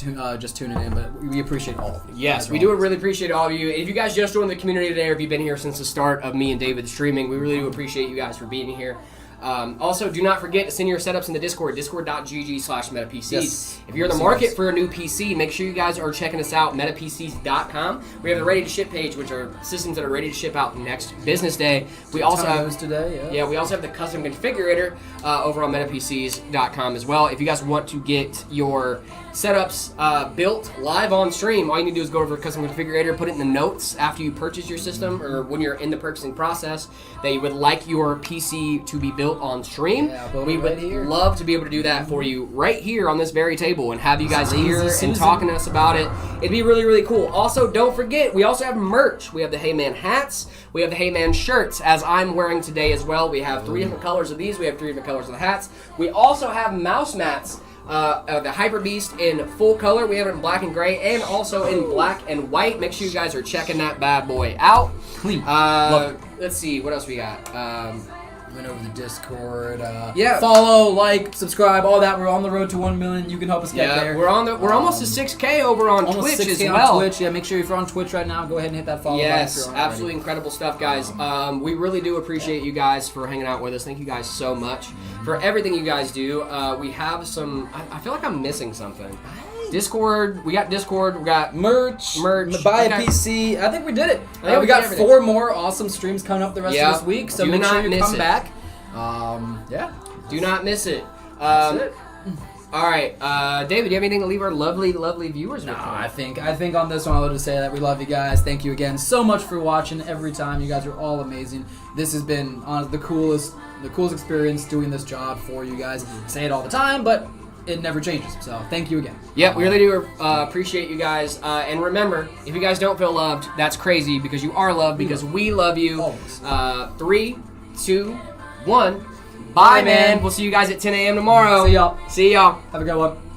tuning in, but we appreciate all of you. Yes, we do really appreciate all of you. If you guys just joined the community today, or if you've been here since the start of me and David streaming, we really do appreciate you guys for being here. Also, do not forget to send your setups in the Discord, discord.gg/metapcs. Yes. If you're in the market for a new PC, make sure you guys are checking us out, metapcs.com. We have the ready to ship page, which are systems that are ready to ship out next business day. We also have those today. we also have the custom configurator over on metapcs.com as well. If you guys want to get your setups built live on stream. All you need to do is go over to Custom Configurator, put it in the notes after you purchase your system or when you're in the purchasing process that you would like your PC to be built on stream. Yeah, build We it right would here. love to be able to do that for you right here on this very table and have you guys Easy, here and Susan. talking to us about it. It'd be really, really cool. Also, don't forget, we also have merch. We have the Heyman hats. We have the Heyman shirts, as I'm wearing today as well. We have 3 different colors of these. We have 3 different colors of the hats. We also have mouse mats. The Hyper Beast in full color. We have it in black and gray and also in black and white. Make sure you guys are checking that bad boy out. Clean. Love it. Let's see, what else we got? Went over the Discord. Yeah. Follow, like, subscribe, all that. We're on the road to 1 million. You can help us get there. We're almost to 6K over on Almost Twitch 6K as well. on Twitch. Yeah, make sure if you're on Twitch right now, go ahead and hit that follow button. Yes, if you're on it absolutely incredible stuff, guys. We really do appreciate you guys for hanging out with us. Thank you guys so much for everything you guys do. We have some. I feel like I'm missing something. Discord. We got Discord. We got Merch. Buy a Okay. PC. I think we did it. I think we we got did everything. 4 more awesome streams coming up the rest Yeah. of this week. So Do make sure not you miss come it. back. Yeah. Do not miss it. That's it. All right, David, do you have anything to leave our lovely, lovely viewers with? No, I think on this one I'll just say that we love you guys. Thank you again so much for watching every time. You guys are all amazing. This has been the coolest experience doing this job for you guys. I say it all the time, but it never changes. So thank you again. Yeah, we really do appreciate you guys. And remember, if you guys don't feel loved, that's crazy because you are loved because we love you. Always. 3, 2, 1. Bye, man. We'll see you guys at 10 a.m. tomorrow. See y'all. See y'all. Have a good one.